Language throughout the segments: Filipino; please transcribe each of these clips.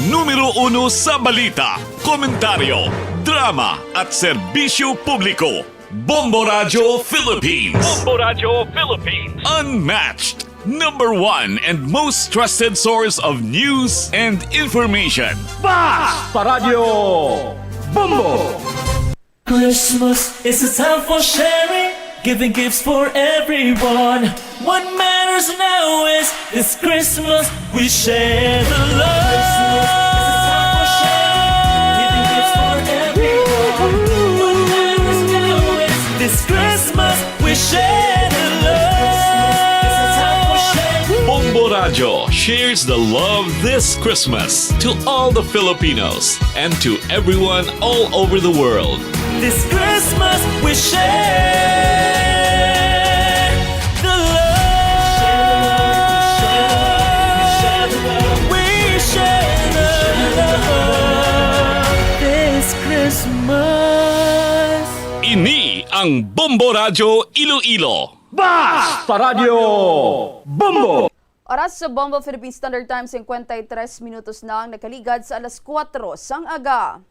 numero 1 sa balita, komentaryo, drama at serbisyo publiko. Bombo Radio Philippines. Bombo Radio Philippines. Unmatched. Number 1 and most trusted source of news and information. Paradyo Bombo. Christmas is a time for sharing, giving gifts for everyone. What matters now is this Christmas we share the love. Christmas is a time for sharing, giving gifts for everyone. What matters now is this Christmas we share the love. Christmas is a time for sharing. Bombo Radio shares the love this Christmas to all the Filipinos and to everyone all over the world. This Christmas we share the love. We share the love this Christmas. Ini ang Bombo Radio Iloilo. Paradyo Bombo. Oras sa Bombo Philippine Standard Time, 53 minutos na ang nakaligad sa alas 4 sang aga.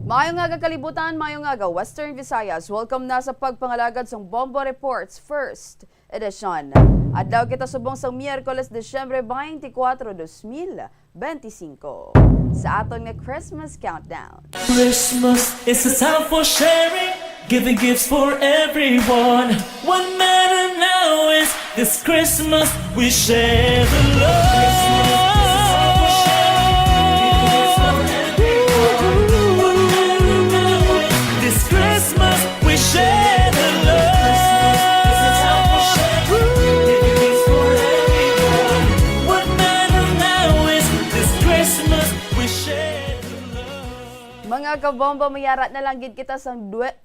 Mayong aga kalibutan, mayong aga Western Visayas. Welcome na sa pagpangalagad sa Bombo Reports First Edition. Adlaw kita subong sa Miyerkules, Desyembre 24, 2025. Sa aton nga Christmas Countdown. Christmas is a time for sharing, giving gifts for everyone. What matter now is this Christmas we share the love. Christmas is a time for sharing, giving gifts for everyone. What matter now is this Christmas we share the love. Christmas is a time for sharing, giving gifts for everyone. What matter now is this Christmas we share the love. Mga kabombo, mayara na lang gid kita sa 19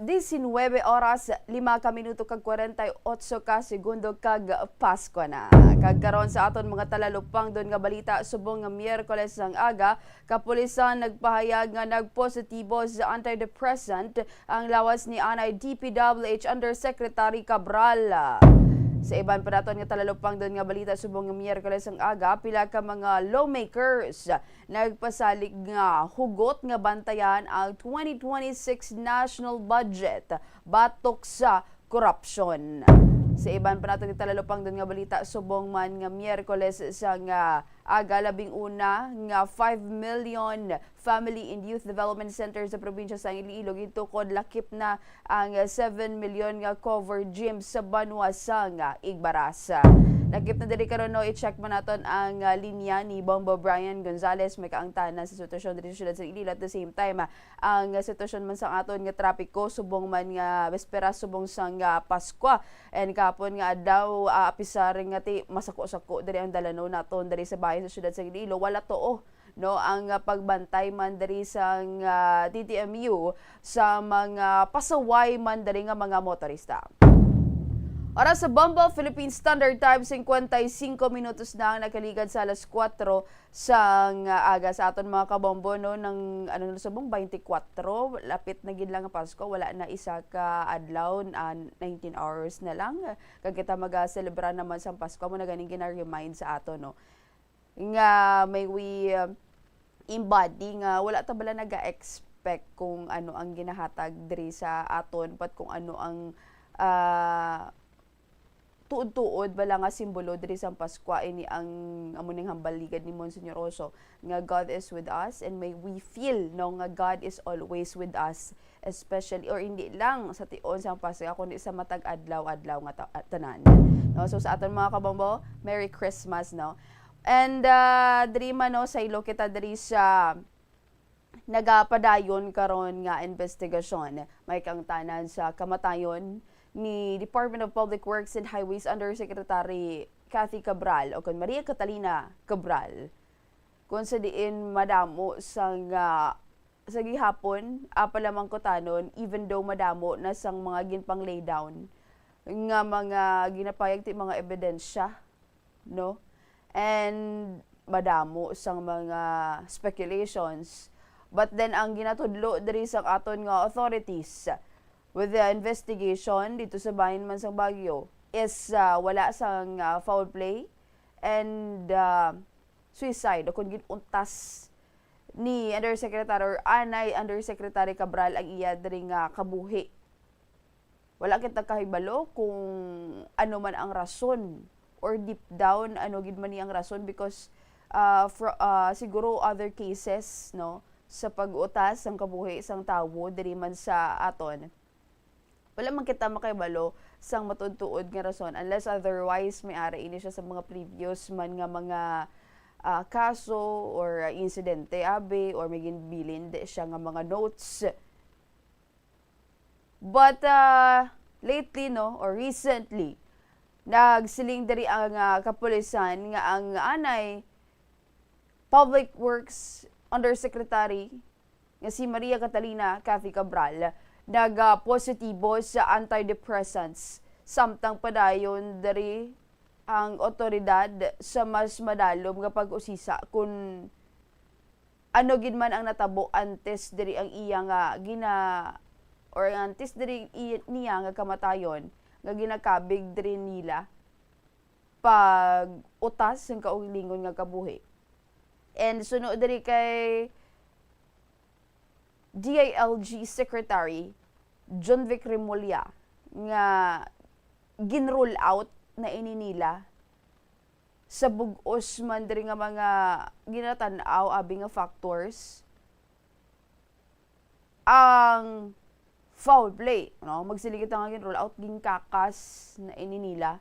oras, 5 ka minuto kag 48 ka segundo kag Pasko na. Kagkaron sa aton mga talalupang doon nga balita subong nga Miyerkules ang aga, kapulisan nagpahayag nga nagpositibo sa antidepressant ang lawas ni Anay DPWH Undersecretary Cabral. Sa iban pa naton nga talalupang doon nga balita subong nga Miyerkules ang aga, pila ka mga lawmakers nagpasalig nga hugot nga bantayan ang 2026 national budget batok sa korupsyon. Sa iban pa naton nga talalupang doon nga balita subong man nga Miyerkules sa nga aga, labing una nga 5 million Family and Youth Development Center sa probinsya sa Iloilo gitukod lakip na ang 7 million nga covered gym sa Banwa sa nga Igbarasa. Lakip na diri karon no, i-check man naton ang linya ni Bombo Brian Gonzales, may kaangtanan sa sitwasyon diri sa syudad sa Iloilo. At the same time, ang sitwasyon man sa aton nga trapiko subong man nga bespera subong sang Pasko and kapon nga daw apisaring nga ti masako-sako diri ang dalano naton diri sa bahay sa syudad sa Iloilo. Wala too no ang pagbantay man diri sa TTMU sa mga pasaway man diri nga mga motorista. Oras sa Bombo Philippine Standard Time, 55 minutos na ang nakaligad sa alas 4 sa aga sa aton mga kabombo no, ng ano na subong 24, lapit na gid lang ang Pasko, wala na isa ka adlaw, 19 hours na lang kag kita mag-celebrar naman sa Pasko. Mo na ganing gina-remind sa ato no nga may we embody nga wala ta bala naga-expect kung ano ang ginahatag diri sa aton, pat kung ano ang tuod-tuod bala nga simbolo diri sa Pasko. Ini ang amuning hambaligad ni Monsignor Rosso nga God is with us, and may we feel no nga God is always with us, especially or hindi lang sa tion sa Pasko kundi sa matag adlaw-adlaw nga tanan no. So sa aton mga kabombo, Merry Christmas no. And diri man no, sa ilo kita diri sa nagapadayon karon nga investigasyon, may kaangtanan sa kamatayon ni Department of Public Works and Highways Undersecretary Cathy Cabral o kun Maria Catalina Cabral. Kung sa diin madamo sa gihapon lamang ko tanon, even though madamo na sang mga ginpang lay down nga mga ginapayag ti mga ebidensya no, and madamo sang mga speculations, but then ang ginatudlo diri sa aton nga authorities with the investigation dito sa bahin man sang Baguio, is wala sang foul play and suicide o kung ginuntas ni Undersecretary or anay Undersecretary Cabral ang iya diri nga kabuhi. Wala kita kahibalo kung ano man ang rason or deep down ano gid man ni ang rason because siguro other cases no sa pag-utas ang kabuhi sang tawo diri man sa aton. Wala man kita makahibalo sang matud-tuod nga rason unless otherwise may ari ini siya sa mga previous man nga mga kaso or insidente abi or may ginbilin di siya nga mga notes. But lately no or recently nagsiling diri ang kapulisan nga ang anay Public Works Undersecretary nga si Maria Catalina Cathy Cabral nag-positibo sa antidepressants samtang padayon diri ang otoridad sa mas madalom nga pag-usisa kung ano gid man ang natabo antes diri ang iya nga or antes diri niya nga kamatayon nga ginakabig diri nila pag utas ang kaugalingon nga kabuhi. And sunod diri kay DILG Secretary John Vic Remulla nga ginroll out na ini nila sa bug-os man diri nga mga ginatan-aw abi nga factors ang foul play no magsiligit nga ginroll out ging kakas na ini nila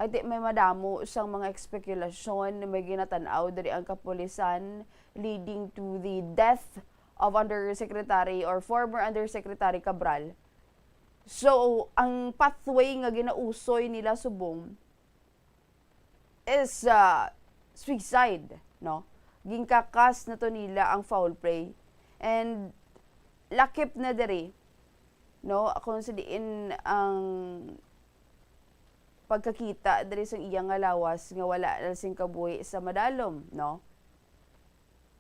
ay di may madamo sang mga espekulasyon na may ginatan-aw diri ang kapulisan leading to the death of Undersecretary or former Undersecretary Cabral. So, ang pathway nga ginausoy nila subong is suicide, no? Gingkakas na to nila ang foul play. And lakip na diri, no? Kung sa diin ang pagkakita diri sa iyang nga lawas nga wala na sing kabuhi sa madalom, no?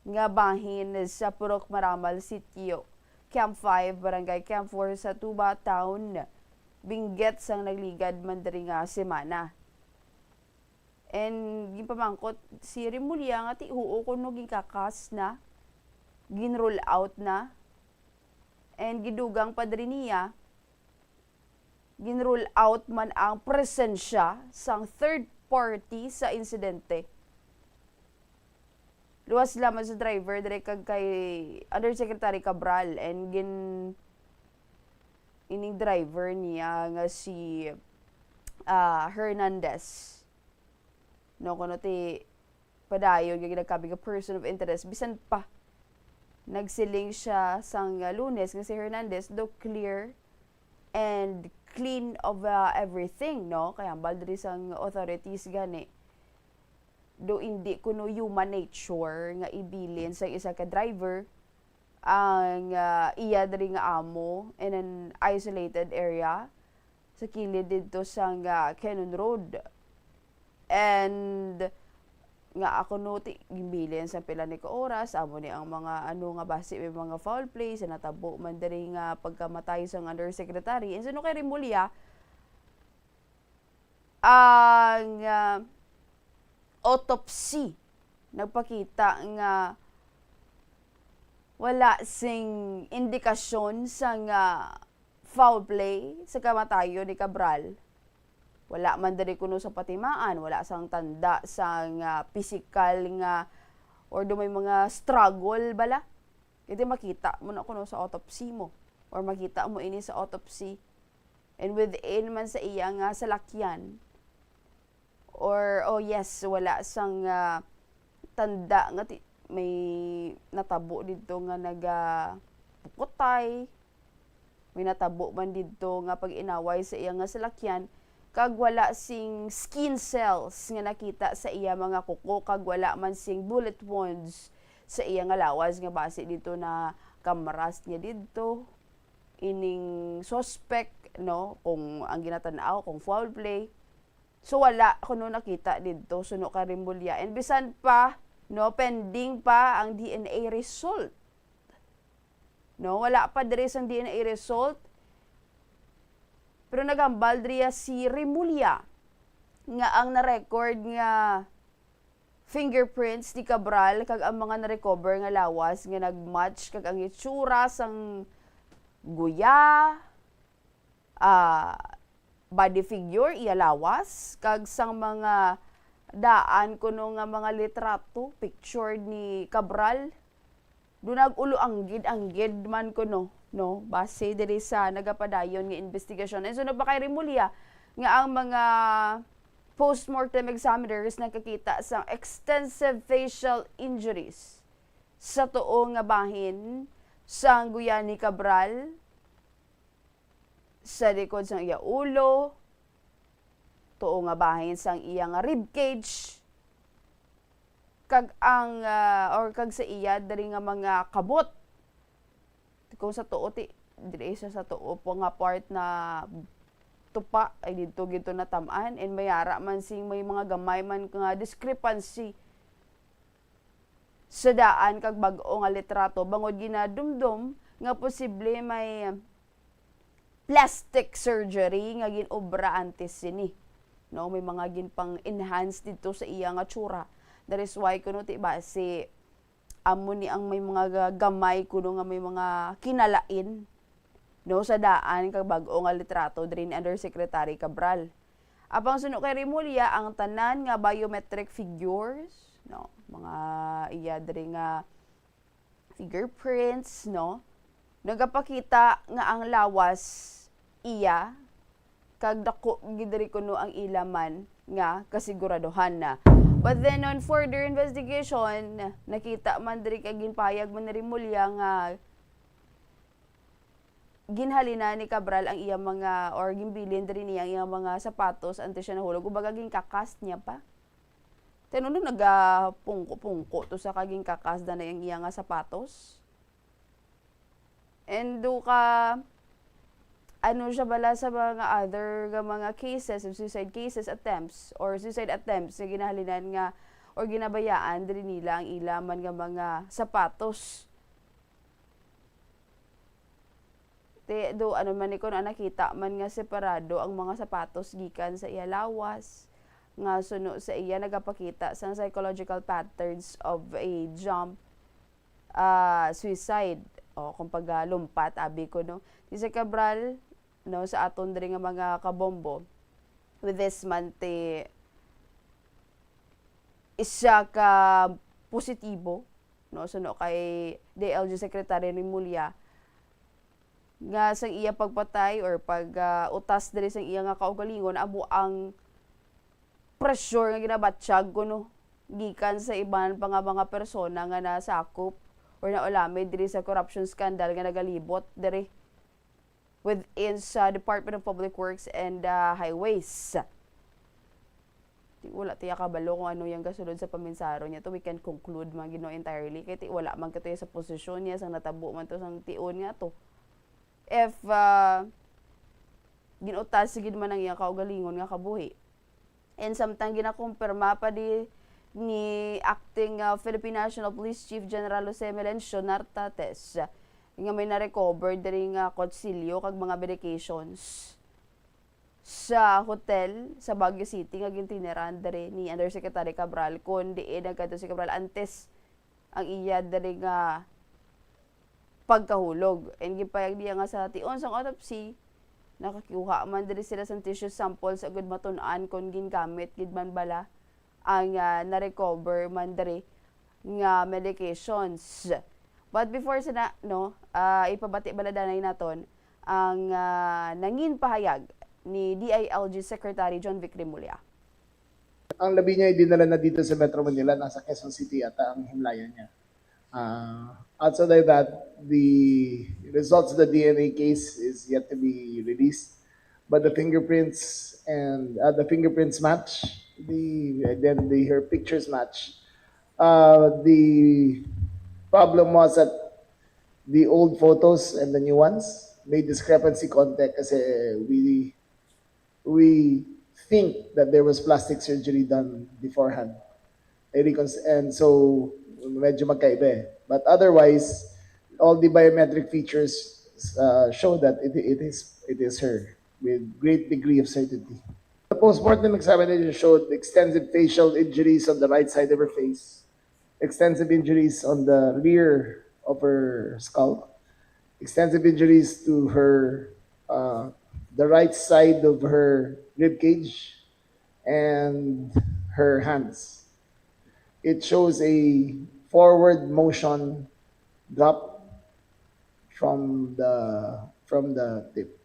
Nga bahin sa Purok Maramal Sitio. Camp 5, Barangay Camp 4 sa Tuba Town, Benguet sang nagligad man diri nga semana. And gipamangkot si Remulla nga ti huo kuno gikakas na, ginroll out na, and gidugang pa diri niya, ginroll out man ang presensya sang third party sa insidente. Luwas lamang sa driver dire kag kay Undersecretary Cabral and ining driver niya nga si Hernandez. No kuno ti padayon nga ginagkabig nga person of interest bisan pa nagsiling siya sang Lunes nga si Hernandez do clear and clean of everything no kaya ambal diri sang authorities gani do hindi kuno human nature nga ibilin sa isa ka driver ang iya diri nga amo in an isolated area sa kilid dito sa Cannon Road. And nga ako no gibilin sa pila ni ka oras amo ni ang mga ano nga basi may mga foul play sa natabo man diri nga pagkamatay sang Undersecretary. And sino kay Remulla ang autopsy nagpakita nga wala sing indikasyon sa foul play sa kamatayon ni Cabral. Wala man diri kuno sa patimaan, wala sang tanda sa physical nga or do may mga struggle bala. Iti makita mo na kuno sa autopsy mo or makita mo ini sa autopsy. And within man sa iya nga salakyan or wala sang tanda nga may natabo dito nga pukotay, may natabo man dito nga pag-inaway sa iya nga salakyan kag wala sing skin cells nga nakita sa iya mga kuko kag wala man sing bullet wounds sa iya nga lawas nga base dito na kamaras niya dito ining suspect no kung ang ginatan-aw kung foul play. So wala kuno nakita dito suno ka Remulla and bisan pa no pending pa ang DNA result. No wala pa diri sang DNA result. Pero nagambal driya si Remulla nga ang na-record nga fingerprints ni Cabral kag ang mga na-recover nga lawas nga nagmatch kag ang itsura sang guya, body figure iya lawas kag sang mga daan kuno nga mga litrato picture ni Cabral dunag ulo anggid man kuno no base diri sa nagapadayon nga investigasyon. And so ba kay Remulla nga ang mga postmortem examiners nakakita sa extensive facial injuries sa tuo nga bahin sa guya ni Cabral sa likod sang iya ulo, tuo nga bahin sang iya nga rib cage, kag ang kag sa iya diri nga mga kabot. Kung sa tuo ti diri sa tuo po nga part na tupa ay dito gito na tamaan and mayara man sing may mga gamay man nga discrepancy sa daan kag bag-o nga litrato bangod ginadumdum nga posible may plastic surgery nga ginobra antes sini. No, may mga ginpang enhance dito sa iya nga tsura. That is why kuno ti base amo ni ang may mga gamay kuno nga may mga kinalain no sa daan kag bag-o nga litrato diri ni Undersecretary Cabral. Apang suno kay Remulla ang tanan nga biometric figures, no, mga iya diri nga fingerprints, no, nagapakita nga ang lawas iya kag dako gidiri kuno ang ilaman nga kasiguraduhan na. But then on further investigation, nakita man diri kay ginpayag man ni Remulla nga ginhalina ni Cabral ang iyang mga or ginbilin diri niya ang iyang mga sapatos antes siya nahulog. Ubaga ginkakast niya pa. Tinuno nagapungko-pungko to sa kaging kakasda na yung iyang nga sapatos. And do ka ano siya bala sa mga other mga cases of suicide cases attempts or suicide attempts na ginahalinan nga or ginabayaan diri nila ang ilaman nga mga sapatos. Do ano man ko na nakita man nga separado ang mga sapatos gikan sa iya lawas nga suno sa iya nagapakita sa psychological patterns of a jump suicide o kung lumpat abi ko no. Si Cabral no sa aton diri nga mga kabombo with this month isa ka positibo no suno kay DLG Secretary Remulla nga sa iya pagpatay or utas diri sa iya nga kaugalingon amo ang pressure nga ginabatsyag kuno gikan sa iban pa nga mga persona nga nasakop or naulami diri sa corruption scandal nga nagalibot diri within sa Department of Public Works and Highways. Wala tiya kabalo kung ano yung kasulod sa paminsaro niya to. We can conclude man gino entirely. Kaya wala man katuya sa posisyon niya, sang natabo man to, sang tion nga to. If ginutas sigid man ang iyang kaugalingon nga kabuhi. And samtang ginakumpirma pa di ni acting Philippine National Police Chief General Jose Melencio Nartates nga may na-recover diri nga kutsilyo kag mga medications sa hotel sa Baguio City nga gintineran diri ni Undersecretary Cabral kun diin nagkadto si Cabral antes ang iya diri nga pagkahulog. And gipayag diya nga sa tion sang autopsy nakakuha man diri sila sa tissue sample sa good matun-an kun gingamit gid man bala ang na-recover man diri nga medications. But before sina no ipabati baladanay naton ang nangin pahayag ni DILG Secretary John Vic Remulla. Ang labi niya ay dinala na dito sa Metro Manila, nasa Quezon City ata ang himlayan niya. Outside of that, the results of the DNA case is yet to be released. But the fingerprints and the fingerprints match, her pictures match. The problem was that the old photos and the new ones may discrepancy contact kasi we think that there was plastic surgery done beforehand. And so medyo magkaiba eh. But otherwise, all the biometric features show that it is her. with great degree of certainty. The postmortem examination showed extensive facial injuries on the right side of her face, extensive injuries on the rear of her skull, extensive injuries to the right side of her rib cage and her hands. It shows a forward motion drop from the tip.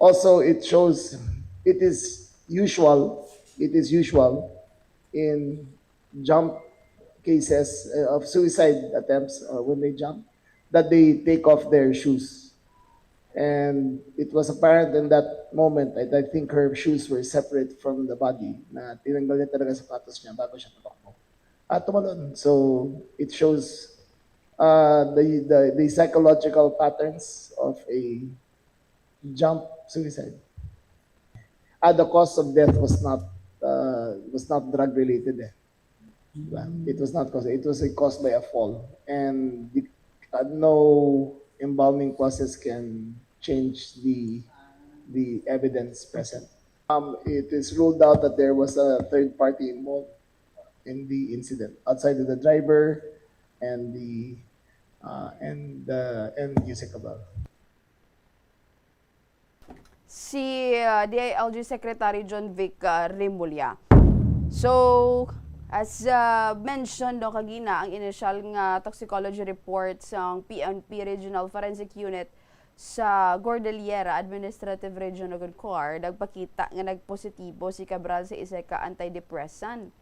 Also, it shows it is usual in jump cases of suicide attempts when they jump that they take off their shoes. And it was apparent in that moment that I think her shoes were separate from the body, na tinanggal niya talaga sapatos niya bago siya tumakbo. At tumalon. So it shows the psychological patterns of a jump suicide. The cause of death was not drug related. It was not caused. It was caused by a fall, and no embalming process can change the evidence present. It is ruled out that there was a third party involved in the incident outside of the driver and Yusek Cabal. Si DILG Secretary John Vic Rimulya. So, as mentioned no kagina, ang initial nga toxicology report sa PNP Regional Forensic Unit sa Cordillera Administrative Region of COR nagpakita nga nagpositibo si Cabral sa isa ka antidepressant.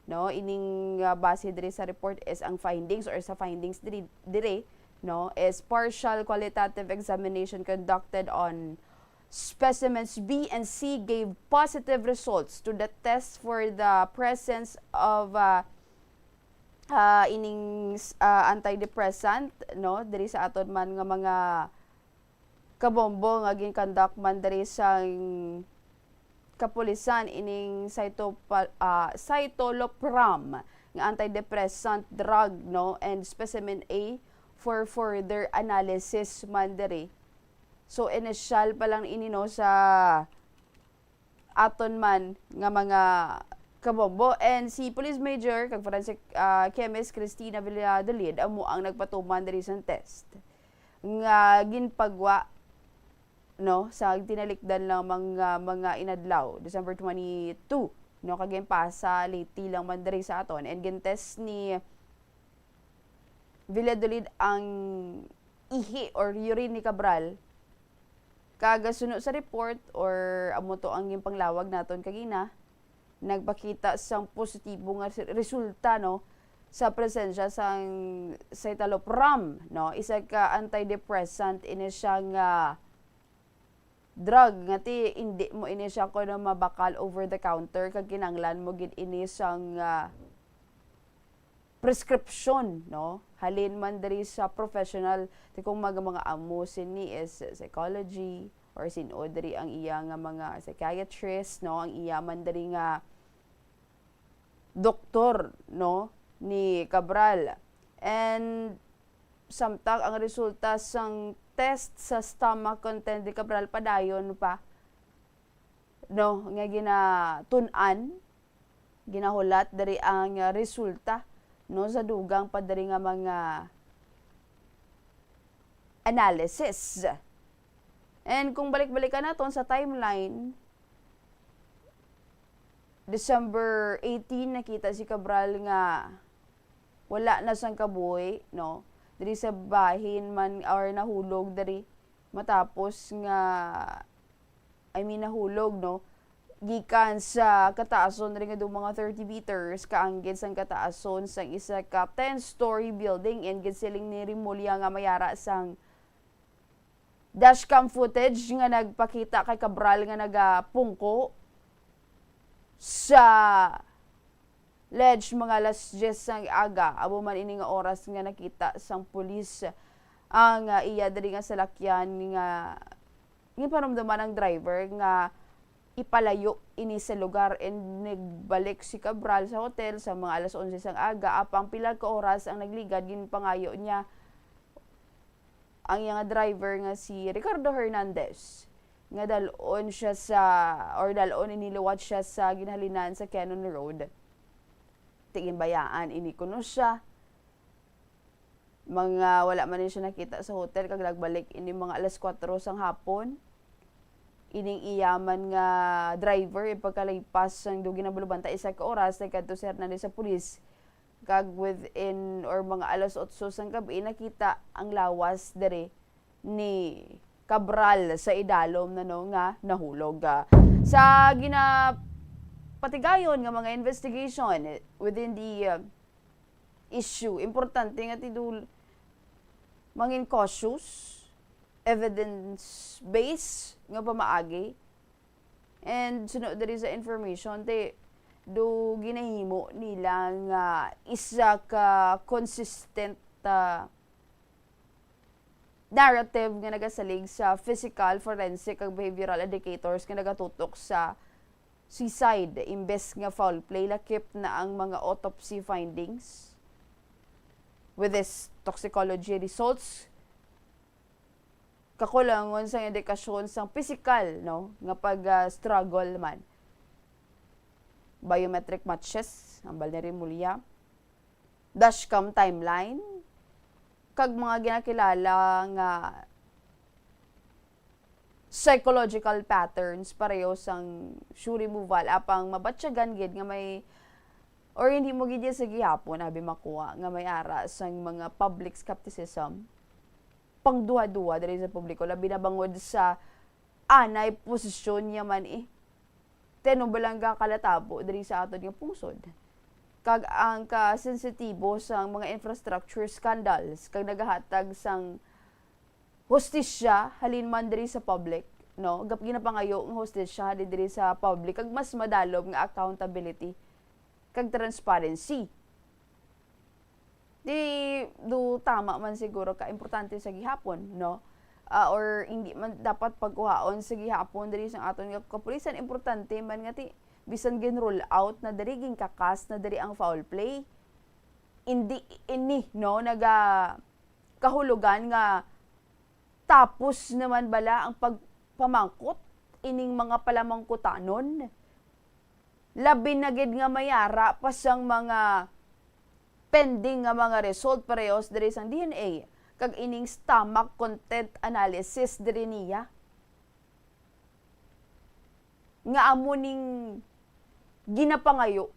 No, ining base diri sa report is ang findings or sa findings diri no is partial qualitative examination conducted on specimens B and C gave positive results to the test for the presence of ining antidepressant no diri sa aton man nga mga kabombo nga gin-conduct man diri sa kapulisan ining citalopram nga antidepressant drug no and specimen A for further analysis man diri. So initial pa lang ini no sa aton man nga mga kabombo and si Police Major kag Forensic Chemist Cristina Villadolid amo ang nagpatuman diri sa test nga ginpagwa no sa tinalikdan lang mga inadlaw December 22 no kagin pa sa late lang man diri sa aton and gintest ni Villadolid ang ihi or urine ni Cabral kaga suno sa report or amo to ang panglawag naton kagina nagpakita sang positibo nga resulta no sa presensya sang citalopram no isa ka antidepressant ini siya nga drug nga ti hindi mo ini siya ko na mabakal over the counter kag kinanglan mo gid ini sang prescription no halin man diri sa professional ti kung mga amo sini is psychology or sin-o diri ang iya nga mga psychiatrist no ang iya man diri nga doktor no ni Cabral and samtang ang resulta sang test sa stomach content ni Cabral padayon pa no nga ginatun-an ginahulat diri ang resulta no sa dugang pa diri nga mga analysis. And kung balik-balikan naton sa timeline December 18 nakita si Cabral nga wala na sang kabuhi no diri sa bahin man or nahulog diri matapos nga nahulog no gikan sa kataason ring nga mga 30 meters kaanggid sang kataason sang isa ka 10-story building and gisiling ni Rimulya nga mayara sang dashcam footage nga nagpakita kay Cabral nga nagapungko sa ledge mga alas 10 sang aga abo man ini nga oras nga nakita sang pulis ang iya diri nga salakyan nga paramdaman ang driver nga ipalayo ini sa lugar and nagbalik si Cabral sa hotel sa mga alas 11 sang aga apang pila ka oras ang nagligad gin pangayo niya ang iya nga driver nga si Ricardo Hernandez nga dalon siya sa or dalon iniluwat siya sa ginhalinan sa Cannon Road. Tingin bayaan ini kuno siya. Mga wala man ni siya nakita sa hotel kag nagbalik ini mga alas 4 sang hapon. Ining iyaman nga driver ipagkalaypas sang dugi na bulubanta isa ka oras nagkadto si Hernandez sa pulis. Kag within or mga alas 8 sang gabi nakita ang lawas dere ni Cabral sa idalom na no nga nahulog. Sa ginapatigayon nga mga investigation within the issue, importante nga tidul mangin cautious, evidence-based nga pamaagi. And sunod diri sa information do ginahimo nila nga isa ka consistent narrative nga nagasalig sa physical, forensic ag behavioral indicators nga nagatutok sa suicide imbes nga foul play, lakip na ang mga autopsy findings. With this toxicology results, kakulangon sa indikasyon sa physical, no, nga pag-struggle man. Biometric matches, ang Balnerimulya, dashcam timeline, kag mga ginakilala nga psychological patterns pareho sang shoe removal apang mabatsyagan gid nga may or hindi mo gid sa gihapon abi makuha nga may ara sang mga public skepticism pangduha-duha diri sa publiko labi na bangod sa anay posisyon niya man teno balangga kalatabo diri sa aton nga pungsod. Kag ang kasensitibo sang mga infrastructure scandals kag nagahatag sang hustisya halin man diri sa public, no, gap ginapangayo ang hustisya diri sa public kag mas madalob nga accountability kag transparency. Di do tama man siguro ka importante sa gihapon, no, or hindi man dapat pagkuhaon sa gihapon diri sa aton nga kapulisan. Importante man nga ti bisan gin-roll out na diri ging kakas na diri ang foul play. Hindi ini no naga kahulugan nga tapos naman bala ang pagpamangkot ining mga palamangkutanon. Labi na gid nga mayara pa sang mga pending nga mga result parehos diri sang DNA kag ining stomach content analysis diri niya. Nga amo ning ginapangayo.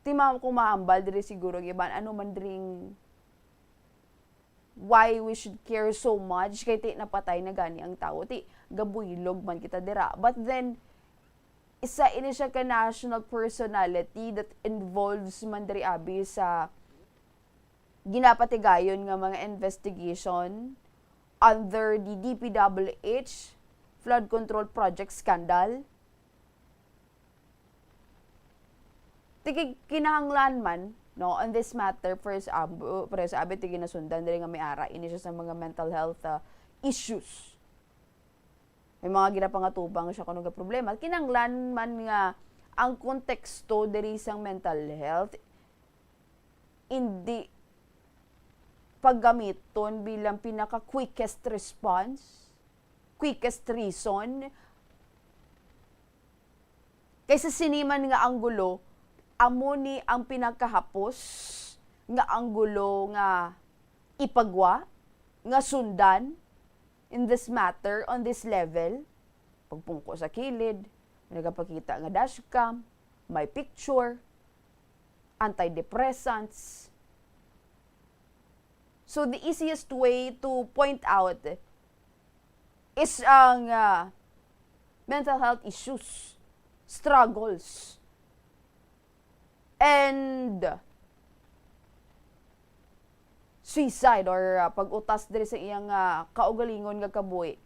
Ti kumahambal diri siguro giban ano man dring why we should care so much kay ti napatay na gani ang tao ti gabuylog man kita dira. But then isa ini siya ka national personality that involves man diri abi sa ginapatigayon nga mga investigation under the DPWH flood control project scandal. Tigi kinahanglan man no on this matter first abi tigi nasundan diri nga may ara ini siya sa mga mental health issues. May mga ginapangatubang siya kuno nga problema. Kinahanglan man nga ang konteksto diri sang mental health hindi paggamiton bilang pinaka quickest response, quickest reason kaysa siniman nga anggulo amo ni ang pinakahapos nga anggulo nga ipagwa nga sundan in this matter on this level. Pagpungko sa kilid, nagapakita nga dashcam, may picture, antidepressants. So the easiest way to point out is ang mental health issues, struggles, and suicide or pag-utas diri sa iyang kaugalingon nga kabuhi.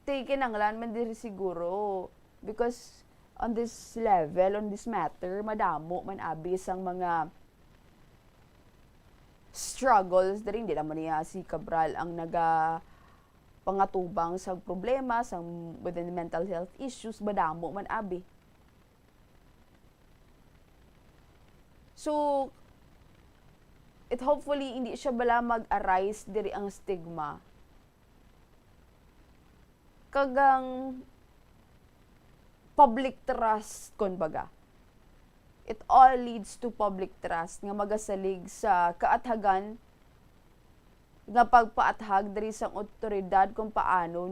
Kinahanglan man diri siguro because on this level, on this matter, madamo man abis ang mga struggles diri. Hindi naman niya si Cabral ang pangatubang sa problema sa within the mental health issues, madamo man abi. So, it hopefully hindi siya bala mag-arise diri ang stigma kagang public trust kumbaga. It all leads to public trust nga magasalig sa kaathagan nga pagpaathag diri sa otoridad kung paano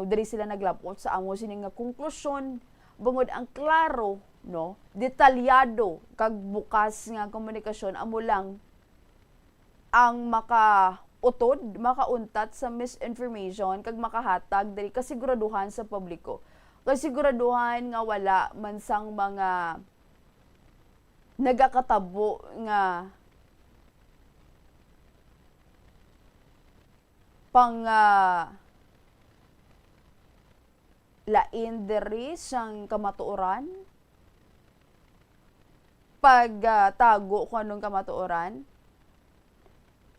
diri sila naglapot sa amo sini nga konklusyon bungod ang klaro, no, detalyado kag bukas nga komunikasyon amo lang ang makauntat sa misinformation kag makahatag diri kasiguraduhan sa publiko. Kasiguraduhan nga wala man sang mga nagakatabo nga lain diri sang kamatuoran tago kung anong kamatuoran.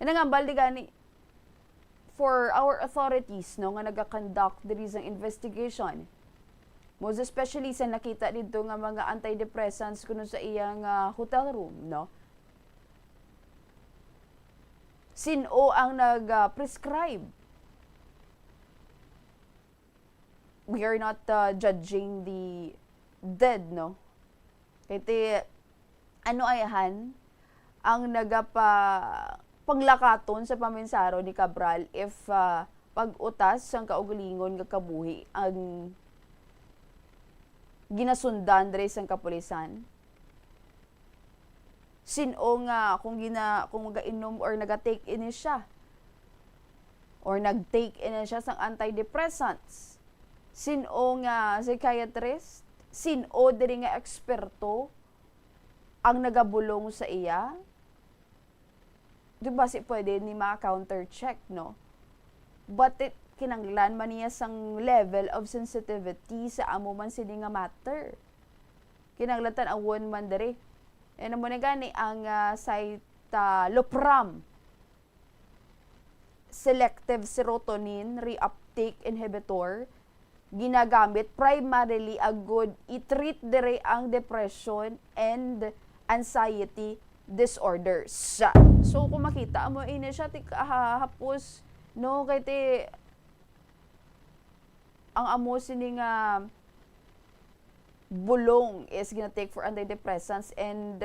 Yan nga baldi gani for our authorities no nga naga-conduct diri sang investigation. Most especially sa nakita dito nga mga antidepressants kuno sa iyang hotel room, no? Sino ang nag-prescribe? We are not judging the dead, no? Kaya ano ayahan ang paglakaton sa paminsaro ni Cabral if pag-utas sang kaugalingon nga kabuhi ang ginasundan diri sang kapulisan. Sino nga kung mag-inom or naga-take in siya or nag-take in siya sang antidepressants. Sino nga psychiatrist, sino diri nga eksperto ang nagabulong sa iya. Di ba si pwede ni ma-counter check, no? But kinanglan man niya sang level of sensitivity sa amo man sini nga matter. Kinanglatan ang one man diri. Ano mo na gani ang citalopram, selective serotonin reuptake inhibitor, ginagamit primarily agud i-treat dire ang depression and anxiety disorders. So kung makita mo ini siya hapos no kay ang amo sini nga bulong is gonna take for antidepressants and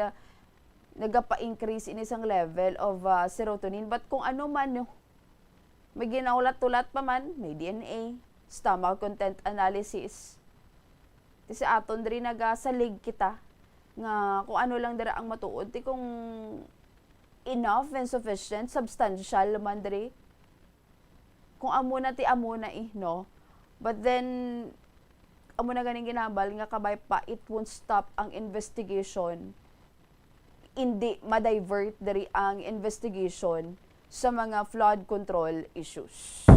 nagapa-increase in isang level of serotonin. But kung ano man, no, may ginaulat-tulat pa man, may DNA, stomach content analysis. Kasi aton diri nagasalig kita nga kung ano lang dira ang matuod. Ti kung enough and sufficient, substantial man diri. Kung amo na no? But then, amo na ganing ginabal nga kabay pa it won't stop ang investigation. Hindi ma-divert diri ang investigation sa mga flood control issues.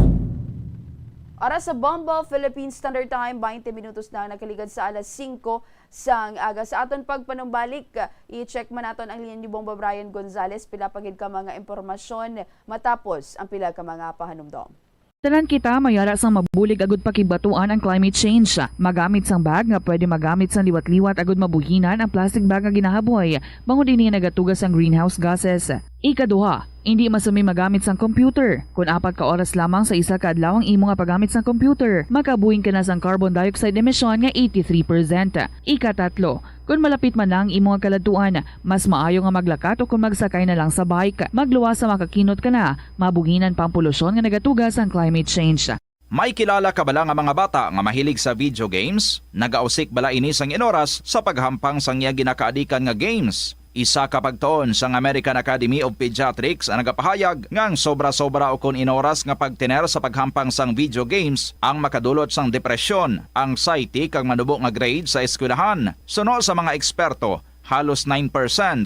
Oras sa Bombo, Philippine Standard Time, 20 minutos na nakaligad sa alas 5 sang aga. Sa aton pagpanumbalik, i-check man naton ang linya ni Bombo Brian Gonzales, pila pagid ka mga impormasyon matapos ang pila ka mga pahanumdom. Tanan kita mayara sang mabulig agud pakibatuan ang climate change. Magamit sang bag nga pwede magamit sang liwat-liwat agud mabuhinan ang plastic bag nga ginahaboy. Bangod dinhi nagatugas ang greenhouse gases. Ikaduha, hindi masumi magamit sang computer. Kung 4 ka oras lamang sa isa ka adlaw ang imo nga paggamit sang computer, makabuhing ka na sang carbon dioxide emission nga 83%. Ikatatlo, kung malapit man lang imo nga kaladuan, mas maayo nga maglakat o kung magsakay na lang sa bike. Magluwas sa makakinot ka na, mabuhinan pang polusyon nga nagatugas ang climate change. May kilala ka bala nga mga bata nga mahilig sa video games? Nagausik bala ini sang inoras sa paghampang sang iya ginakaadikan nga games? Isa ka pagtuon sang American Academy of Pediatrics ang nagapahayag ngang sobra-sobra o kun inoras nga pagtiner sa paghampang sang video games ang makadulot sang depresyon, anxiety kag manubo nga grade sa eskwelahan. Suno sa mga eksperto, halos 9%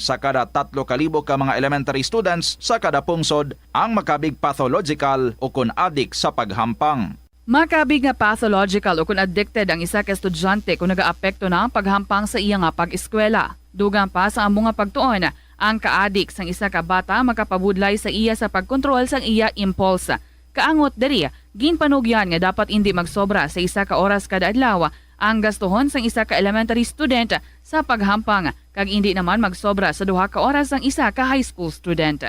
sa kada 3,000 ka mga elementary students sa kada pungsod ang makabig pathological o kun addict sa paghampang. Makabig nga pathological o kung addicted ang isa ka estudyante kung nagaapekto na ang paghampang sa iya nga pag-eskwela. Dugang pa sa among nga pagtuon, ang ka-addict sang isa ka bata makapabudlay sa iya sa pagkontrol sang iya impulse. Kaangot diri, ginpanugyan nga dapat hindi magsobra sa isa ka oras kada adlaw ang gastuhon sang isa ka elementary student sa paghampang kag hindi naman magsobra sa 2 ka oras ang isa ka high school student.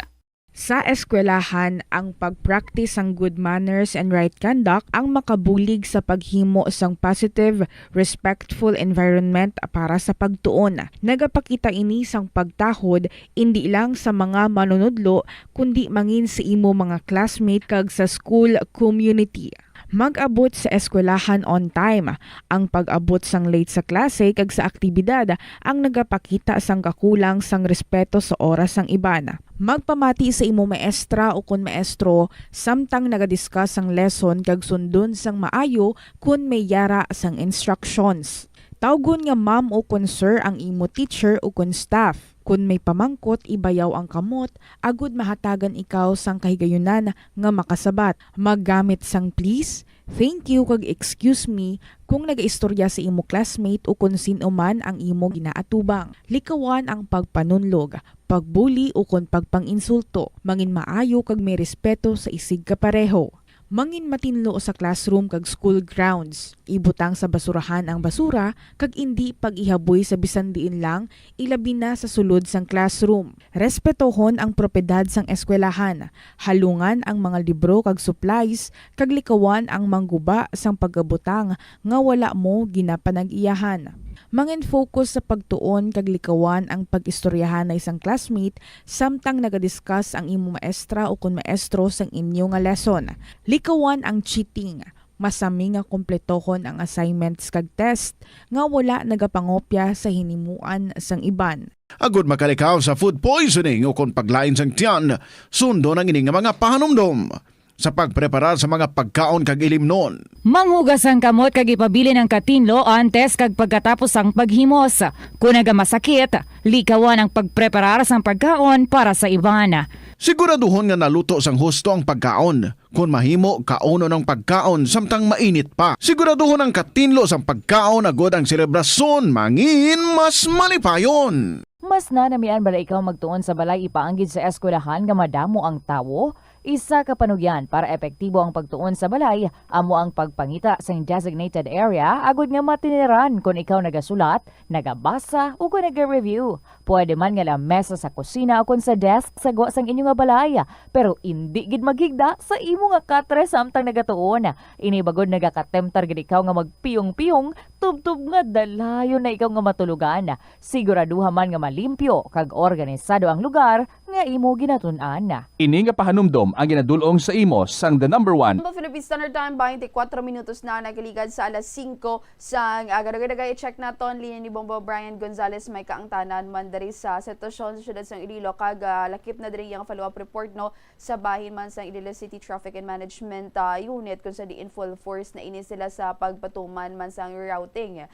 Sa eskwelahan, ang pag-practice ang good manners and right conduct ang makabulig sa paghimo sang positive, respectful environment para sa pagtuon. Nagapakita ini sang pagtahod hindi lang sa mga manunudlo kundi mangin sa imo mga classmate kag sa school community. Mag-abot sa eskwelahan on time. Ang pag-abot sang late sa klase kag sa aktibidad ang nagapakita sang kakulang sang respeto sa oras sang iban. Magpamati sa imo maestra o kun maestro samtang nagadiscuss ang lesson kag sundon sang maayo kun may yara sang instructions. Tawgon nga ma'am o kun sir ang imo teacher o kun staff. Kun may pamangkot, ibayaw ang kamot, agud mahatagan ikaw sang kahigayunan nga makasabat. Maggamit sang please, thank you kag excuse me kung nagaistorya sa imo classmate o kung sino man ang imo ginaatubang. Likawan ang pagpanunlog, pagbuli o kung pagpanginsulto. Mangin maayo kag may respeto sa isig kapareho. Mangin matinlo sa classroom kag school grounds. Ibutang sa basurahan ang basura kag indi pag-ihaboy sa bisan diin lang, ilabi na sa sulod sang classroom. Respetohon ang propiedad sang eskwelahan. Halungan ang mga libro kag supplies kag likawan ang mangguba sang pagabutang nga wala mo ginapanag-iyahan. Mangin focus sa pagtuon kag likawan ang pag-istoryahan na isang classmate samtang nagadiscuss ang imo maestra o kun maestro sang inyo nga lesson. Likawan ang cheating. Masami nga kompletohon ang assignments kag test nga wala nagapangopya sa hinimuan sang iban. Agud makalikaw sa food poisoning o kung paglain sang tiyan, sundo ng ining nga mga pahanumdom sa pagpreparar sa mga pagkaon kag ilimnon. Manghugas ang kamot kag ipabili ng katinlo antes kag pagkatapos ang paghimos. Kung nagamasakit, likawan ang pagpreparar sang pagkaon para sa iban. Siguraduhon nga naluto sang husto ang pagkaon. Kung mahimo, kauno ng pagkaon samtang mainit pa. Siguraduhon ang katinlo sang pagkaon agud ang selebrasyon mangin mas malipayon. Mas nanamian bala ikaw magtuon sa balay ipaanggid sa eskwelahan nga madamo ang tawo? Isa ka panugyan para epektibo ang pagtuon sa balay, amo ang pagpangita sa designated area agud nga matiniran kung ikaw nagasulat, nagabasa o kung nag-review. Pwede man nga lamesa sa kusina o kung sa desk sa gwa sang inyo nga balay, pero hindi gid maghigda sa imo nga katre samtang nagatuon. Ini bagod nagakatemtar gid ikaw nga magpiyong-piyong, tubtub nga dalayon na ikaw nga matulugan. Siguraduha man nga malimpyo kag organisado ang lugar nga imo ginatun-an. Ini nga pahanumdom ang ginadulong sa imo sang the number one. Philippine Standard Time, 24 minutos na nagiligan sa alas 5 sang agad-agad i-check naton linya ni Bombo Brian Gonzales may kaangtanan man diri sa sitwasyon sa siyudad sang Iloilo kag lakip na diri ang follow-up report no sa bahin man sang Iloilo City Traffic and Management Unit kung sa di in full force na ini sila sa pagpatuman man sang routing.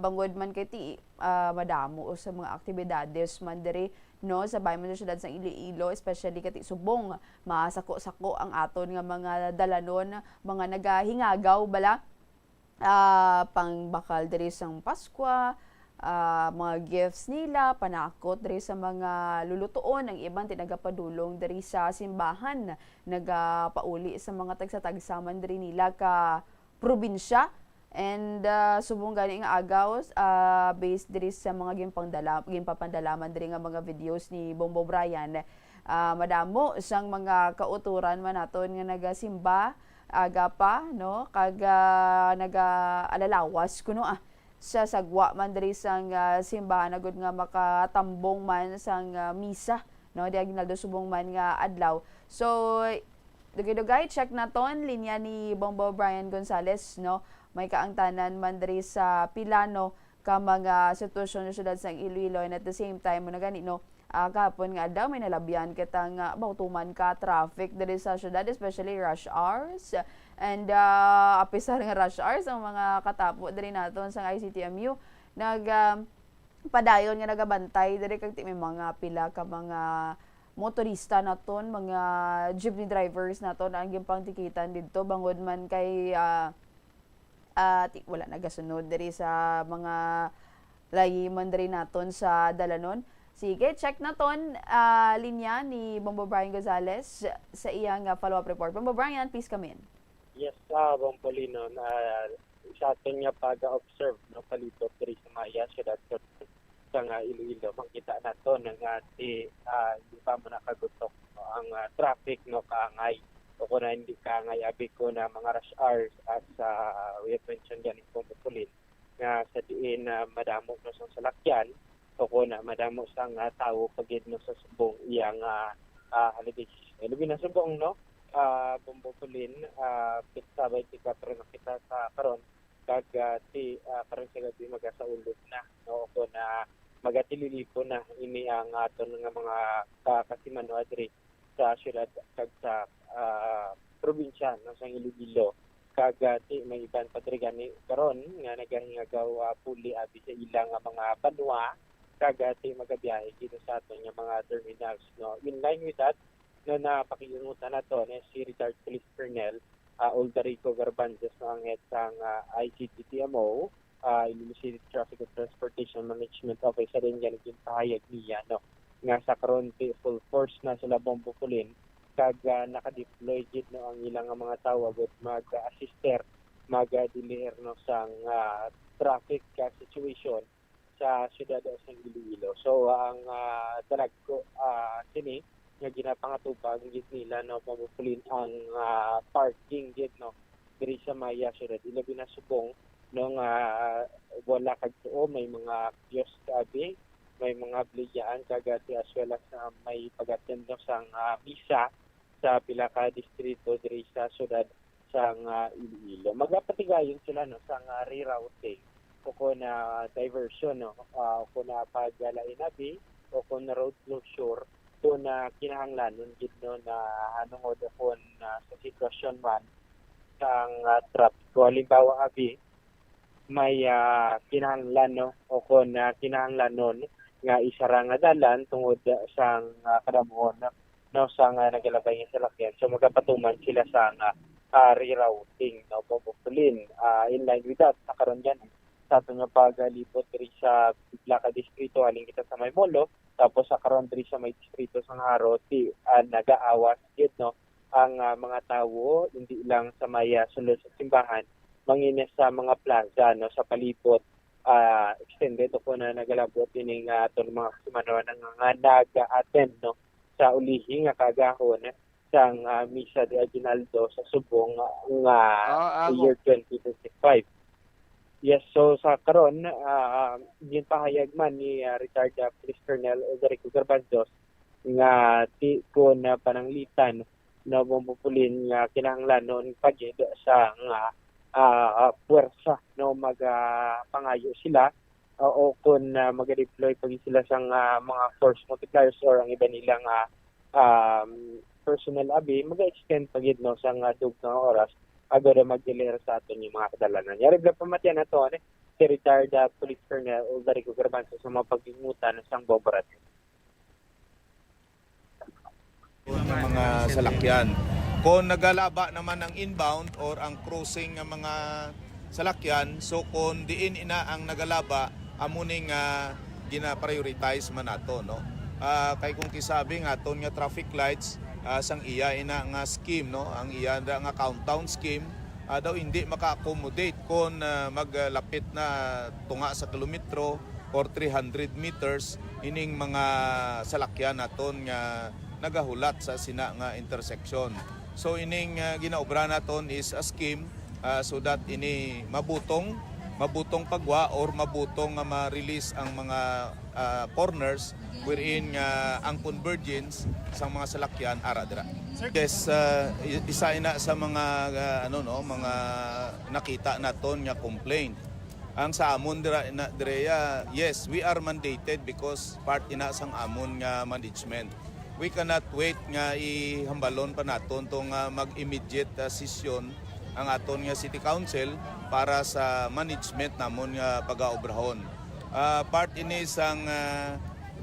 Bangod man kay ti madamo sa mga aktibidades man diri no sa bayan man sa syudad sang Iloilo, especially kati subong masako-sako ang aton nga mga dalanon, mga nagahingagaw bala pangbakal diri sang Paskwa, mga gifts nila, panakot diri sa mga lulutuon, ang ibang tinagapadulong diri sa simbahan, nagapauli sa mga tagsa-tagsaman diri nila ka probinsya. And subong gani nga agaw based diri sa mga ginpapandalaman diri nga mga videos ni Bombo Brian, madamo sang mga kauturan man naton nga nagasimba aga pa no kag nagaalalawas kuno sa sagwa man diri sang simbahan agud nga makatambong man sang misa no di aginaldo subong man nga adlaw. So dugay-dugay check naton linya ni Bombo Brian Gonzales no. May kaangtanan man diri sa Pilano ka mga sitwasyon sa syudad sang Iloilo, and at the same time mo na gani no kahapon nga daw may nalabyan kitang bautuman ka traffic diri sa syudad, especially rush hours, and apisar nga rush hours ang mga katapo diri naton sang ICTMU padayon nga nagabantay diri kag may mga pila ka mga motorista naton, mga jeepney drivers naton ang gimpangtikitan didto bangod man kay wala nagasunod diri sa mga layiman diri naton sa dalanon. Sige, check naton linya ni Bombo Brian Gonzales sa iyang follow-up report. Bombo Brian, please come in. Yes, Bompolino, sa ating pag-observe no palibot diri sa Maya syudad sa Iloilo. Makita na to nga hindi pa mo nakagutok ang traffic no kaangay o kung na hindi kaangay abi ko na mga rush hours at we have mentioned yan itong Pulin nga sa diin madamo no sa salakyan o kung na madamo sang tao pagid no sa subong iyang holiday. Lubi na subong no Pulin sabay 24 na kita sa karon kag karon sa gabi magasaulog na no kung na magatililipo na ini ang aton nga mga kasimano adri sa syudad kag sa probinsya no sa Iloilo kag may iban patrigani karon nga nagahingagaw puli abi sa ilang mga banwa kag magabiyahe dito sa aton nga mga terminals no. In line with that no napakinutan nato ni si Richard Police Colonel Oldarico Garbanzos no ang head sang ICTTMO Iloilo City Traffic and Transportation Management Office sa rin yan pahayag niya no nga sa karon full force na sila Pulin kag naka-deploy gid no ang ilang mga tawag at mag-assister mag-deliver no sang traffic situation sa siyudad sa Iloilo. So ang dalag ko sini nga ginapangatubag gid nila no Pulin ang parking gid no diri sa Maya siyudad ilabi na subong no nga wala kag tuo may mga kiosk abi may mga bligyan kagati as well as may pag-attend no sang misa sa pila ka distrito diri sa syudad sang Iloilo. Magapatigayon sila no sang rerouting o kung na diversion no o kung na paggalain abi o kung na road closure kung na kinahanglanon gid no na hanungod kung sa sitwasyon man sang traffic. Halimbawa abi may kinahanglan no o kung na kinahanglanon nga isara nga dalan tungod sang kadamuhon no sang nagalabay nga salakyan. So magapatuman sila sa rerouting no Pulin. In line with that nakaron yan sa ato nga pagalipot diri sa pila ka distrito aling kita sa Maymolo tapos sa karon diri sa may distrito sang Haro nagaawas gid no ang mga tawo hindi lang sa Maya sulod sa simbahan manginis sa mga plaza no sa palibot extended o na nagalabot ining aton mga kasimano nga naga-attend no sa ulihi nga kagahon sang misa de Aguinaldo sa subong nga year 2025. Yes, so sa karon ginpahayag man ni retired Police Colonel Oldarico Garbanzos nga ti ko na pananglitan na Pulin nga kinahanglanon pagid sa nga puwersa no pangayo sila o kung mag-deploy pag sila sa mga force multipliers or ang iba nilang personnel abi mag-extend pagid no sa dug nga oras agad mag-deliver sa aton yung mga kadalanan. Yari bla pamatyan na to si retired Police Colonel Oldarico Garbanzos sa mga pagingutan sang Boborat. Mga salakyan. Kung nagalaba naman ang inbound or ang crossing ng mga salakyan, so kung diin ina ang nagalaba, amuning gina-prioritize man nato no. Kay kung kisabi nga aton nga traffic lights sang iya ina nga scheme no, ang iya nga countdown scheme daw hindi maka-accommodate kung maglapit na tunga sa kilometro or 300 meters ining mga salakyan naton nga nagahulat sa sina nga intersection. So ining ginaobra naton is a scheme so that ini mabutong pagwa or mabutong nga ma-release ang mga corners wherein ang convergence sa mga salakyan ara dira. Yes, isa ina sa mga mga nakita naton nga complaint. Ang sa amon dira yes, we are mandated because part ina sang amon nga management. We cannot wait nga ihambalon pa naton tong mag-immediate session ang aton nga City Council para sa management namon nga pag-aobrahon. Part ini sang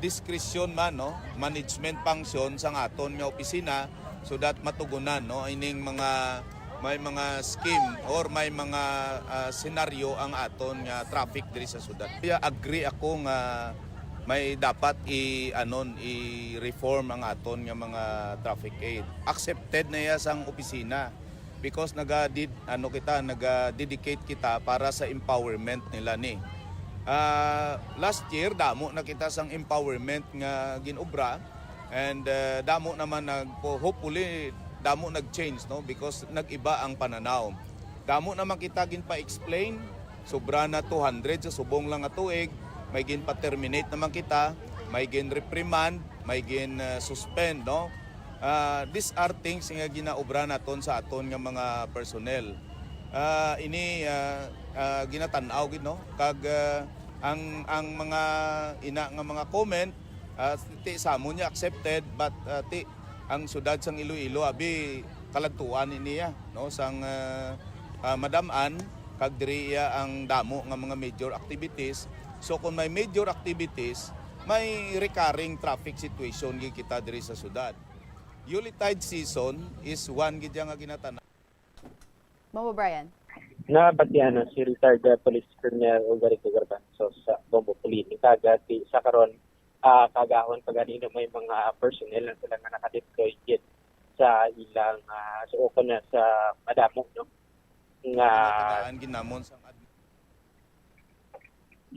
discretion man no, management function sang aton nga opisina so that matugunan no ining may mga scheme or may mga senaryo ang aton nga traffic diri sa syudad. Agree ako nga may dapat i-reform ang aton nga mga traffic aid. Accepted na ya sang opisina because naga-dedicate kita para sa empowerment nila ni. Last year damo na kita sang empowerment nga ginobra, and damo naman hopefully damo nag-change, no, because nag-iba ang pananaw. Damo naman kita ginpa-explain, sobra na 200 sa subong lang nga tuig, may ginpa-terminate naman kita, may gin-reprimand, may gin-suspend, no. These are things nga ginaobra naton sa aton nga mga personnel. Ginatanaw gid, no, kag ang mga ina nga mga comment ti sa mo niya accepted, but ti ang syudad sang Iloilo abi kaladtuan niya, no, sang madam-an kag diri iya ang damo nga mga major activities. So kung may major activities, may recurring traffic situation gid kita diri sa syudad. Yuletide season is one gid nga ginatanaw. Mamo Brian. Nabatian si retired Police Colonel Ugarico Garbanzo sa Bombo Pulini. Kagati sa karon kagahon paganino may mga personnel na sila nga nakadeploy sa ilang suoko na sa madamo, no, nga ginamon sang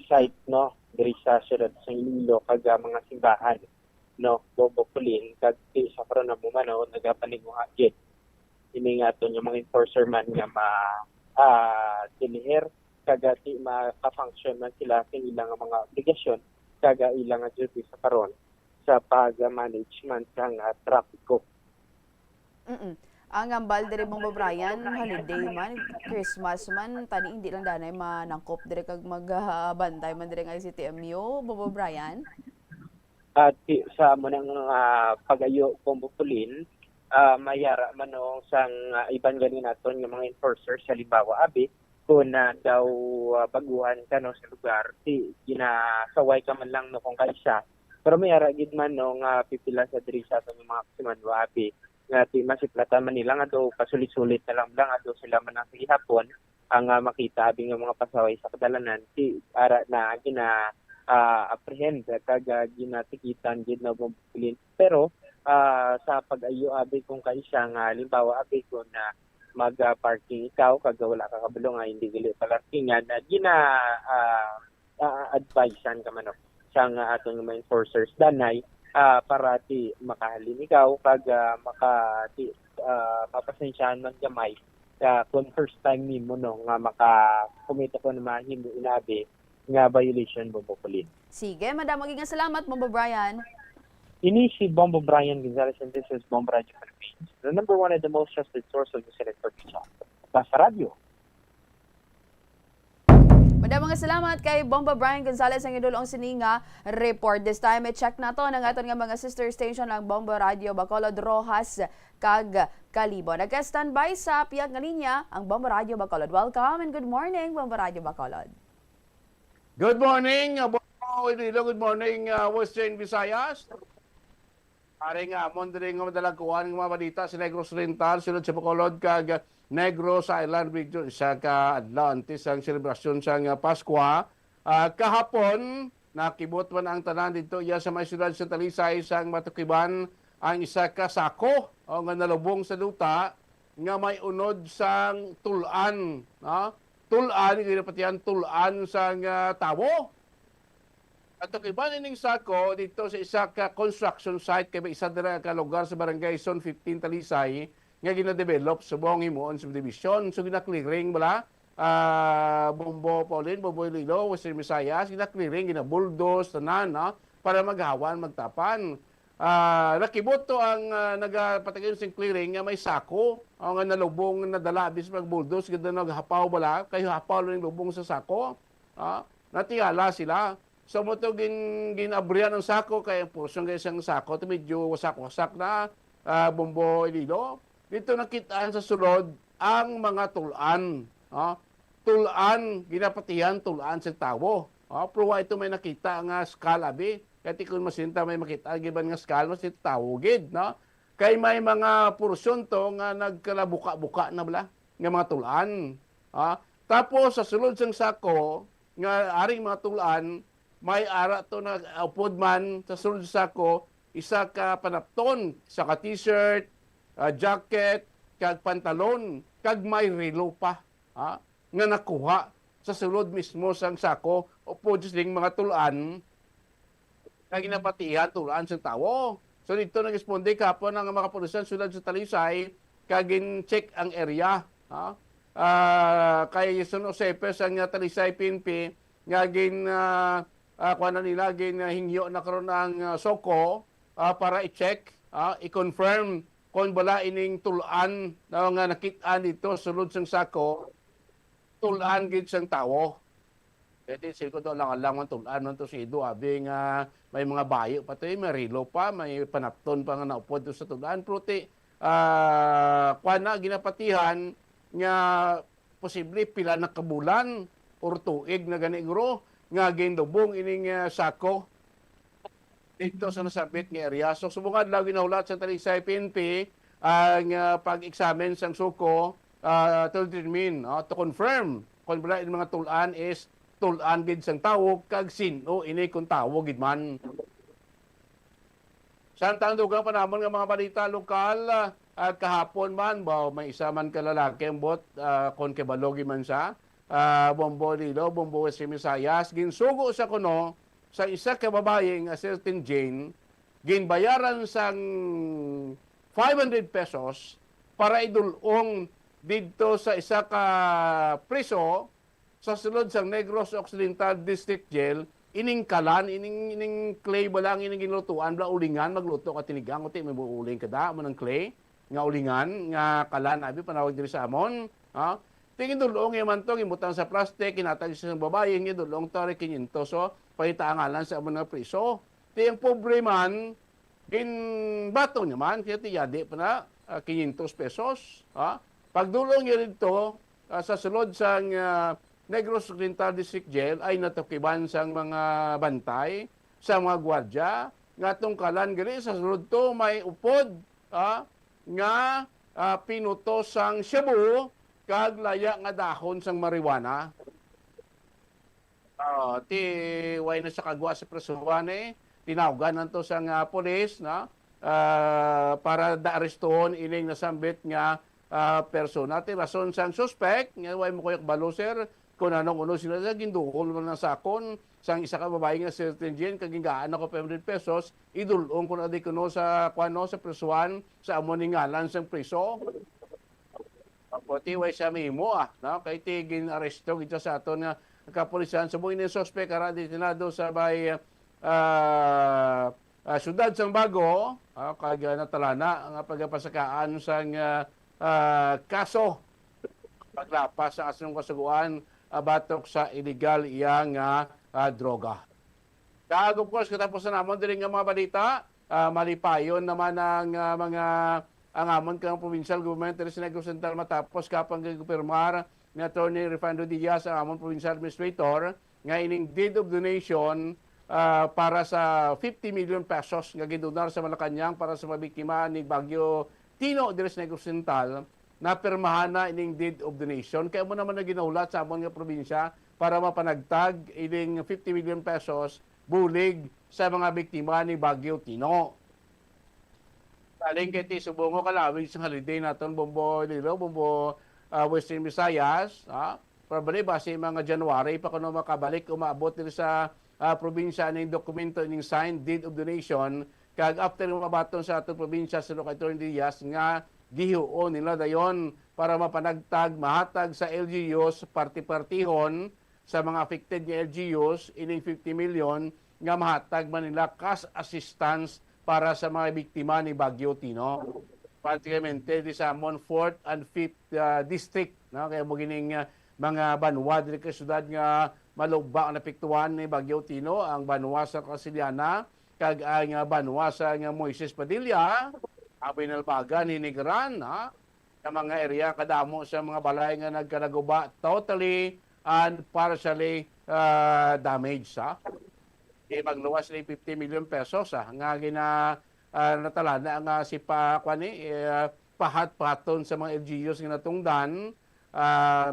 site, no, diri sa syudad sa Iloilo kag mga simbahan, no, Bombo Pulin kag sa karon na mumano nagapaniguha gid ini nga aton yung mga enforcer man nga tinihir kagati maka-function man sila sa ilang mga obligasyon kaga ilang duty sa karon sa pag-management ng trapiko. Ang ambal dire Bombo Brian, holiday man, Christmas man, tani hindi lang danay manangkop dire kag magbantay man dire nga CTMU, Bombo Brian. At sa munang pagayo Bombo Pulin, mayara man no sang iban ganin naton nga mga enforcers sa limbawa abi kung daw baguhan ka no sa lugar ti ginasaway ka man lang no kung kaisa, pero mayara gid man no nga pipila sa diri sa aton mga kapiman abi nga ti masiplatan man nila nga do pasulit-sulit na lang ado sila man ang gihapon ang makita abi nga mga pasaway sa kadalanan ti ara na apprehend kag ginatikitan gid na Bombo Pulin. Pero sa pag-ayo abi kung kaisa nga limbawa abi ko na mag-parking ikaw kag wala ka kabalo nga hindi gali parkingan advisean ka man sa nga aton mga enforcers danay para ti makahalin ikaw kag mapasensyahan man gamay kung first time nimo no nga makakumita ko na mahimo inabi nga violation Bombo Pulin. Sige, madam, magiging salamat Bombo Brian. Ini si Bombo Brian Gonzalez and this is Bombo Radio Philippines, the number one and the most trusted source of the Senate for Pizza. Basta Radio. Madam, mga salamat kay Bombo Brian Gonzalez ang idulong sininga report. This time, i-check na to ng aton nga mga sister station ng Bombo Radio Bacolod, Rojas, kag Kalibo. Nagka-standby sa piyag nga linya ang Bombo Radio Bacolod. Welcome and good morning, Bombo Radio Bacolod. Good morning, Bombo Iloilo. Good morning, Western Visayas. Aring amon diri nga madalang kuhan ng mga balita sa Negros Oriental, sunod sa Bacolod kag Negros Island Region sa ka-Atlantis ang selebrasyon sa Pasko. Kahapon nakibot man ang tanan dito iya sa may syudad sa Talisay sang matukiban ang isa ka sako o nga nalubong sa duta nga may unod sang tulan, no? Tulan ginapatian tulan sang tawo. At ang iba nining sako dito sa isa ka construction site kay may isa dira ka lugar sa barangay Zone 15 Talisay nga gina-develop sa buong Himuon subdivision. So gina-clearing bala Bombo Paulin, Bombo Iloilo, Western Visayas, gina-clearing, gina-bulldoze tanan, no? Para maghawan, magtapan. Nakibot to ang nagapatakin sing clearing nga may sako ang nalubong nadala bis mag-bulldoze gid naghapaw bala kay hapaw ning lubong sa sako. Natiyala sila. So mo to ginabrihan ang sako kay ang portion kay isang sako to medyo wasak-wasak na Bombo Iloilo. Dito nakitaan sa sulod ang mga tulan. Tulan, ginapatihan tulan sa tawo. Pero ito may nakita nga skala bi. Kaya kung masinta may makita giban nga skala mas tawo gid, no? Kay may mga porsyon to nga nagkalabuka-buka na bala nga mga tulan. Tapos sa sulod sang sako nga aring mga tulan may ara to na upod man sa sulod sa sako isa ka panapton, isa ka t-shirt, jacket, kag pantalon, kag may relo pa nga nakuha sa sulod mismo sang sako upo ding mga tulaan nga ginapatihan tulaan sa tawo. So dito nag-responde kapon ang mga kapulisan sulod sa Talisay kagin check ang area. Kay San Josepe sa Talisay PNP nga kuha na nila hingyo na karon ang soko para i-check, i-confirm kung bala ining tulaan na nga nakitaan dito sulod sang sako tulaan gid sang tawo. Pwede siguro to lang man tulaan man to si Ido abi nga may mga bayo pa to, may rilo pa, may panapton pa nga naupod sa tulaan. Pero kuha na ginapatihan nga posible pila na kabulan or tuig na ganigro nga gindubong ining sako dito sa nasabit nga area. So subungan lang ginahulat sa Talisay PNP ang pag-examine sang suko to determine, to confirm kung bala yung mga tulaan is tulaan gid sang tawo kag sino ini kung tawo gid man. Samtang dugang panamon nga mga balita lokal at kahapon man may isa man ka lalaki ang bot kon kebalogi man sa Bombo Lilo, Bombo West Visayas, ginsugo sa kuno sa isa ka babae nga certain Jane, ginbayaran sang 500 pesos para idulong dito sa isa ka priso sa sulod sang Negros Occidental District Jail, ining kalan, ining clay balang ining ginutuan, bla ulingan, magluto ka tinigang, uti may uling kada mo ng clay, nga ulingan, nga kalan, abi panawag diri sa amon, tingin dulong yaman to, imutang sa plastic, kinatag sa babae, nga dulong tari 500, so paitangalan sa amon nga priso. Tiyang pobre man, bato naman, kaya tiyadi pa na 500 pesos. Pagdulong niya dito, sa sulod sang Negros Occidental District Jail ay natukiban sang mga bantay, sa mga gwardya, nga tong kalan gali sa sulod to may upod nga pinuto sang shabu kag laya nga dahon sang marijuana. Way na sa kagwa sa presuhan tinawgan nanto sang pulis para da-arestohon ining nasambit nga persona. Ti rason sang suspect nga way mo koyok balo sir kung anong uno sila sa ginduhol man ng sakon sang isa ka babae nga certain Jane kagingaan ako 500 pesos idulong ko na di kuno sa kuano sa presuhan sa amon ngalan sang priso. Pati way sa mimo kay ti gin-aresto gito sa aton nga kapulisan sa buhay ng suspect ara detinado sa bay syudad sang Bago kag natalana nga pagapasakaan sang kaso paglapas sa asinong kasuguan batok sa illegal iyang droga. Kag of course katapos na namon diri nga mga balita malipayon naman ang mga ang amon kang provincial government diri sa Negros Occidental matapos kapang gipirmar ni Attorney Refando Diaz ang amon provincial administrator nga ining deed of donation para sa 50 million pesos nga gidonar sa Malacañang para sa mabiktima ni Bagyo Tino diri sa Negros Occidental na pirmahan na ining deed of donation. Kaya mo naman na ginahulat sa amon nga probinsya para mapanagtag ining 50 million pesos bulig sa mga biktima ni Bagyo Tino. Saling kay ti subungo kalawig sa holiday naton Bombo Lilo, Bombo Western Visayas, probably base mga January pa kuno makabalik umaabot diri sa probinsya ning dokumento ning signed deed of donation kag after mabaton sa atong probinsya sa Attorney Diaz nga gihiuon nila dayon para mapanagtag mahatag sa LGUs parti-partihon sa mga affected nga LGUs ining 50 million nga mahatag man nila cash assistance para sa mga biktima ni Bagyo Tino. Particularmente di sa 4th and 5th district kaya mo gining mga banwa diri ka syudad nga malugba ang napiktuhan ni Bagyo Tino, ang banwa sa Casiliana kag ang banwa sa Moises Padilla, Abinalbagan, Hinigran, sa mga area kadamo sa mga balay nga nagkanaguba totally and partially damaged. Magluwas ni 50 million pesos nga natalana nga si pahat-paton sa mga LGUs nga natungdan.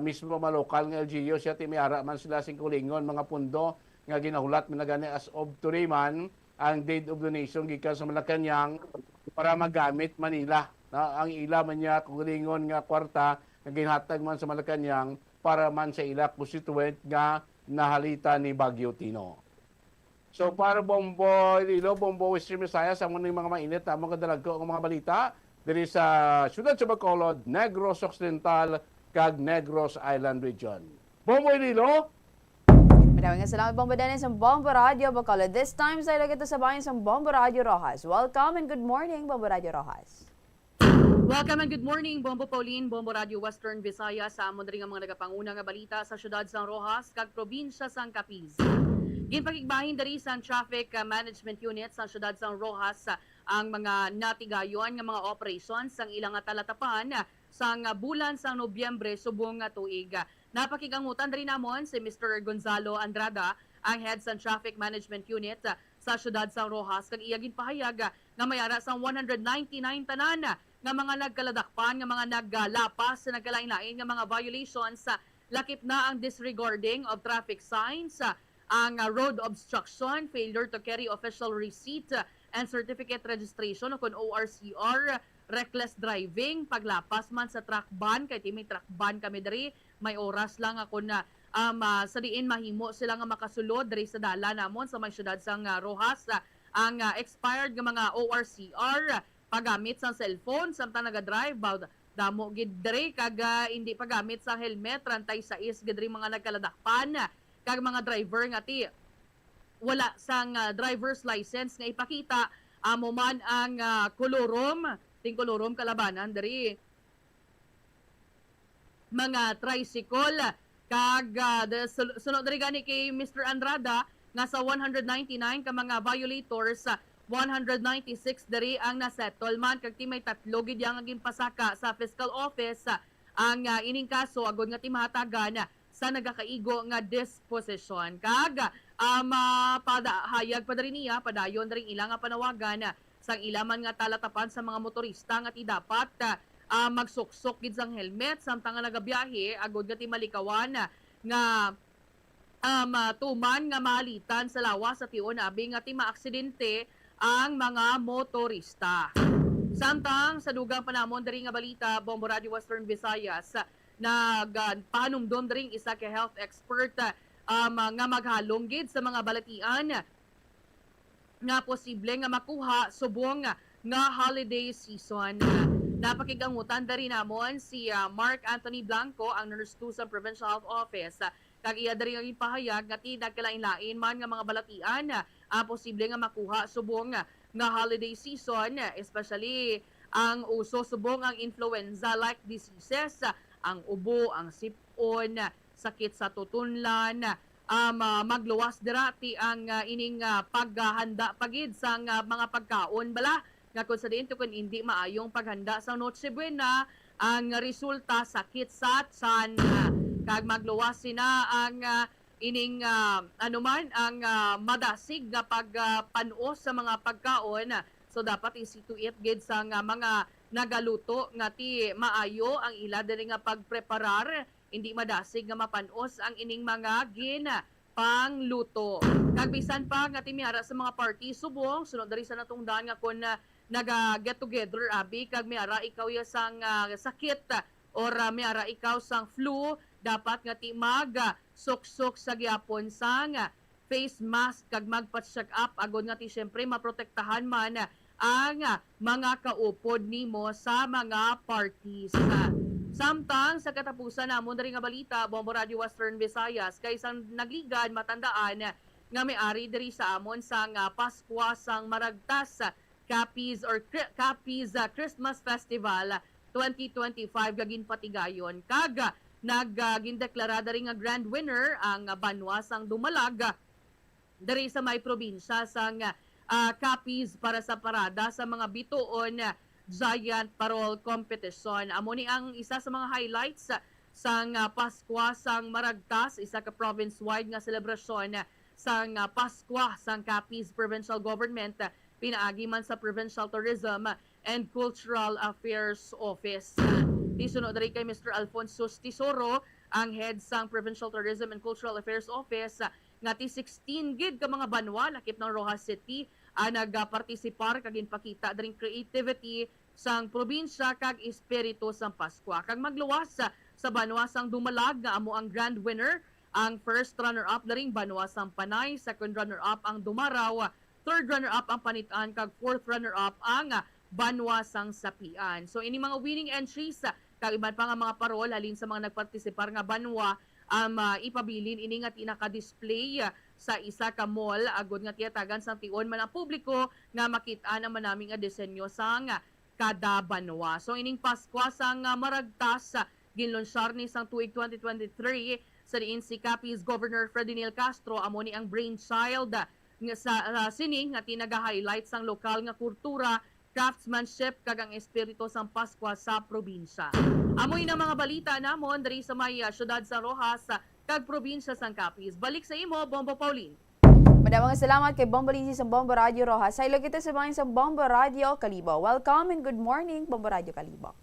Mismo malokal nga LGUs siya timiara man sila sing kulingon mga pundo nga ginahulat man gani as of today man ang deed of donation gikan sa Malacañang para magamit Manila ang ila man niya kulingon nga kwarta nga ginhatag man sa Malacañang para man sa ila constituent nga nahalita ni Baguio Tino. So para Bombo Iloilo, Bombo Western Visayas, ang mga mainit na mga dalagko ang mga balita diri sa siyudad sa Bacolod, Negros Occidental, kag Negros Island Region. Bombo Iloilo, Maraming salamat Bombo Dennis ng Bombo Radio Bacolod. This time sa ilagay ito sa bayan sa Bombo Radio Rojas. Welcome and good morning Bombo Radio Rojas. Welcome and good morning, Bombo Pauline, Bombo Radio Western Visayas, sa amon ring ang mga nagapanguna nga balita sa siyudad sang Rojas kag probinsya sang Capiz. Ginpakigbahin dari sa Traffic Management Unit sa siyudad sang Rojas ang mga natigayon nga mga operations sang ilang talatapan sang bulan sang Nobyembre subong nga tuig. Napakigangutan rin namon si Mr. Gonzalo Andrada, ang head sa Traffic Management Unit sa siyudad sang Rojas, kag iyagin pahayag nga mayara sang 199 tanan nga mga nagkaladakpan, nga mga naggalapas sa nagkalain-lain nga mga violations, lakip na ang disregarding of traffic signs, ang road obstruction, failure to carry official receipt and certificate registration o kung ORCR, reckless driving, paglapas man sa truck ban, kay may truck ban kami diri, may oras lang ako na sa diin mahimo sila nga makasulod diri sa dala namon sa may syudad sang Rojas, ang expired nga mga ORCR, paggamit sa cellphone samtang naga-drive, damo gid diri kag hindi paggamit sa helmet, rantay sa is gid diri mga nagkaladakpan, kag mga driver nga ti wala sang driver's license nga ipakita, amo man ang kolorom, ting kolorom kalabanan diri mga tricycle, kag sunod diri gani kay Mr. Andrada nga sa 199 ka mga violators, 196 diri ang nasettle man, kag ti may 3 gid yang aging pasaka sa fiscal office ang ining kaso agod nga timahatagan sa nagakaigo nga disposition. Kag padahayag pa diri niya, padayon diri ilang nga panawagan sang ilaman nga talatapan sa mga motorista nga ti dapat magsuksok gid sang helmet samtang nga nagabiyahe agod nga ti malikawan nga tuman nga malitan sa lawas sa tiyon abi nga ti maaksidente ang mga motorista. Samtang sa dugang panamon diri nga balita, Bombo Radio Western Visayas, nagpanumdom diri isa ka health expert nga maghalong gid sa mga balatian nga posible nga makuha subong nga holiday season. Napakigangutan dari namon si Mark Anthony Blanco, ang Nurse 2 sa Provincial Health Office, kag iya dari nga ipahayag nga ti nagkalain-lain man nga mga balatian posible nga makuha subong nga holiday season, especially ang uso subong ang influenza-like diseases, ang ubo, ang sipon, sakit sa tutunlan, magluwas dirati ang ining paghahanda pagid sa mga pagkaon bala nga kung sa diin kung hindi maayong paghanda sa Noche Buena, ang resulta sakit sa tiyan, kag magluwas sina ang ining anuman ang madasig nga pagpanos sa mga pagkaon. So dapat isituit gid sa mga nagaluto nga ti maayo ang ila diri nga pagpreparar, hindi madasig nga mapanos ang ining mga pangluto. Kag bisan pa nga ti miara sa mga party subong, sunod diri sa natungdan nga kun naga get together abi kag miara ikaw ya sang sakit or miara ikaw sang flu, dapat nga ti suksok sa gyapon sang face mask kag magpa-check up agod nga ti syempre maprotektahan man ang mga kaupod nimo sa mga parties. Samtang sa katapusan namon diri nga balita, Bombo Radio Western Visayas, kay sang nagligad matandaan nga may-ari diri sa amon sang Pasko sang Maragtas Capiz Christmas Festival 2025 gagin patigayon, kag nagindeklara diri nga grand winner ang Banwa sang Dumalag diri sa may probinsya sang Capiz para sa parada sa mga bituon Giant Parol Competition. Amo ni ang isa sa mga highlights sang Pasko sang Maragtas, isa ka province-wide nga selebrasyon sang Pasko sang Capiz Provincial Government, pinaagi man sa Provincial Tourism and Cultural Affairs Office. Tisunod diri kay Mr. Alfonso Tisoro, ang head sang Provincial Tourism and Cultural Affairs Office, nga ti 16 gid ka mga banwa lakip ng Rojas City nagpartisipar kag ginpakita dring creativity sang probinsya kag espiritu sang Pasko. Kag magluwas sa banwa sang Dumalag nga amo ang grand winner ang first runner-up na ring Banwa sang Panay, second runner-up ang Dumaraw, third runner-up ang Panitaan, kag fourth runner-up ang Banwa sang Sapian. So ini mga winning entries kag iban pa nga mga parol halin sa mga nagpartisipar nga Banwa ipabilin ini nga tinaka-display sa isa ka mall agud nga tiyatagan sang tion man ang publiko nga makita naman namin nga disenyo sang kada Banwa. So ining Pasko sang maragtas ginlonsyar ni sang tuig 2023 sa diin si Capiz Governor Ferdinand Castro amo ni ang brainchild nga sa sining nga tinaga-highlight sang lokal nga kultura, craftsmanship kag ang espiritu sang Pasko sa probinsya. Amoy na mga balita namon diri sa may syudad sa Rojas kag probinsya sang Capiz. Balik sa imo, Bombo Pauline. Madamang salamat kay Bombo Lizzy sa Bombo Radio Rojas. Sa ilo kita sa mga sa Bombo Radio Kalibo. Welcome and good morning, Bombo Radio Kalibo.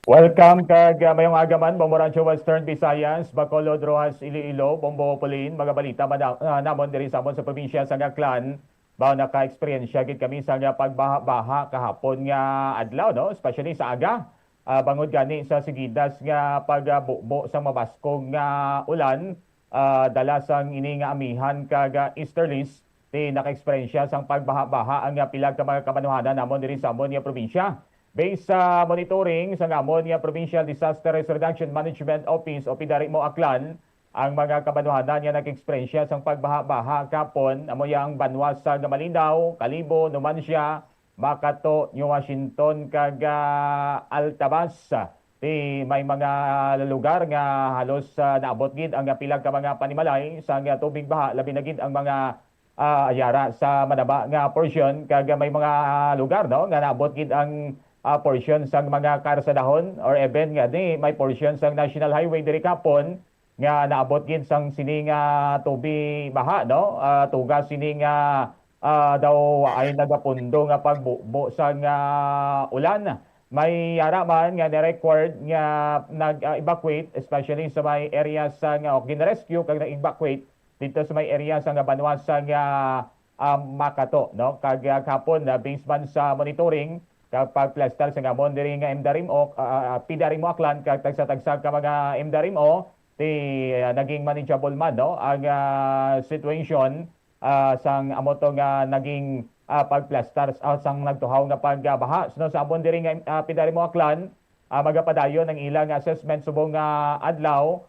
Welcome kag mayong agaman, Bombo Radio Western Visayas, Bacolod, Rojas, Iloilo, Bombo Pauline, mga balita namon diri sa amon sa probinsya sa Aklan. Bao naka-experiensya gid kami sa pagbaha-baha kahapon nga adlaw, no? Especially sa aga. Bangod gani sa sigidas nga pagbubo sa mabaskog nga ulan, dala sang ini nga amihan kag easterlies, ti naka-experiensya sang pagbaha-baha ang pilag ka mga kamanuhanan namon diri sa amon nga probinsya. Based sa monitoring sa amon nga Provincial Disaster Risk Reduction Management Office o PDRMO Aklan, ang mga kabanuhanan nga nag-eksperyensya sa pagbaha-baha kapon amo yang Banwa sa Malindaw, Kalibo, Numancia, Makato, New Washington kag Altabas. May mga lugar nga halos naabot gid ang pilag ka mga panimalay sa tubig baha, labi na gid ang mga ayara sa madaba nga portion kag may mga lugar no nga naabot gid ang portion sa mga karsadahon or even nga may portion sa National Highway diri kapon nga naabot gid sang sining tubig baha no, tugas sining daw ay nagapundo nga pagbubo sa ulan. May yara man nga na-record nga nag-evacuate especially sa may area sa gin-rescue kag nag-evacuate dito sa may area sa Banwa sa Makato no, kag kapon based man sa monitoring kapag plaster sa amon diri nga MDRMO, PDRMO Aklan kag tagsa-tagsa ka mga MDRMO naging manageable man no ang situation sang amo to nga naging pagplaster sang nagtuhaw nga pagbaha. So sa amon diri nga PDRMO Aklan magapadayon ang ilang assessment subong adlaw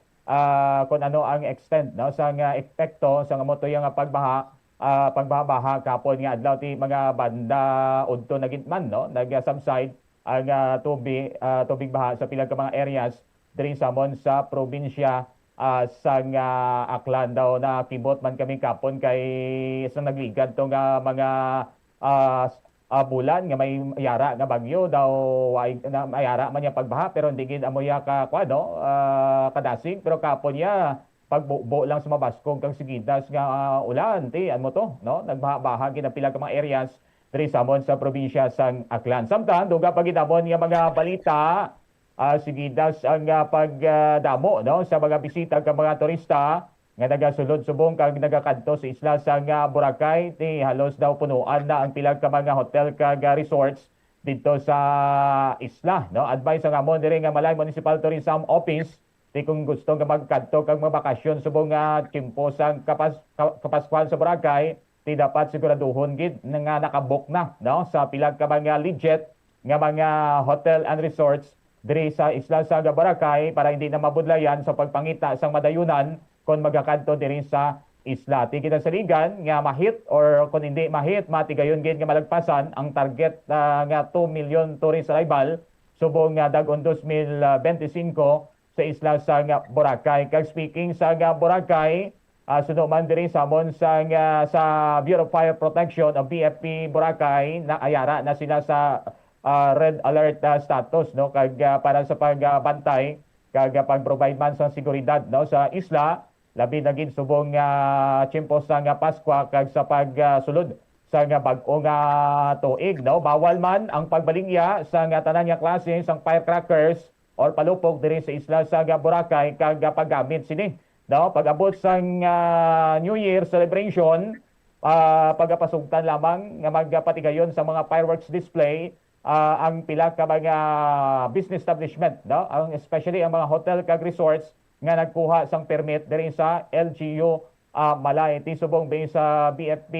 kung ano ang extent no sang epekto sang amo to nga pagbaha kapon nga adlaw ti mga banda udto na gitman no nag-subside ang tubig baha sa pila ka mga areas diri sa amon sa probinsya sa Aklan daw na kibot man kami kapon kay sa nagligad to nga mga bulan nga may yara nga bagyo daw ay mayara man ya pagbaha pero hindi gid amoya ka kwado kadasig pero kapon ya pagbubo lang sa mabaskog kang sigidas nga ulan ti mo to no nagbaha-baha gid ang pila ka mga areas diri sa amon sa probinsya sang Aklan. Samtang duga pa gid amon nga mga balita sigidas ang pagdamo no sa mga bisita ka mga turista nga nagasulod subong kag nagakadto sa isla sang Boracay ti halos daw punuan na ang pila ka mga hotel kag resorts dito sa isla no. Advice ang amon diri nga Malay Municipal Tourism Office di kung gusto nga magkadto kag mabakasyon subong tiyempo sang Kapaskuhan sa Boracay ti dapat siguraduhon gid nga nakabook na no sa pila ka mga legit nga mga hotel and resorts diri sa isla sa Boracay para hindi na mabudlayan sa pagpangita sang madayunan kung magakadto diri sa isla. Ti kita saligan nga mahit or kung hindi mahit matigayon gid nga malagpasan ang target nga 2 million tourist arrival subong dag-on 2025 sa isla sa Boracay. Kag speaking sa Boracay, suno man diri sa amon sa Bureau of Fire Protection o BFP Boracay na ayara na sila sa red alert status no kag para sa pagbantay kag pag-provide man sa seguridad no sa isla labi na gid subong tiyempo sa Pasko kag sa pagsulod sa bag-o tuig no. Bawal man ang pagbalingya sa tanan nga klase sang firecrackers or palupok diri sa isla sa Boracay kag paggamit sini no pag-abot sang New Year celebration pagapasugtan lamang nga magpatigayon sa mga fireworks display ang pila ka mga business establishment no ang especially ang mga hotel kag resorts nga nagkuha sang permit diri sa LGU Malay. Tisubong ba sa BFP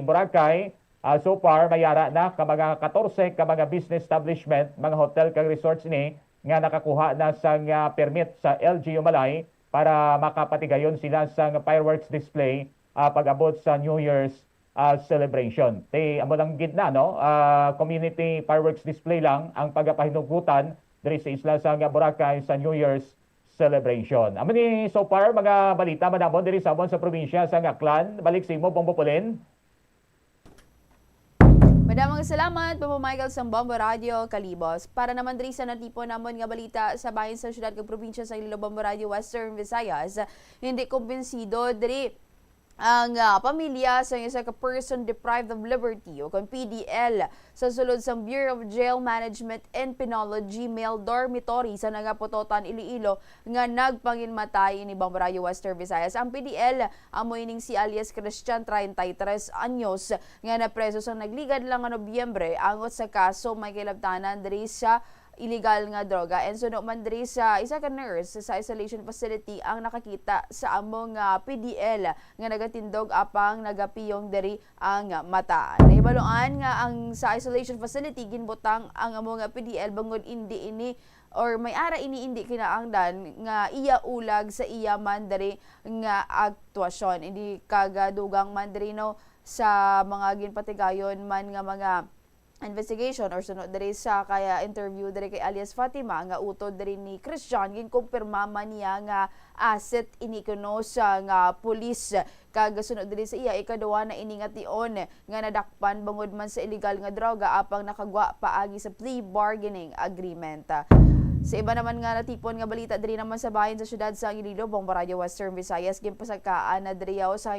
Boracay, so far mayara na ka mga 14 ka mga business establishment, mga hotel kag resorts ni nga nakakuha na sang permit sa LGU Malay para makapatigayon sila sa fireworks display pag-abot sa New Year's celebration. Amo lang gid na no, community fireworks display lang ang pagapahinugutan diri sa isla sa Boracay sa New Year's celebration. Amo ni so far mga balita madamon diri sa probinsya sa Aklan. Balik sa imo Bombo Pulin. Madamang salamat po Michael sa Bombo Radio Kalibos. Para naman diri sa natipon namon nga balita sa bahin sa syudad kag probinsya sa Iloilo, Bombo Radio Western Visayas, hindi kumbinsido diri ang pamilya sa isa ka person deprived of liberty o kung PDL sa sulod sa Bureau of Jail Management and Penology male dormitory sa Nagaputotan, Iloilo nga nagpanginmatay ni Bombo Radio Western Visayas. Ang PDL amo ining si alias Christian 33 anyos nga napreso sa nagligad lang nga Nobyembre angot sa kaso may kilabtanan diri sa illegal nga droga. And suno man diri sa isa ka nurse sa isolation facility ang nakakita sa among PDL nga nagatindog apang nagapiyong diri ang mata. Nahibaluan nga ang sa isolation facility ginbutang ang among PDL bangod indi ini or may ara ini indi kinaangdan nga iya ulag sa iya man diri nga aktwasyon. Hindi kagadugang man diri no sa mga ginpatigayon man nga mga investigation or sunod diri sa kaya interview diri kay alias Fatima nga utod diri ni Christian ginkumpirma man niya nga asset ini kuno sa nga pulis kag sunod diri sa iya ikaduha na ini nga tion nga nadakpan bangod man sa illegal nga droga apang nakagwa paagi sa plea bargaining agreement. Sa iba naman nga natipon nga balita diri naman sa bahin sa syudad sa Iloilo, Bombo Radio Western Visayas ginpasagkaan na diriyaw sa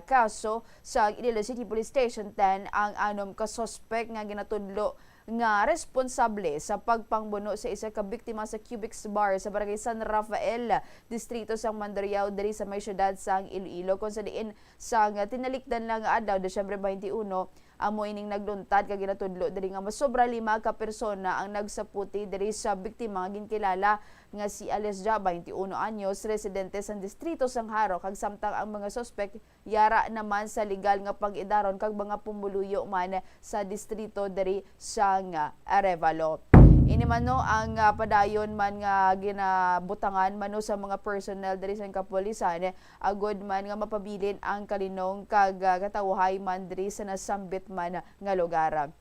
kaso sa Iloilo City Police Station 10 ang anom ka suspect nga ginatudlo nga responsable sa pagpangbuno sa isa ka biktima sa Cubics Bar sa Barangay San Rafael, distrito sa Mandurriao diri sa may syudad sa Iloilo kung sa diin sa tinalikdan lang adlaw Desyembre 21 amo ining nagluntad kag ginatudlo diri nga masobra 5 ka persona ang nagsaputi diri sa biktima nga ginkilala nga si Alesja 21 anyos residente sa distrito sang Haro kag samtang ang mga suspect yara naman sa legal nga pag-idaron kag mga pumuluyo man sa distrito diri sa Arevalo. Ini man no ang padayon man nga ginabutangan mano sa mga personnel diri sa kapulisan agod man nga mapabilin ang kalinong kag katawhay man diri sa nasambit man nga lugar.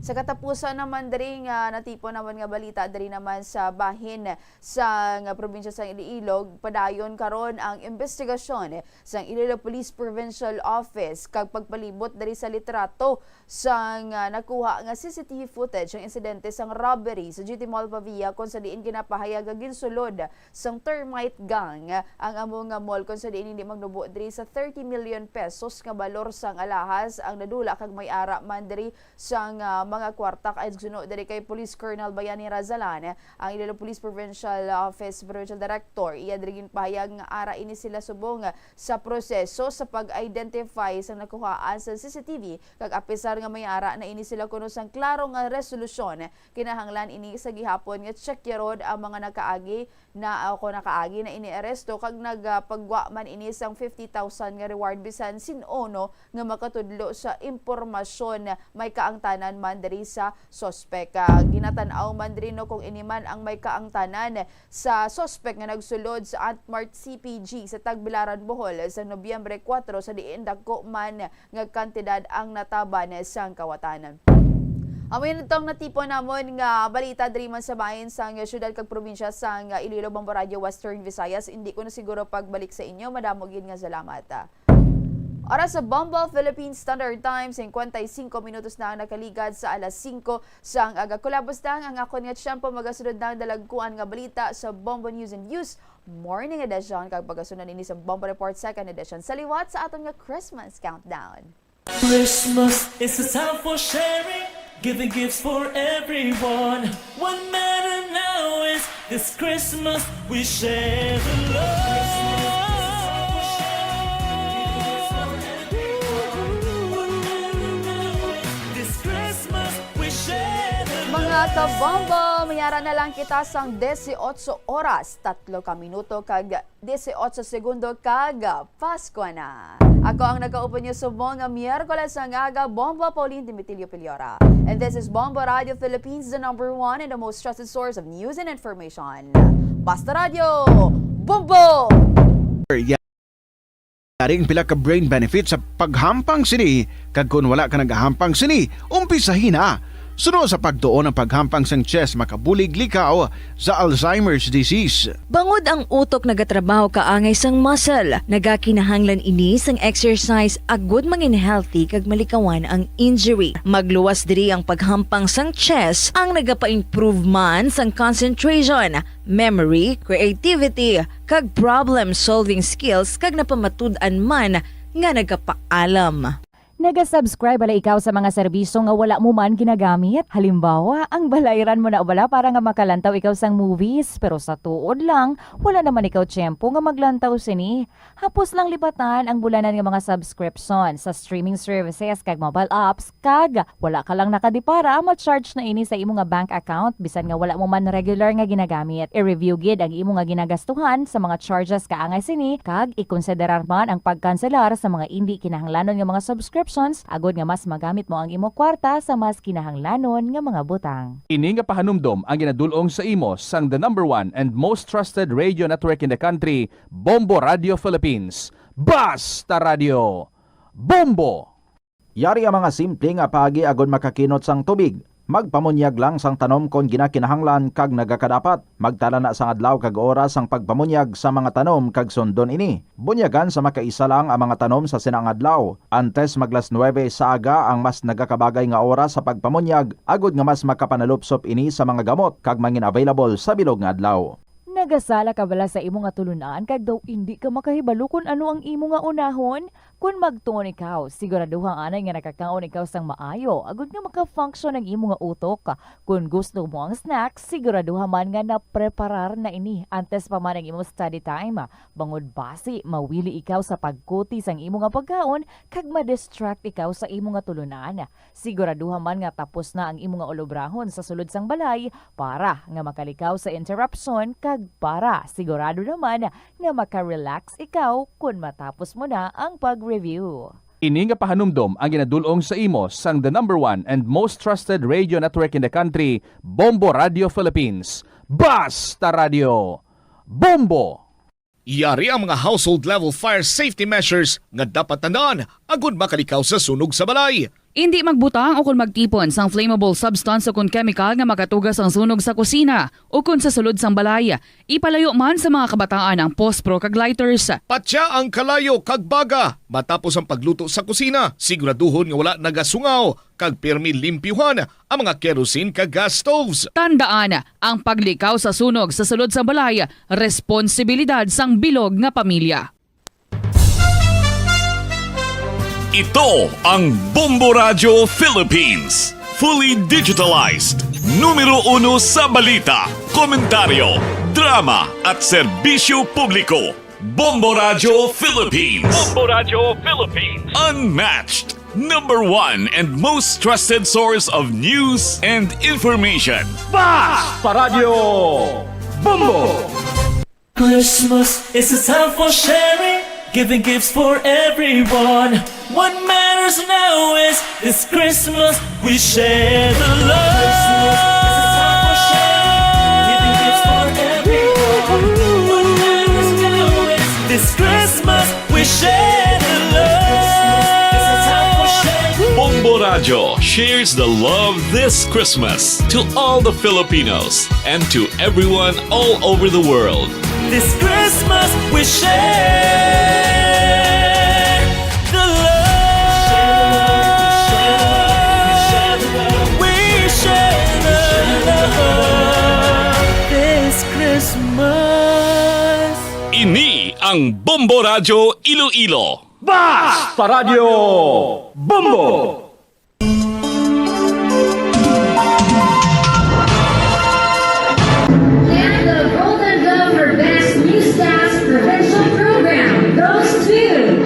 Sa katapusan naman diri nga natipon naman nga balita diri naman sa bahin sa probinsya sa Iloilo padayon karon ang investigasyon sa Iloilo Police Provincial Office kag pagpalibot diri sa litrato sa nakuha nga CCTV footage ang insidente sang robbery sa GT Mall Pavia kung sa diin ginapahayag ginsulod sang termite gang ang among nga mall kung sa diin hindi magnubo diri sa 30 million pesos nga balor sang alahas ang nadula kag may-ara man diri sang mga kwarta kay suno diri kay Police Colonel Bayani Razalan ang Iloilo Police Provincial Office Provincial Director iya diri pahayag nga ara ini sila subong sa proseso sa pag-identify sa nakuhaan sa CCTV kag apisar nga may-ara na ini sila kuno sang klaro nga resolusyon kinahanglan ini sa gihapon nga check yarod ang mga nakaagi na na ini-aresto kag nagpagwa man ini sang 50,000 nga reward bisan sin-ono nga makatudlo sa impormasyon may kaangtanan man diri sa suspect. Ginatan-aw man diri no kung iniman ang may kaangtanan sa suspect nga nagsulod sa Antmart CPG sa Tagbilaran, Bohol sa Nobyembre 4 sa diin dako man nga kantidad ang nataban sa kawatanan. Amoy nitong natipon namon nga balita diri man sa bahin sa syudad kag probinsya sa Iloilo, Bombo Radio Western Visayas. Hindi ko na siguro pagbalik sa inyo. Madamo gid nga salamat. Oras sa Bombo Philippine Standard Time, 55 minutos na ang nakaligad sa alas 5 sang aga. Kulabos na ang akon nga tiyempo magasunod na dalagkuan nga balita sa Bombo News and Views Morning Edition kag pagasunod ini sa Bombo Report Second Edition sa liwat sa aton nga Christmas Countdown. Christmas is a time for sharing, giving gifts for everyone. What matter now is this Christmas we share the love. Mga kabombo, may mayara na lang kita sang 18 oras, 3 ka minuto kag 18 segundo kag Pasko na. Ako ang nagaupo niyo subong nga Miyerkules ang aga, Bombo Pauline Dimitilio Piliora. And this is Bombo Radio Philippines, the #1 and the most trusted source of news and information. Basta Radio, Bombo! Yaring pila ka brain benefit sa paghampang sini, kag kung wala ka nagahampang sini, umpisahin na. Sunod sa pagtuon ng paghampang sang chest makabulig likaw sa Alzheimer's disease. Bangod ang utok nagatrabaho kaangay sang muscle, nagakinahanglan ini sang exercise agud mangin healthy kag malikawan ang injury. Magluwas diri ang paghampang sang chest ang nagapa-improve man sang concentration, memory, creativity, kag problem-solving skills kag napamatud-an man nga nagapaalam. Naga-subscribe bala ikaw sa mga serbisyo nga wala mo man ginagamit. Halimbawa, ang balayran mo na bala para nga makalantaw ikaw sang movies. Pero sa tuod lang, wala naman ikaw tiyempo nga maglantaw sini. Hapos lang lipatan ang bulanan nga mga subscription sa streaming services kag mobile apps. Kag wala ka lang nakadipara, ma-charge na ini sa imo nga bank account bisan nga wala mo man regular nga ginagamit. I-review gid ang imo nga ginagastuhan sa mga charges kaangay sini. Kag ikonsiderar man ang pagkanselar sa mga hindi kinahanglanon nga mga subscription agod nga mas magamit mo ang imo kwarta sa mas kinahanglanon nga mga butang. Ini nga pahanumdom ang ginadulong sa imo sang the #1 and most trusted radio network in the country, Bombo Radio Philippines. Basta Radio, Bombo! Yari ang mga simple nga paagi agod makakinot sang tubig. Magpamunyag lang sang tanom kon ginakinahanglan kag nagakadapat. Magtala na sang adlaw kag oras sang pagpamunyag sa mga tanom kag sundon ini. Bunyagan sa makaisa lang ang mga tanom sa sinang adlaw. Antes maglas 9 sa aga ang mas nagakabagay nga oras sa pagpamunyag agod nga mas makapanalupsop ini sa mga gamot kag mangin available sa bilog nga adlaw. Nagasala ka bala sa imo nga tulunan kag daw hindi ka makahibalo kung ano ang imo nga unahon? Kung magtuon ikaw, siguraduhang anay nga nakakaon ikaw sang maayo, agud nga maka-function ang imo nga utok. Kung gusto mo ang snacks, siguraduhan man nga na-preparar na ini antes pa man ang imo study time. Bangod basi, mawili ikaw sa pagkuti sang imo nga pagkaon kag ma-distract ikaw sa imo nga tulunan. Siguraduhan man nga tapos na ang imo nga ulobrahon sa sulod sang balay para nga makalikaw sa interruption kag para sigurado naman nga maka-relax ikaw kung matapos mo na ang pag-review. Ini nga pahanumdom ang ginadulong sa imo sang the #1 and most trusted radio network in the country, Bombo Radio Philippines. Basta Radio, Bombo! Yari ang mga household level fire safety measures nga dapat tandaan agud makalikaw sa sunog sa balay. Hindi magbutang o kung magtipon sang flammable substance o kung chemical nga makatugas ang sunog sa kusina o kung sa sulod sang balay. Ipalayo man sa mga kabataan ang pospro kag lighters. Patya ang kalayo kag baga matapos ang pagluto sa kusina. Siguraduhon nga wala nagasungaw kag pirmi limpyuhan ang mga kerosene kag gas stoves. Tandaan, ang paglikaw sa sunog sa sulod sa balay, responsibilidad sang bilog nga pamilya. Ito ang Bombo Radio Philippines. Fully digitalized. Numero 1 sa balita, komentaryo, drama at serbisyo publiko. Bombo Radio Philippines. Bombo Radio Philippines. Unmatched. #1 and most trusted source of news and information. Basta Radio, Bombo! Christmas is a time for sharing, giving gifts for everyone. What matters now is this Christmas we share the love. Christmas is a time for sharing, giving gifts for everyone. What matters now is this Christmas we share the love. Christmas is a time for sharing. Bombo Radio shares the love this Christmas to all the Filipinos and to everyone all over the world. This Christmas we share the love. We share the love this Christmas. Ini ang Bombo Radio Iloilo. Basta Radio Bombo! And the Golden Glove for Best New Staff's Provincial Program goes to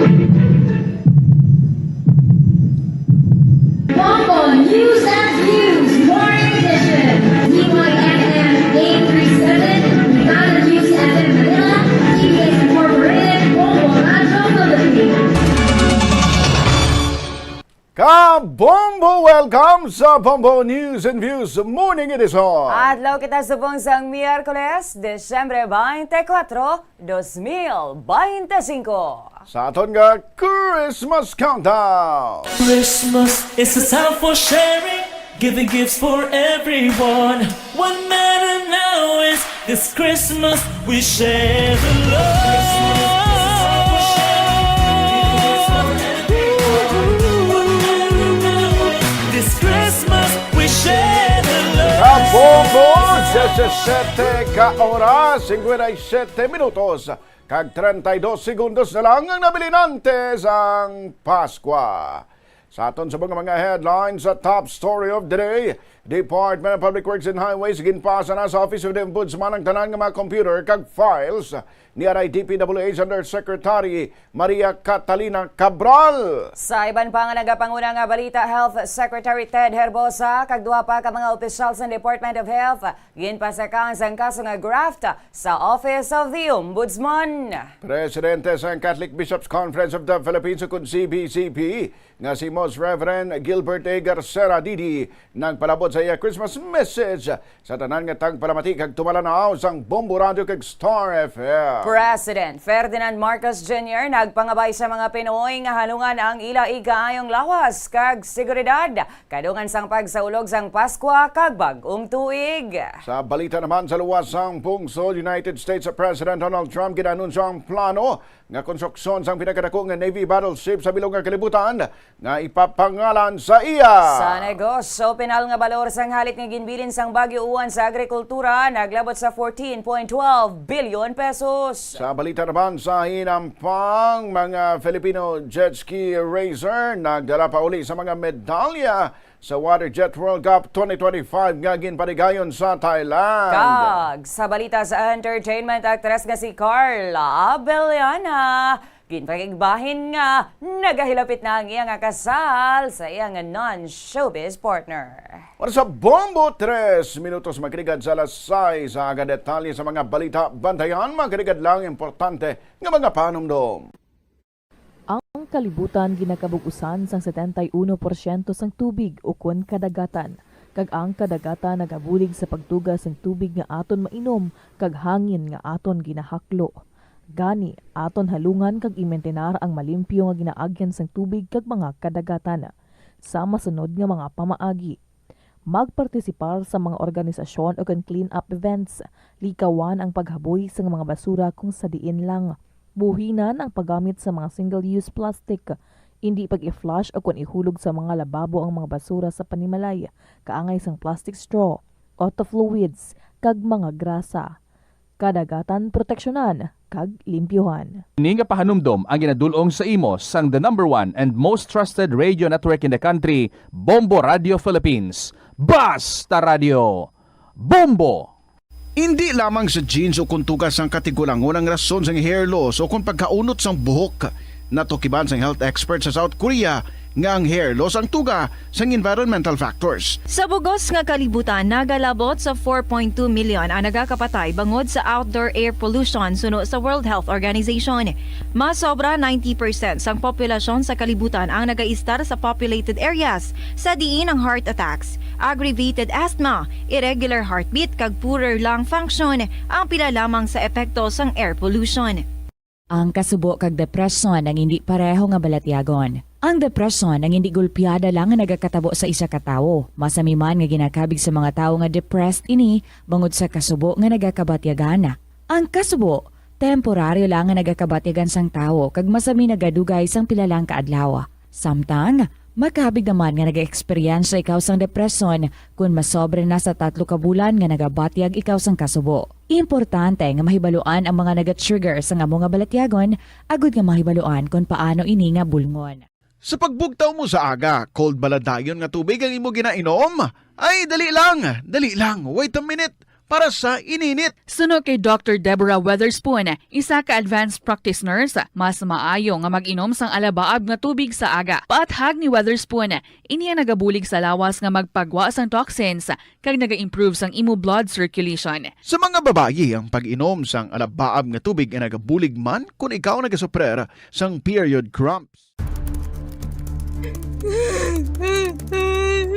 Bombo News and Views Morning Edition, DYNN Kabombo! Welcome sa Bombo News and Views Morning Edition. Adlaw kita subong sang Miyerkules, Desyembre 24, 2025. Sa aton nga Christmas Countdown. Christmas is a time for sharing, giving gifts for everyone. What matter now is this Christmas we share the love. This Christmas we share the love. Kabombo! 17 ka oras, 57 minutos, kag 32 segundos na lang ang nabilinante sang Paskwa. Sa aton sa mga headlines sa top story of the day, Department of Public Works and Highways ginpasa na sa Office of the Ombudsman ang tanan nga mga computer kag files ni DPWH Undersecretary Maria Catalina Cabral. Sa iban pa nga nagapanguna nga balita, Health Secretary Ted Herbosa kag duha pa ka mga opisyal sa Department of Health ginpasakan sang kaso nga graft sa Office of the Ombudsman. Presidente sa Catholic Bishops Conference of the Philippines ug CBCP nga si Most Reverend Gilbert A. Garcera Didi nagpalabot sa iya Christmas message sa tanan nga tagpalamati kag tumalanaw sang Bombo Radio kag Star FM. President Ferdinand Marcos Jr. nagpangabay sa mga Pinoy nga halungan ang ila igayong lawas kag seguridad kadungan sang pagsaulog sang Pasko kag bag-ong tuig. Sa balita naman sa luwas sang pungsod, United States President Donald Trump ginanunsyo ang plano nga konstruksyon sang pinakadako nga Navy battleship sa bilog nga kalibutan nga ipapangalan sa iya. Sa negosyo, pinal nga balor sang halit nga ginbilin sang Baguio uwan sa agrikultura naglabot sa 14.12 billion pesos. Sa balita naman sa hinampang, mga Filipino jet ski racer nagdala pa uli sa mga medalya sa Water Jet World Cup 2025 nga ginpanigayon sa Thailand. Kag sa balita sa entertainment, actress nga si Carla Abellana ginpakigbahin nga nagahilapit na ang iyang kasal sa iyang non-showbiz partner. Para sa Bombo 3 minutos makiligad sa alas 6 sa aga detalye sa mga balita bantayan, makiligad lang importante nga mga panumdom. Ang kalibutan ginakabugusan sang 71% sang tubig ukon kadagatan. Kag ang kadagatan nagabulig sa pagtugas sang tubig nga aton mainom kag hangin nga aton ginahaklo. Gani aton halungan kag imentenar ang malimpyo nga ginaagyan sang tubig kag mga kadagatan. Sa masunod nga mga pamaagi, magpartisipar sa mga organisasyon o kan clean up events. Likawan ang paghaboy sa mga basura kung sa diin lang. Buhinan ang paggamit sa mga single-use plastic. Hindi pag-i-flush o kung ihulog sa mga lababo ang mga basura sa panimalay. Kaangay sang plastic straw, auto fluids, kag mga grasa. Kadagatan proteksyonan, kag limpyuhan. Ini nga pahanumdom ang ginadulong sa imo sang the #1 and most trusted radio network in the country, Bombo Radio Philippines. Basta Radio! Bombo! Hindi lamang sa jeans o kung tugas ang katigulangon ang rason sa hair loss o kung pagkaunot sang buhok. Natukiban sang health expert sa South Korea nga ang hair loss ang tuga sang environmental factors. Sa bugos nga kalibutan, nagalabot sa 4.2 million ang nagakapatay bangod sa outdoor air pollution suno sa World Health Organization. Mas sobra 90% sang populasyon sa kalibutan ang nagaistar sa populated areas, sa diin ang heart attacks, aggravated asthma, irregular heartbeat kag poorer lung function ang pila lamang sa epekto sang air pollution. Ang kasubo kag depresyon ang hindi pareho nga balatyagon. Ang depresyon ang hindi gulpiyada lang nga nagakatabo sa isa ka tawo. Masami man nga ginakabig sa mga tawo nga depressed ini bangod sa kasubo nga nagakabatyagan. Ang kasubo, temporaryo lang nga nagakabatyagan sang tawo kag masami nagadugay sang pila lang ka adlaw. Samtang makabig naman nga nag-experience ikaw sang depresyon kung masobre na sa 3 ka bulan nga nagabatyag ikaw sang kasubo. Importante nga mahibaluan ang mga naga-trigger sa nga mga balatyagon, agud nga mahibaluan kung paano ini nga bulngon. Sa pagbugtaw mo sa aga, cold baladayon nga tubig ang imo ginainom? Ay, dali lang, wait a minute. Para sa ininit. Suno kay Dr. Deborah Weatherspoon, isa ka advanced practice nurse, mas maayo nga mag-inom sang alabaab nga tubig sa aga. Paathag ni Weatherspoon, iniya nagabulig sa lawas nga magpagwa sang toxins kag naga-improve sang imo blood circulation. Sa mga babayi, ang pag-inom sang alabaab nga tubig ay nagabulig man kung ikaw nagasuprer sang period cramps.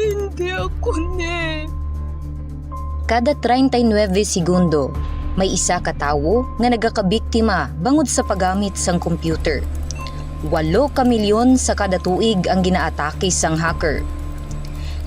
Hindi ako ni. Kada 39 segundo, may isa ka tawo nga nagakabiktima bangod sa paggamit sang computer. 8 ka milyon sa kada tuig ang ginaatake sang hacker.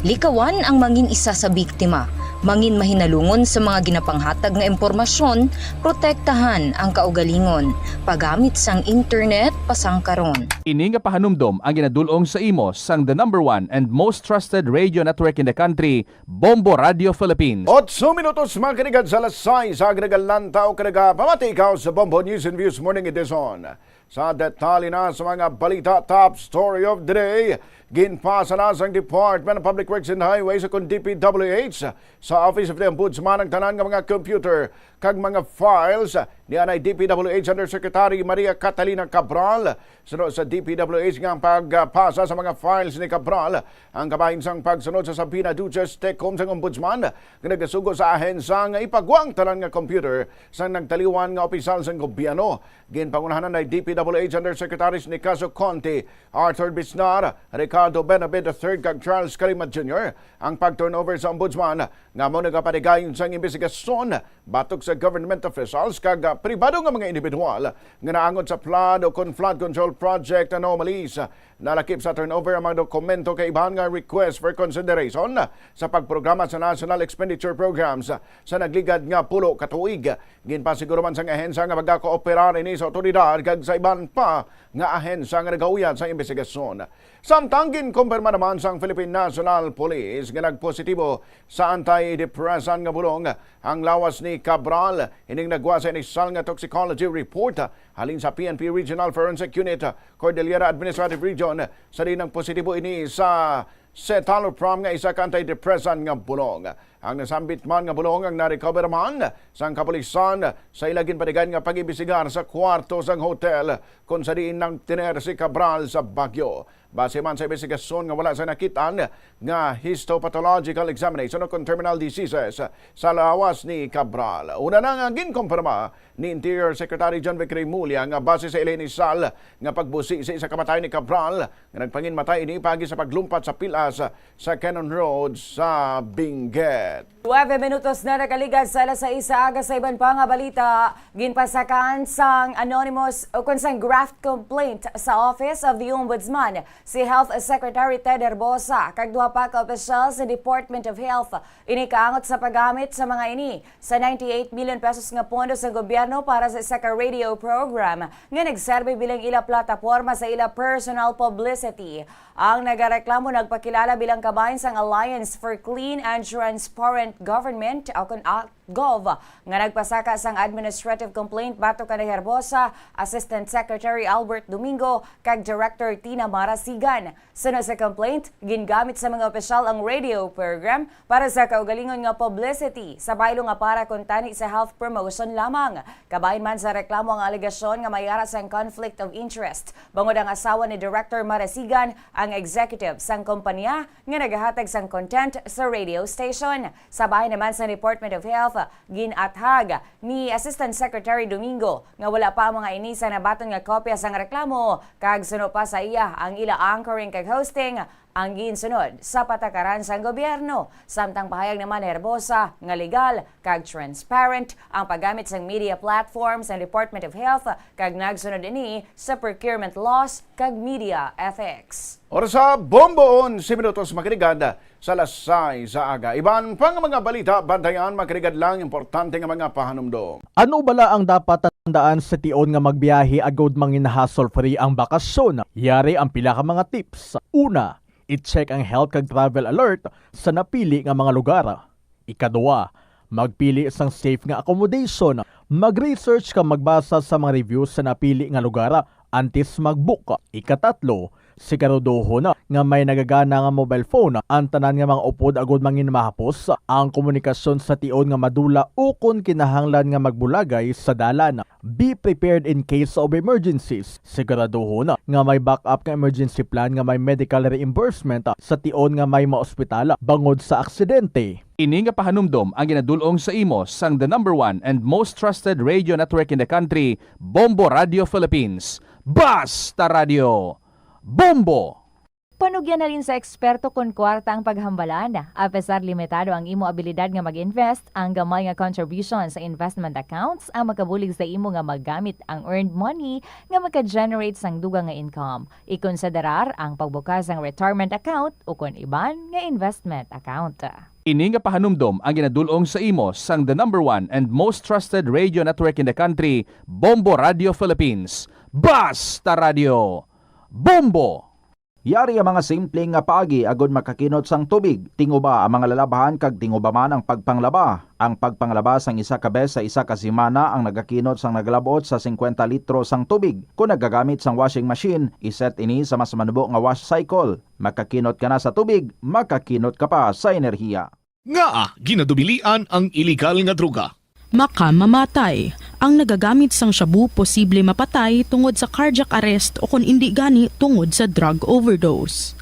Likawan ang mangin isa sa biktima, mangin mahinalungon sa mga ginapanghatag nga impormasyon, protektahan ang kaugalingon, paggamit sang internet pasang karon. Ini nga pahanumdom ang ginadulong sa imo sang the number 1 and most trusted radio network in the country, Bombo Radio Philippines. 8 minutos mga kanigad sa alas 6 sa agregal lantaw kanaga pamati ikaw sa Bombo News and Views Morning Edition. Sa detalye na sa mga balita, top story of the day, ginpasa na sang Department of Public Works and Highways sa DPWH sa Office of the Ombudsman ang tanan nga mga computer kag mga files ni anay DPWH Undersecretary Maria Catalina Cabral. Sunod sa DPWH nga ang pagpasa sa mga files ni Cabral ang kabahin sang pagsunod sa Sabina Duces Tecom sang Ombudsman nga nagasugo sa ahensya nga ipagwang tanan nga computer sang nagtaliwan nga opisyal sang gobyerno. Ginpangunahanan na DPWH Undersecretaries ni Caso Conte, Arthur Bisnar, Ricardo Benabed III kag Charles Carimat Jr. ang pag-turnover sa ombudsman nga mo nagapanigayon sang investigasyon batok sa government officials kag pribado nga mga individual nga naangon sa flood o flood control project anomalies. Nalakip sa turnover ang mga dokumento kay ibahan nga request for consideration sa pagprograma sa National Expenditure Programs sa nagligad nga pulo ka tuig. Ginpasiguro man sang ahensya nga magkakooperar ini sa otoridad kag sa iban pa nga ahensya nga nagauyad sa investigasyon. Samtang ginkumpirma naman sang Philippine National Police nga nagpositibo sa antidepressant nga bulong ang lawas ni Cabral ining nagwa sa initial nga toxicology report halin sa PNP Regional Forensic Unit Cordillera Administrative Region sa dinang positibo ini sa citalopram nga isa ka antidepressant nga bulong. Ang nasambit man nga bulong ang na-recover man sang kapulisan sa ilagin panigan nga pag-ibisigar sa kwarto sang hotel kung sa diin ng tiner si Cabral sa Baguio. Base man sa investigasyon nga wala sa nakitaan nga histopathological examination o terminal diseases sa lawas ni Cabral. Una na nga ginkumpirma ni Interior Secretary John Vic Remulla nga base sa ilenisal nga pagbusisi sa kamatayon ni Cabral nga nagpangin matay ini pagi sa paglumpat sa pilas sa Cannon Road sa Benguet. 9 minutos na nakaligad sa alas 6 sa aga sa iban pa nga balita. Ginpasakan sang anonymous o konsang graft complaint sa Office of the Ombudsman si Health Secretary Ted Herbosa kag duha pa ka opisyal sa Department of Health. Ini kaangot sa paggamit sa mga ini sa 98 million pesos nga pondo sa gobyerno para sa isa ka radio program nga nagserbe bilang ila plataporma sa ila personal publicity. Ang nagareklamo nagpakilala bilang kabahin sang Alliance for Clean and Transparent Government o GOV nga nagpasaka sang administrative complaint batok kanay Herbosa, Assistant Secretary Albert Domingo kag Director Tina Marasigan. Sunod sa complaint, gingamit sa mga opisyal ang radio program para sa kaugalingon nga publicity sa baylo nga para kuntani sa health promotion lamang. Kabahin man sa reklamo ang alegasyon nga mayara sang conflict of interest. Bangod ang asawa ni Director Marasigan ang executive sang kompanya nga nagahatag sang content sa radio station. Sa bahay naman sa Department of Health, ginathag ni Assistant Secretary Domingo nga wala pa mga inisa na baton nga kopya sang reklamo kag suno pa sa iya ang ila anchoring kag hosting ang ginsunod sa patakaran sang gobyerno. Samtang pahayag naman ni Herbosa nga legal kag transparent ang paggamit sang media platforms ng Department of Health kag nagsunod ini sa procurement laws kag media ethics. Oras sa Bomboon, 10 minutos makinigad sa alas 6 sa aga. Iban pang mga balita, bantayan makinigad lang importante nga mga pahanumdom. Ano bala ang dapat tandaan sa tion nga magbiyahe agod mangin hassle-free ang bakasyon? Yari ang pila ka mga tips. Una, i-check ang health kag travel alert sa napili nga mga lugar. Ikadua, magpili isang safe nga accommodation. Mag-research ka magbasa sa mga reviews sa napili nga lugar antes mag-book. Ikatatlo, siguraduhon nga may nagagana nga mobile phone ang tanan nga mga upod agud mangin mahapos ang komunikasyon sa tion nga madula o kun kinahanglan nga magbulagay sa dalan. Be prepared in case of emergencies. Siguraduhon nga may backup nga emergency plan nga may medical reimbursement sa tion nga may maospital bangod sa aksidente. Ini nga pahanumdom ang ginadulong sa imo sang the number 1 and most trusted radio network in the country, Bombo Radio Philippines. Basta Radio! Bombo! Panugyan na rin sa eksperto kung kwarta ang paghambalan. Apesar limitado ang imo abilidad nga mag-invest, ang gamay nga contribution sa investment accounts ang makabulig sa imo nga maggamit ang earned money nga maka-generate sang dugang nga income. Ikonsiderar ang pagbukas ng retirement account o kung iban nga investment account. Ini nga pahanumdom ang ginadulong sa imo sang the number 1 and most trusted radio network in the country, Bombo Radio Philippines. Basta Radio! Bombo! Yari ang mga simpleng nga paagi agod makakinot sang tubig. Tinguba ang mga lalabahan kag tinguba man ang pagpanglaba. Ang pagpanglaba sang isa ka bes sa isa ka semana ang nagakinot sang naglabot sa 50 litro sang tubig. Kung nagagamit sang washing machine, iset ini sa mas manubo nga wash cycle. Makakinot ka na sa tubig, makakinot ka pa sa enerhiya. Nga ginadubilian ang iligal nga droga. Makamamatay. Ang nagagamit sang shabu posible mapatay tungod sa cardiac arrest o kung hindi gani tungod sa drug overdose.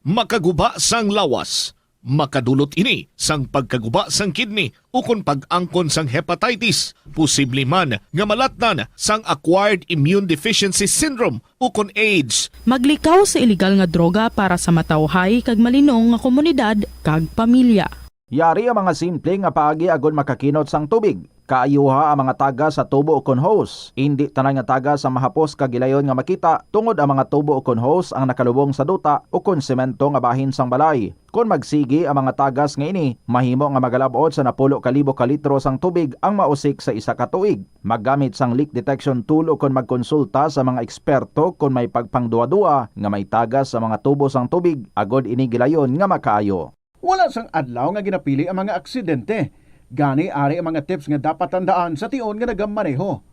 Makaguba sang lawas. Makadulot ini sang pagkaguba sang kidney o kung pag-angkon sang hepatitis. Posible man nga malatnan sang acquired immune deficiency syndrome o kung AIDS. Maglikaw sa iligal nga droga para sa matawhay kag malinong nga komunidad kag pamilya. Yari ang mga simple nga paagi agod makakinot sang tubig. Kaayuha ang mga taga sa tubo o kon hose. Hindi tanan nga taga sa mahapos kagilayon nga makita tungod ang mga tubo o kon hose ang nakalubong sa duta o kon semento nga bahin sang balay. Kung magsigi ang mga tagas nga ini, mahimo nga magalabot sa 10,000 ka litro sang tubig ang mausik sa isa ka tuig. Maggamit sang leak detection tool o kung magkonsulta sa mga eksperto kung may pagpangduwa-duwa nga may tagas sa mga tubo sang tubig agod ini gilayon nga makaayo. Wala sang adlaw nga ginapili ang mga aksidente. Gani ari ang mga tips nga dapat tandaan sa tion nga nagamaneho.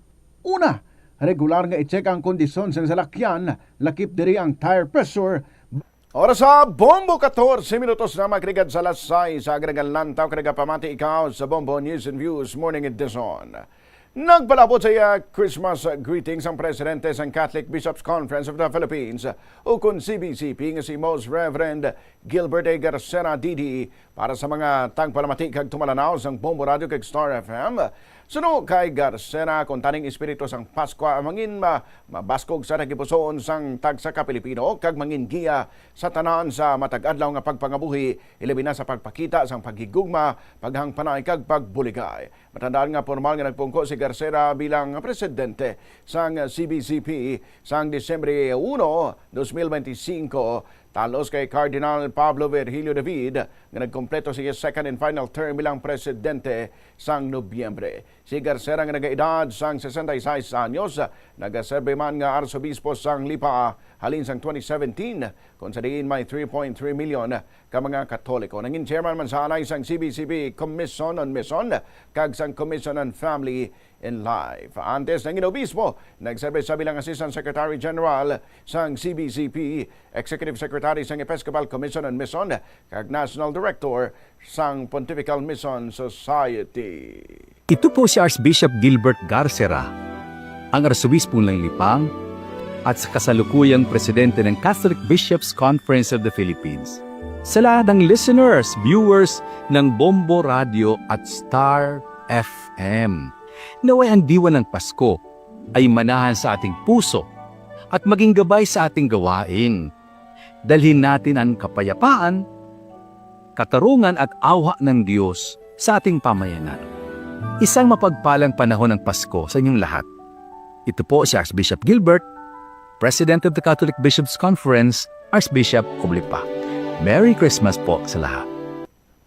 Una, regular nga i-check ang kondisyon sa salakyan, lakip diri ang tire pressure. Oras sa Bombo 14 minutos na magrigad sa lasay sa agregal lantaw kanaga pamati ikaw sa Bombo News and Views Morning Edition. Nagpalabot sa Christmas greetings ang presidente sa Catholic Bishops Conference of the Philippines o kung CBCP nga si Most Reverend Gilbert A. Garcera DD para sa mga tagpalamati kag tumalanaw sang Bombo Radio kag Star FM. Suno kay Garcera kung taning espiritu sang Pasko mangin mabaskog sa nagipusoon sang tagsa ka Pilipino kag mangin giya sa tanan sa matag-adlaw nga pagpangabuhi ilabi na sa pagpakita sang paghigugma, paghangpanay kag pagbuligay. Matandaan nga formal nga nagpungko si Garcera bilang presidente sang CBCP sang Disyembre 1, 2025 talos kay Cardinal Pablo Virgilio David nga nagkompleto siya second and final term bilang presidente sang Nobyembre. Si Garcera nga nagaedad sang 66 anyos, nagaserbe man nga arsobispo sang Lipa halin sang 2017 kung sa diin may 3.3 million ka mga Katoliko. Nangin chairman man sa anay sang CBCP Commission on Mission kag sang Commission on Family in Life. Antes ng inobispo, nagserbe sa bilang Assistant Secretary General sang CBCP, Executive Secretary sang Episcopal Commission on Mission kag National Director sang Pontifical Mission Society. Ito po si Archbishop Gilbert Garcera, ang Arsobispo ng Lipang at sa kasalukuyang presidente ng Catholic Bishops Conference of the Philippines. Sa lahat ng listeners, viewers ng Bombo Radio at Star FM, naway ang diwa ng Pasko ay manahan sa ating puso at maging gabay sa ating gawain. Dalhin natin ang kapayapaan, katarungan at awa ng Diyos sa ating pamayanan. Isang mapagpalang panahon ng Pasko sa inyong lahat. Ito po si Archbishop Gilbert, President of the Catholic Bishops Conference, Archbishop of Lipa. Merry Christmas po sa lahat.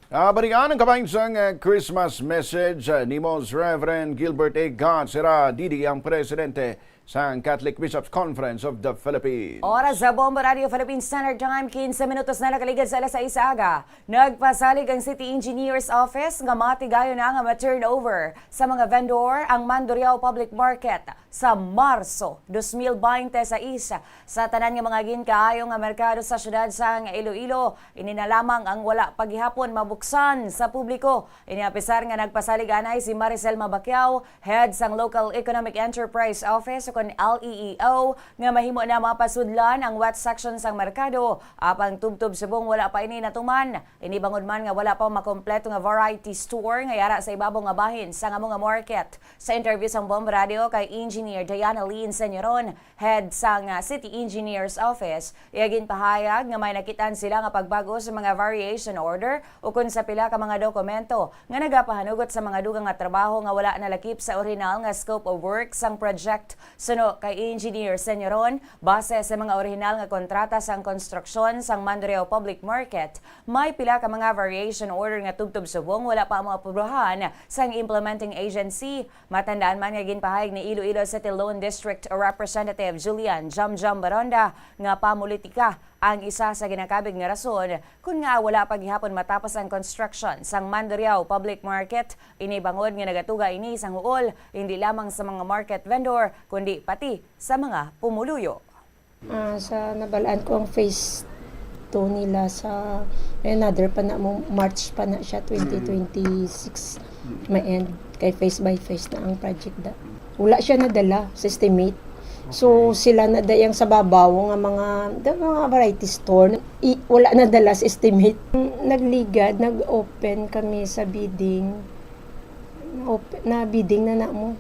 Balikan ang kabahin sang Christmas message ni Most Reverend Gilbert A. Garcera DD, ang presidente sa Catholic Bishops Conference of the Philippines. Oras sa Bombo Radio Philippines Standard Time, 15 minutos na nakaligad sa alas 6 aga. Nagpasalig ang City Engineer's Office nga matigayo na nga ma-turnover sa mga vendor ang Mandurriao Public Market sa Marso 2026. Sa tanan nga mga ginkayo nga merkado sa syudad sang Iloilo, ini na lamang ang wala paghihapon mabuksan sa publiko. Iniapisar nga nagpasalig anay si Maricel Mabakyao, head sang Local Economic Enterprise Office kon LEEO nga mahimo na mapasudlan ang wet section sang merkado. Apang tubtob subong wala pa ini natuman. Ini bangod man nga wala pa makompleto nga variety store nga yara sa ibabaw nga bahin sa nga mga market. Sa interview sang Bombo Radio kay Engineer Diana Lynn Senyoron, head sang City Engineer's Office, iyagin pahayag nga may nakitaan sila nga pagbago sa mga variation order o kung sa pila ka mga dokumento nga nagapahanugot sa mga dugang nga trabaho nga wala nalakip sa original nga scope of work sang project. Suno kay Engineer Senyoron, base sa mga original nga kontrata sang konstruksyon sang Mandurriao Public Market, may pila ka mga variation order nga tubtob subong wala pa maaprubahan sang implementing agency. Matandaan man nga ginpahayag ni Iloilo City Lone District Representative Julian Jamjam Baronda nga pamulitika ang isa sa ginakabig nga rason kung nga wala pa gihapon matapos ang construction sang Mandurriao Public Market. Inibangod nga nagatuga ini sang huol hindi lamang sa mga market vendor kundi pati sa mga pumuluyo. Sa nabalaan ko ang phase 2 nila sa another pa na mo March pa na siya 2026 may end kay phase by phase na ang project da. Wala siya nadala sa estimate. So sila na dayang sa babaw nga mga variety store wala na dala sa estimate. Nagligad, nag-open kami sa bidding. Na bidding na mo.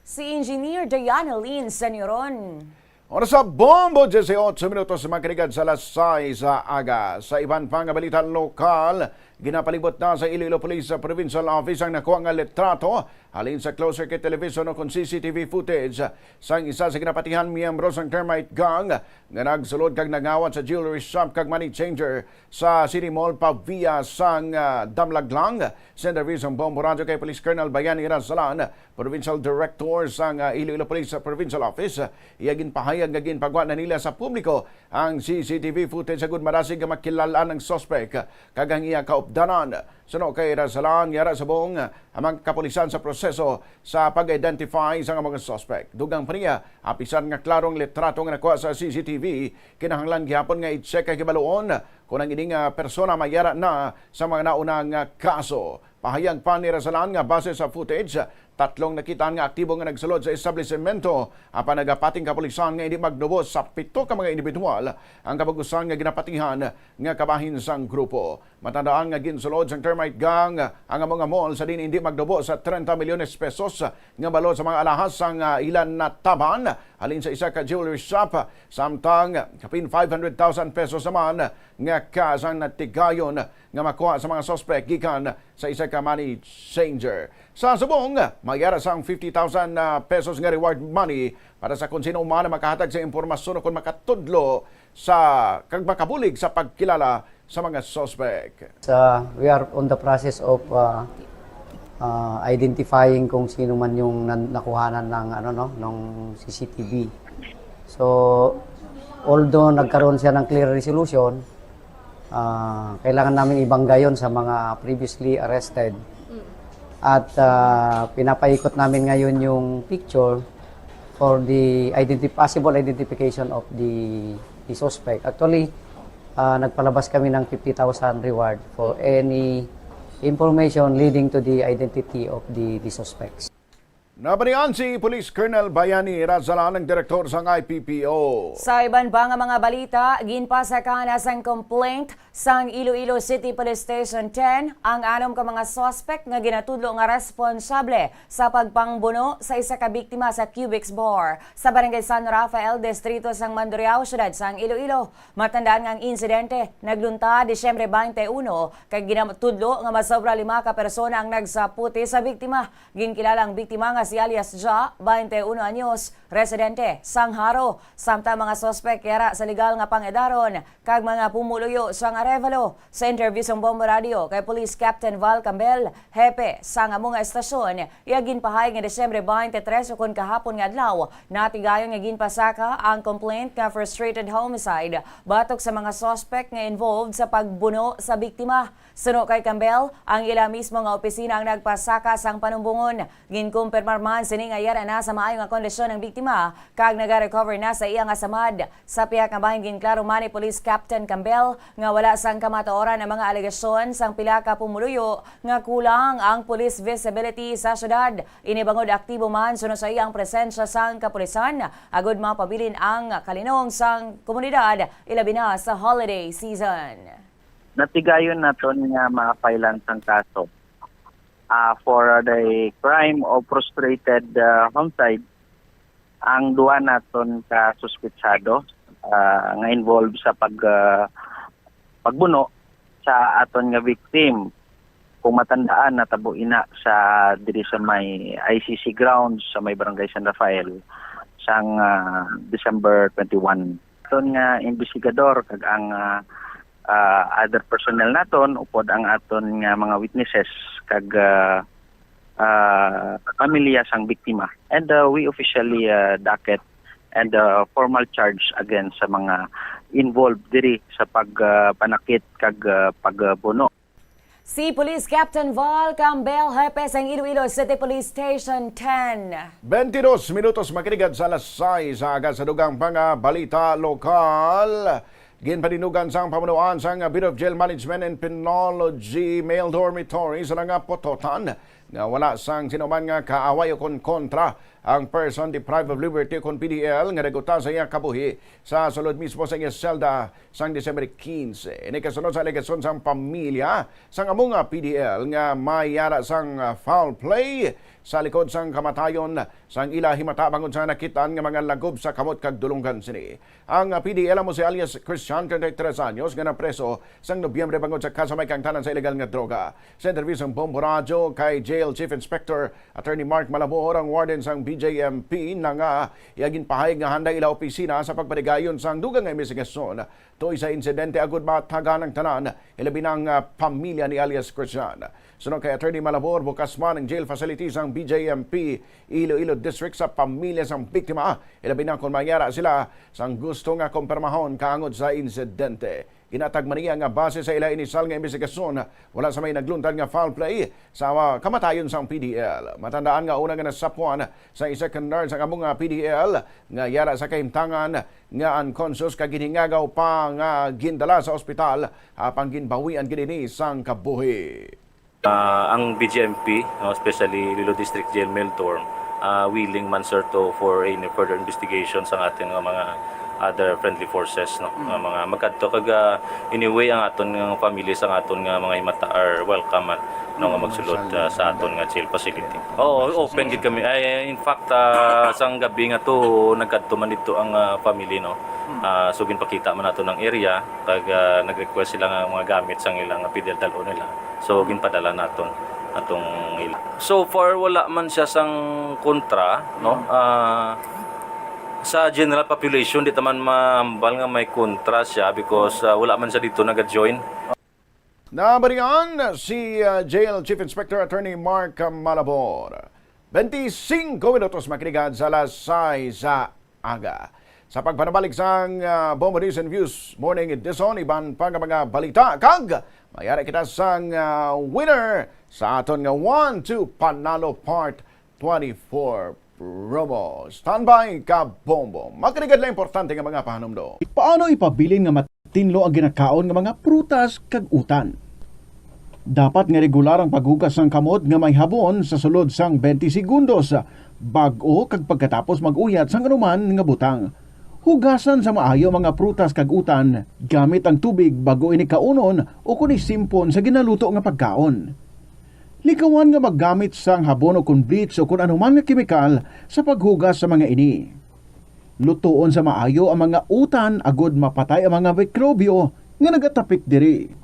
Si Engineer Diana Lynn Senyoron. Oras sa Bombo, 18 minutos makinig sa alas 6 sa aga. Sa iban pang balita lokal, ginapalibot na sa Iloilo Police Provincial Office ang nakuha nga litrato halin sa closed circuit television o kung CCTV footage sang isa sa ginapatihan miyembro sang termite gang nga nagsulod kag nangawat sa jewelry shop kag money changer sa City Mall Pavia sang Damlaglang. Sa interview sang Bombo Radio kay Police Colonel Bayani Razalan, Provincial Director sang Iloilo Police Provincial Office, iyagin pahayag nga ginpagwa na nila sa publiko ang CCTV footage sa marasig nga makilalaan ng suspect kag ang iya kaupdanan. Suno kay Razalan, yara sa buong amang kapulisan sa proseso sa pag-identify sa mga suspect. Dugang pa niya, apisan nga klarong litrato nga nakuha sa CCTV, kinahanglan gihapon nga i-check kay kibaluon kung ang ining persona mayara na sa mga naunang kaso. Pahayag pa ni Razalan nga base sa footage, tatlong nakitaan nga aktibo nga nagsulod sa establishmento apan nagapating kapulisan nga hindi magnubos sa 7 ka mga individual ang kabagusan nga ginapatihan nga kabahin sang grupo. Matandaan nga ginsulod sang termite gang ang mga mall sa din hindi magnubo sa 30 milyones pesos nga balot sa mga alahas sang ilan na taban halin sa isa ka jewelry shop samtang kapin 500,000 pesos naman nga kasang natigayon nga makuha sa mga suspect gikan sa isa ka money changer. Sa subong, magyara sang 50,000 pesos nga reward money para sa kung sino man makahatag sa impormasyon o kung makatudlo sa kag makabulig sa pagkilala sa mga suspect. We are on the process of identifying kung sino man yung nakuhanan ng ng CCTV. So although nagkaroon siya ng clear resolution, kailangan namin ibanggayon sa mga previously arrested. At pinapaikot namin ngayon yung picture for the possible identification of the suspect. Actually, nagpalabas kami ng 50,000 reward for any information leading to the identity of the suspects. Nabalian si Police Colonel Bayani Razalan, ang direktor ng IPPO. Sa iban pa nga mga balita, ginpasaka na sang complaint sang Iloilo City Police Station 10 ang 6 ka mga suspect nga ginatudlo nga responsable sa pagpangbuno sa isa ka biktima sa Cubics Bar sa Barangay San Rafael, Distrito sang Mandurriao, Syudad sang Iloilo. Matandaan nga ang insidente naglunta Disyembre 21 kay ginatudlo nga masobra 5 ka persona ang nagsaputi sa biktima. Ginkilala ang biktima nga si alias Ja, 21 anyos, residente sang Haro. Samtang mga suspect yara sa legal nga pangedaron kag mga pumuluyo sang Arevalo. Sa interview sang Bombo Radio kay Police Captain Val Cambel, hepe sang among estasyon, iyagin pahayag nga Desyembre 23 ukon kahapon nga adlaw, natigayon nga ginpasaka ang complaint nga frustrated homicide batok sa mga suspect nga involved sa pagbuno sa biktima. Suno kay Cambel, ang ila mismo nga opisina ang nagpasaka sang panumbungon. Ginkumpirma Gikonfirmar man sini nga yara na sa maayo nga kondisyon ng biktima kag naga-recover na sa iyang asamad. Sa pihak nga bahin ginklaro man ni Police Captain Campbell nga wala sang kamatuoran ang mga alegasyon sang pila ka pumuluyo nga kulang ang police visibility sa syudad. Inibangod aktibo man sunod sa iyang presensya sang kapulisan agud mapabilin ang kalinong sang komunidad ilabi na sa holiday season. Natigayon naton nga ma-file ang kaso for the crime of frustrated homicide. Ang duwa naton ka suspetsado nga involved sa pagbuno sa aton nga victim. Kung matandaan natabo ina sa diri sa may ICC grounds sa may barangay San Rafael sang December 21. Aton nga investigador kag ang other personnel naton upod ang aton nga mga witnesses kag pamilya sang biktima. And we officially docket and formal charge against sa mga involved diri sa pagpanakit kag pagbuno. Si Police Captain Val Campbell, Hepe sang Iloilo City Police Station 10. 22 minutos makinig sa alas 6 sa aga sa dugang panga balita lokal. Ginpaninugan sang pamunuan sang Bureau of Jail Management and Penology Male Dormitory sa nga pototan nga wala sang sinuman nga kaaway o kontra ang person deprived of liberty kon PDL nga naguta sa iyang kabuhi sa sulod mismo sa iyang selda sang December 15. Ini kasunod sa alegasyon sang pamilya sang among PDL nga mayara sang foul play sa likod sang kamatayon sang ila himata bangon sa nakitaan nga mga lagob sa kamot kag dulunggan sini. Ang PDL mo si alias Christian 33 anyos nga napreso sang Nobyembre bangon sa kasamay kang tanan sa ilegal nga droga. Sa interview sang Bombo Radio kay Jail Chief Inspector Attorney Mark Malabor ang warden sang BJMP na nga iagin pahayag nga handa ila opisina sa pagpanigayon sang dugang nga investigasyon toy sa insidente agud matagan ng tanan ilabi ng pamilya ni alias Christian. Sunod kay Attorney Malabor, bukas man ang jail facilities ang BJMP Iloilo District sa pamilya sang biktima. Ilabi na kung mayara sila sang gusto nga kumpirmahon kaangod sa insidente. Inatag man niya nga base sa ila inisal nga investigasyon wala sa may nagluntad nga foul play sa kamatayon sang PDL. Matandaan nga una nga nasapuan sa second nurse ang among PDL nga yara sa kahimtangan nga unconscious kag ginhingagaw pa nga gindala sa ospital apang ginbawian kinini sang kabuhi. Ang BGMP, especially Iloilo District Jail Male Dorm, willing man sir to for any further investigation sa ating mga other friendly forces mga magkadto kag anyway ang aton nga family sa aton nga mga himata are welcome nga magsulod sa aton nga jail facility. Open gid kami. In fact sang gabi nga to nagkadto man dito ang family so ginpakita man nato ng area kag nag-request sila nga mga gamit sang ilang PDL dalo nila. So ginpadala naton atong ila. So far wala man siya sang kontra sa general population di taman mahambal nga may kontra siya because wala man siya dito nag-join. Nabarian si Jail Chief Inspector Attorney Mark Malabor. 25 minutos makinig sa alas 6 sa aga. Sa pagpanabalik sang Bombo News and Views Morning Edition, iban pa nga mga balita kag mayari kita sang winner sa aton nga 1-2 Panalo Part 24 promo. Standby ka Bombo. Makinig lang importante nga mga pahanumdo. Paano ipabilin nga matinlo ang ginakaon nga mga prutas kag utan? Dapat nga regular ang paghugas ng kamot nga may habon sa sulod sang 20 segundos bag-o kag pagkatapos mag-uyat sang anuman nga butang. Hugasan sa maayo mga prutas kag utan gamit ang tubig bago ini kaunon o kung isimpon sa ginaluto nga pagkaon. Likawan nga maggamit sang habon o kung bleach o kung anuman nga kemikal sa paghugas sa mga ini. Lutoon sa maayo ang mga utan agud mapatay ang mga mikrobyo nga nagatapik diri.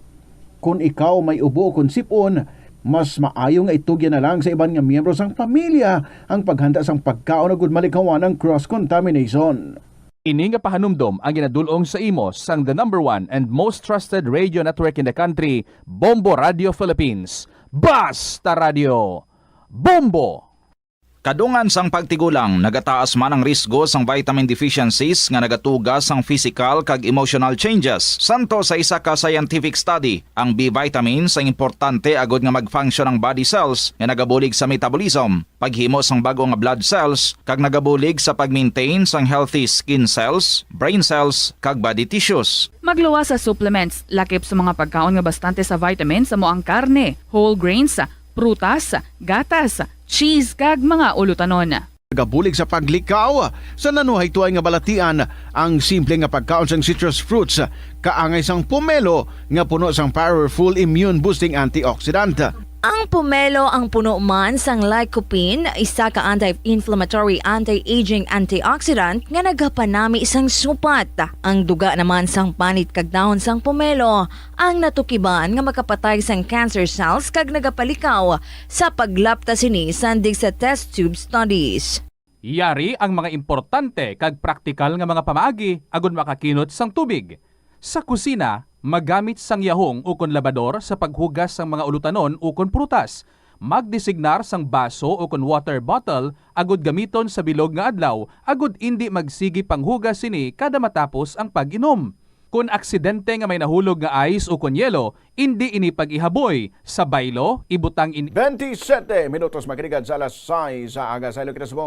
Kung ikaw may ubo o kung sipon, mas maayo nga itugyan na lang sa iban nga miyembro sang pamilya ang paghanda sang pagkaon agud malikawan ang cross-contamination. Ini nga pahanumdom ang ginadulong sa imo sang the #1 and most trusted radio network in the country, Bombo Radio Philippines. Basta Radio! Bombo! Kadungan sang pagtigulang, nagataas man ang risgo sang vitamin deficiencies nga nagatugas sang physical kag emotional changes. Santo sa isa ka scientific study, ang B vitamins ang importante agod nga mag-function ang body cells nga nagabulig sa metabolism, paghimo sang bago nga blood cells, kag nagabulig sa pag-maintain sang healthy skin cells, brain cells, kag body tissues. Magluwa sa supplements, lakip sa mga pagkaon nga bastante sa vitamins sa ang karne, whole grains, prutas, gatas, cheese kag mga ulutanon. Gabulig sa paglikaw sa nanuhay tuay nga balatian ang simple nga pagkaon sang citrus fruits kaangay sang pomelo nga puno sang powerful immune boosting antioxidant. Ang pomelo ang puno man sang lycopene, isa ka anti-inflammatory, anti-aging antioxidant nga nagapanami sang supat. Ang duga naman sang panit kag dahon sang pomelo ang natukiban nga makapatay sang cancer cells kag nagapalikaw sa paglapta sini sandig sa test tube studies. Yari ang mga importante kag praktikal nga mga pamaagi agud makakinot sang tubig. Sa kusina, magamit sang yahong ukon labador sa paghugas sang mga ulutanon ukon prutas. Magdesignar sang baso ukon water bottle agud gamiton sa bilog nga adlaw agud indi magsigi panghugas sini kada matapos ang pag-inom. Kung aksidente nga may nahulog nga ice ukon yelo, indi ini pag-ihaboy. Sa baylo, ibutang 27 minutos makinig sa alas 6 sa aga sa Ilocos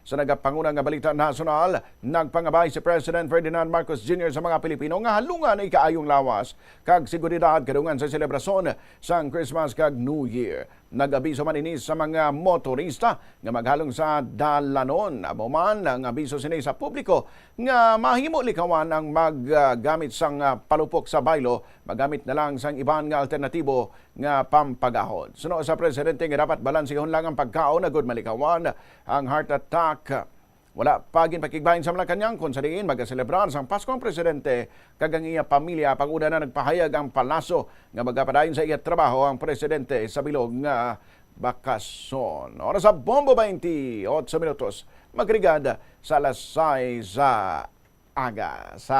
sa nagapangunang nga balita nasyonal. Nagpangabay si President Ferdinand Marcos Jr. sa mga Pilipino nga halungan ay kaayong lawas kag seguridad kadungan sa selebrasyon sang Christmas kag New Year. Nag-abiso man ini sa mga motorista nga maghalong sa dalanon. Amo man ang abiso sini sa publiko nga mahimo likawan ang maggamit sang palupok sa baylo, magamit na lang sang iban nga alternatibo nga pampagahon. Suno sa presidente nga dapat balansihon lang ang pagkaon agud malikawan ang heart attack. Wala pagin pakigbahin sa Malacañang kung sa diin magaselebrar sang Pasko ang presidente kag ang iya pamilya pag-una na nagpahayag ang palaso nga magapadayon sa iya trabaho ang presidente sa bilog nga bakasyon. Oras sa Bombo 28 minutos magrigad sa alas 6 sa aga. Sa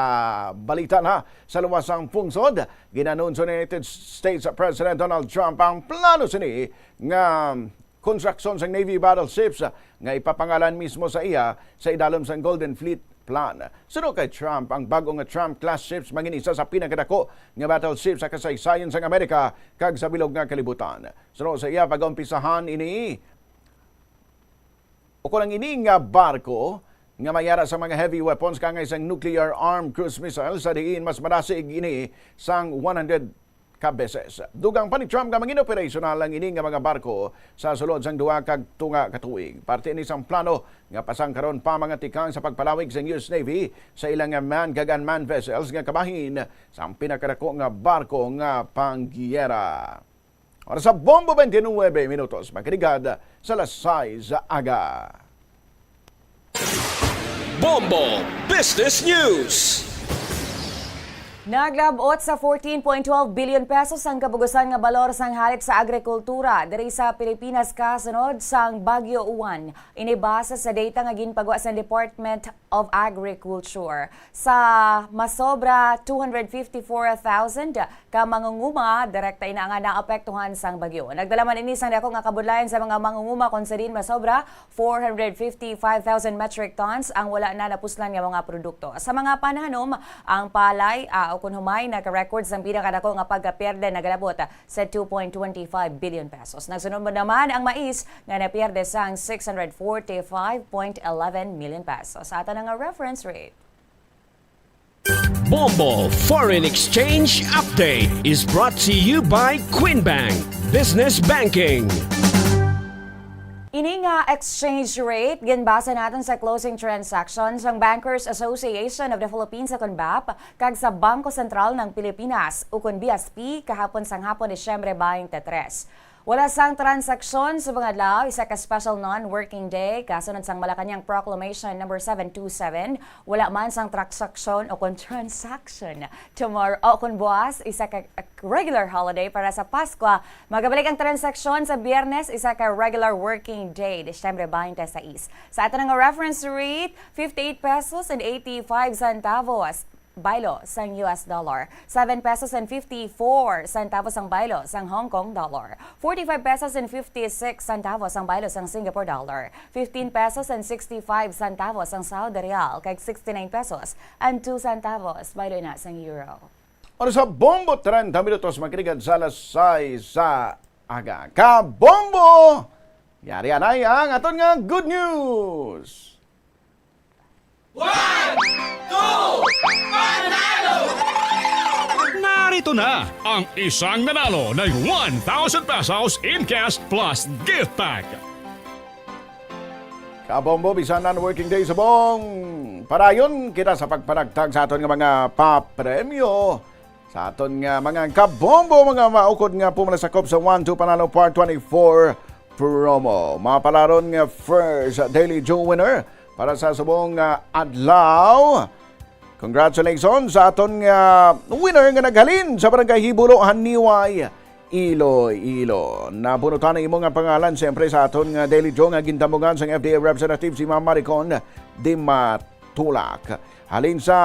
balita na sa luwasang pungsod, ginanunso ni United States President Donald Trump ang plano sini nga construction sang Navy battleships nga ipapangalan mismo sa iya sa idalom sang Golden Fleet Plan. Suno kay Trump, ang bago nga Trump-class ships manginisa sa pinakadako nga battleships sa kasaysayan sang Amerika kag sa bilog nga kalibutan. Suno sa iya pag-umpisahan ini o kunang ini nga barko nga mayara sa mga heavy weapons kangay sang nuclear armed cruise missile sa diin mas marasig ini sang 100 ka beses. Dugang pa ni Trump nga mangin-operational ang ini nga mga barko sa sulod sang duha kag tunga ka tuig. Parte ni sang plano nga pasang karon pa mga tikang sa pagpalawig sa US Navy sa ilang man kag unmanned vessels nga kabahin sa pinakadako nga barko nga panggiyera. Oras sa Bombo 29 minutos makinig sa alas 6 sa aga. Bombo Business News. Naglabot sa 14.12 billion pesos ang kabugusan nga balor sang halit sa agrikultura diri sa Pilipinas kasunod sang Bagyo Uwan. Inibasa sa data nga ginpagawa sa Department of Agriculture. Sa masobra 254,000 ka mangunguma direkta ina nga naapektuhan sang bagyo. Nagdala man ini sang dako nga kabudlayan sa mga mangunguma kon sa din masobra 455,000 metric tons ang wala na napuslan nga mga produkto. Sa mga pananom, ang palay o kung humay naka-record sa pinakadako nga pagkaperde nagalabot sa 2.25 billion pesos. Nagsunod naman ang mais nga napiyerde sang 645.11 million pesos. Sa ato nga reference rate. Bombo Foreign Exchange Update is brought to you by Quinbank Business Banking. Ini nga exchange rate ginbasa natin sa closing transactions ng Bankers Association of the Philippines sa CONBAP kag sa Bangko Sentral ng Pilipinas ukon BSP kahapon sang hapon Disyembre 23. Wala sang transaksyon sa mga adlaw, isa ka special non-working day kasunod sang Malacañang Proclamation number 727. Wala man sang transaksyon o kon transaction. Tomorrow o kon buwas, isa ka regular holiday para sa Pasko. Magabalik ang transaksyon sa Biyernes, isa ka regular working day, Disyembre 26. Sa ato nga reference rate, 58 pesos and 85 centavos. baylo sang US dollar. 7 pesos and 54 centavos ang baylo sang Hong Kong dollar. 45 pesos and 56 centavos ang baylo sang Singapore dollar. 15 pesos and 65 centavos ang Saudi Real. Kag 69 pesos and 2 centavos baylo na sang euro. Ano sa Bombo 30 minutos makinig sa alas 6 sa aga. Kabombo! Yari anay ang aton nga good news! Narito na ang isang nanalo ng 1,000 pesos in cash plus gift pack. Kabombo, bisan na working day sa bong parayon kita sa pagpanagtag sa aton nga mga papremyo. Sa aton nga mga kabombo, mga maukod nga pumalasakop sa 1-2 Panalo Part 24 promo. Mapalaron nga first Daily Joe winner para sa subong adlaw. Congratulations sa aton nga winner nga naghalin sa Barangay Hibulo, Haniway, Iloilo. Nabunutan ang imong nga pangalan siyempre sa aton nga Daily Joe nga gintamugan sa FDA representative si Ma'am Maricon de Matulak. Halin sa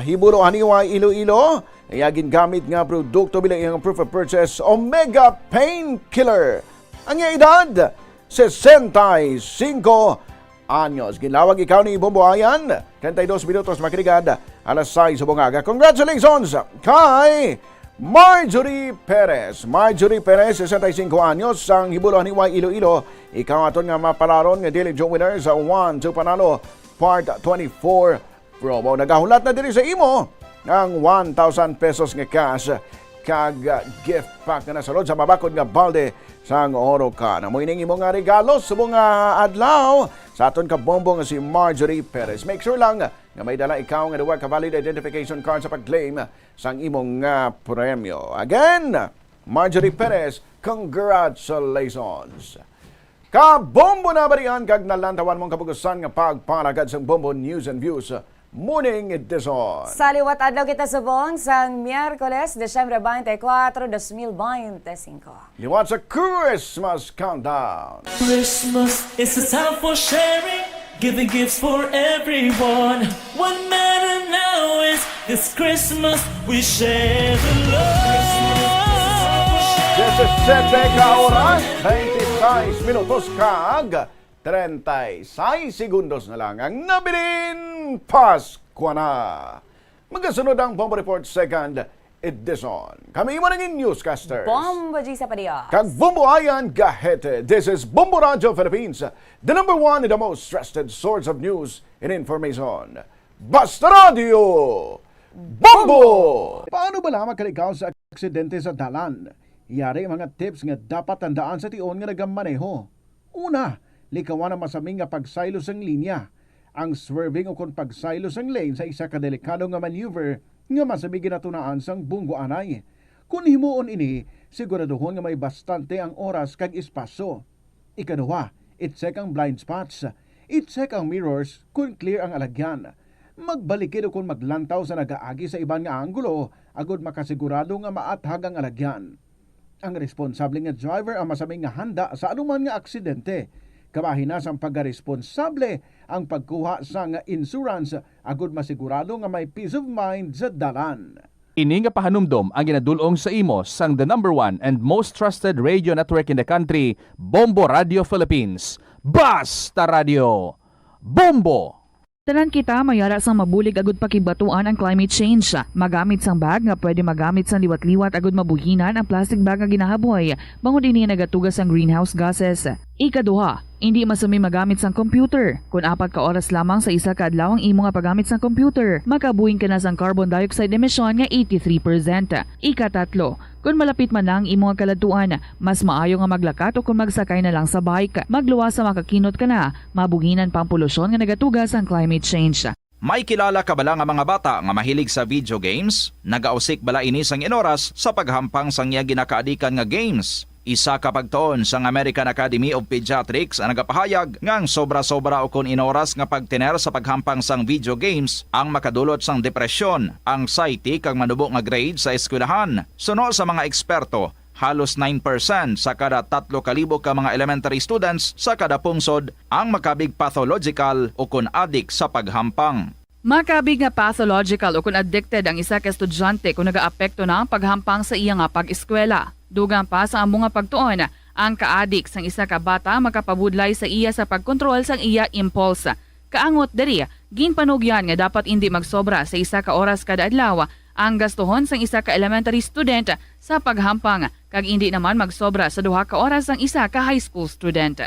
Hibulo, Haniway, Iloilo, ayagin gamit nga produkto bilang iyang proof of purchase Omega Painkiller. Ang iyang edad 65 anyos. Ginlawag ikaw ni Bomboayan. 32 minutos makirigad. Alas 6 sa bungaga. Congratulations kay Marjorie Perez. Marjorie Perez, 65 anyos, sang Hibuluhan Hiway, Iloilo. Ikaw aton nga mapalaron nga Daily Joe winner sa 1-2 Panalo Part 24 promo. Nagahulat na diri sa imo ang 1,000 pesos nga cash kag gift pack na nasalod sa mabakod nga balde sang oro ka. Namuining imo nga regalo sa mga adlaw sa aton kabombo nga si Marjorie Perez. Make sure lang nga may dala ikaw nga duwa ka valid identification card sa pag-claim sang imong nga premyo. Again, Marjorie Perez, congratulations. Kabombo na barian kag nalantawan mong kapugusan nga pagpanagad sang Bombo News and Views Morning Edition. Sa liwat adlaw kita subong sang Miyerkules, Desyembre 24, 2025. Liwat sa Christmas Countdown. Christmas is a time for sharing, giving gifts for everyone. What matter now is this Christmas we share the love. 17 ka oras, 26 minutos kag 36 segundos na lang ang nabilin Pasko na. Magkasunod ang Bombo Report Second Edition. Kami mo naging newscasters. Bombo G sa Padios. Kag Bombo Ayan Gahete. This is Bombo Radio Philippines, the number one and the most trusted source of news and information. Basta Radio! Bombo! Paano ba lamang kalikaw sa aksidente sa dalan? Iyari mga tips nga dapat tandaan sa tion nga nagamaneho. Una, likawan ang masaming nga pagsaylo sang linya. Ang swerving o kung pagsaylo sang lane sa isa kadelikado nga maneuver nga masami ginatunaan sang bunggo anay. Kung himuon ini, siguraduhon nga may bastante ang oras kag espasyo. Ikaduha, i-check ang blind spots. I-check ang mirrors kung clear ang alagyan. Magbalikid o kung maglantaw sa nagaagi sa ibang nga anggulo agud makasigurado nga maathag ang alagyan. Ang responsable nga driver ang masaming nga handa sa anuman nga aksidente. Kabahin na sang pagkaresponsable ang pagkuha sa nga insurance agud masigurado nga may peace of mind sa dalan. Ini nga pahanumdom ang ginadulong sa imo sang the number one and most trusted radio network in the country, Bombo Radio Philippines. Basta Radio! Bombo! Tanan kita mayara sang mabulig agud pakibatuan ang climate change. Magamit sang bag nga pwede magamit sang liwat-liwat agud mabuhinan ang plastic bag nga ginahaboy. Bangod ini nagatugas ang greenhouse gases. Ikaduha, hindi masami magamit sang computer. Kung 4 ka oras lamang sa isa ka adlaw ang imo nga paggamit sang computer, makabuhin ka na sang carbon dioxide emission nga 83%. Ikatatlo, kung malapit man lang imo nga kaladtuan, mas maayo nga maglakat o kung magsakay na lang sa bike. Magluwas sa makakinot ka na, mabuhinan pang polusyon nga nagatugas ang climate change. May kilala ka bala nga mga bata nga mahilig sa video games? Nagausik bala ini sang inoras sa paghampang sang iya ginakaadikan nga games. Isa ka pagtuon sang American Academy of Pediatrics ang nagapahayag ngang sobra-sobra o kun inoras nga pagtiner sa paghampang sang video games ang makadulot sang depresyon, anxiety kag manubo nga grade sa eskwelahan. Suno sa mga eksperto, halos 9% sa kada 3,000 ka mga elementary students sa kada pungsod ang makabig pathological o kun addict sa paghampang. Makabig nga pathological o kung addicted ang isa ka estudyante kung nagaapekto na ang paghampang sa iya nga pag-eskwela. Dugang pa sa among nga pagtuon, ang kaadik sang isa ka bata makapabudlay sa iya sa pagkontrol sang iya impulse. Kaangot diri, ginpanugyan nga dapat hindi magsobra sa isa ka oras kada adlaw ang gastuhon sang isa ka elementary student sa paghampang kag hindi naman magsobra sa 2 ka oras ang isa ka high school student.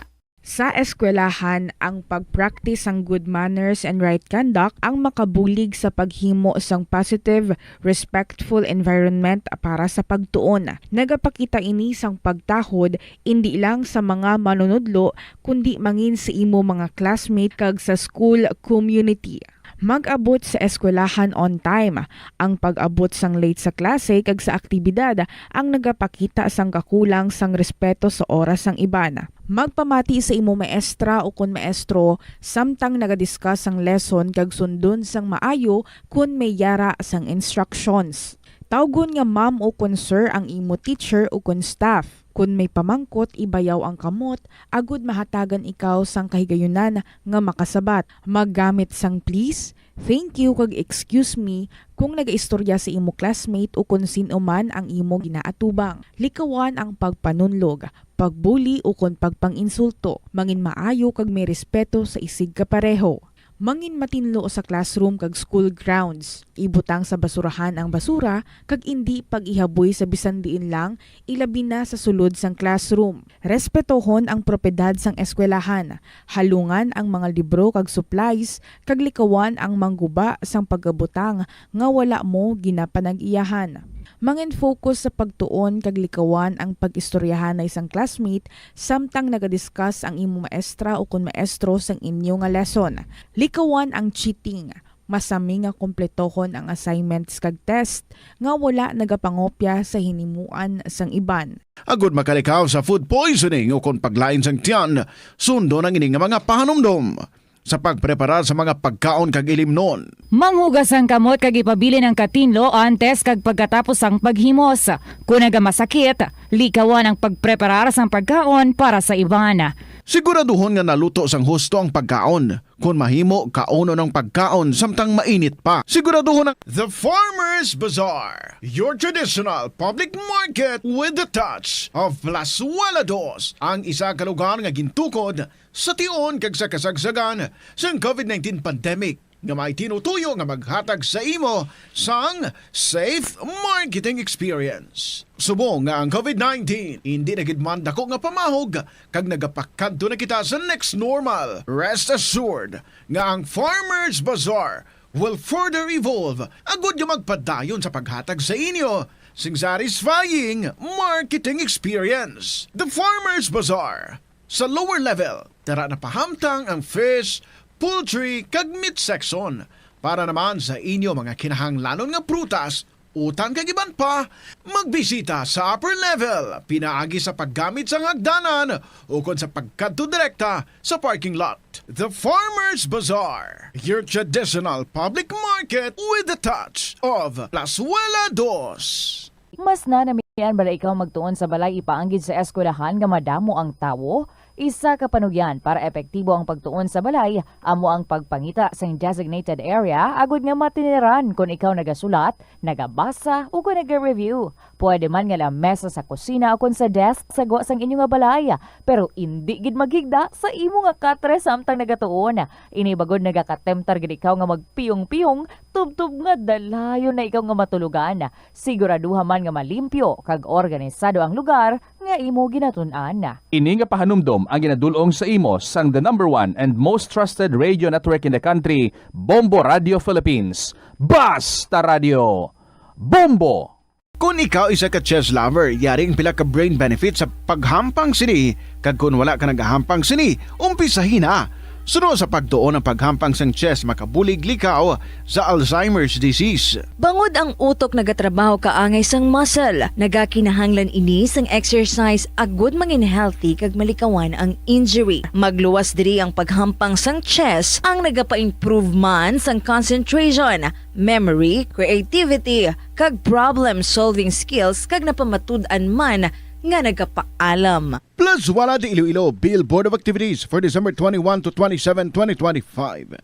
Sa eskwelahan, ang pag-practice ng good manners and right conduct ang makabulig sa paghimo sang positive, respectful environment para sa pagtuon. Nagapakita ini sang pagtahod hindi lang sa mga manunudlo kundi mangin sa imo mga classmate kag sa school community. Mag-abot sa eskwelahan on time. Ang pag-abot sang late sa klase kag sa aktibidad ang nagapakita sang kakulang sang respeto sa oras sang iban. Magpamati sa imo maestra o kun maestro samtang nagadiscuss sang lesson kag sundon sang maayo kun may yara sang instructions. Tawgon nga ma'am o kun sir ang imo teacher o kun staff. Kun may pamangkot, ibayaw ang kamot, agud mahatagan ikaw sang kahigayunan nga makasabat. Maggamit sang please, thank you kag excuse me kung nagaistorya sa imo classmate o kung sino man ang imo ginaatubang. Likawan ang pagpanunlog, pagbuli o kung pagpanginsulto. Mangin maayo kag may respeto sa isig kapareho. Mangin matinlo sa classroom kag school grounds. Ibutang sa basurahan ang basura kag indi pag-ihaboy sa bisan diin lang ilabi na sa sulod sang classroom. Respetohon ang propiedad sang eskwelahan. Halungan ang mga libro kag supplies kag likawan ang mangguba sang pagabutang nga wala mo ginapanag-iyahan. Mangin focus sa pagtuon kag likawan ang pag-istoryahan na isang classmate samtang nagadiscuss ang imo maestra o kun maestro sang inyo nga lesson. Likawan ang cheating. Masami nga kompletohon ang assignments kag test nga wala nagapangopya sa hinimuan sang iban. Agud makalikaw sa food poisoning o kung paglain sang tiyan, sundo ng ining nga mga pahanumdom sa pagpreparar sa mga pagkaon kag ilimnon. Manghugas ang kamot kag ipabili ng katinlo antes kag pagkatapos ang paghimos. Kung nagamasakit, likawan ang pagpreparar sang pagkaon para sa iban. Siguraduhon nga naluto sang husto ang pagkaon. Kung mahimo, kauno ng pagkaon samtang mainit pa. Siguraduhon ang The Farmer's Bazaar, your traditional public market with the touch of Plazuela Dos, ang isa ka lugar nga gintukod sa tion kag sa kasagsagan sang COVID-19 pandemic nga may tinutuyo nga maghatag sa imo sang safe marketing experience. Subong nga ang COVID-19 hindi nagidman dako nga pamahog kag nagapakadto na kita sa next normal. Rest assured nga ang Farmer's Bazaar will further evolve agud nga magpadayon sa paghatag sa inyo sing satisfying marketing experience. The Farmer's Bazaar sa lower level, tara na pahamtang ang fish, poultry kag meat section para naman sa inyo mga kinahanglanon nga prutas, utang kag iban pa, magbisita sa upper level, pinaagi sa paggamit sa hagdanan o kon sa pagkadto direkta sa parking lot. The Farmer's Bazaar, your traditional public market with the touch of Plazuela Dos. Mas nanamian bala ikaw magtuon sa balay ipaanggid sa eskwelahan nga madamo ang tawo? Isa ka panugyan para epektibo ang pagtuon sa balay, amo ang pagpangita sa designated area, agud nga matiniran kung ikaw nagasulat, nagabasa o kung nag-review. Pwede man nga lamesa sa kusina o kung sa desk sa gwa sang inyo nga balay, pero hindi gid maghigda sa imo nga katre samtang nagatuon. Ini bagod nagakatemptar gid ikaw nga magpiyong-piyong, tubtub nga dalayon na ikaw nga matulugan. Siguraduha man nga malimpyo kag organisado ang lugar nga imo ginatun-an. Ini nga pahanumdom ang ginadulong sa imo sang the #1 and most trusted radio network in the country, Bombo Radio Philippines. Basta Radio Bombo! Kung ikaw isa ka chess lover, yaring pila ka brain benefit sa paghampang sini, kag kung wala ka nagahampang sini, umpisahin na. Sunod sa pagtuon ng paghampang sang chess makabulig likaw sa Alzheimer's disease. Bangod ang utok nagatrabaho kaangay sang muscle, nagakinahanglan ini sang exercise agud mangin healthy kag malikawan ang injury. Magluwas diri ang paghampang sang chess ang nagapa-improve man sang concentration, memory, creativity kag problem-solving skills kag napamatud-an man nga nagapaalam. Plazuela de Iloilo Billboard of Activities for December 21 to 27, 2025.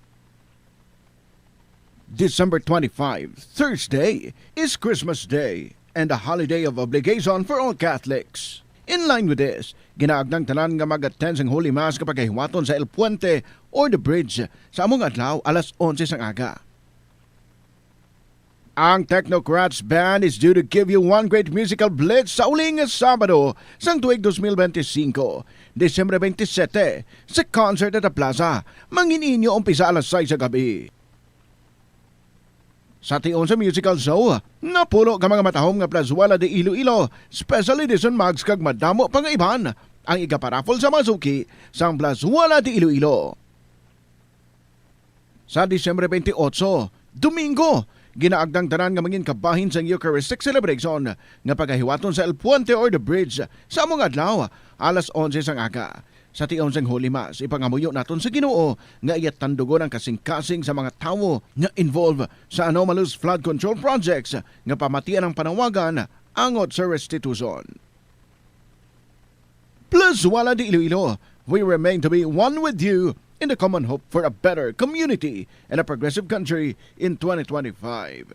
December 25, Thursday, is Christmas Day and a holiday of obligation for all Catholics. In line with this, ginaagnang tanan nga mag-attend sang Holy Mass kapag hiwaton sa El Puente or the Bridge sa among adlaw alas 11 sang aga. Ang Technocrats Band is due to give you one great musical blitz sa uling Sabado sang tuig 2025, Desyembre 27, sa concert at the Plaza. Mangininyo umpisa alas 6 sa gabi. Sa tion sa musical show, napulo ka mga matahom nga Plazuela de Iloilo, special edition mags kag madamo pangaiban ang ikaparafol sa Mazuki sang Plazuela de Iloilo. Sa Disyembre 28, Domingo, ginaagdang tanan nga mangin kabahin sa Eucharistic celebration nga pagahiwaton sa El Puente or the Bridge sa among adlaw alas 11 sang aga. Sa tion sang Holy Mass, ipangamuyo naton sa Ginoo nga iyat tandugon ang kasing-kasing sa mga tawo nga involved sa anomalous flood control projects nga pamatian ang panawagan angot sa restitution. Plus, wala di Iloilo, we remain to be one with you in the common hope for a better community and a progressive country in 2025.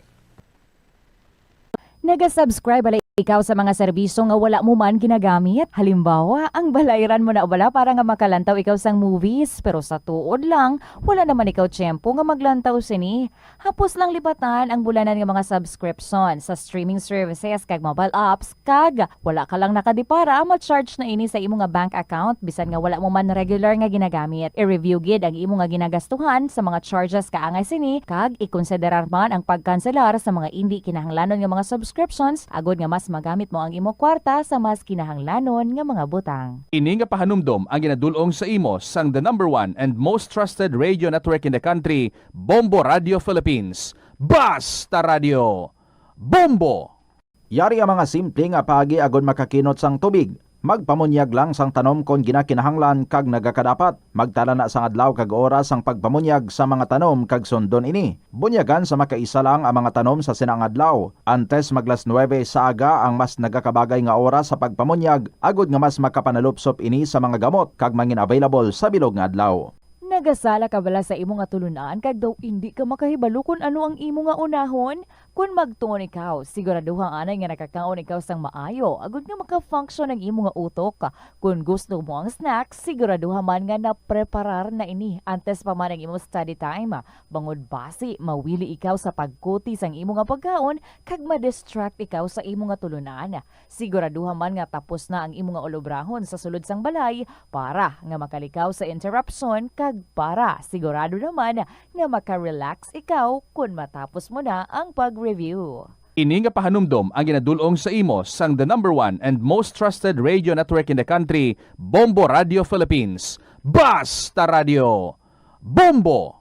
Naga-subscribe bala ikaw sa mga serbisyo nga wala mo man ginagamit. Halimbawa, ang balayran mo na wala para nga makalantaw ikaw sang movies, pero sa tuod lang, wala naman ikaw tiyempo nga maglantaw sini. Hapos lang libatan ang bulanan nga mga subscription sa streaming services kag mobile apps kag wala ka lang nakadipara ma-charge na ini sa imo nga bank account bisan nga wala mo man regular nga ginagamit. I-review gid ang imo nga ginagastuhan sa mga charges kaangay sini kag ikonsiderar man ang pagkanselar sa mga hindi kinahanglanon nga mga subscriptions agod nga mas magamit mo ang imo kwarta sa mas kinahanglanon nga mga butang. Ini nga pahanumdom ang ginadulong sa imo sang the #1 and most trusted radio network in the country, Bombo Radio Philippines. Basta Radio Bombo! Yari ang mga simple nga pagi agon makakinot sang tubig. Magpamunyag lang sang tanom kon ginakinahanglan kag nagakadapat. Magtala na sang adlaw kag oras sang pagpamunyag sa mga tanom kag sundon ini. Bunyagan sa makaisa lang ang mga tanom sa sinang adlaw. Antes maglas 9 sa aga ang mas nagakabagay nga oras sa pagpamunyag agod nga mas makapanalupsop ini sa mga gamot kag mangin available sa bilog nga adlaw. Nagasala ka bala sa imo nga tulunan kag daw hindi ka makahibalo kung ano ang imo nga unahon? Kung magtuon ikaw, siguraduhang anay nga nakakaon ikaw sang maayo, agud nga maka-function ang imo nga utok. Kung gusto mo ang snack, siguraduhan man nga na-preparar na ini antes pa man ang imo study time. Bangod basi, mawili ikaw sa pagkuti sang imo nga pagkaon kag ma-distract ikaw sa imo nga tulunan. Siguraduhan man nga tapos na ang imo nga olobrahon sa sulod sang balay para nga makalikaw sa interruption kag para sigurado naman nga maka-relax ikaw kung matapos mo na ang pag-review. Ini nga pahanumdom ang ginadulong sa imo sang the #1 and most trusted radio network in the country, Bombo Radio Philippines. Basta Radio Bombo!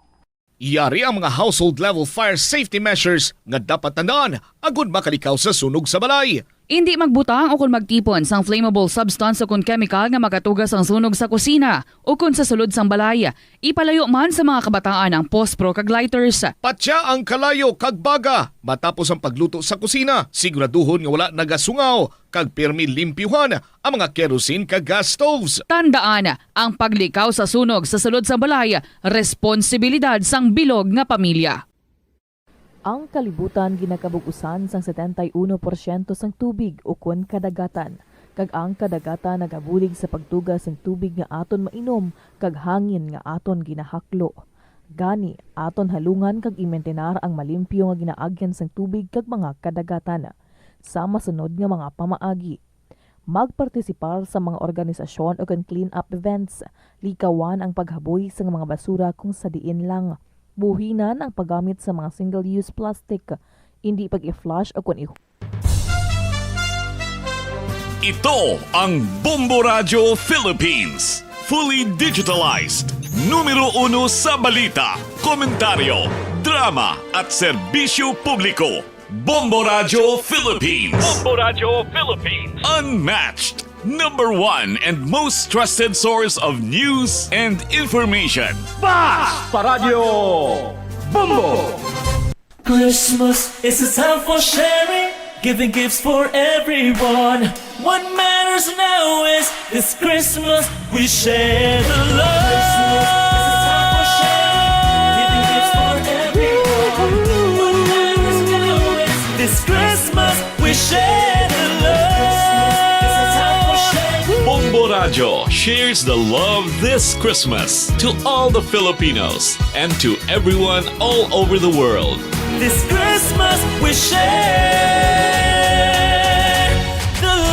Yari ang mga household level fire safety measures nga dapat tandaan agud makalikaw sa sunog sa balay. Hindi magbutang o kung magtipon sang flammable substance o kung chemical nga makatugas ang sunog sa kusina o kung sa sulod sang balay. Ipalayo man sa mga kabataan ang pospro kag lighters. Patya ang kalayo kag baga matapos ang pagluto sa kusina. Siguraduhon nga wala nagasungaw kag pirmi limpyuhan ang mga kerosene kag gas stoves. Tandaan, ang paglikaw sa sunog sa sulod sa balay, responsibilidad sang bilog nga pamilya. Ang kalibutan ginakabugusan sang 71% sang tubig o kun kadagatan. Kag ang kadagatan nagabulig sa pagtugas sang tubig nga aton mainom kag hangin nga aton ginahaklo. Gani, aton halungan kag imentenar ang malimpyo nga ginaagyan sang tubig kag mga kadagatan. Sa masunod nga mga pamaagi. Magpartisipar sa mga organisasyon o kan clean-up events. Likawan ang paghaboy sa mga basura kung sa diin lang. Buhinan ang paggamit sa mga single-use plastic, hindi pag-i-flush o kung Ito ang Bombo Radio Philippines. Fully digitalized. Numero 1 sa balita, komentaryo, drama at serbisyo publiko. Bombo Radio Philippines. Bombo Radio Philippines. Unmatched. #1 and most trusted source of news and information. Basta Radio Bombo! Christmas is a time for sharing, giving gifts for everyone. What matters now is this Christmas we share the love. Christmas is a time for sharing, giving gifts for everyone. shares the love this Christmas to all the Filipinos and to everyone all over the world. This Christmas we share the love.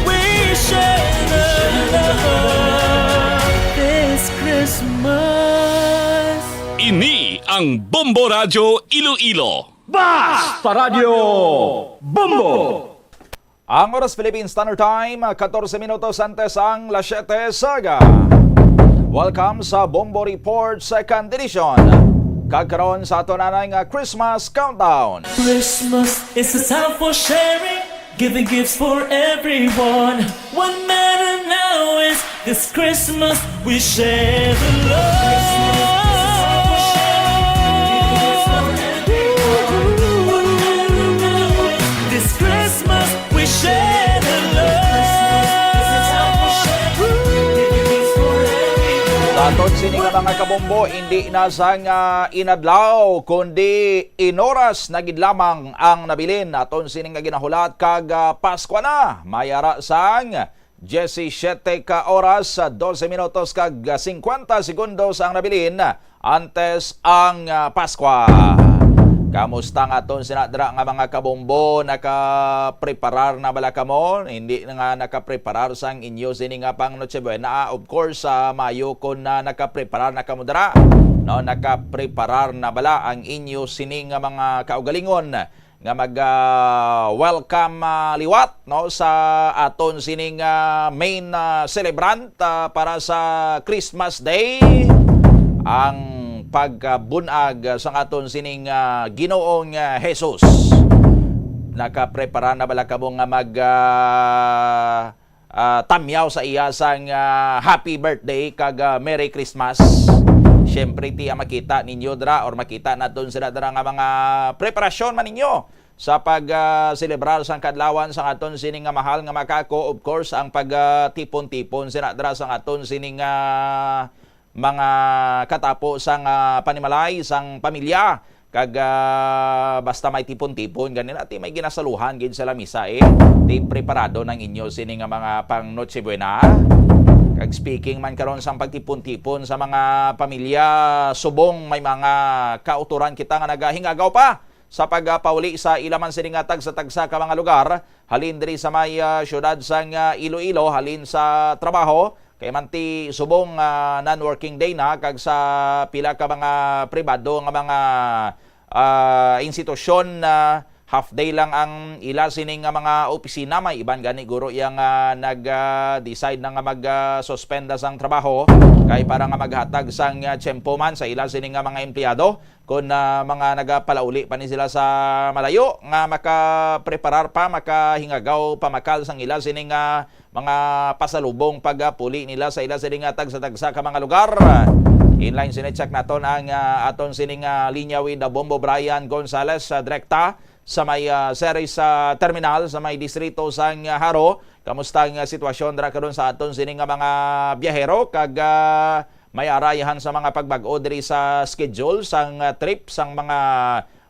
We share the love this Christmas. Ini ang Bombo Radio Iloilo. Basta Radio Bombo! Ang oras Philippine Standard Time, 14 minutos antes ang las 7 saga. Welcome sa Bombo Report Second Edition. Kagkaroon sa ato nanay nga Christmas Countdown. Christmas is a time for sharing, giving gifts for everyone. What matter now is this Christmas we share the love. This Christmas we share the Atod sini nga mga kabombo, hindi na sang inadlaw kundi inoras na gid lamang ang nabilin. Aton sini nga ginahulat kag Pasko na. Mayara sang 17 ka oras 12 minutos kag 50 segundos ang nabilin antes ang Pasko. Kamusta nga aton sinadra nga mga kabombo, nakapreparar na bala kamo? Hindi nga nakapreparar sang inyo sini nga pang Noche Buena. Of course, sa Mayo kon na nakapreparar na kamo dara. No, nakapreparar na bala ang inyo sini nga mga kaugalingon nga mag welcome liwat no sa aton sini nga main celebrant para sa Christmas Day. Ang pagbunag sa aton sining Ginoong Jesus. Nakaprepara na bala kamo nga mag tamyaw sa iya sang happy birthday kag Merry Christmas. Syempre ti makita ninyo dra or makita naton sila dra nga mga preparasyon man ninyo sa pag-celebrar sang kadlawan sang aton sining nga mahal nga makako. Of course ang pag-tipon-tipon sila dra sang aton sining mga katapo sang panimalay sang pamilya kag basta may tipon-tipon ganin ati may ginasaluhan gid sa lamisa di preparado ng inyo sini nga mga pang Noche Buena. Kag speaking man karon sang pagtipon-tipon sa mga pamilya, subong may mga kauturan kita nga nagahingagaw pa sa pagpauli sa ilaman sini nga tagsa-tagsa ka mga lugar halin diri sa may syudad sang Iloilo halin sa trabaho. Kay manti subong non-working day na kag sa pila ka mga pribado nga mga institusyon half day lang ang ila sining nga mga opisina. May iban gani guro yang nag-decide na nga mag-suspenda sang trabaho kay para nga maghatag sang tiyempo man sa ila sining nga mga empleyado kun mga nagapalauli pa ni sila sa malayo nga makapreparar pa makahingagaw pamakal sang ila sining mga pasalubong pagpuli nila sa ila sining tagsa-tagsa ka mga lugar. Inline sinecheck naton ang aton sining linya with Bombo Brian Gonzales direkta sa may series terminal sa may distrito sang Haro. Kamusta ang sitwasyon dra karon sa aton sining mga biyahero kag may arayahan sa mga pagbag-o diri sa schedule sang trip sang mga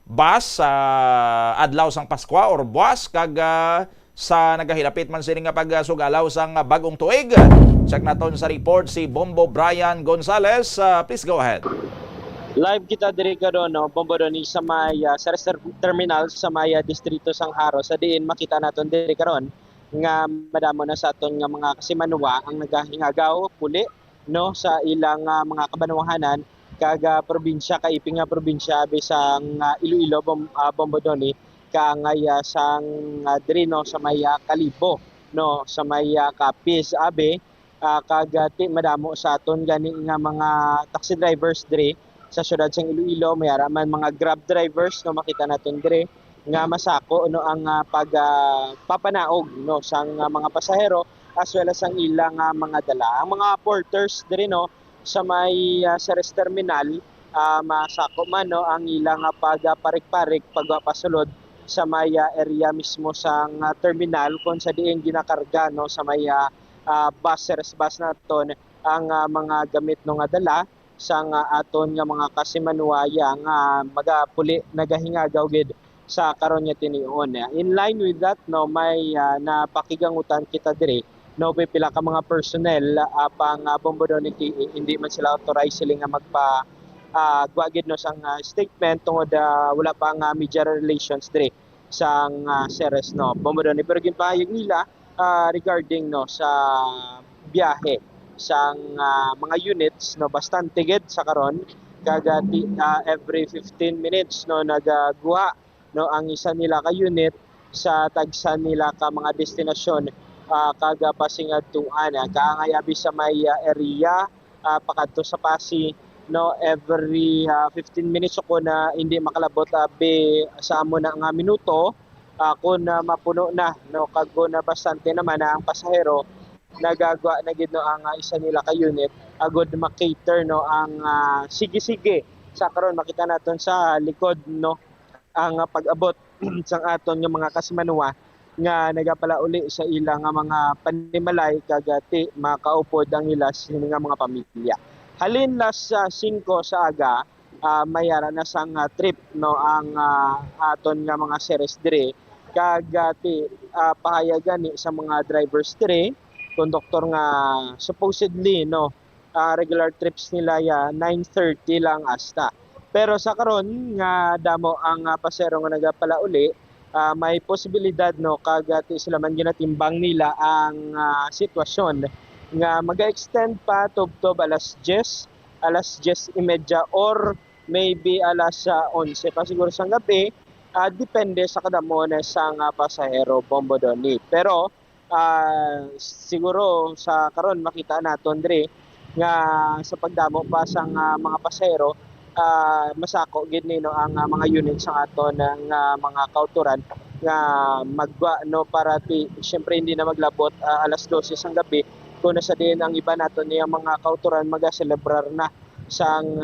bus adlaw sang Pasko or buwas kag sa nagahilapit man sini nga pagsugalaw sang bagong tuig. Check naton sa report si Bombo Brian Gonzales. Please go ahead. Live kita diri karon no Bombo doni sa may sa terminal sa may distrito sang Haro sa diin makita naton diri karon nga madamo na sa aton nga mga kasimanwa ang nagahingagaw puli no sa ilang mga kabanwahanan kag probinsya kaiping nga probinsya bisang Iloilo Bombo doni kangaya sang diri no sa may Kalibo no sa may Capiz abe kag madamo sa aton gani nga mga taxi drivers diri sa syudad sang Iloilo. Mayara man mga Grab drivers no makita naton diri nga masako no ang papanaog no sang mga pasahero as well as ang ilang mga dala. Ang mga porters diri no sa may series terminal masako man no ang ilang pagparik-parik pagpapasulod sa may area mismo sang terminal kung sa diin ginakarga no sa may bus naton ang mga gamit no nga dala sang aton nga mga kasimanuaya nga magapuli nagahingagaw gid sa karon nga tinion. In line with that, no, may napakigangutan kita dire, no, pipila ka mga personnel pang Bombo Donity, hindi man sila authorized sila nga magpa guwagid no sang statement tungod wala pang media relations dire sang series no Bombo Donity, pero ginpahayag nila regarding no sa biyahe sang mga units no bastante gid sa karon kaga every 15 minutes no nagaguha no ang isa nila ka unit sa tagsa nila ka mga destinasyon kaga pasingadtuan kaangay abi sa may area pakadto sa Pasig no every 15 minutes ko na hindi makalabot abi sa amo na nga minuto kung mapuno na no kag na bastante naman ang pasahero nagagawa na gid no ang isa nila ka unit agod makater no ang sige-sige sa karon makita naton sa likod no ang pag-abot sang aton nga mga kasmanuwa nga nagapala uli sa ilang mga panimalay kagati makaupod ang ilas nga mga pamilya. Halin las 5 sa aga mayara na sang trip no ang aton nga mga series dire kagati pahayagan ni sa mga drivers dire konduktor nga supposedly no regular trips nila 9:30 lang hasta. Pero sa karon nga damo ang pasero nga nagapala uli may posibilidad no kagati sila man ginatimbang nila ang sitwasyon nga mag-extend pa tubtob alas 10 10:30 or maybe alas 11 pa siguro sa gabi depende sa kadamon sang pasahero Bombo Doni. Pero siguro sa karon makita naton dire nga sa pagdamo pa sang mga pasahero masako gid ni no ang mga units sa aton ng mga kauturan nga magwa no para syempre hindi na maglabot alas 12 sang gabi kung nasa din ang iba naton niya mga kauturan maga-celebrar na sang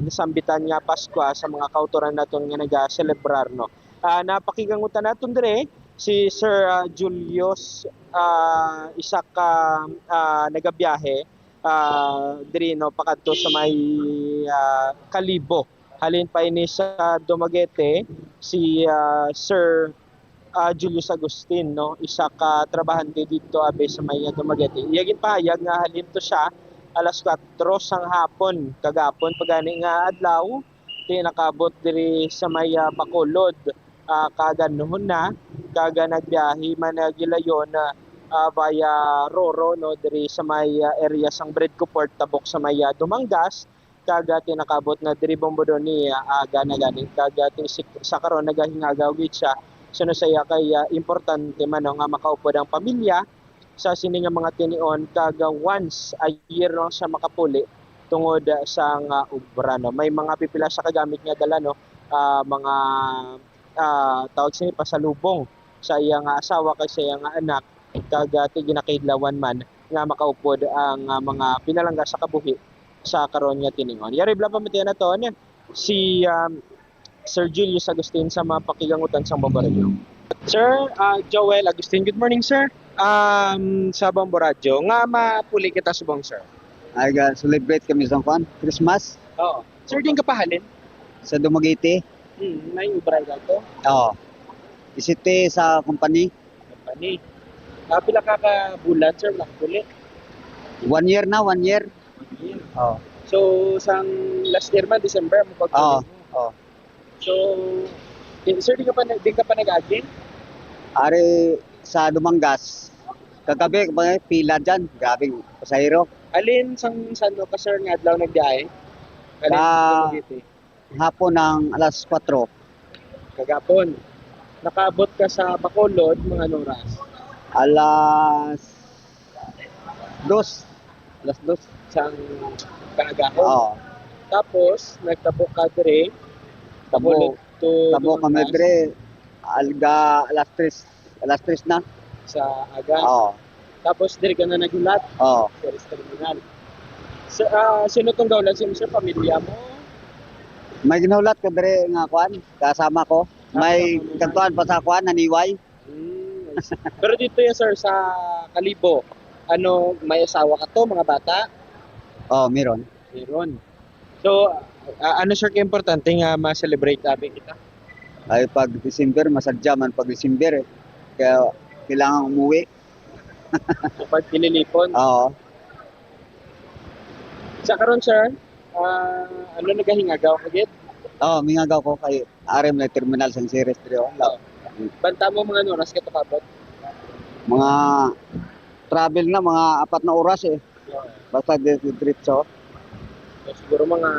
nasambitan nga Pasko sa mga kauturan naton nga naga-celebrar no. Napakigangutan naton dire si Sir Julius isa ka nagabiyahe diri no pakadto sa may Kalibo. Halin pa ini sa Dumaguete si Sir Julius Agustin no isa ka trabahante dito abe sa may Dumaguete. Iyagin pahayag nga halin to siya alas 4 sang hapon kagapon pagani nga adlaw nakabot diri sa may Bacolod kaganuhon na kaga nagbiyahe man nagilayon via Roro no diri sa may area sang Bredco Port tabok sa may Dumangas kaga tinakabot na diri Bombo Doni gana gani kaga sa karon nagahingagaw gid siya suno saya kay importante man nga makaupod ang pamilya sa sini nga mga tinion kaga once a year no siya makapuli tungod sang ubra no may mga pipila sa kagamit nga dala no mga tawag sini pasalubong sa iyang asawa kay sa iyang anak kagati ginakidlawan man nga makaupod ang mga pinalangga sa kabuhi sa karon nga tiningon. Yari bla pamitian naton si Sir Julius Agustin sa mapakigangutan sang Bombo Radio. Sir Joel Agustin, good morning sir. Sa Bombo Radio nga mapuli kita subong sir. Aga celebrate kami sa Christmas. Oo. Sir din ka pahalin sa Dumaguete. May ubray to. Oo. Isite sa company. Pila ka bulan sir nakapuli? 1 year na, 1 year. Oo. So sang last year man December mo pagpuli. Oo. So sir di ka pa nag-agin? Ari sa Dumangas. Kagabi pila diyan, grabing pasahero. Alin sang sano ka sir nga adlaw nagbiyahe? Hapon ng alas 4. Kagapon. Nakaabot ka sa Bacolod mga oras? Alas 2. Alas 2. Sang kaagahon? Oo. Tapos, nagtabok ka dire? Tabo kami dire. Alga alas 3. Alas 3 na. Sa aga? Oo. Tapos, dire ka na nagulat? Oo. Sa terminal. Sino tong gawlan? Sino sa pamilya mo? May ginulat ko dire nga kwan, kasama ko. May kantuan pa sa kwan, naniway. Pero dito yan sir, sa Kalibo, may asawa ka to, mga bata? Oo, meron. Meron. So, ano sir ka importante nga ma-celebrate namin kita? Ay pag December, masadya man pag December eh. Kaya kailangan umuwi. Pag pinilipon. Oo. Sa karon sir, ano nagahingagaw kagid? Oo, mingagaw ko kay RM na terminal sa Ceres 3. Banta mo mga oras ka tapabot? Mga travel na, mga 4 na oras eh. Basta diretso. So, siguro mga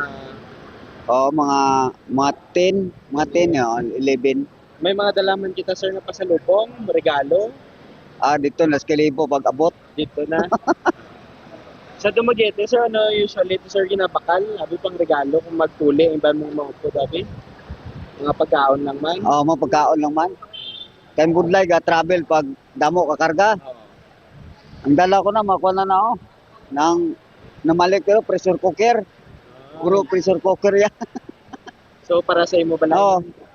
Oo, mga 10 yun, 11. may mga dalaman kita sir na pasalubong, regalo Dito na Escalibo pag abot. dito na. Sa Dumaguete sir, ano usually ito sir ginabakal, abi pang regalo kung magtuli, iba mong maupo dabi. Mga pagkaon lang man. Oo, mga pagkaon lang man. Kaya budlay ga travel pag damo ka karga. Ang dala ko na, makuha na ako. Namalik ko, pressure cooker. Puro pressure cooker yan. So para sa imo balay.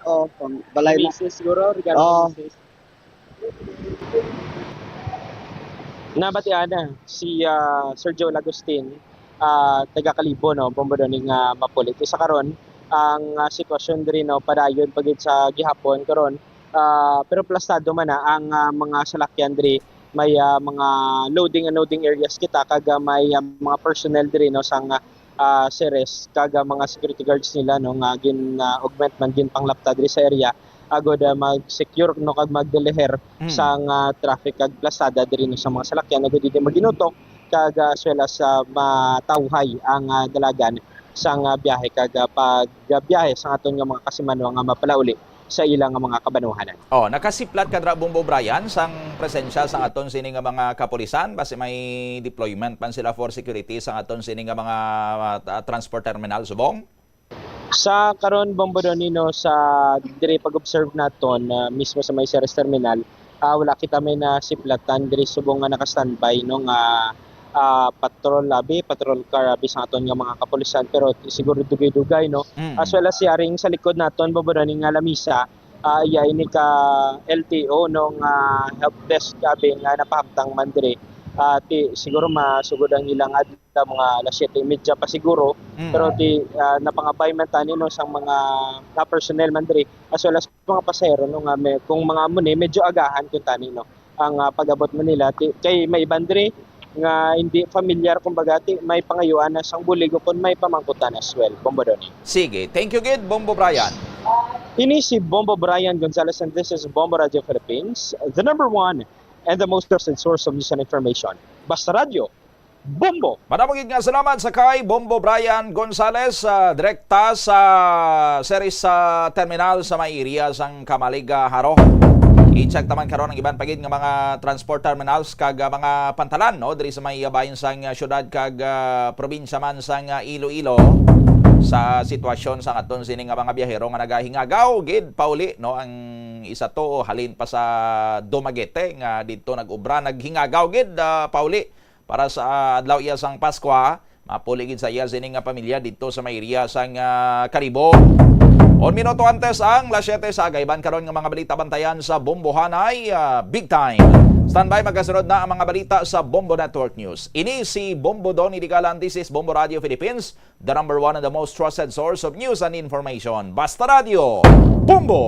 Oo, pang balay na. Misis siguro, regalo Oo. ni misis. Nabatiana si Sir Joel Agustin, taga Kalibo no, bombodoning Mapulit. Isa karon ang sitwasyon diri no padayon pagid sa gihapon karon. Pero plastado man na ang mga salakyan diri, may mga loading and unloading areas kita kag may mga personnel diri no sang Ceres kag mga security guards nila no nga gin augment man gin panglapta diri sa area agod mag-secure no kag magdeliher sang traffic kag plasada diri no sa mga salakyan agod di maginutok kag as well as matawhay ang dalagan sang biyahe kag pagbiyahe sa aton nga mga kasimanwa nga mapalauli sa ilang mga kabanuhanan. Nakasiplat ka dra Bombo Brian sang presensya sang aton sini nga mga kapulisan base may deployment man sila for security sang aton sini nga mga transport terminal subong. Sa karon Bombo Donino sa diri pag-observe naton mismo sa may Ceres terminal, wala kita may nasiplatan diri subong nga naka-standby no nga patrol car sa aton nga mga kapulisan pero siguro dugay-dugay no. As well as yaring sa likod naton babodaning nga lamisa iya ini ka LTO nung help desk kabi nga napahamtang man diri. Siguro masugod ang ilang adta mga alas 7:30 pa siguro pero napangabay man tani no sang mga personnel man diri as well as mga pasahero no nga kung mga muni medyo agahan kun tani no ang pag-abot man nila kay may iban diri nga hindi familiar kumbaga may pangayuan na sang bulig kun may pamangkutan as well. Bombo Doni. Sige, thank you gid Bombo Brian. Ini si Bombo Brian Gonzalez and this is Bombo Radio Philippines, the number one and the most trusted source of news and information. Basta Radio, Bombo! Maraming nga salamat sa kay Bombo Brian Gonzalez, direkta sa Ceres terminal sa may area sang Kamaliga, Haro. I-check taman karon ang iban pagid nga mga transport terminals kag mga pantalan no diri sa may bahin sang syudad kag probinsya man sang Iloilo sa sitwasyon sang aton sini nga mga biyahero nga nagahingagaw gid pauli no ang isa to halin pa sa Dumaguete nga didto nag-ubra naghingagaw gid pauli para sa adlaw iya sang Pasko mapuli gid sa iya sini nga pamilya didto sa may area sang Kalibo. 1 minuto antes ang las 7 sa gayban karon nga mga balita bantayan sa Bombohanay big time. Standby magkasunod na ang mga balita sa Bombo Network News. Ini si Bombo Donny Digalan, this is Bombo Radio Philippines, the number one and the most trusted source of news and information. Basta Radio, Bombo!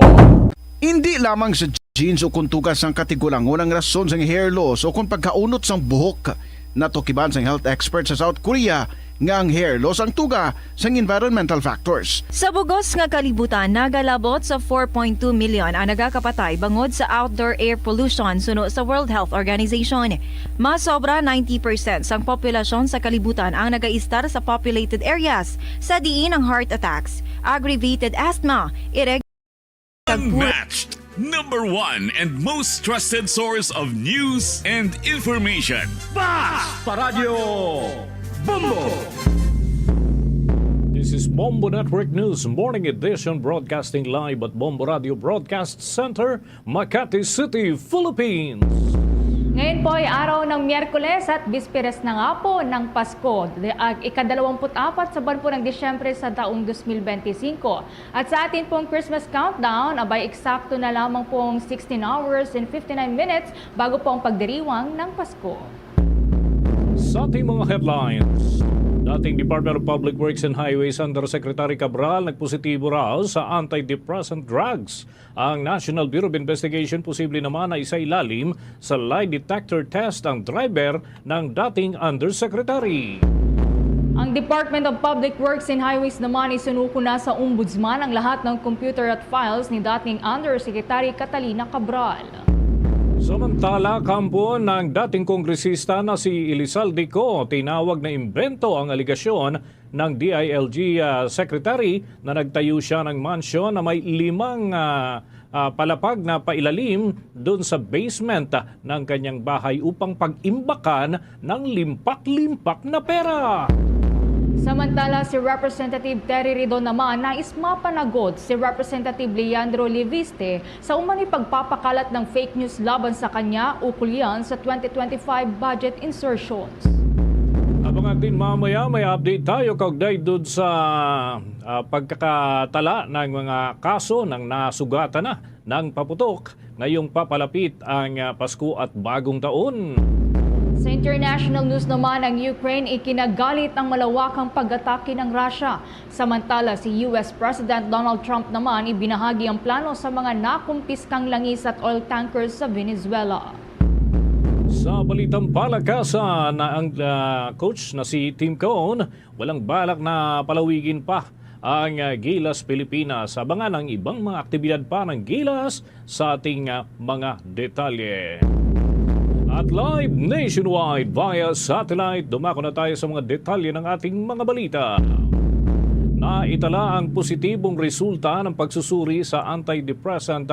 Hindi lamang sa jeans o kung tugas ang katigulangon ang rason sa hair loss o kung pagkaunot sang buhok. Natukiban sang health expert sa South Korea nga ang hair loss ang tuga sang environmental factors. Sa bugos nga kalibutan, nagalabot sa 4.2 million ang nagakapatay bangod sa outdoor air pollution suno sa World Health Organization. Mas sobra 90% sang populasyon sa kalibutan ang nagaistar sa populated areas sa diin ang heart attacks, aggravated asthma, Unmatched, number one and most trusted source of news and information. Basta Radio Bombo! This is Bombo Network News Morning Edition broadcasting live at Bombo Radio Broadcast Center, Makati City, Philippines. Ngayon po ay araw ng Miyerkules at bisperes na nga po ng Pasko, ika-24 sa buwan po ng Disyembre sa taong 2025. At sa atin pong Christmas countdown, abay eksakto na lamang pong 16 hours and 59 minutes bago po ang pagdiriwang ng Pasko. Sa ating mga headlines, Dating Department of Public Works and Highways Undersecretary Cabral nagpositibo raw sa antidepressant drugs. Ang National Bureau of Investigation posible naman na isa ilalim sa lie detector test ang driver ng dating Undersecretary. Ang Department of Public Works and Highways naman isinuko na sa Ombudsman ang lahat ng computer at files ni dating Undersecretary Catalina Cabral. Samantala, kampo ng dating kongresista na si Elizalde Co, tinawag na imbento ang aligasyon ng DILG Secretary na nagtayo siya ng mansyon na may 5 palapag na pailalim doon sa basement ng kanyang bahay upang pag-imbakan ng limpak-limpak na pera. Samantala, si Representative Terry Ridon naman nais mapanagot si Representative Leandro Leviste sa umano'y pagpapakalat ng fake news laban sa kanya ukol yan sa 2025 budget insertions. Abangan din mamaya, may update tayo kaugnay doon sa pagkakatala ng mga kaso ng nasugatan na ng paputok ngayong papalapit ang Pasko at Bagong Taon. Sa international news naman, ang Ukraine ikinagalit ang malawakang pag-atake ng Russia. Samantala, si US President Donald Trump naman ibinahagi ang plano sa mga nakumpiskang langis at oil tankers sa Venezuela. Sa balitang palakasan na ang coach na si Tim Cone, walang balak na palawigin pa ang Gilas Pilipinas. Abangan ang ibang mga aktibidad pa ng Gilas sa ating mga detalye. At live nationwide via satellite, dumako na tayo sa mga detalye ng ating mga balita. Naitala ang positibong resulta ng pagsusuri sa antidepressant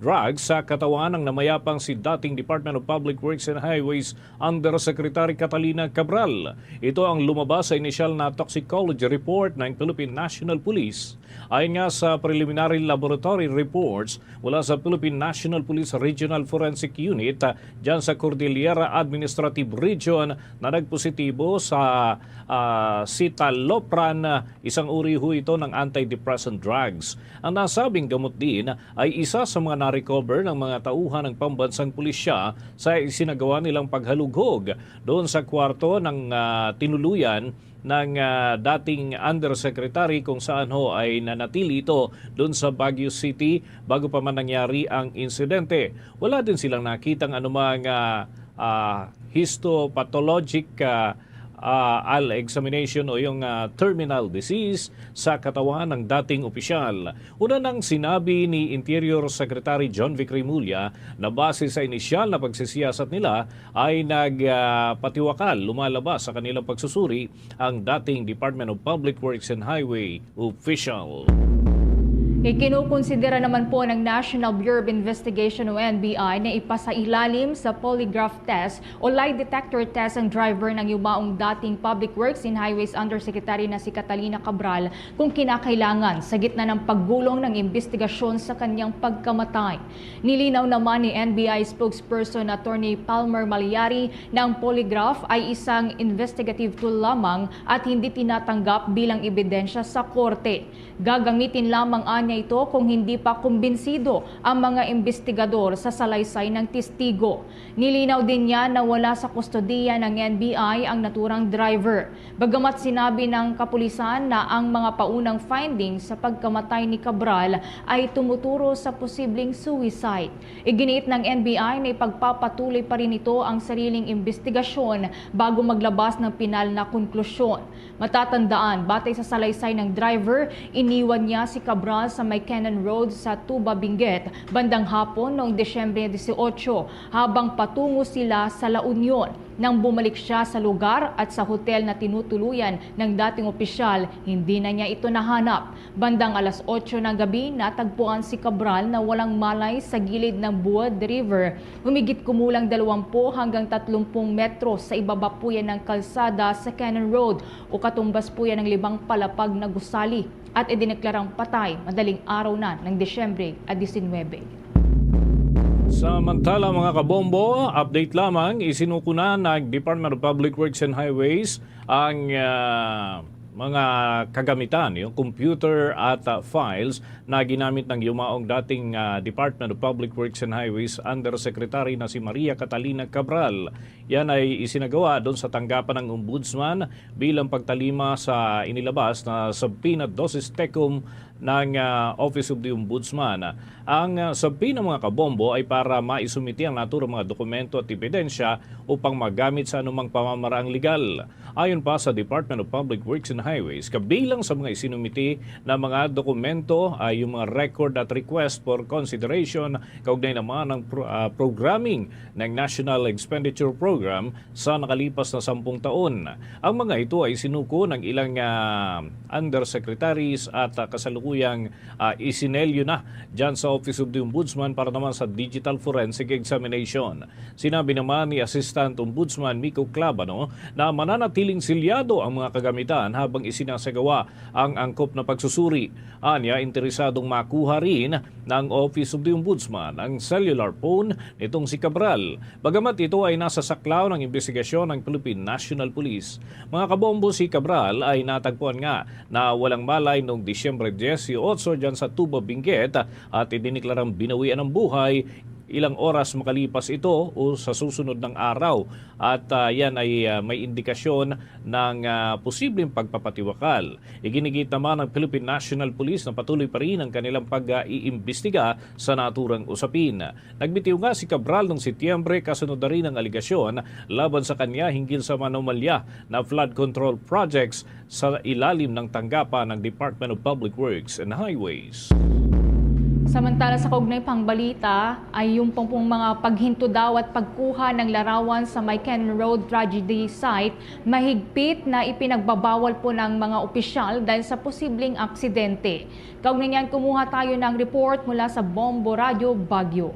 drugs sa katawan ng namayapang si dating Department of Public Works and Highways Undersecretary Catalina Cabral. Ito ang lumabas sa inisyal na toxicology report ng Philippine National Police. Ayon nga sa preliminary laboratory reports mula sa Philippine National Police Regional Forensic Unit dyan sa Cordillera Administrative Region na nagpositibo sa citalopram, isang uri ho ito ng antidepressant drugs. Ang nasabing gamot din ay isa sa mga na-recover ng mga tauhan ng pambansang pulisya sa isinagawa nilang paghalughog doon sa kwarto ng tinuluyan ng dating Undersecretary kung saan ho ay nanatili ito doon sa Baguio City bago pa man nangyari ang insidente. Wala din silang nakitang anumang histopathologic examination o yung terminal disease sa katawan ng dating opisyal. Una nang sinabi ni Interior Secretary John Vic Remulla na base sa inisyal na pagsisiyasat nila ay nagpatiwakal lumalabas sa kanilang pagsusuri ang dating Department of Public Works and Highway official. Ikinukonsidera naman po ng National Bureau of Investigation o NBI na ipasailalim sa polygraph test o lie detector test ang driver ng yumaong dating Public Works and Highways Undersecretary na si Catalina Cabral kung kinakailangan sa gitna ng paggulong ng investigasyon sa kanyang pagkamatay. Nilinaw naman ni NBI spokesperson Attorney Palmer Maliari na ang polygraph ay isang investigative tool lamang at hindi tinatanggap bilang ebidensya sa korte. Gagamitin lamang anya ito kung hindi pa kumbinsido ang mga investigador sa salaysay ng testigo. Nilinaw din niya na wala sa kustodiya ng NBI ang naturang driver. Bagamat sinabi ng kapulisan na ang mga paunang findings sa pagkamatay ni Cabral ay tumuturo sa posibleng suicide. Iginiit ng NBI na ipagpapatuloy pa rin ito ang sariling investigasyon bago maglabas ng pinal na konklusyon. Matatandaan, batay sa salaysay ng driver, iniwan niya si Cabral sa may Cannon Road sa Tuba, Benguet bandang hapon noong Desyembre 18 habang patungo sila sa La Union. Nang bumalik siya sa lugar at sa hotel na tinutuluyan ng dating opisyal, hindi na niya ito nahanap. Bandang alas 8 ng gabi, natagpuan si Cabral na walang malay sa gilid ng Buod River. Humigit kumulang 20 hanggang 30 metro sa ibaba po yan ng kalsada sa Cannon Road o katumbas po yan ng 5 palapag na gusali at idineklarang patay madaling araw na ng Desyembre 19. Samantala mga kabombo, update lamang, isinuko na ng Department of Public Works and Highways ang mga kagamitan, yung computer at files na ginamit ng yumaong dating Department of Public Works and Highways Undersecretary na si Maria Catalina Cabral. Yan ay isinagawa doon sa tanggapan ng Ombudsman bilang pagtalima sa inilabas na subpoena dosis tecum ng Office of the Ombudsman. Ang subpoena mga kabombo ay para maisumiti ang naturang mga dokumento at ebidensya upang magamit sa anumang pamamaraang legal. Ayon pa sa Department of Public Works and Highways, kabilang sa mga isinumiti na mga dokumento ay yung mga record at request for consideration kaugnay naman ng programming ng National Expenditure Program sa nakalipas na 10 taon. Ang mga ito ay sinuko ng ilang undersecretaries at kasalukuyang isinelyo na dyan sa Office of the Ombudsman para naman sa Digital Forensic Examination. Sinabi naman ni Assistant Ombudsman Miko Clabano na mananatiling silyado ang mga kagamitan habang isinasagawa ang angkop na pagsusuri. Anya, interesadong makuha rin ng Office of the Ombudsman ang cellular phone nitong si Cabral. Bagamat ito ay nasa saklaw ng investigasyon ng Philippine National Police. Mga kabombo, si Cabral ay natagpuan nga na walang malay noong Disyembre 18 dyan sa Tubo, Benguet at idiniklarang binawian ng buhay ilang oras makalipas ito o sa susunod ng araw. At yan ay may indikasyon ng posibleng pagpapatiwakal. Iginigit naman ng Philippine National Police na patuloy pa rin ang kanilang pag-iimbestiga sa naturang usapin. Nagbitiw nga si Cabral noong Setyembre kasunod na rin ang aligasyon laban sa kanya hinggil sa manomalya na flood control projects sa ilalim ng tanggapan ng Department of Public Works and Highways. Samantala sa kaugnay pang balita ay yung pong mga paghinto daw at pagkuha ng larawan sa may Cannon Road tragedy site, mahigpit na ipinagbabawal po ng mga opisyal dahil sa posibleng aksidente. Kaugnay niyan, kumuha tayo ng report mula sa Bombo Radio, Baguio.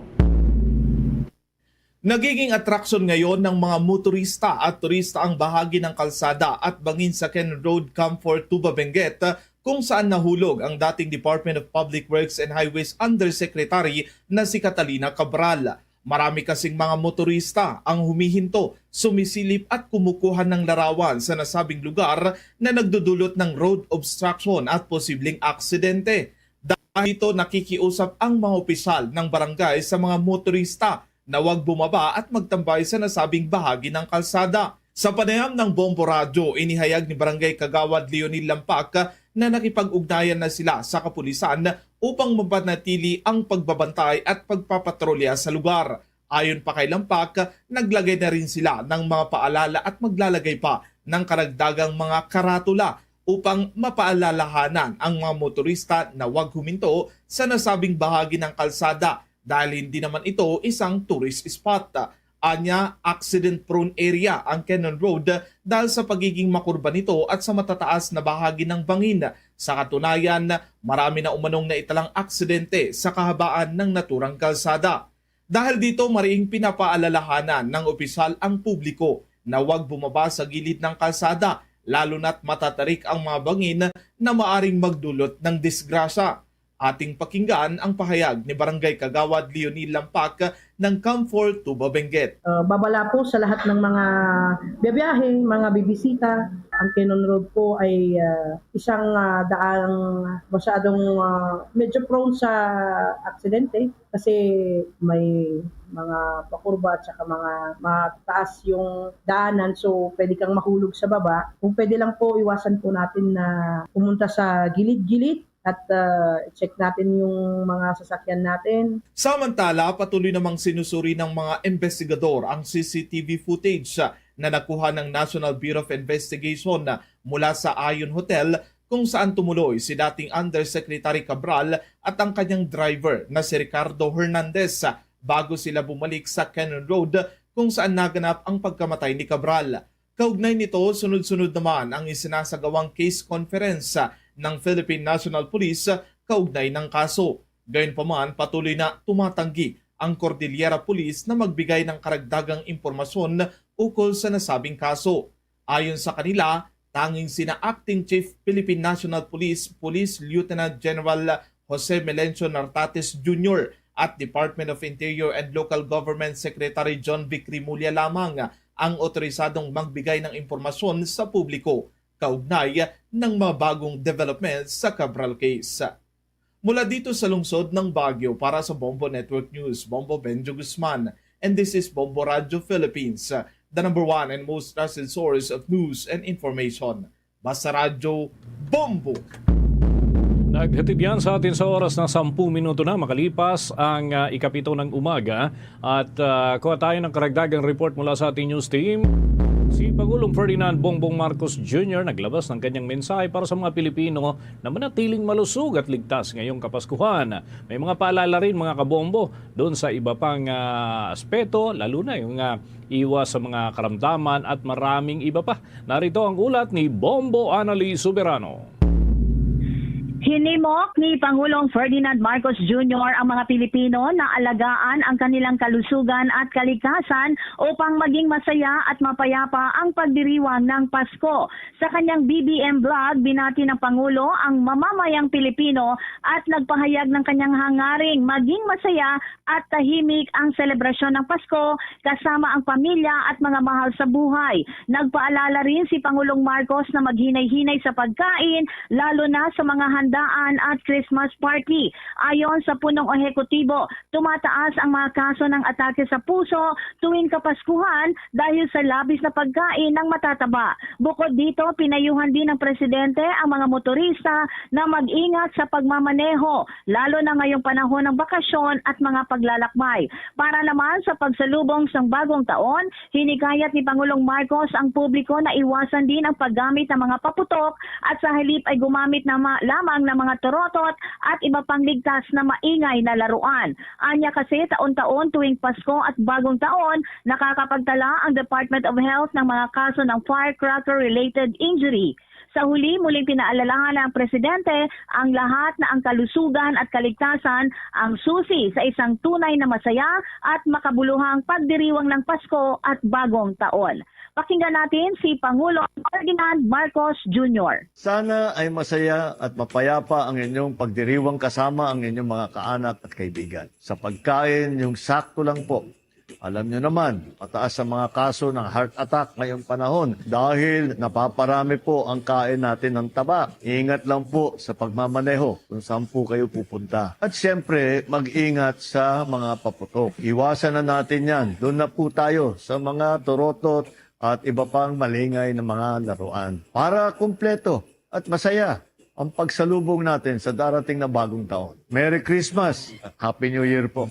Nagiging atraksyon ngayon ng mga motorista at turista ang bahagi ng kalsada at bangin sa Cannon Road, Camfort, Tuba, Benguet, kung saan nahulog ang dating Department of Public Works and Highways Undersecretary na si Catalina Cabral. Marami kasing mga motorista ang humihinto, sumisilip at kumukuha ng larawan sa nasabing lugar na nagdudulot ng road obstruction at posibleng aksidente. Dahil ito nakikiusap ang mga opisyal ng barangay sa mga motorista na huwag bumaba at magtambay sa nasabing bahagi ng kalsada. Sa panayam ng Bombo Radio, inihayag ni Barangay Kagawad Leonil Lampak na nakipag-ugnayan na sila sa kapulisan upang mapanatili ang pagbabantay at pagpapatrolya sa lugar. Ayon pa kay Lampak, naglagay na rin sila ng mga paalala at maglalagay pa ng karagdagang mga karatula upang mapaalalahanan ang mga motorista na huwag huminto sa nasabing bahagi ng kalsada dahil hindi naman ito isang tourist spot. Anya, accident-prone area ang Cannon Road dahil sa pagiging makurba nito at sa matataas na bahagi ng bangin. Sa katunayan, marami na umanong naitalang aksidente sa kahabaan ng naturang kalsada. Dahil dito, mariing pinapaalalahanan ng opisyal ang publiko na huwag bumaba sa gilid ng kalsada, lalo na't matatarik ang mga bangin na maaring magdulot ng disgrasya. Ating pakinggan ang pahayag ni Barangay Kagawad Leonil Lampak ng Camfort, Tuba, Benguet. Babala po sa lahat ng mga biyahe, mga bibisita. Ang Cannon Road po ay isang daang masyadong medyo prone sa aksidente kasi may mga pakurba at saka mga mataas yung daanan, so pwede kang mahulog sa baba. Kung pwede lang po, iwasan po natin na pumunta sa gilid-gilid at check natin yung mga sasakyan natin. Samantala, patuloy namang sinusuri ng mga investigador ang CCTV footage na nakuha ng National Bureau of Investigation mula sa Ayon Hotel kung saan tumuloy si dating Undersecretary Cabral at ang kanyang driver na si Ricardo Hernandez bago sila bumalik sa Cannon Road kung saan naganap ang pagkamatay ni Cabral. Kaugnay nito, sunod-sunod naman ang isinasagawang case conference ng Philippine National Police kaugnay ng kaso. Gayunpaman, patuloy na tumatanggi ang Cordillera Police na magbigay ng karagdagang impormasyon ukol sa nasabing kaso. Ayon sa kanila, tanging sina Acting Chief Philippine National Police Police Lieutenant General Jose Melencio Nartates Jr. at Department of Interior and Local Government Secretary John Vic Rimulya lamang ang otorisadong magbigay ng impormasyon sa publiko. kaugnay ng mga bagong developments sa Cabral case. Mula dito sa lungsod ng Baguio para sa Bombo Network News, Bombo Benjo Guzman, and this is Bombo Radio Philippines, the number one and most trusted source of news and information. Basta Radio Bombo! Naghatid yan sa atin sa oras na 10 minuto na makalipas ang 7 ng umaga at kuha tayo ng karagdagang report mula sa ating news team. Si Pangulong Ferdinand Bongbong Marcos Jr. naglabas ng kanyang mensahe para sa mga Pilipino na manatiling malusog at ligtas ngayong Kapaskuhan. May mga paalala rin mga kabombo doon sa iba pang aspeto, lalo na yung iwas sa mga karamdaman at maraming iba pa. Narito ang ulat ni Bombo Annalise Soberano. Hinimok ni Pangulong Ferdinand Marcos Jr. ang mga Pilipino na alagaan ang kanilang kalusugan at kalikasan upang maging masaya at mapayapa ang pagdiriwang ng Pasko. Sa kanyang BBM vlog, binati ng Pangulo ang mamamayang Pilipino at nagpahayag ng kanyang hangaring maging masaya at tahimik ang selebrasyon ng Pasko kasama ang pamilya at mga mahal sa buhay. Nagpaalala rin si Pangulong Marcos na maghinay-hinay sa pagkain, lalo na sa mga handaan at Christmas party. Ayon sa punong ehekutibo, tumataas ang mga kaso ng atake sa puso tuwing Kapaskuhan dahil sa labis na pagkain ng matataba. Bukod dito, pinayuhan din ng presidente ang mga motorista na mag-ingat sa pagmamaneho, lalo na ngayong panahon ng bakasyon at mga paglalakbay. Para naman sa pagsalubong ng bagong taon, hinikayat ni Pangulong Marcos ang publiko na iwasan din ang paggamit ng mga paputok at sa halip ay gumamit na lamang ng mga torotot at iba pang ligtas na maingay na laruan. Anya kasi taon-taon tuwing Pasko at bagong taon, nakakapagtala ang Department of Health ng mga kaso ng firecracker-related injury. Sa huli, muling pinaalalahan ng Presidente ang lahat na ang kalusugan at kaligtasan ang susi sa isang tunay na masaya at makabuluhang pagdiriwang ng Pasko at bagong taon. Pakinggan natin si Pangulong Ferdinand Marcos Jr. Sana ay masaya at mapayapa ang inyong pagdiriwang kasama ang inyong mga kaanak at kaibigan. Sa pagkain, yung sakto lang po. Alam nyo naman, mataas ang mga kaso ng heart attack ngayong panahon dahil napaparami po ang kain natin ng taba. Ingat lang po sa pagmamaneho kung saan po kayo pupunta. At siyempre, mag-ingat sa mga paputok. Iwasan na natin yan. Doon na po tayo sa mga torotot at iba pang malingay na mga laruan. Para kumpleto at masaya ang pagsalubong natin sa darating na bagong taon. Merry Christmas! Happy New Year po!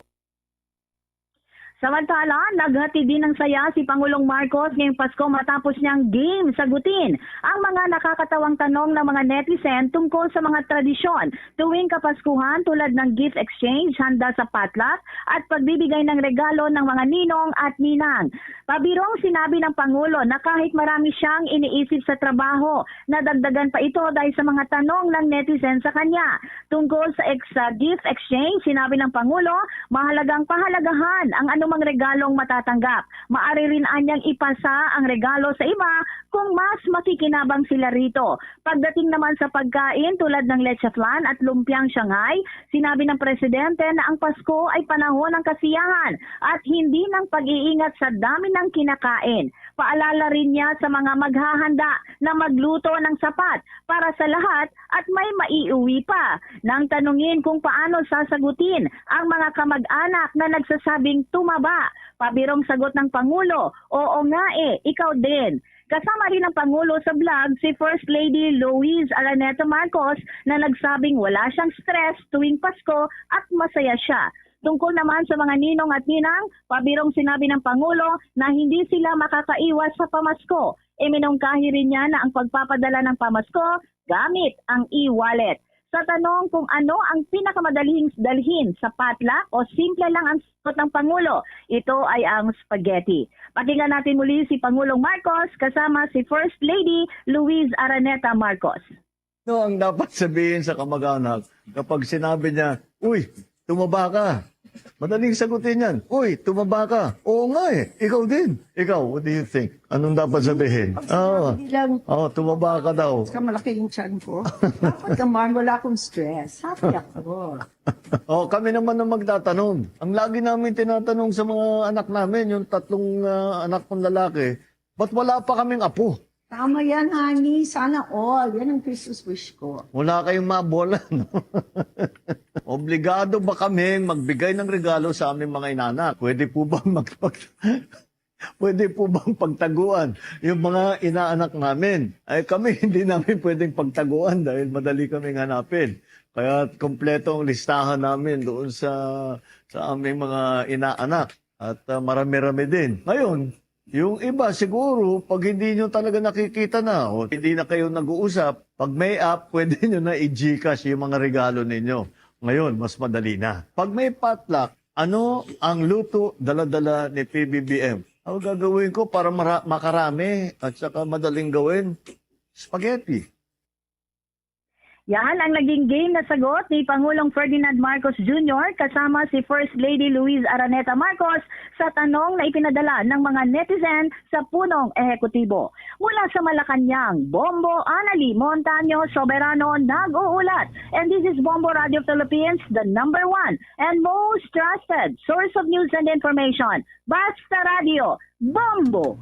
Samantala, naghati din ng saya si Pangulong Marcos ngayong Pasko matapos niyang sagutin ang mga nakakatawang tanong ng mga netizen tungkol sa mga tradisyon tuwing Kapaskuhan tulad ng gift exchange, handa sa potluck at pagbibigay ng regalo ng mga ninong at ninang. Pabirong sinabi ng Pangulo na kahit marami siyang iniisip sa trabaho, nadagdagan pa ito dahil sa mga tanong ng netizen sa kanya. Tungkol sa gift exchange, sinabi ng Pangulo, mahalagang pahalagahan ang anumang regalong matatanggap. Maari rin anyang ipasa ang regalo sa iba kung mas makikinabang sila rito. Pagdating naman sa pagkain tulad ng leche flan at lumpiang Shanghai, sinabi ng Presidente na ang Pasko ay panahon ng kasiyahan at hindi ng pag-iingat sa dami ng kinakain. Paalala rin niya sa mga maghahanda na magluto ng sapat para sa lahat at may maiuwi pa. Nang tanungin kung paano sasagutin ang mga kamag-anak na nagsasabing tumaba, pabirong sagot ng Pangulo, oo nga ikaw din. Kasama rin ng Pangulo sa vlog si First Lady Louise Araneta Marcos na nagsabing wala siyang stress tuwing Pasko at masaya siya. Tungkol naman sa mga ninong at ninang, pabirong sinabi ng Pangulo na hindi sila makakaiwas sa pamasko. Minungkahi rin niya na ang pagpapadala ng pamasko gamit ang e-wallet. Sa tanong kung ano ang pinakamadaling dalhin sa potluck o simple lang ang sagot ng Pangulo, ito ay ang spaghetti. Pakinggan natin muli si Pangulong Marcos kasama si First Lady Louise Araneta Marcos. Ano ang dapat sabihin sa kamag-anak kapag sinabi niya, uy, tumaba ka? Madaling sagutin yan. Uy, tumaba ka. Oo nga ikaw din. Ikaw, what do you think? Anong dapat sabihin? Tumaba ka daw. Malaki yung tiyan ko. Dapat naman, wala akong stress. Happy ako. Kami naman ang magtatanong. Ang lagi namin tinatanong sa mga anak namin, yung 3 anak kong lalaki, ba't wala pa kaming apo? Tama yan, honey. Sana all. Yan ang Christmas wish ko. Wala kayong mabola, no? Obligado ba kami magbigay ng regalo sa aming mga inanak? Pwede po bang pwede po bang pagtaguan yung mga inaanak namin? Ay kami hindi namin pwedeng pagtaguan dahil madali kaming hanapin. Kaya kompleto ang listahan namin doon sa aming mga inaanak. At marami-rami din. Ngayon, yung iba siguro, pag hindi nyo talaga nakikita na o hindi na kayo nag-uusap, pag may app, pwede nyo na i-Gcash yung mga regalo ninyo. Ngayon, mas madali na. Pag may potluck, ano ang luto dala-dala ni PBBM? Ang gagawin ko para makarami at saka madaling gawin? Spaghetti. Yan ang naging game na sagot ni Pangulong Ferdinand Marcos Jr. kasama si First Lady Luis Araneta Marcos sa tanong na ipinadala ng mga netizen sa punong ehekutibo. Mula sa Malacanang, Bombo Anali Montaño Soberano nag-uulat. And this is Bombo Radio Philippines, the #1 and most trusted source of news and information. Basta Radio, Bombo!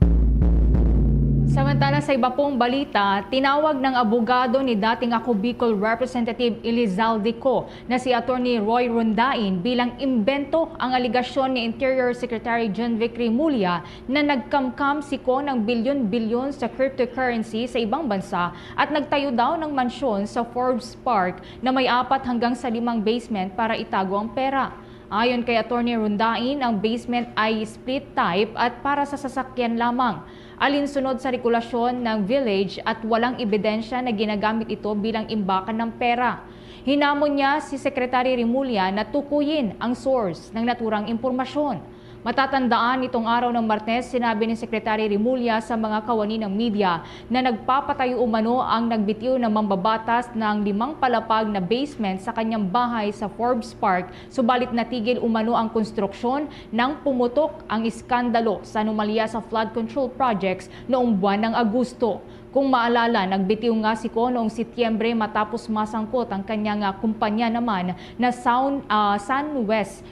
Samantala sa iba pong balita, tinawag ng abogado ni dating Ako Bicol Representative Elizalde Co na si Attorney Roy Rondain bilang imbento ang aligasyon ni Interior Secretary John Vic Remulla na nagkamkam si Co ng bilyon-bilyon sa cryptocurrency sa ibang bansa at nagtayo daw ng mansyon sa Forbes Park na may 4 hanggang sa 5 basement para itago ang pera. Ayon kay Attorney Rondain, ang basement ay split type at para sa sasakyan lamang. Alinsunod sa regulasyon ng village at walang ebidensya na ginagamit ito bilang imbakan ng pera. Hinamon niya si Secretary Remulla na tukuyin ang source ng naturang impormasyon. Matatandaan itong araw ng Martes, sinabi ni Secretary Remulla sa mga kawani ng media na nagpapatayo umano ang nagbitiw na mambabatas ng 5 palapag na basement sa kanyang bahay sa Forbes Park, subalit natigil umano ang konstruksyon nang pumutok ang iskandalo sa anomalya sa flood control projects noong buwan ng Agosto. Kung maalala, nagbitiw nga si Co noong Setyembre matapos masangkot ang kanyang kumpanya naman na SunWest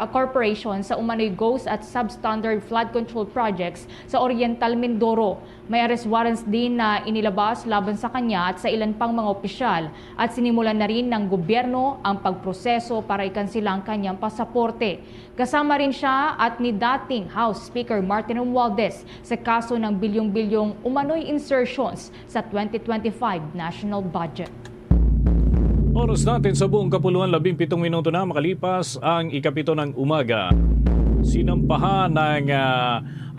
Corporation sa umano'y ghost at substandard flood control projects sa Oriental Mindoro. May arrest warrants din na inilabas laban sa kanya at sa ilan pang mga opisyal at sinimulan na rin ng gobyerno ang pagproseso para ikansila ang kanyang pasaporte. Kasama rin siya at ni dating House Speaker Martin Romualdez sa kaso ng bilyong-bilyong umano'y insertions sa 2025 national budget. Oras natin sa buong kapuluan, 17 minuto na makalipas ang 7 ng umaga. Sinampahan ng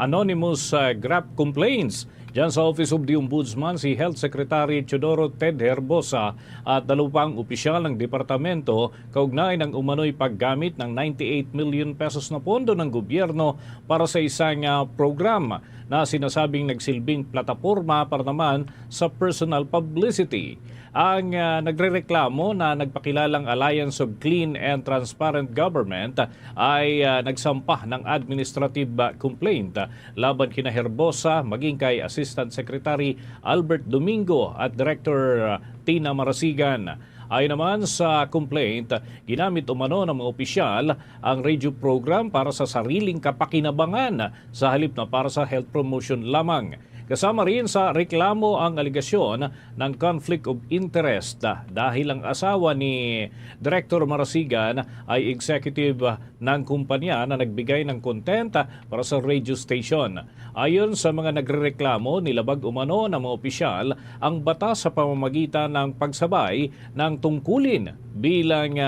anonymous grab complaints diyan sa Office of the Ombudsman si Health Secretary Teodoro Ted Herbosa at 2 pang opisyal ng departamento kaugnay ng umano'y paggamit ng 98 million pesos na pondo ng gobyerno para sa isang program na sinasabing nagsilbing plataporma para naman sa personal publicity. Ang nagrereklamo na nagpakilalang Alliance of Clean and Transparent Government ay nagsampah ng administrative complaint laban kina Herbosa maging kay Assistant Secretary Albert Domingo at Director Tina Marasigan. Ayon naman sa complaint, ginamit umano ng mga opisyal ang radio program para sa sariling kapakinabangan sa halip na para sa health promotion lamang. Kasama rin sa reklamo ang aligasyon ng conflict of interest dahil ang asawa ni Director Marasigan ay executive ng kumpanya na nagbigay ng content para sa radio station. Ayon sa mga nagrereklamo, nilabag umano ng mga opisyal ang batas sa pamamagitan ng pagsabay ng tungkulin bilang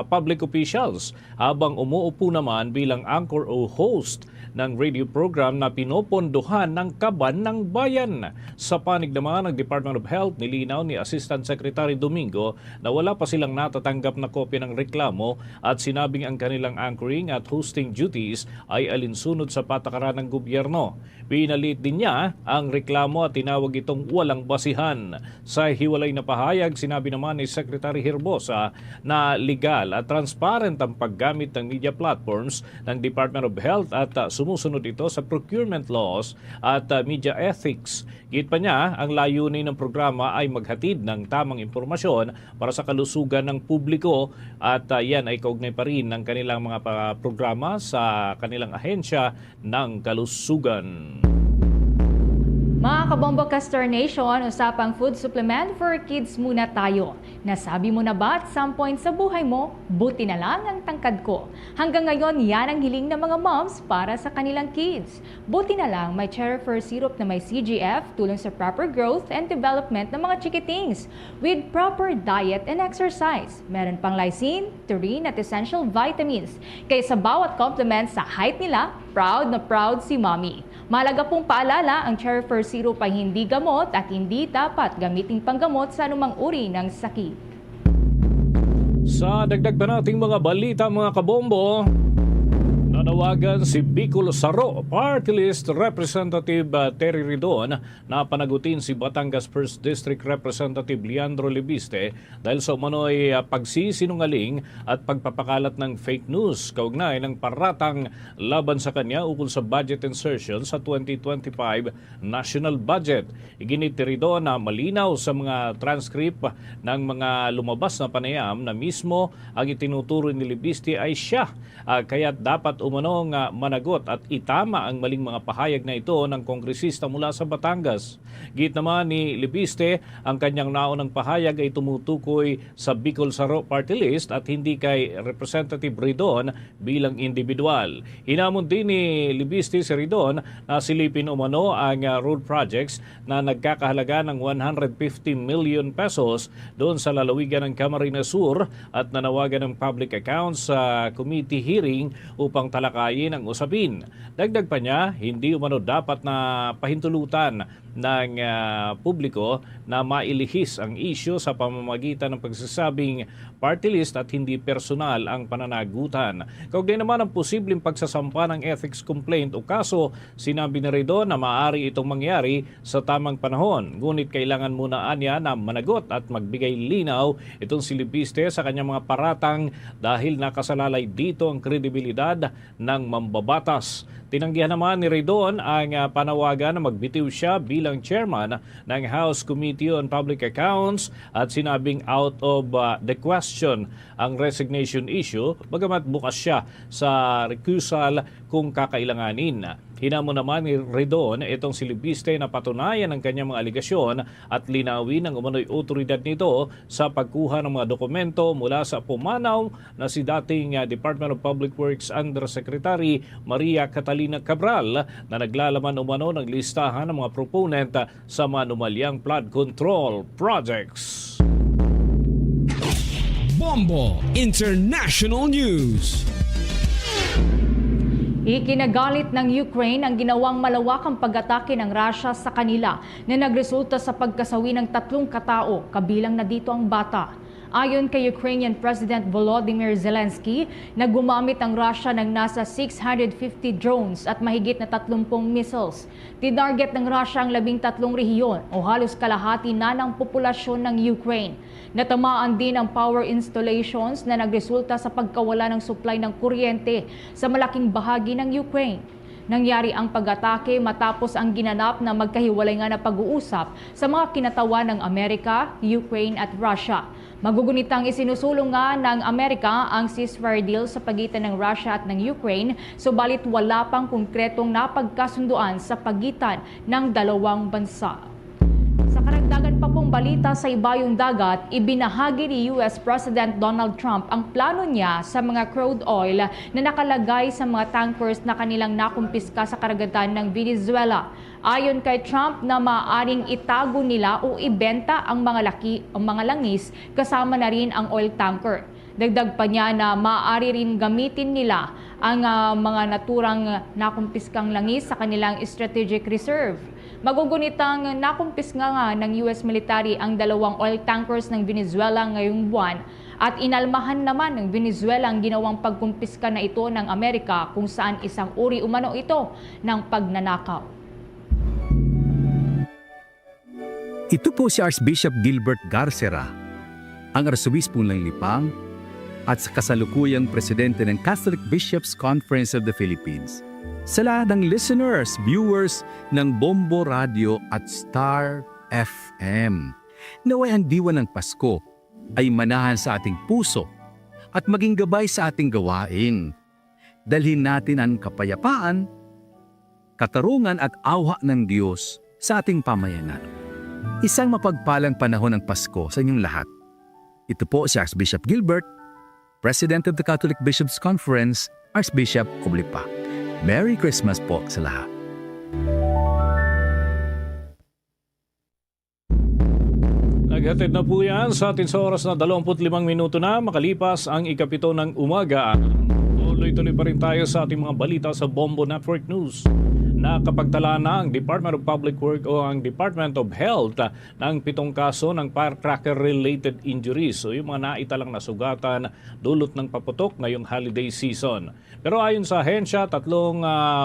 public officials habang umuupo naman bilang anchor o host ng radio program na pinopondohan ng kaban ng bayan. Sa panig naman ng Department of Health, nilinaw ni Assistant Secretary Domingo na wala pa silang natatanggap na kopya ng reklamo at sinabing ang kanilang anchoring at hosting duties ay alinsunod sa patakaran ng gobyerno. Pinalit din niya ang reklamo at tinawag itong walang basihan. Sa hiwalay na pahayag, sinabi naman ni Secretary Herbosa na legal at transparent ang paggamit ng media platforms ng Department of Health at sumusunod ito sa procurement laws at media ethics. Git pa niya, ang layunin ng programa ay maghatid ng tamang impormasyon para sa kalusugan ng publiko at yan ay kaugnay pa rin ng kanilang mga programa sa kanilang ahensya ng kalusugan. Mga Mga kabombo Castor Nation, usapang food supplement for kids muna tayo. Nasabi mo na ba at some point sa buhay mo, buti na lang ang tangkad ko. Hanggang ngayon, yan ang hiling ng mga moms para sa kanilang kids. Buti na lang may cherry fur syrup na may CGF tulong sa proper growth and development ng mga chikitings with proper diet and exercise. Meron pang lysine, taurine at essential vitamins. Kaya sa bawat complement sa height nila, proud na proud si mommy. Mahalaga pong paalala, ang cherry fur syrup ay hindi gamot at hindi dapat gamiting panggamot sa anumang uri ng sakit. Sa dagdag pa nating mga balita mga kabombo, nanawagan si Bicol Saro Party List Representative Terry Ridon na panagutin si Batangas 1st District Representative Leandro Libiste dahil sa umano'y pagsisinungaling at pagpapakalat ng fake news kaugnay ng paratang laban sa kanya ukol sa budget insertion sa 2025 national budget. Iginit ni Ridon na malinaw sa mga transcript ng mga lumabas na panayam na mismo ang itinuturo ni Libiste ay siya, kaya't dapat umanong managot at itama ang maling mga pahayag na ito ng kongresista mula sa Batangas. Git naman ni Libiste, ang kanyang naunang pahayag ay tumutukoy sa Bicol Saro Party List at hindi kay Representative Ridon bilang individual. Hinamon din ni Libiste si Ridon na silipin umano ang road projects na nagkakahalaga ng 150 million pesos doon sa lalawigan ng Camarines Sur at nanawagan ng Public Accounts Committee hearing upang talakayin ang usapin. Dagdag pa niya, hindi umano dapat na pahintulutan ng publiko na mailihis ang isyu sa pamamagitan ng pagsasabing party list at hindi personal ang pananagutan. Kaugnay naman ang posibleng pagsasampa ng ethics complaint o kaso, sinabi ni Ridon na maaari itong mangyari sa tamang panahon. Ngunit kailangan muna anya na managot at magbigay linaw itong si Libiste sa kanyang mga paratang dahil nakasalalay dito ang kredibilidad ng mambabatas. Tinanggihan naman ni Ridon ang panawagan na magbitiw siya bilang chairman ng House Committee on Public Accounts at sinabing out of the question ang resignation issue, bagamat bukas siya sa recusal kung kakailanganin. Hinamon naman ni Ridon itong si Libiste na patunayan ang kanyang mga aligasyon at linawin ang umano'y otoridad nito sa pagkuha ng mga dokumento mula sa pumanaw na si dating Department of Public Works Undersecretary Maria Catalina Cabral na naglalaman umano ng listahan ng mga proponent sa manumalyang flood control projects. Bombo International News. Ikinagalit ng Ukraine ang ginawang malawakang pag-atake ng Russia sa kanila na nagresulta sa pagkasawi ng 3 katao, kabilang na dito ang bata. Ayon kay Ukrainian President Volodymyr Zelensky, nagumamit ang Russia ng nasa 650 drones at mahigit na 30 missiles. Tinarget ng Russia ang 13 rehiyon o halos kalahati na ng populasyon ng Ukraine. Natamaan din ang power installations na nagresulta sa pagkawala ng supply ng kuryente sa malaking bahagi ng Ukraine. Nangyari ang pag-atake matapos ang ginanap na magkahiwalay nga na pag-uusap sa mga kinatawan ng Amerika, Ukraine at Russia. Magugunitang isinusulong nga ng Amerika ang ceasefire deal sa pagitan ng Russia at ng Ukraine, subalit wala pang konkretong napagkasunduan sa pagitan ng dalawang bansa. Sa karagdagan pa pong balita sa ibayong dagat, ibinahagi ni US President Donald Trump ang plano niya sa mga crude oil na nakalagay sa mga tankers na kanilang nakumpiska sa karagatan ng Venezuela. Ayon kay Trump na maaaring itago nila o ibenta ang mga langis kasama na rin ang oil tanker. Dagdag pa niya na maaari rin gamitin nila ang mga naturang nakumpiskang langis sa kanilang strategic reserve. Magugunitang nakumpiska nga ng US military ang 2 oil tankers ng Venezuela ngayong buwan at inalmahan naman ng Venezuela ang ginawang pagkumpiska na ito ng Amerika kung saan isang uri umano ito ng pagnanakaw. Ito po si Archbishop Gilbert Garcera, ang Arsobispong Lanlipang at sa kasalukuyang presidente ng Catholic Bishops Conference of the Philippines. Sa lahat ng listeners, viewers ng Bombo Radio at Star FM, naway ang diwa ng Pasko ay manahan sa ating puso at maging gabay sa ating gawain. Dalhin natin ang kapayapaan, katarungan at awa ng Diyos sa ating pamayanan. Isang mapagpalang panahon ng Pasko sa inyong lahat. Ito po si Archbishop Gilbert, President of the Catholic Bishops' Conference, Archbishop Kublipa. Merry Christmas po sa lahat. Naghatid na po yan sa atin sa oras na 25 minuto na makalipas ang ikapito ng umaga. Tuloy-tuloy pa rin tayo sa ating mga balita sa Bombo Network News. Nakapagtala na ang Department of Public Works o ang Department of Health ng 7 kaso ng firecracker-related injuries. So yung mga naitalang nasugatan dulot ng paputok ngayong holiday season. Pero ayon sa ahensya, 3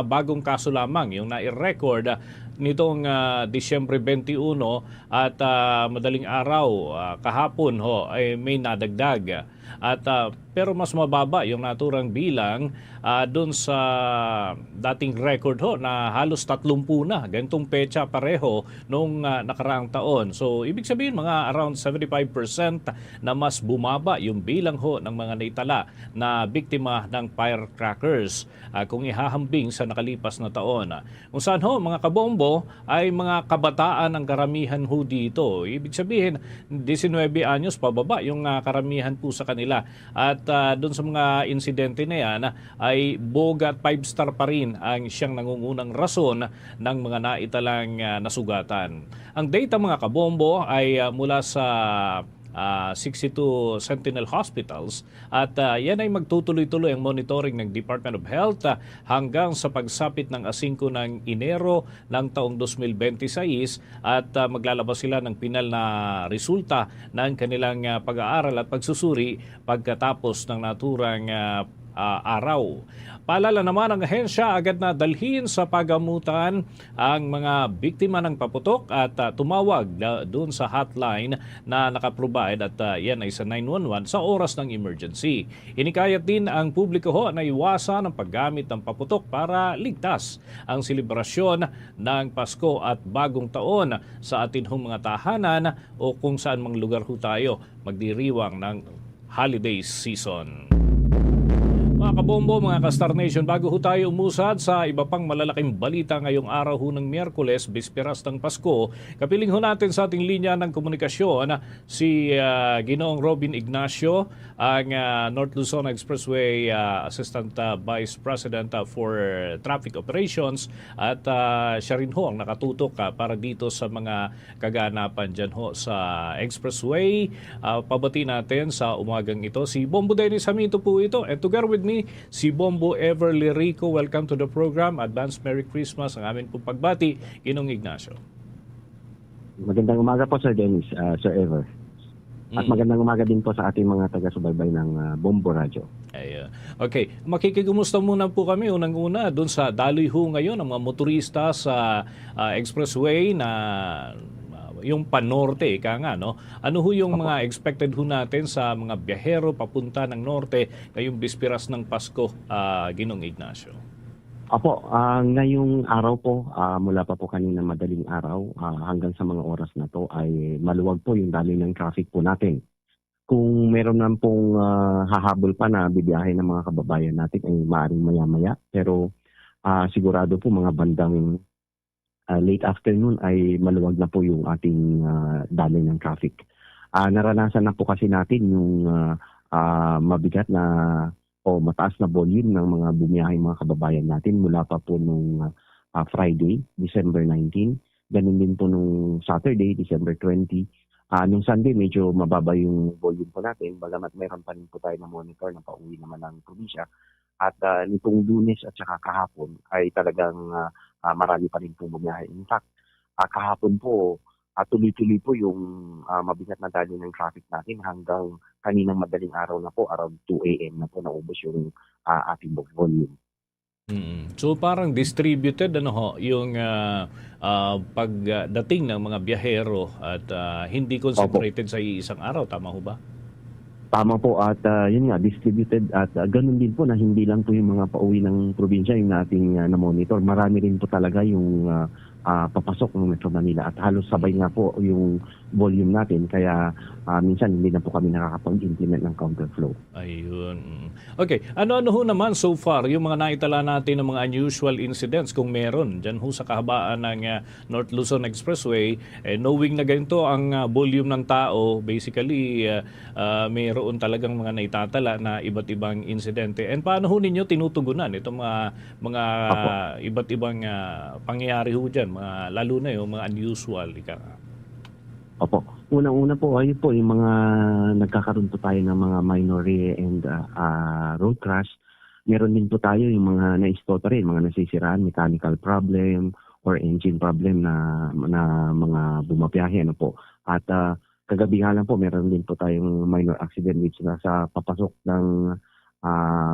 bagong kaso lamang yung nai-record nitong Disyembre 21 at madaling araw kahapon ay may nadagdag. At pero mas mababa yung naturang bilang doon sa dating record na halos 30 na ganitong petsa pareho nung nakaraang taon. So ibig sabihin mga around 75% na mas bumaba yung bilang ng mga naitala na biktima ng firecrackers kung ihahambing sa nakalipas na taon. Kung saan mga kabombo ay mga kabataan ang karamihan dito. Ibig sabihin 19 anyos pababa yung karamihan po sa kanila. At doon sa mga insidente na yan ay boga at 5-star pa rin ang siyang nangungunang rason ng mga naitalang nasugatan. Ang data mga kabombo ay mula sa 62 Sentinel Hospitals at yan ay magtutuloy-tuloy ang monitoring ng Department of Health hanggang sa pagsapit ng 5 ng Enero ng taong 2026 at maglalabas sila ng pinal na resulta ng kanilang pag-aaral at pagsusuri pagkatapos ng naturang araw. Paalala naman ang ahensya agad na dalhin sa pagamutan ang mga biktima ng paputok at tumawag doon sa hotline na nakaprovide at yan ay sa 911 sa oras ng emergency. Inikayat din ang publiko na iwasan ang paggamit ng paputok para ligtas ang selebrasyon ng Pasko at Bagong Taon sa atin mga tahanan o kung saan mang lugar tayo magdiriwang ng holiday season. Mga kabombo, mga ka-Star Nation, bago tayo umusad sa iba pang malalaking balita ngayong araw ng Miyerkules, bisperas ng Pasko, kapiling natin sa ating linya ng komunikasyon si Ginoong Robin Ignacio, ang North Luzon Expressway Assistant Vice President for Traffic Operations at siya rin ang nakatutok para dito sa mga kaganapan dyan sa Expressway. Pabati natin sa umagang ito si Bombo Dennis Jaminto po ito, and together with me si Bombo Everly Rico. Welcome to the program. Advance Merry Christmas ang amin pong pagbati, Ginoong Ignacio. Magandang umaga po Sir Dennis, Sir Ever. At magandang umaga din po sa ating mga taga-subaybay ng Bombo Radio. Okay, makikigumusta muna po kami unang-una doon sa daloy ngayon ng mga motorista sa expressway na yung panorte, Ano yung mga expected natin sa mga biyahero papunta ng norte ngayong bisperas ng Pasko, Ginoong Ignacio? Apo, ngayong araw po, mula pa po kanina madaling araw hanggang sa mga oras na to ay maluwag po yung daloy ng traffic po natin. Kung meron naman pong hahabol pa na bibiyahe ng mga kababayan natin ay maaaring maya-maya. Pero sigurado po mga bandang late afternoon ay maluwag na po yung ating daloy ng traffic. Naranasan na po kasi natin yung mabigat na o mataas na volume ng mga bumiyaheng mga kababayan natin mula pa po nung Friday, December 19. Ganun din po nung Saturday, December 20. Nung Sunday, medyo mababa yung volume po natin. Bagamat mayroon pa rin po tayo na monitor na pauwi naman ng probinsya. At nitong Lunes at saka kahapon ay talagang marami pa rin pong bumiyahe. In fact, kahapon po, tuloy-tuloy po yung mabigat na daloy ng traffic natin hanggang kaninang madaling araw na po, around 2 a.m. na po naubos yung ating volume. So parang distributed yung pagdating ng mga biyahero at hindi concentrated sa isang araw, tama ho ba? Tama po, at yun nga, distributed at ganun din po na hindi lang po yung mga pauwi ng probinsya yung nating na-monitor. Marami rin po talaga yung papasok ng Metro Manila at halos sabay nga po yung volume natin kaya minsan hindi na po kami nakakapag-implement ng counterflow. Ayun. Okay, ano-ano ho naman so far yung mga naitala natin ng mga unusual incidents kung meron dyan ho sa kahabaan ng North Luzon Expressway, knowing na ganito ang volume ng tao, basically mayroon talagang mga naitatala na iba't ibang insidente. And paano ho ninyo tinutugunan itong mga iba't ibang pangyayari ho dyan, lalo na yung mga unusual? Opo. Unang-una po, ayun po, yung mga nagkakaroon po tayo ng mga minor and road crash. Meron din po tayo yung mga na-istota rin, mga nasisiraan, mechanical problem or engine problem na mga bumabiyahe. Ano po. At kagabi nga lang po, meron din po tayong minor accident which nasa papasok ng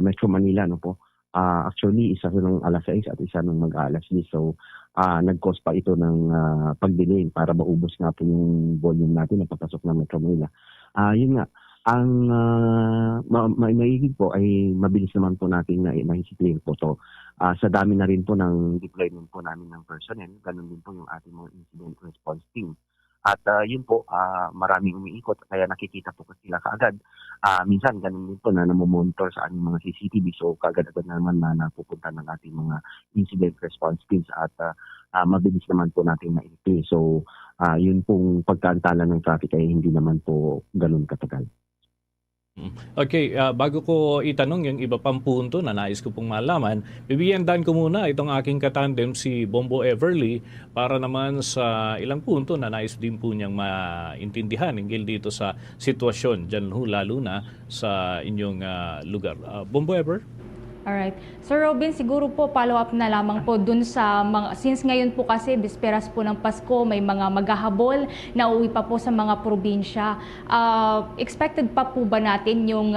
Metro Manila. Ano po. Actually, isa nung alas 6 at isa nung mag-alas 10. So, nag-cause pa ito ng pag-delay para maubos nga po yung volume natin na papasok ng Metro Manila. Yun nga, ang maigig po ay mabilis naman po natin na ma-clear po to. Sa dami na rin po ng deployment po namin ng personnel, ganun din po yung ating mga incident response team. At yun po, maraming umiikot kaya nakikita po sila kaagad. Minsan ganun din po na namomonitor sa aming mga CCTV so kaagad-agad naman na napupunta ng ating mga incident response teams at mabilis naman po natin ma-clear. So yun pong pagkaantala ng traffic ay hindi naman po ganun katagal. Okay, bago ko itanong yung iba pang punto na nais ko pong malaman, bibigyan ko muna itong aking katandem si Bombo Everly para naman sa ilang punto na nais din po niyang maintindihan hinggil dito sa sitwasyon dyan lalo na sa inyong lugar. Bombo Ever? Alright. Sir Robin, siguro po follow up na lamang po dun sa mga, since ngayon po kasi bisperas po ng Pasko, may mga maghahabol na uwi pa po sa mga probinsya. Expected pa po ba natin yung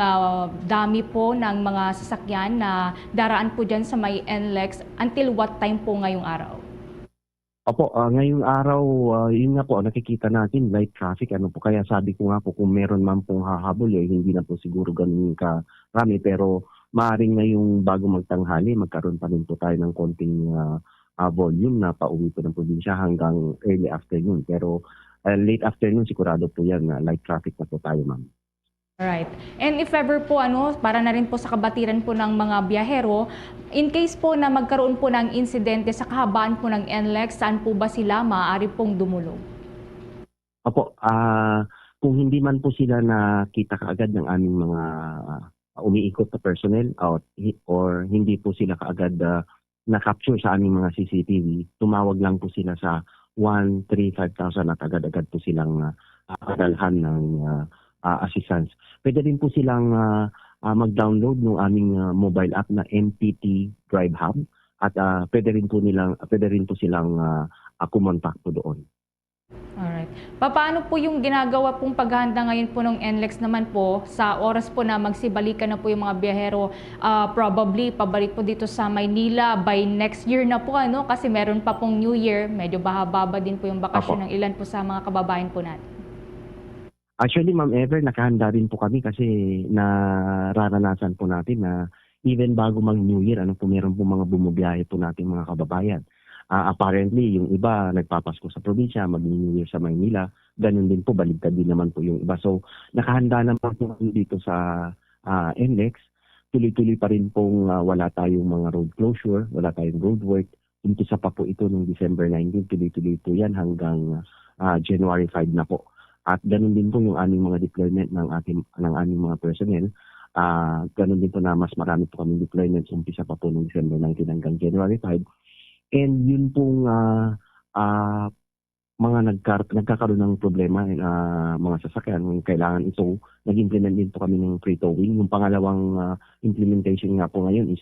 dami po ng mga sasakyan na daraan po dyan sa may NLEX until what time po ngayong araw? Opo, ngayong araw, yun nga po, nakikita natin light traffic. Ano po, kaya sabi ko nga po kung meron man pong hahabol, hindi na po siguro ganun karami. Pero maaaring ngayong bago magtanghali, magkaroon pa rin po tayo ng konting volume na pauwi po ng probinsya hanggang early afternoon. Pero late afternoon, sigurado po yan, light traffic na po tayo, ma'am. Alright. And if ever po, para na rin po sa kabatiran po ng mga biyahero, in case po na magkaroon po ng insidente sa kahabaan po ng NLEX, saan po ba sila maaari pong dumulog? Opo, kung hindi man po sila nakita kaagad ng aming mga umiikot na personnel or hindi po sila kaagad na-capture sa aming mga CCTV, tumawag lang po sila sa 135,000 at agad-agad po silang adalhan ng assistance. Pwede rin po silang mag-download ng aming mobile app na MPT Drive Hub at pwede rin po silang kumontak po doon. Alright. Paano po yung ginagawa pong paghahanda ngayon po ng NLEX naman po sa oras po na magsibalikan na po yung mga biyahero, probably pabalik po dito sa Maynila by next year na po kasi meron pa pong New Year, medyo bahaba din po yung bakasyon ng ilan po sa mga kababayan po natin. Actually, Ma'am Ever, nakahanda rin po kami kasi nararanasan po natin na even bago mag-New Year, meron po mga bumubiyahe po natin mga kababayan. Apparently, yung iba nagpapasko sa probinsya, mag-New Year sa Maynila, ganun din po, baligtad din naman po yung iba. So, nakahanda naman po dito sa NLEX. Tuloy-tuloy pa rin pong wala tayong mga road closure, wala tayong road work. Umpisa pa po ito noong December 19, tuloy-tuloy po yan hanggang January 5 na po. At ganun din po yung aming mga deployment ng aming mga personnel. Ganun din po na mas marami po kami deployments, umpisa pa po noong December 19 hanggang January 5. And yun pong mga nagkakaroon ng problema, mga sasakyan, kailangan ito, nag-implement din po kami ng free towing. Yung pangalawang implementation nga po ngayon is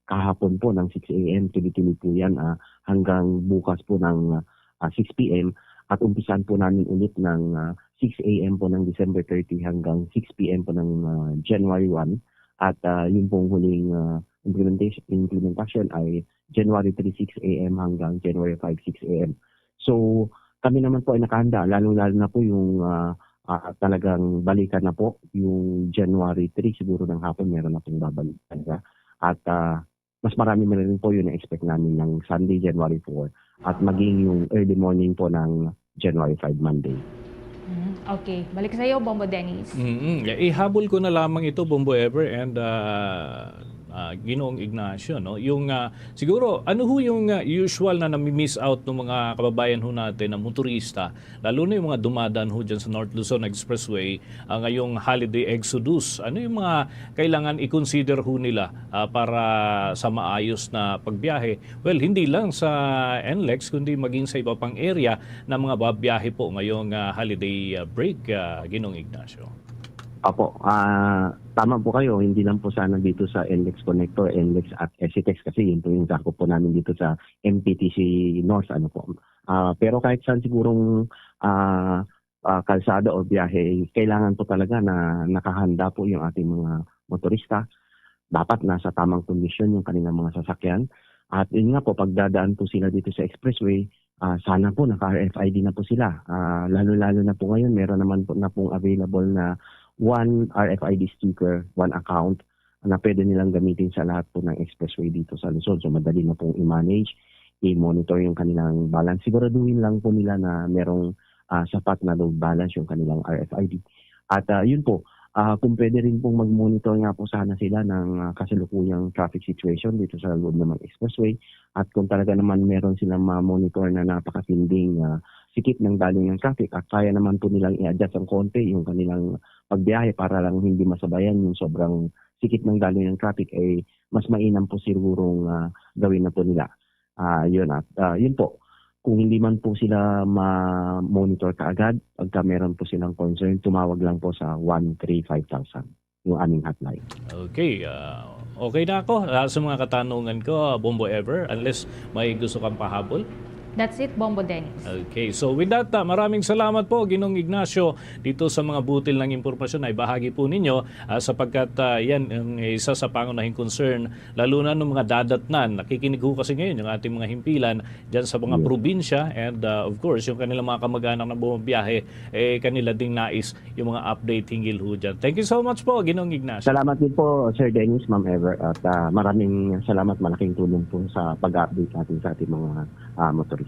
kahapon po ng 6 a.m. tuloy-tuloy po yan hanggang bukas po ng 6 p.m. At umpisan po namin ulit ng 6 a.m. po ng December 30 hanggang 6 p.m. po ng January 1. At yun pong huling implementation ay January 3, 6 a.m. hanggang January 5, 6 a.m. So, kami naman po ay nakahanda, lalo-lalo na po yung talagang balikan na po, yung January 3 siguro ng hapon, meron na pong babalikan. At mas marami na rin po yun na-expect namin ng Sunday, January 4, at maging yung early morning po ng January 5 Monday. Okay, balik sa iyo, Bombo Dennis. Ihabol ko na lamang ito, Bombo Ever and Ginoong Ignacio, no? Yung siguro ano ho yung usual na nami-miss out ng mga kababayan ho natin na motorista, lalo na yung mga dumadaan ho dyan sa North Luzon Expressway ngayong holiday exodus. Ano yung mga kailangan i-consider ho nila para sa maayos na pagbiyahe? Well, hindi lang sa NLEX kundi maging sa iba pang area na mga babiyahe po ngayong holiday break, Ginoong Ignacio. Apo, tama po kayo, hindi lang po sana dito sa NLEX Connector, NLEX at SCTEX kasi yun po yung sakop po namin dito sa MPTC North. Pero kahit saan sigurong kalsada o biyahe, kailangan po talaga na nakahanda po yung ating mga motorista. Dapat nasa tamang kondisyon yung kanilang mga sasakyan. At yun nga po, pagdadaan po sila dito sa expressway, sana po naka-RFID na po sila. Lalo-lalo na po ngayon, meron naman po na pong available na one RFID sticker, one account na pwede nilang gamitin sa lahat po ng expressway dito sa Luzon. So madali na pong i-manage, i-monitor yung kanilang balance. Siguraduhin lang po nila na merong sapat na load balance yung kanilang RFID. At yun po, kung pwede rin pong mag-monitor nga po sana sila ng kasalukuyang traffic situation dito sa loob ng expressway. At kung talaga naman meron silang ma-monitor na napakatinding sikip ng daling ng traffic at kaya naman po nilang i-adjust ang konti yung kanilang pagbiyahe para lang hindi masabayan yung sobrang sikip ng daling ng traffic, mas mainam po sigurong gawin na po nila. Yun po. Kung hindi man po sila ma-monitor kaagad, pagka meron po silang concern, tumawag lang po sa 135,000, yung aming hotline. Okay, okay na ako sa mga katanungan ko, Bombo Ever, unless may gusto kang pahabol. That's it, Bombo Dennis. Okay, so with that, maraming salamat po, Ginoong Ignacio, dito sa mga butil ng impormasyon ay bahagi po ninyo sapagkat yan ang isa sa pangunahing concern, lalo na ng mga dadatnan. Nakikinig ho kasi ngayon yung ating mga himpilan dyan sa mga probinsya and of course, yung kanilang mga kamag-anak na bumabiyahe, kanila ding nais yung mga update hinggil ho dyan. Thank you so much po, Ginoong Ignacio. Salamat din po, Sir Dennis, Ma'am Ever, at maraming salamat, malaking tulong po sa pag-update natin sa ating mga motorista.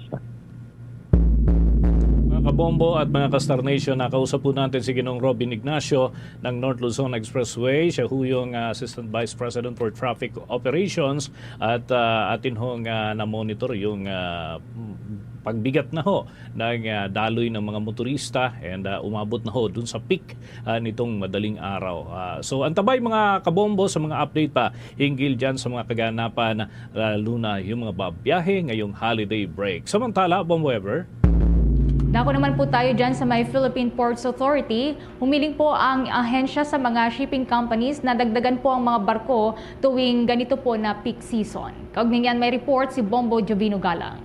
Mga kabombo at mga ka-Star Nation, nakausap po natin si Ginoong Robin Ignacio ng North Luzon Expressway. Siya ho yung Assistant Vice President for Traffic Operations at atin hong na-monitor yung pagbigat na ho ng daloy ng mga motorista and umabot na ho dun sa peak nitong madaling araw. So antabay mga kabombo sa mga update pa hinggil dyan sa mga kaganapan, lalo na yung mga babiyahe ngayong holiday break. Samantala, Bombo Ever. Dako naman po tayo dyan sa may Philippine Ports Authority. Humiling po ang ahensya sa mga shipping companies na dagdagan po ang mga barko tuwing ganito po na peak season. Kaugnay niyan may report si Bombo Jovino Galang.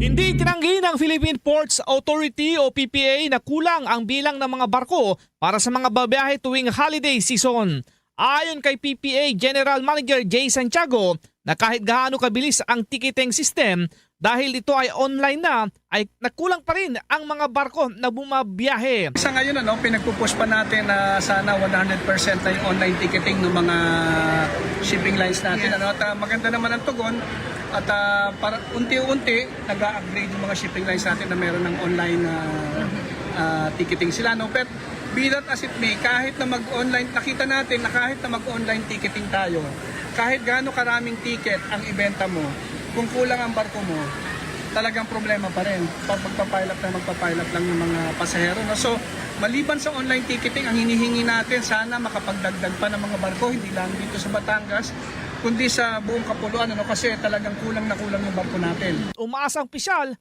Hindi tinanggi ng Philippine Ports Authority o PPA na kulang ang bilang ng mga barko para sa mga babiyahe tuwing holiday season. Ayon kay PPA General Manager Jay Santiago na kahit gaano kabilis ang ticketing system dahil ito ay online na, ay nakulang pa rin ang mga barko na bumabiyahe. Sa ngayon, pinagpupush pa natin na sana 100% na yung online ticketing ng mga shipping lines natin. At maganda naman ang tugon at para unti-unti nag-upgrade yung mga shipping lines natin na meron ng online ticketing sila. Pero be that as it may, kahit na mag-online, nakita natin na kahit na mag-online ticketing tayo, kahit gaano karaming ticket ang ibenta mo, kung kulang ang barko mo, talagang problema pa rin. Pag magpapilot lang ng mga pasahero. So, maliban sa online ticketing, ang hinihingi natin, sana makapagdagdag pa ng mga barko, hindi lang dito sa Batangas, kundi sa buong kapuluan, kasi talagang kulang na kulang yung barko natin. Umaasang pisyal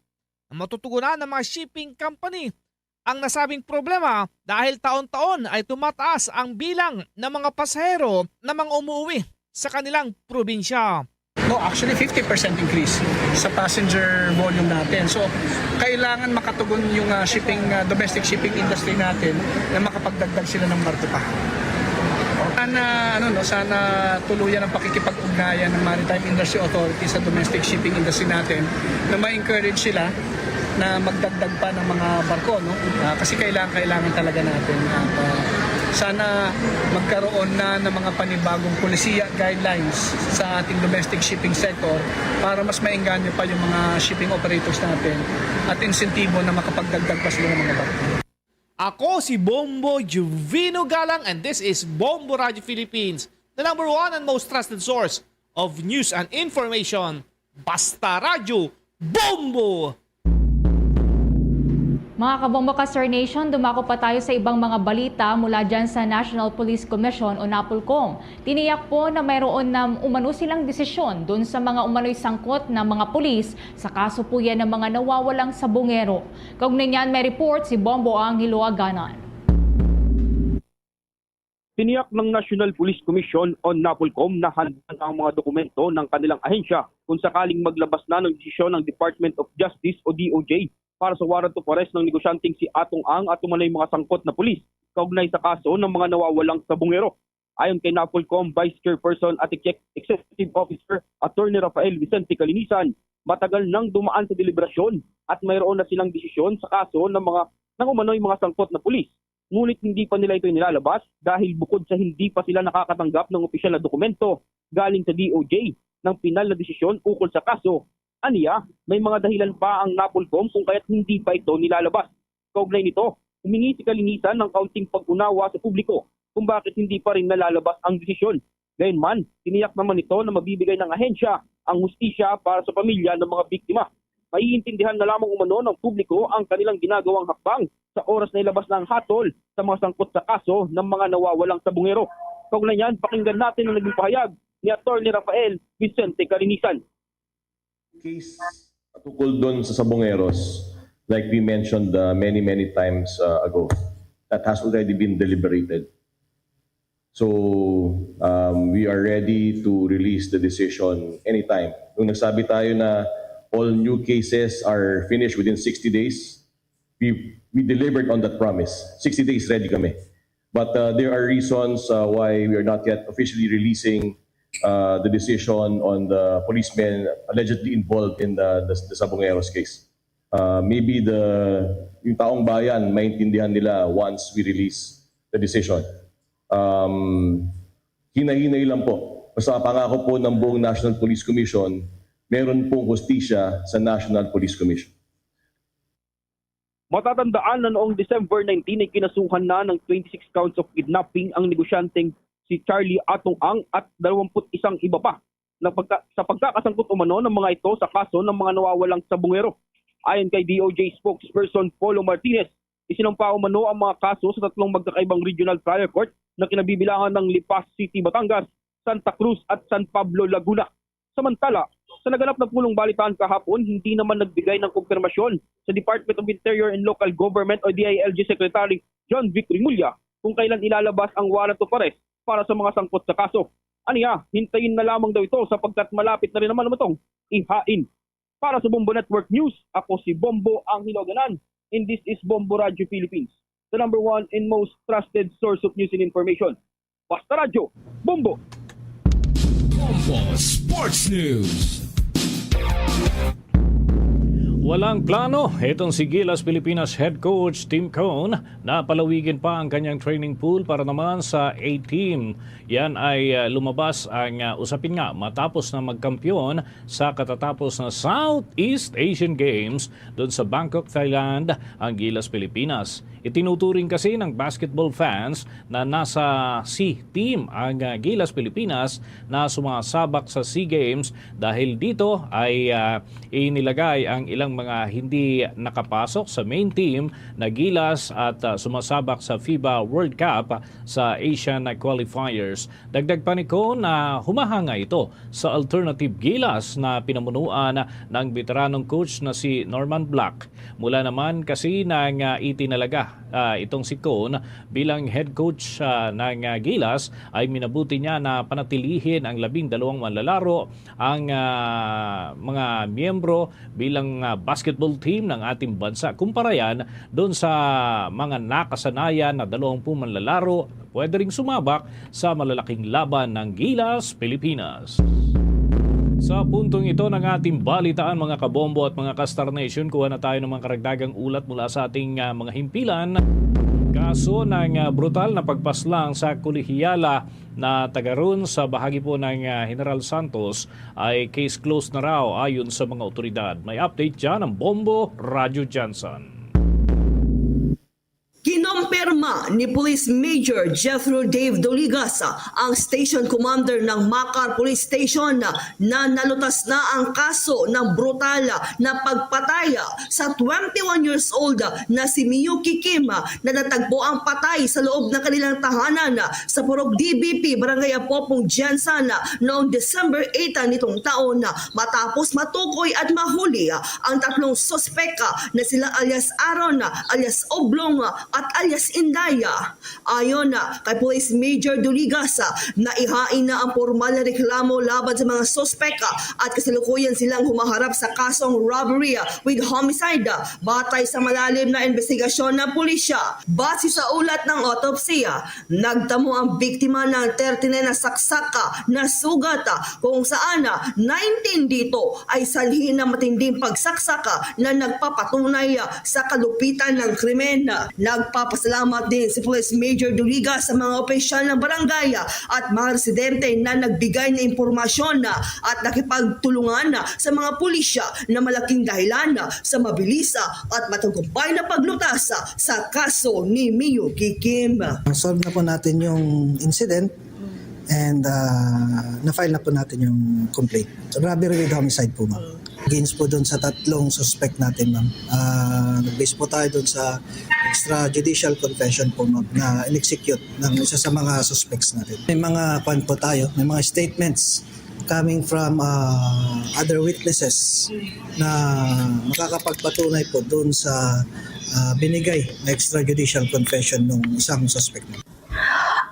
na matutugunan ng mga shipping company ang nasabing problema dahil taon-taon ay tumataas ang bilang ng mga pasahero na mga umuwi sa kanilang probinsya. No, actually 50% increase sa passenger volume natin. So, kailangan makatugon yung domestic shipping industry natin na makapagdagdag sila ng barko pa. Sana tuluyan ang pakikipag-ugnayan ng Maritime Industry Authority sa domestic shipping industry natin na ma-encourage sila na magdagdag pa ng mga barko, Kasi kailangan talaga natin sana magkaroon na ng mga panibagong polisiya guidelines sa ating domestic shipping sector para mas maengganyo pa yung mga shipping operators natin at insentibo na makapagdagdag pa sila ng mga barko. Ako si Bombo Juvino Galang and this is Bombo Radio Philippines, the number one and most trusted source of news and information. Basta Radio Bombo! Mga kabombo ka Star Nation, dumako pa tayo sa ibang mga balita mula dyan sa National Police Commission o NAPOLCOM. Tiniyak po na mayroon na umano silang desisyon dun sa mga umano'y sangkot na mga pulis sa kaso po yan ng mga nawawalang sabongero. Kaugnay niyan may report si Bombo Angelo Aganan. Tiniyak ng National Police Commission o NAPOLCOM na handa ang mga dokumento ng kanilang ahensya kung sakaling maglabas na ng desisyon ng Department of Justice o DOJ para sa warrant of arrest ng negosyanteng si Atong Ang at umano'y mga sangkot na pulis kaugnay sa kaso ng mga nawawalang sabongero. Ayon kay NAPOLCOM Vice Chairperson at Executive Officer Attorney Rafael Vicente Calinisan, matagal nang dumaan sa deliberasyon at mayroon na silang desisyon sa kaso ng umano'y mga sangkot na pulis. Ngunit hindi pa nila ito nilalabas dahil bukod sa hindi pa sila nakakatanggap ng opisyal na dokumento galing sa DOJ ng pinal na desisyon ukol sa kaso, aniya, may mga dahilan pa ang NAPOLCOM kung kaya't hindi pa ito nilalabas. Kaugnay nito, humingi si Calinisan ng kaunting pag-unawa sa publiko kung bakit hindi pa rin nalalabas ang desisyon. Gayunman, tiniyak naman ito na mabibigay ng ahensya ang hustisya para sa pamilya ng mga biktima. Maiintindihan na lamang umano ng publiko ang kanilang ginagawang hakbang sa oras na ilabas na ang hatol sa mga sangkot sa kaso ng mga nawawalang sabongero. Kaugnay niyan, pakinggan natin ang naging pahayag ni Attorney Rafael Vicente Calinisan. Case tukol doon sa sabongeros, like we mentioned many times ago, that has already been deliberated. So we are ready to release the decision anytime. Nung nagsabi tayo na all new cases are finished within 60 days, we delivered on that promise. 60 days ready kami. But there are reasons why we are not yet officially releasing the decision on the policemen allegedly involved in the Sabongeros case. Maybe yung taong bayan maintindihan nila once we release the decision. Hinahinay lang po. Basta pangako po ng buong National Police Commission, meron pong hustisya sa National Police Commission. Matatandaan na noong December 19 ay kinasuhan na ng 26 counts of kidnapping ang negosyanteng si Charlie Atong Ang at 21 iba pa sa pagkakasangkot umano ng mga ito sa kaso ng mga nawawalang sabongero. Ayon kay DOJ spokesperson Polo Martinez, isinampa umano ang mga kaso sa tatlong magkakaibang regional trial court na kinabibilangan ng Lipas City, Batangas, Santa Cruz at San Pablo, Laguna. Samantala, sa naganap na pulong balitaan kahapon, hindi naman nagbigay ng kumpirmasyon sa Department of Interior and Local Government o DILG Secretary John Vic Rimulya kung kailan ilalabas ang warrant of arrest para sa mga sangkot sa kaso. Aniya, hintayin na lamang daw ito sapagkat malapit na rin naman itong ihain. Para sa Bombo Network News, ako si Bombo Angelo Aganan, and this is Bombo Radio Philippines, the number one and most trusted source of news and information. Basta Radio, Bombo! Bombo Sports News. Walang plano itong si Gilas Pilipinas head coach Tim Cone na palawigin pa ang kanyang training pool para naman sa A-team. Yan ay lumabas ang usapin nga matapos na magkampiyon sa katatapos na Southeast Asian Games doon sa Bangkok, Thailand ang Gilas Pilipinas. Itinuturing kasi ng basketball fans na nasa C-team ang Gilas Pilipinas na sumasabak sa SEA Games dahil dito ay inilagay ang ilang mga hindi nakapasok sa main team na Gilas at sumasabak sa FIBA World Cup sa Asian qualifiers. Dagdag pa ni Cone na humahanga ito sa alternative Gilas na pinamunuan ng veteranong coach na si Norman Black. Mula naman kasi nang itinalaga itong si Cone bilang head coach ng Gilas ay minabuti niya na panatilihin ang 12 manlalaro ang mga miyembro bilang basketball team ng ating bansa. Kumpara yan doon sa mga nakasanayan na 20 manlalaro pwede ring sumabak sa malalaking laban ng Gilas Pilipinas. Sa puntong ito ng ating balitaan mga kabombo at mga ka-Star Nation, kuha na tayo ng mga karagdagang ulat mula sa ating mga himpilan. Kaso ng brutal na pagpaslang sa kolehiyala na tagaroon sa bahagi po ng General Santos ay case closed na raw ayon sa mga otoridad. May update dyan ang Bombo Radio Johnson. Kinompirma ni Police Major Jethro Dave Doligas, ang station commander ng Makar Police Station, na nalutas na ang kaso ng brutal na pagpatay sa 21 years old na si Miyuki Kim na natagpo ang patay sa loob ng kanilang tahanan sa Purok DBP, Barangay Apopong, Jensen noong December 8 nitong taon matapos matukoy at mahuli ang tatlong sospeka na sila alias Aaron, alias Oblong at alias Indaya. Ayon kay Police Major Doligas, naihain na ang formal na reklamo laban sa mga sospeka at kasalukuyan silang humaharap sa kasong robbery with homicide batay sa malalim na investigasyon ng pulisya. Base sa ulat ng autopsya, nagtamo ang biktima ng 39 na saksaka na sugat kung saan 19 dito ay salhi ng matinding pagsaksak na nagpapatunay sa kalupitan ng krimen. Nagpapasalamat din si Police Major Doligas sa mga opisyal ng barangay at mga residente na nagbigay ng impormasyon at nakipagtulungan sa mga pulisya na malaking dahilan sa mabilis at matagumpay na paglutas sa kaso ni Miyuki Kim. Solve na po natin yung incident and na-file na po natin yung complaint. So, robbery with homicide po, ma'am. Against po doon sa tatlong suspect natin, ma'am. Nag-base po tayo doon sa extrajudicial confession po, ma'am, na in-execute ng isa sa mga suspects natin. May mga kwan po tayo, may mga statements coming from other witnesses na makakapagpatunay po doon sa binigay na extrajudicial confession ng isang suspect.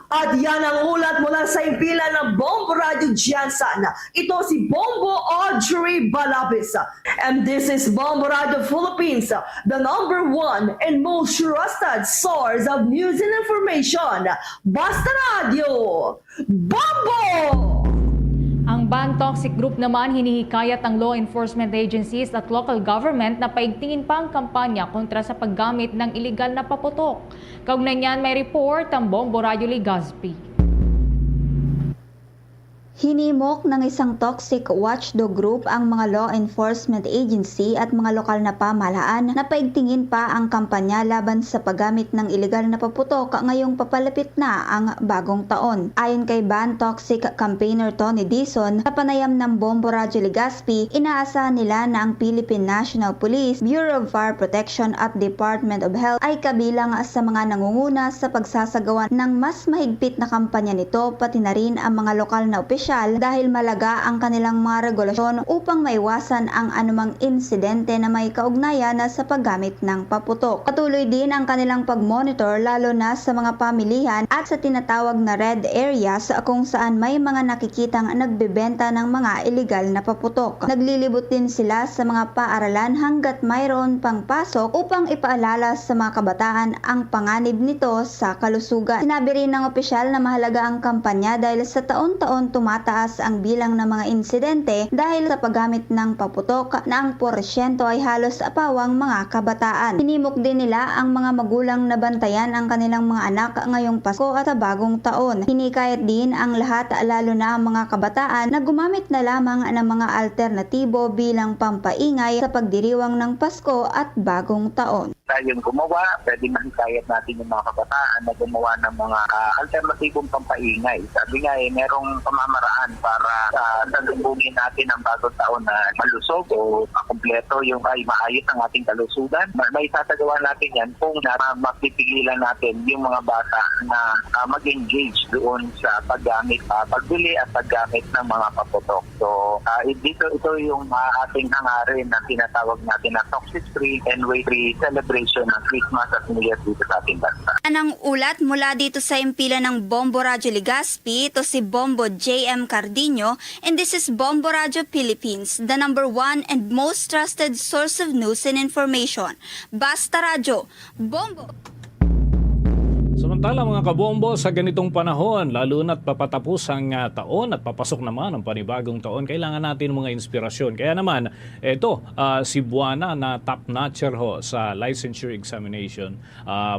At yan ang ulat mula sa impila ng Bombo Radio Jansan. Ito si Bombo Audrey Balabis. And this is Bombo Radio Philippines, the #1 and most trusted source of news and information. Basta Radio, Bombo! Ang Ban Toxic Group naman hinihikayat ang law enforcement agencies at local government na paigtingin pa ang kampanya kontra sa paggamit ng iligal na paputok. Kaugnay niyan may report ang Bombo Radio Legazpi. Hinimok ng isang toxic watchdog group ang mga law enforcement agency at mga lokal na pamahalaan na paigtingin pa ang kampanya laban sa paggamit ng iligal na paputok ngayong papalapit na ang bagong taon. Ayon kay Ban Toxic campaigner Tony Dizon, sa panayam ng Bombo Radio Legazpi, inaasahan nila na ang Philippine National Police, Bureau of Fire Protection at Department of Health ay kabilang sa mga nangunguna sa pagsasagawa ng mas mahigpit na kampanya nito, pati na rin ang mga lokal na opisyal dahil malaga ang kanilang mga regulasyon upang maiwasan ang anumang insidente na may kaugnayan sa paggamit ng paputok. Patuloy din ang kanilang pagmonitor lalo na sa mga pamilihan at sa tinatawag na red areas kung saan may mga nakikitang nagbebenta ng mga illegal na paputok. Naglilibot din sila sa mga paaralan hanggat mayroon pang pasok upang ipaalala sa mga kabataan ang panganib nito sa kalusugan. Sinabi rin ng opisyal na mahalaga ang kampanya dahil sa taon-taon tumataas ang bilang ng mga insidente dahil sa paggamit ng paputok na ang porsyento ay halos apawang mga kabataan. Hinimok din nila ang mga magulang na bantayan ang kanilang mga anak ngayong Pasko at sa bagong taon. Hinikayat din ang lahat lalo na ang mga kabataan na gumamit na lamang ng mga alternatibo bilang pampaingay sa pagdiriwang ng Pasko at bagong taon. Tayong gumawa, pwede mahikayat natin yung mga kabataan na gumawa ng mga alternatibong pampaingay. Sabi nga merong pamamaraan para salubungin natin ang bagong taon na malusog o kumpleto yung ay maayos ang ating kalusugan. May sasagawa natin yan kung mapipigilan natin yung mga bata na mag-engage doon sa paggamit, pagbili at paggamit ng mga paputok. So, ito yung ating hangarin na tinatawag natin na toxic-free and weight-free celebration ng Christmas at New Year dito sa ating bansa. Anong ulat mula dito sa impila ng Bombo Radio Legazpi, ito si Bombo JM Cardino, and this is Bombo Radio Philippines, the #1 and most trusted source of news and information. Basta Radio, Bombo! So Samantala mga kabombo, sa ganitong panahon, lalo na't papatapos ang taon at papasok naman ang panibagong taon, kailangan natin mga inspirasyon. Kaya naman, ito, si Buana na top-notcher ho sa licensure examination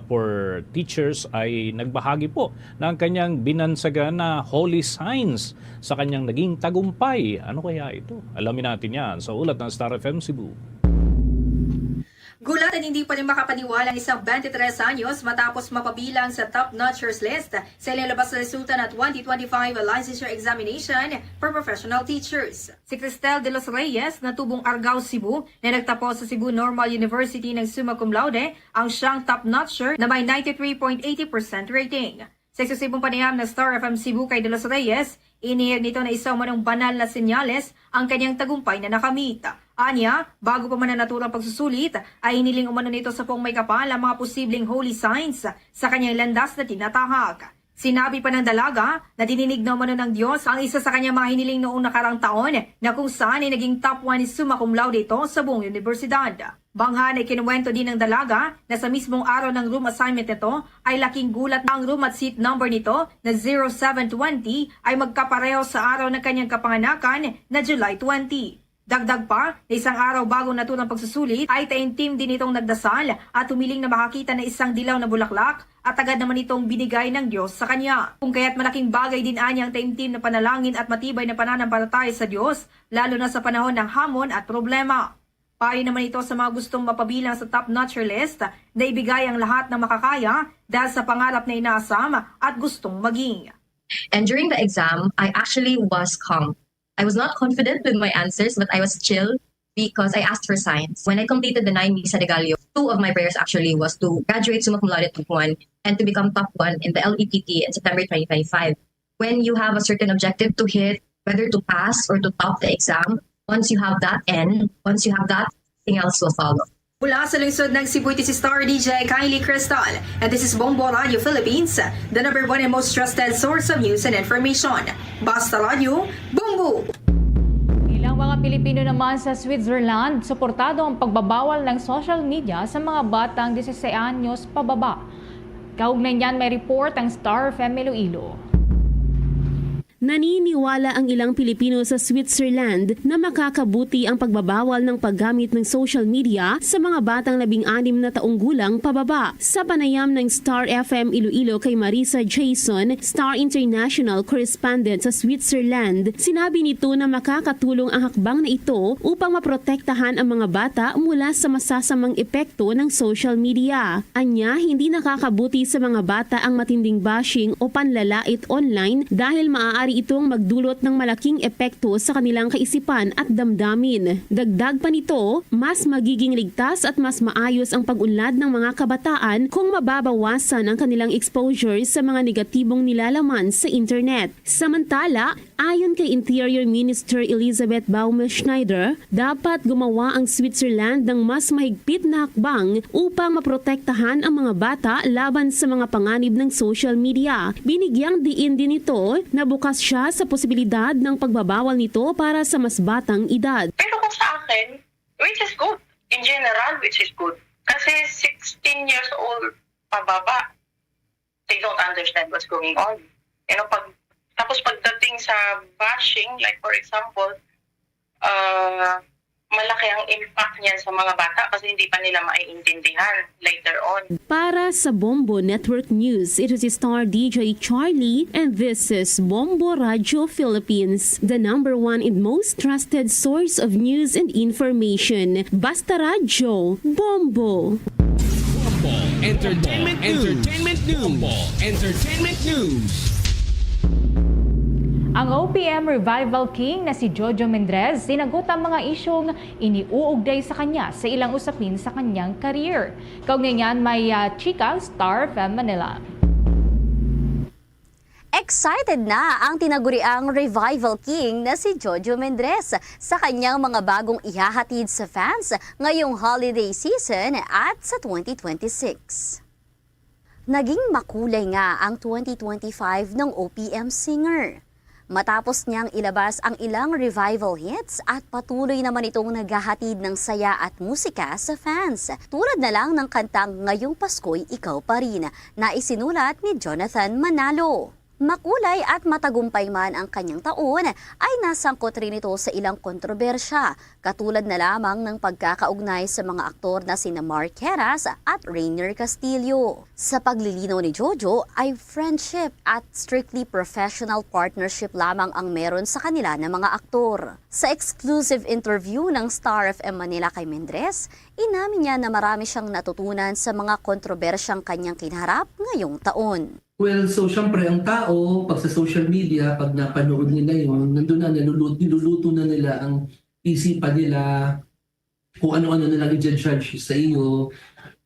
for teachers ay nagbahagi po ng kanyang binansagan na holy signs sa kanyang naging tagumpay. Ano kaya ito? Alamin natin yan sa ulat ng Star FM Cebu. Gulat at hindi pa rin makapaniwala ang isang 23 anyos matapos mapabilang sa top notchers list sa ilalabas na resulta ng 2025 licensure examination for professional teachers. Si Cristel de los Reyes na tubong Argao, Cebu, na nagtapos sa Cebu Normal University ng summa cum laude, ang siyang top notcher na may 93.80% rating. Sa eksklusibong panayam ng Star FM Cebu kay de los Reyes, inihig nito na isang manong banal na senyales ang kanyang tagumpay na nakamit. Anya, bago pa man ang naturang pagsusulit, ay hiniling umano nito sa pong may kapal ang mga posibleng holy signs sa kanyang landas na tinatahak. Sinabi pa ng dalaga na dininig na umano ng Diyos ang isa sa kanyang mga hiniling noong nakarang taon na kung saan ay naging top 1 summa cum laude ito sa buong universidad. Banghan ay kinuwento din ng dalaga na sa mismong araw ng room assignment nito ay laking gulat na ang room at seat number nito na 0720 ay magkapareho sa araw ng kanyang kapanganakan na July 20. Dagdag pa, na isang araw bago naturang pagsusulit ay taimtim din itong nagdasal at humiling na makakita na isang dilaw na bulaklak at agad naman itong binigay ng Diyos sa kanya. Kung kaya't malaking bagay din anya ang taimtim na panalangin at matibay na pananampalataya sa Diyos, lalo na sa panahon ng hamon at problema. Payo naman ito sa mga gustong mapabilang sa top-notcher list na ibigay ang lahat ng makakaya dahil sa pangarap na inaasam at gustong maging. And during the exam, I actually was calm. I was not confident with my answers, but I was chill because I asked for signs. When I completed the 9 Misa de Gallo, 2 of my prayers actually was to graduate summa cum laude top 1 and to become top 1 in the LEPT in September 2025. When you have a certain objective to hit, whether to pass or to top the exam, once you have that, everything else will follow. Mula sa lungsod ng Cebu, si Star DJ Kylie Crystal. And this is Bombo Radio Philippines, the #1 and most trusted source of news and information. Basta Radio, Bombo! Ilang mga Pilipino naman sa Switzerland, suportado ang pagbabawal ng social media sa mga batang 16 anyos pababa. Kaugnay niyan may report ang Star FM Iloilo. Naniniwala ang ilang Pilipino sa Switzerland na makakabuti ang pagbabawal ng paggamit ng social media sa mga batang 16 na taong gulang pababa. Sa panayam ng Star FM Iloilo kay Marisa Jason, Star International Correspondent sa Switzerland, sinabi nito na makakatulong ang hakbang na ito upang maprotektahan ang mga bata mula sa masasamang epekto ng social media. Anya, hindi nakakabuti sa mga bata ang matinding bashing o panlalait online dahil maaari itong magdulot ng malaking epekto sa kanilang kaisipan at damdamin. Dagdag pa nito, mas magiging ligtas at mas maayos ang pag-unlad ng mga kabataan kung mababawasan ang kanilang exposure sa mga negatibong nilalaman sa internet. Samantala, ayon kay Interior Minister Elizabeth Baumel-Schneider, dapat gumawa ang Switzerland ng mas mahigpit na hakbang upang maprotektahan ang mga bata laban sa mga panganib ng social media. Binigyang diin din ito na bukas siya sa posibilidad ng pagbabawal nito para sa mas batang edad. Pero kung sa akin, which is good. In general, which is good. Kasi 16 years old pababa, they don't understand what's going on. Tapos pagdating sa bashing, like for example, malaki ang impact niyan sa mga bata kasi hindi pa nila maiintindihan later on. Para sa Bombo Network News, it is Star DJ Charlie and this is Bombo Radio Philippines, the #1 and most trusted source of news and information. Basta Radio, Bombo! Bombo Entertainment News. Ang OPM Revival King na si Jojo Mendrez sinagot ang mga isyong iniuugday sa kanya sa ilang usapin sa kanyang career. Kaugnay niyan may chika Star FM Manila. Excited na ang tinaguriang Revival King na si Jojo Mendrez sa kanyang mga bagong ihahatid sa fans ngayong holiday season at sa 2026. Naging makulay nga ang 2025 ng OPM singer. Matapos niyang ilabas ang ilang revival hits at patuloy naman itong naghahatid ng saya at musika sa fans. Tulad na lang ng kantang Ngayong Pasko'y Ikaw Pa Rin na isinulat ni Jonathan Manalo. Makulay at matagumpay man ang kanyang taon ay nasangkot rin ito sa ilang kontrobersya, katulad na lamang ng pagkakaugnay sa mga aktor na sina Mark Heras at Rainier Castillo. Sa paglilinaw ni Jojo ay friendship at strictly professional partnership lamang ang meron sa kanila ng mga aktor. Sa exclusive interview ng Star FM Manila kay Mendres, inamin niya na marami siyang natutunan sa mga kontrobersyang kanyang kinaharap ngayong taon. Well, so syempre ang tao, pag sa social media, pag napanood nila yun, nandun na, niluluto na nila ang isipan nila, kung ano-ano nilang i-judge sa iyo,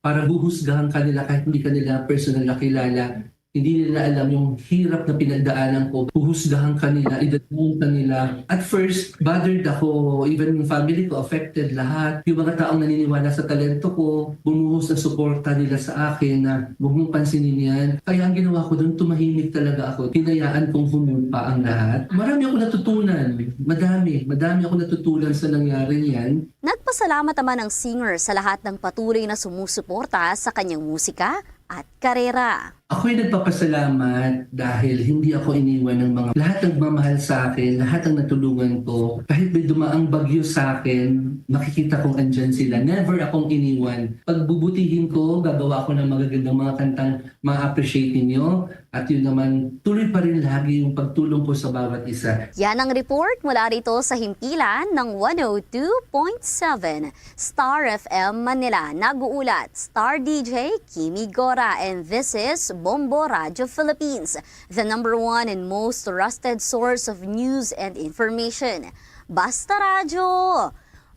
para huhusgahan ka nila kahit hindi ka nila personal na kilala. Hindi nila alam yung hirap na pinagdaanan ko. Huhusgahan ka nila, idadaan ka nila. At first, bothered ako. Even yung family ko, affected lahat. Yung mga taong naniniwala sa talento ko, bumuhos na suporta nila sa akin na huwag mong pansinin yan. Kaya ang ginawa ko doon, tumahimik talaga ako. Hinayaan kong humumpa ang lahat. Marami ako natutunan. Madami ako natutunan sa nangyari yan. Nagpasalamat naman ang singer sa lahat ng patuloy na sumusuporta sa kanyang musika at karera. Ako'y nagpapasalamat dahil hindi ako iniwan ng mga lahat ng mamahal sa akin, lahat ng natulungan ko. Kahit may dumaang bagyo sa akin, makikita kong andyan sila. Never akong iniwan. Pagbubutihin ko, gagawa ko ng magagandang mga kantang ma-appreciate ninyo. At yun naman, tuloy pa rin lagi yung pagtulong ko sa bawat isa. Yan ang report mula rito sa himpilan ng 102.7 Star FM Manila. Nag-uulat, Star DJ Kimi Gora, and this is Bombo Radio Philippines, the #1 and most trusted source of news and information. Basta Radio,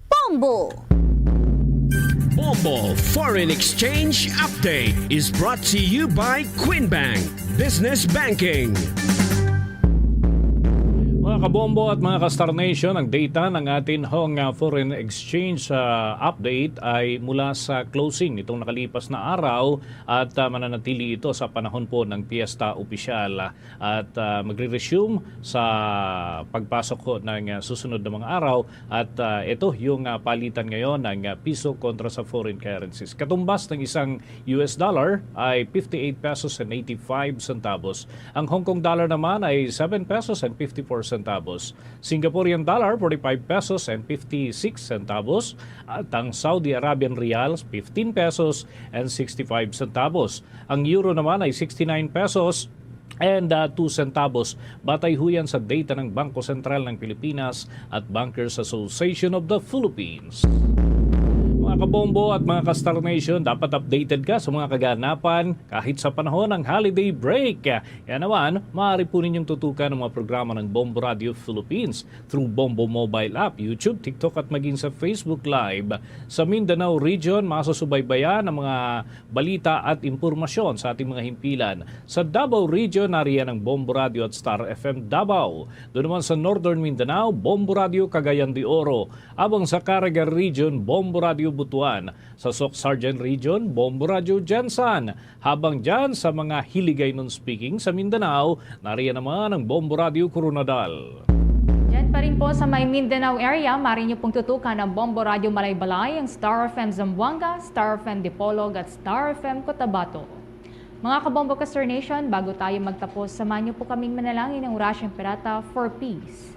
Bombo! Bombo Foreign Exchange Update is brought to you by Quinbank Business Banking. Mga kabombo at mga ka-Star Nation, ang data ng atin hong foreign exchange update ay mula sa closing nitong nakalipas na araw at mananatili ito sa panahon po ng piyesta opisyal at magre-resume sa pagpasok ko ng susunod na mga araw at ito yung palitan ngayon ng piso kontra sa foreign currencies. Katumbas ng isang US dollar ay 58 pesos and 85 centavos. Ang Hong Kong dollar naman ay 7 pesos and 54 centavos. Singaporean dollar, 45 pesos and 56 centavos. At ang Saudi Arabian Riyal, 15 pesos and 65 centavos. Ang euro naman ay 69 pesos and 2 centavos. Batay huyan sa data ng Bangko Sentral ng Pilipinas at Bankers Association of the Philippines. Mga kabombo at mga ka-Star Nation, dapat updated ka sa mga kaganapan kahit sa panahon ng holiday break. Kaya naman, maaari po ninyong tutukan ang mga programa ng Bombo Radio Philippines through Bombo Mobile App, YouTube, TikTok at maging sa Facebook Live. Sa Mindanao Region, masusubaybayan ang mga balita at impormasyon sa ating mga himpilan. Sa Davao Region, nariyan ang Bombo Radio at Star FM Davao. Doon naman sa Northern Mindanao, Bombo Radio Cagayan de Oro. Abang sa Caraga Region, Bombo Radio Butuan. Sa Soc Sargent Region, Bombo Radio Jansan. Habang dyan sa mga Hiligay non-speaking sa Mindanao, nariyan naman ang Bombo Radio Coronadal. Diyan pa rin po sa may Mindanao area, maaari niyo pong tutukan ang Bombo Radio Malaybalay, ang Star FM Zamboanga, Star FM Dipolog at Star FM Cotabato. Mga kabombo ka-Star Nation, bago tayo magtapos, samahan niyo po kaming manalangin ng Orasyong Pirata for Peace.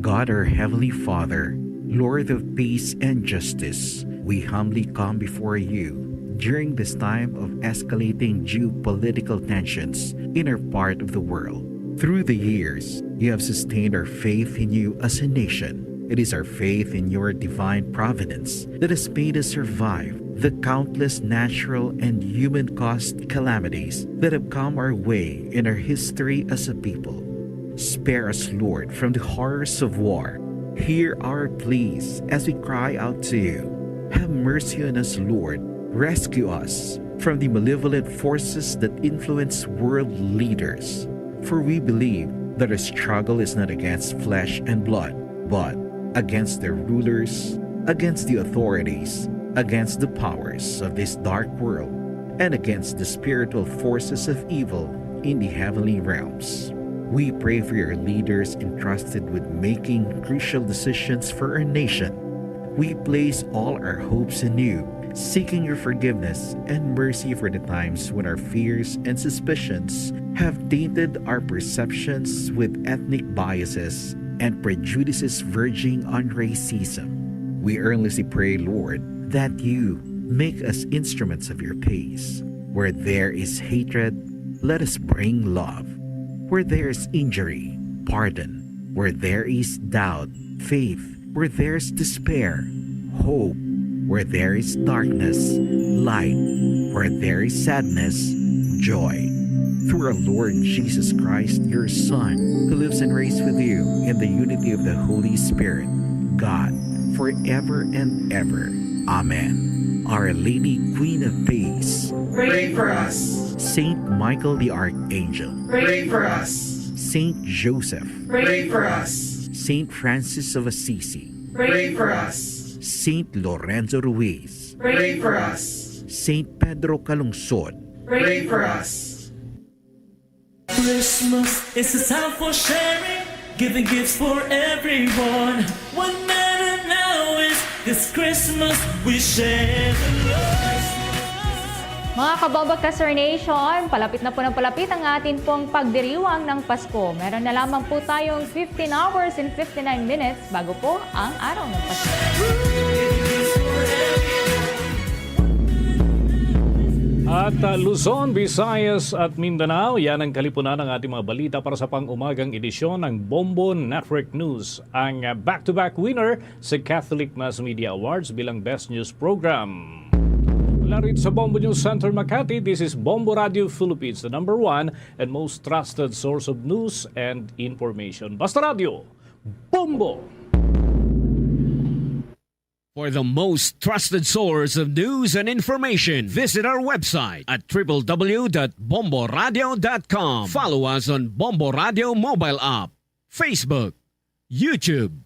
God, our Heavenly Father, Lord of peace and justice, we humbly come before you during this time of escalating geopolitical tensions in our part of the world. Through the years, you have sustained our faith in you as a nation. It is our faith in your divine providence that has made us survive the countless natural and human-caused calamities that have come our way in our history as a people. Spare us, Lord, from the horrors of war. Hear our pleas as we cry out to you. Have mercy on us, Lord. Rescue us from the malevolent forces that influence world leaders. For we believe that our struggle is not against flesh and blood, but against the rulers, against the authorities, against the powers of this dark world, and against the spiritual forces of evil in the heavenly realms. We pray for your leaders entrusted with making crucial decisions for our nation. We place all our hopes in you, seeking your forgiveness and mercy for the times when our fears and suspicions have tainted our perceptions with ethnic biases and prejudices verging on racism. We earnestly pray, Lord, that you make us instruments of your peace. Where there is hatred, let us bring love. Where there is injury, pardon. Where there is doubt, faith. Where there is despair, hope. Where there is darkness, light. Where there is sadness, joy. Through our Lord Jesus Christ, your Son, who lives and reigns with you in the unity of the Holy Spirit, God, forever and ever. Amen. Our Lady, Queen of Peace, pray for us. Saint Michael the Archangel, Pray for us. Saint Joseph, Pray for us. Saint Francis of Assisi, Pray for us. Saint Lorenzo Ruiz, Pray for us. Saint Pedro Calungsod, Pray for us. Christmas is a time for sharing, giving gifts for everyone. What matters now is this Christmas we share the love. Mga kababag ka Sir Nation, palapit na po ng palapit ang atin pong pagdiriwang ng Pasko. Meron na lamang po tayong 15 hours and 59 minutes bago po ang araw ng Pasko. At Luzon, Visayas at Mindanao, yan ang kalipunan ng ating mga balita para sa pang-umagang edisyon ng Bombo Network News. Ang back-to-back winner sa Catholic Mass Media Awards bilang Best News Program. Mula rito sa Bombo News Center, Makati, this is Bombo Radio Philippines, the #1 and most trusted source of news and information. Basta Radio, Bombo! For the most trusted source of news and information, visit our website at www.bomboradio.com. Follow us on Bombo Radio mobile app, Facebook, YouTube,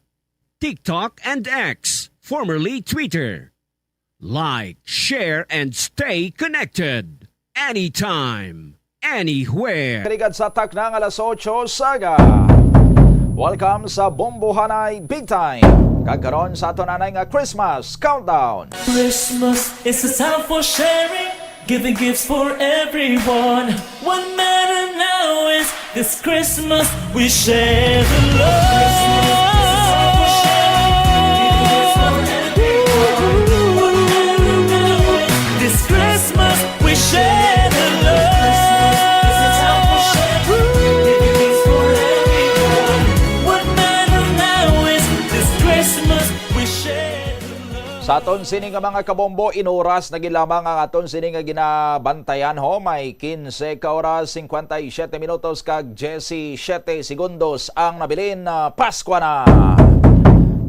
TikTok, and X, formerly Twitter. Like, share, and stay connected. Anytime, anywhere. Kalikat sa taknang alas 8 saga. Welcome sa Bombo Hanay Big Time. Kagkaroon sa ato nanay nga Christmas Countdown. Christmas is a time for sharing, giving gifts for everyone. What matters now is this Christmas we share the love. This Christmas we share the love. Sa aton sini nga mga kabombo, inuras na gilamang ang aton sini nga ginabantayan ho. May 15 ka oras, 57 minutos kag 17 segundos ang nabilin na Pasko na.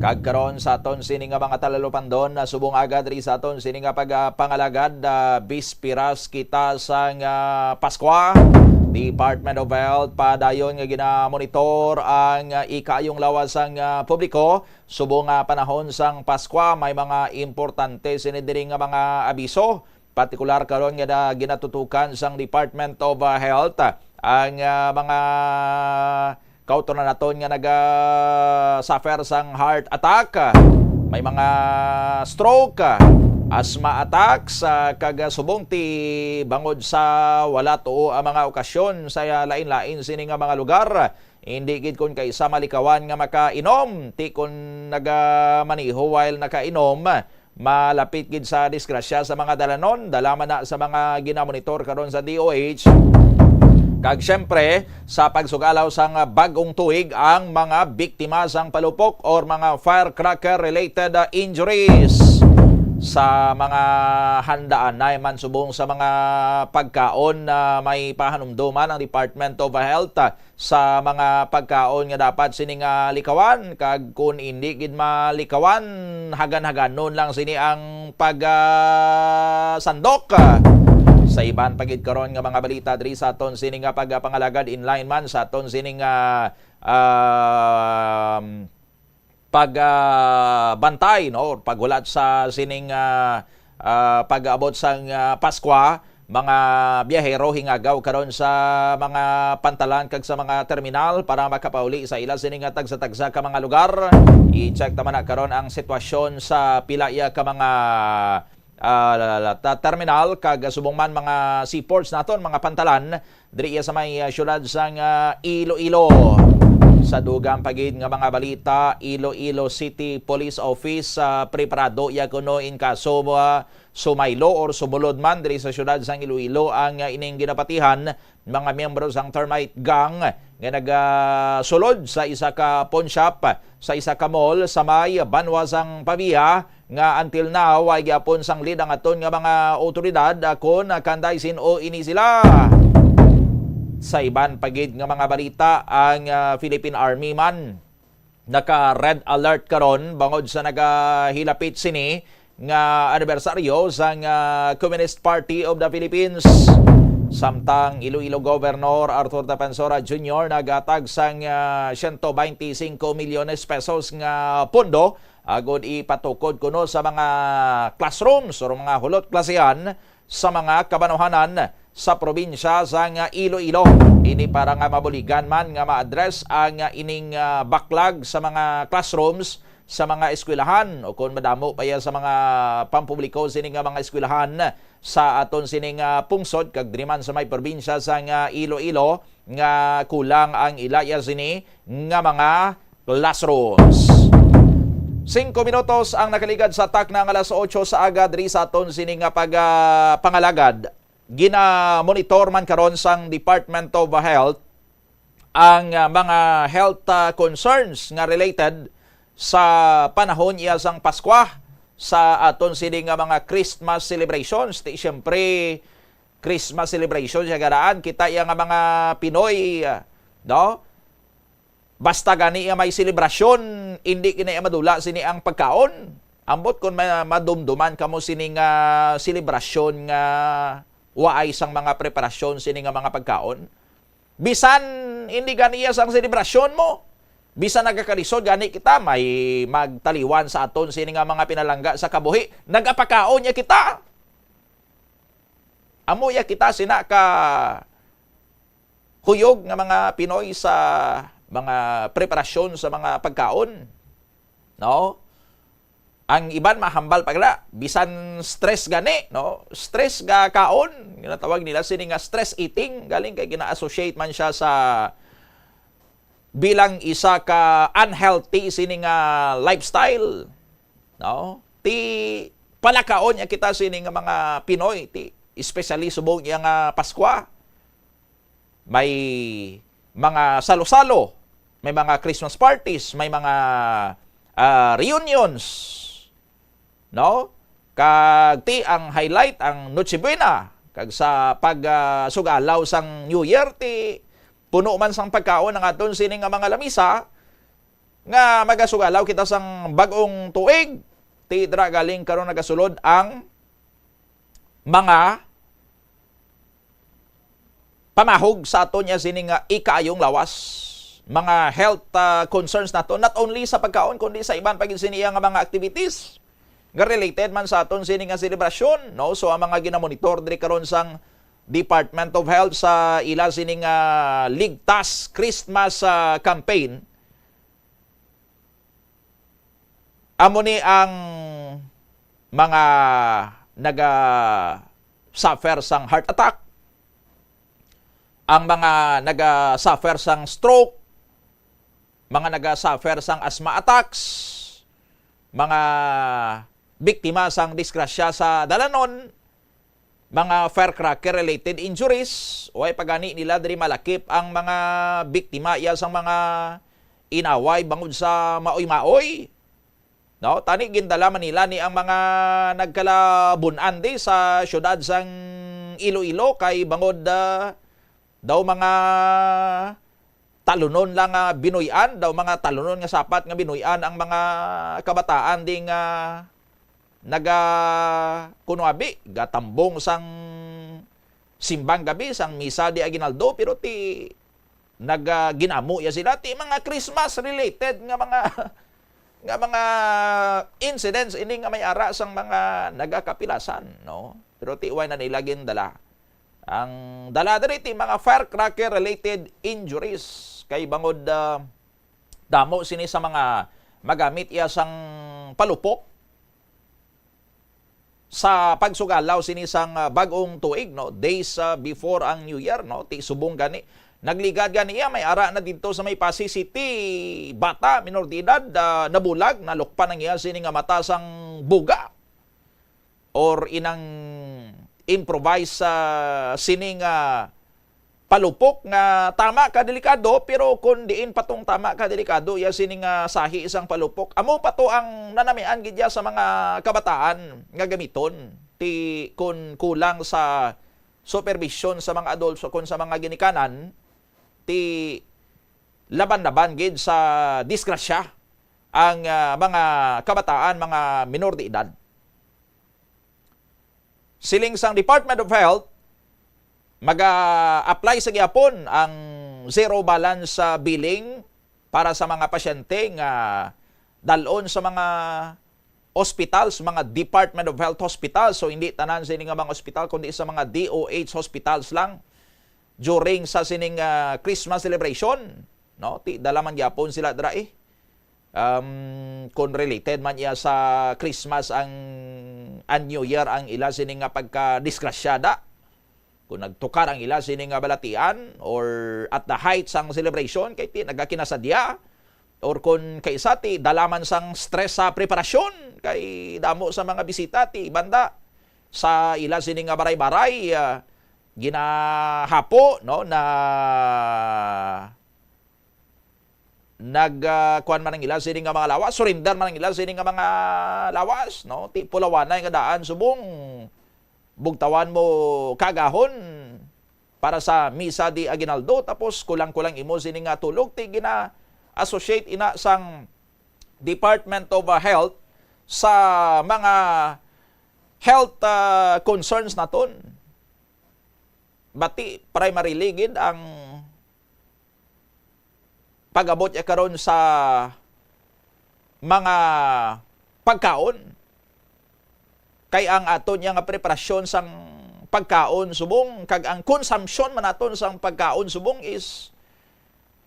Kagkaroon sa aton sini nga mga talalupandon na subong agad ri sa aton sini nga pagpangalagad bispiras kita sang Pasko. Department of Health padayon nga ginamonitor ang ikayong lawas sang publiko subong panahon sang Pasko. May mga importante sinidiri nga mga abiso, partikular karon nga ginatutukan sang Department of Health ang mga kautonan naton nga naga-suffer sang heart attack, may mga stroke, asthma attacks, kagasubong ti bangod sa wala to ang mga okasyon sa lain-lain sini nga mga lugar. Hindi gid kun kay sa malikawan nga makainom, ti kun nagamaniho while nakainom, malapit gid sa disgrasya sa mga dalanon. Dalaman na sa mga ginamonitor karon sa DOH. Kag syempre, sa pagsugalaw sang bagong tuig ang mga biktima sang palupok or mga firecracker-related injuries. Sa mga handaan na man subong sa mga pagkaon na may pahanumduman ng Department of Health sa mga pagkaon nga dapat sining likawan. Kag kung hindi gid malikawan, hagan-hagan nun lang sini ang pagsandok. Sa iban pagid karon nga mga balita diri sa aton sining pagpangalagad in line man sa aton sining pagbantay no, paghulat sa sining pag-abot sang Pasko. mga biyahero hingagaw karon sa mga pantalan kag sa mga terminal para makapauli sa ila sining nga tagsa-tagsa ka mga lugar. I-check naman na karon ang sitwasyon sa pilaya ka mga terminal kag subong man mga seaports naton, mga pantalan diri sa may syudad sang Iloilo. Sa dugang pagid nga mga balita, Iloilo City Police Office preparado ya kuno in kaso sumaylo or sumulod man diri sa syudad sang Iloilo ang ining ginapatihan mga miyembro sang termite gang nga nagasulod sa isa ka pawn shop sa isa ka mall sa may Banwa sang Pavia nga until now ay gyapon sang lid ang aton nga mga otoridad kon kanday sin-o ini sila. Sa iban pagid nga mga balita, ang Philippine Army man naka-red alert karon bangod sa nagahilapit sini nga anibersaryo sang Communist Party of the Philippines. Samtang Iloilo Governor Arthur Dapensora Jr. nagatag sang 125 milyones pesos nga pondo agod ipatukod kuno sa mga classrooms o mga hulot klasihan sa mga kabanuhanan sa probinsya sang Iloilo. Ini para nga mabuligan man nga ma-address ang ining backlog sa mga classrooms sa mga eskwelahan o kung madamo pa yan sa mga pampubliko sining mga eskwelahan sa aton sining pungsod kag driman sa may probinsya sang Iloilo nga kulang ang ilaya sini nga mga classrooms. 5 minutos ang nakaligad sa tak ng alas 8 sa aga diri sa aton sining pangalagad. Gina-monitor man karon sang Department of Health ang mga health concerns nga related sa panahon iya sang Pasko sa aton sining mga Christmas celebrations. Siyempre, Christmas celebration siya garaan kita iya nga mga Pinoy, no? Basta gani iya may selebrasyon, hindi kina madula sini ang pagkaon. Ambot kung madumduman kamo sining selebrasyon nga waay sang mga preparasyon sini nga mga pagkaon. Bisan hindi ganiya sang selebrasyon mo. Bisan nagakalisod gani kita may magtaliwan sa aton sini nga mga pinalangga sa kabuhi. Nagapakaon niya kita. Amo ya kita sina ka huyog nga mga Pinoy sa mga preparasyon sa mga pagkaon. No? Ang iban mahambal pagla, bisan stress gani, no? Stress ga kaon, ginatawag nila sini nga stress eating, galing kay gina-associate man siya sa bilang isa ka unhealthy sini nga lifestyle, no? Ti palakaon ya kita sini nga mga Pinoy, ti especially subong iya nga Pasko. May mga salo-salo, may mga Christmas parties, may mga reunions. No? Kag ti ang highlight ang Noche Buena kag sa pagsugalaw sang New Year ti puno man sang pagkaon ng aton sining nga mga lamisa nga magasugalaw kita sang bag-ong tuig ti dra galing karon nagasulod ang mga pamahog sa aton nya sining nga ikaayong lawas, mga health concerns nato not only sa pagkaon kundi sa iban pagin siniya nga mga activities nga related man sa aton sini nga selebrasyon, no? So ang mga ginamonitor diri karon sang Department of Health sa ila sini nga Ligtas Christmas campaign, amo ni ang mga naga-suffer sang heart attack, ang mga naga-suffer sang stroke, mga naga-suffer sang asthma attacks, mga biktima sang disgrasya sa dalanon, mga firecracker-related injuries, o ay pagani nila diri malakip ang mga biktima iya sang mga inaway bangod sa maoy-maoy. No, tani gindala man nila ni ang mga nagkalabunan di sa syudad sang Iloilo kay bangod daw mga talunon lang binuyan, daw mga talunon nga sapat nga binuyan ang mga kabataan ding kunuabi gatambong sang simbang gabi sang misa di aginaldo pero ti ginamo ya sila ti mga Christmas related nga mga incidents ini nga may ara sang mga nagakapilasan, no? Pero ti uway na nila gindala Ang dala diri ti mga firecracker related injuries kay bangod damo sini sa mga magamit iya sang palupok sa pagsugalaw sini sang bagong tuig, no, days before ang New Year, no, ti subong gani nagligad gani iya may ara na dito sa may Pasig City, bata minor de edad nabulag, nalukpan ang iya sini nga mata sang buga or inang improvise sa sining palupok nga tama ka delikado, pero kung diin patong tama ka delikado ya sining sahi isang palupok, amo pa to ang nanamian gidya sa mga kabataan nga gamiton ti kun kulang sa supervision sa mga adults o kun sa mga ginikanan ti laban-laban gid sa disgrasya ang mga kabataan, mga minor de edad. Siling sang Department of Health mag-apply sa gyapon ang zero balance billing para sa mga pasyente nga dalon sa mga hospitals, mga Department of Health hospitals. So hindi tanan sa ining mga hospital kundi sa mga DOH hospitals lang during sa sining Christmas celebration, no? Ti dala man gyapon sila dra kung related man iya sa Christmas ang New Year ang ila sining nga pagka-disgrasyada. Kung nagtukar ang ila sining nga balatian or at the height sang celebration kay ti nagakinasadya or kung kaysa ti dalaman sang stress sa preparasyon kay damo sa mga bisita ti banda sa ila sining nga baray-baray ginahapo, no, na kuan man ang ila sining nga mga lawas, surrender man ang ila sining nga mga lawas, no, ti pulawanay nga daan subong bugtawan mo kagahon para sa misa di Aguinaldo tapos kulang-kulang imo sini nga tulog ti gina-associate ina sang Department of Health sa mga health concerns naton. Bati primarily gid ang pag-abot ya karon sa mga pagkaon. Kay ang aton nga preparasyon sang pagkaon subong kag ang consumption man aton sang pagkaon subong is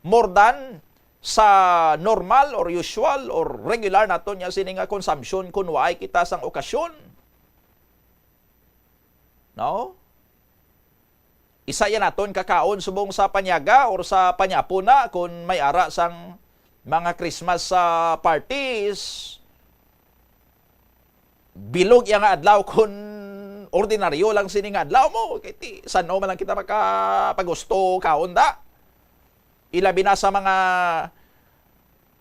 more than sa normal or usual or regular naton nga sini nga consumption kun waay kita sang okasyon, no? Isa yan naton kakaon subong sa panyaga or sa panyapuna kun may ara sang mga Christmas parties. Bilog yang adlaw kun ordinaryo lang sining adlaw mo kay ti sano man lang kita makapagusto kaon da. Ilabi na sa mga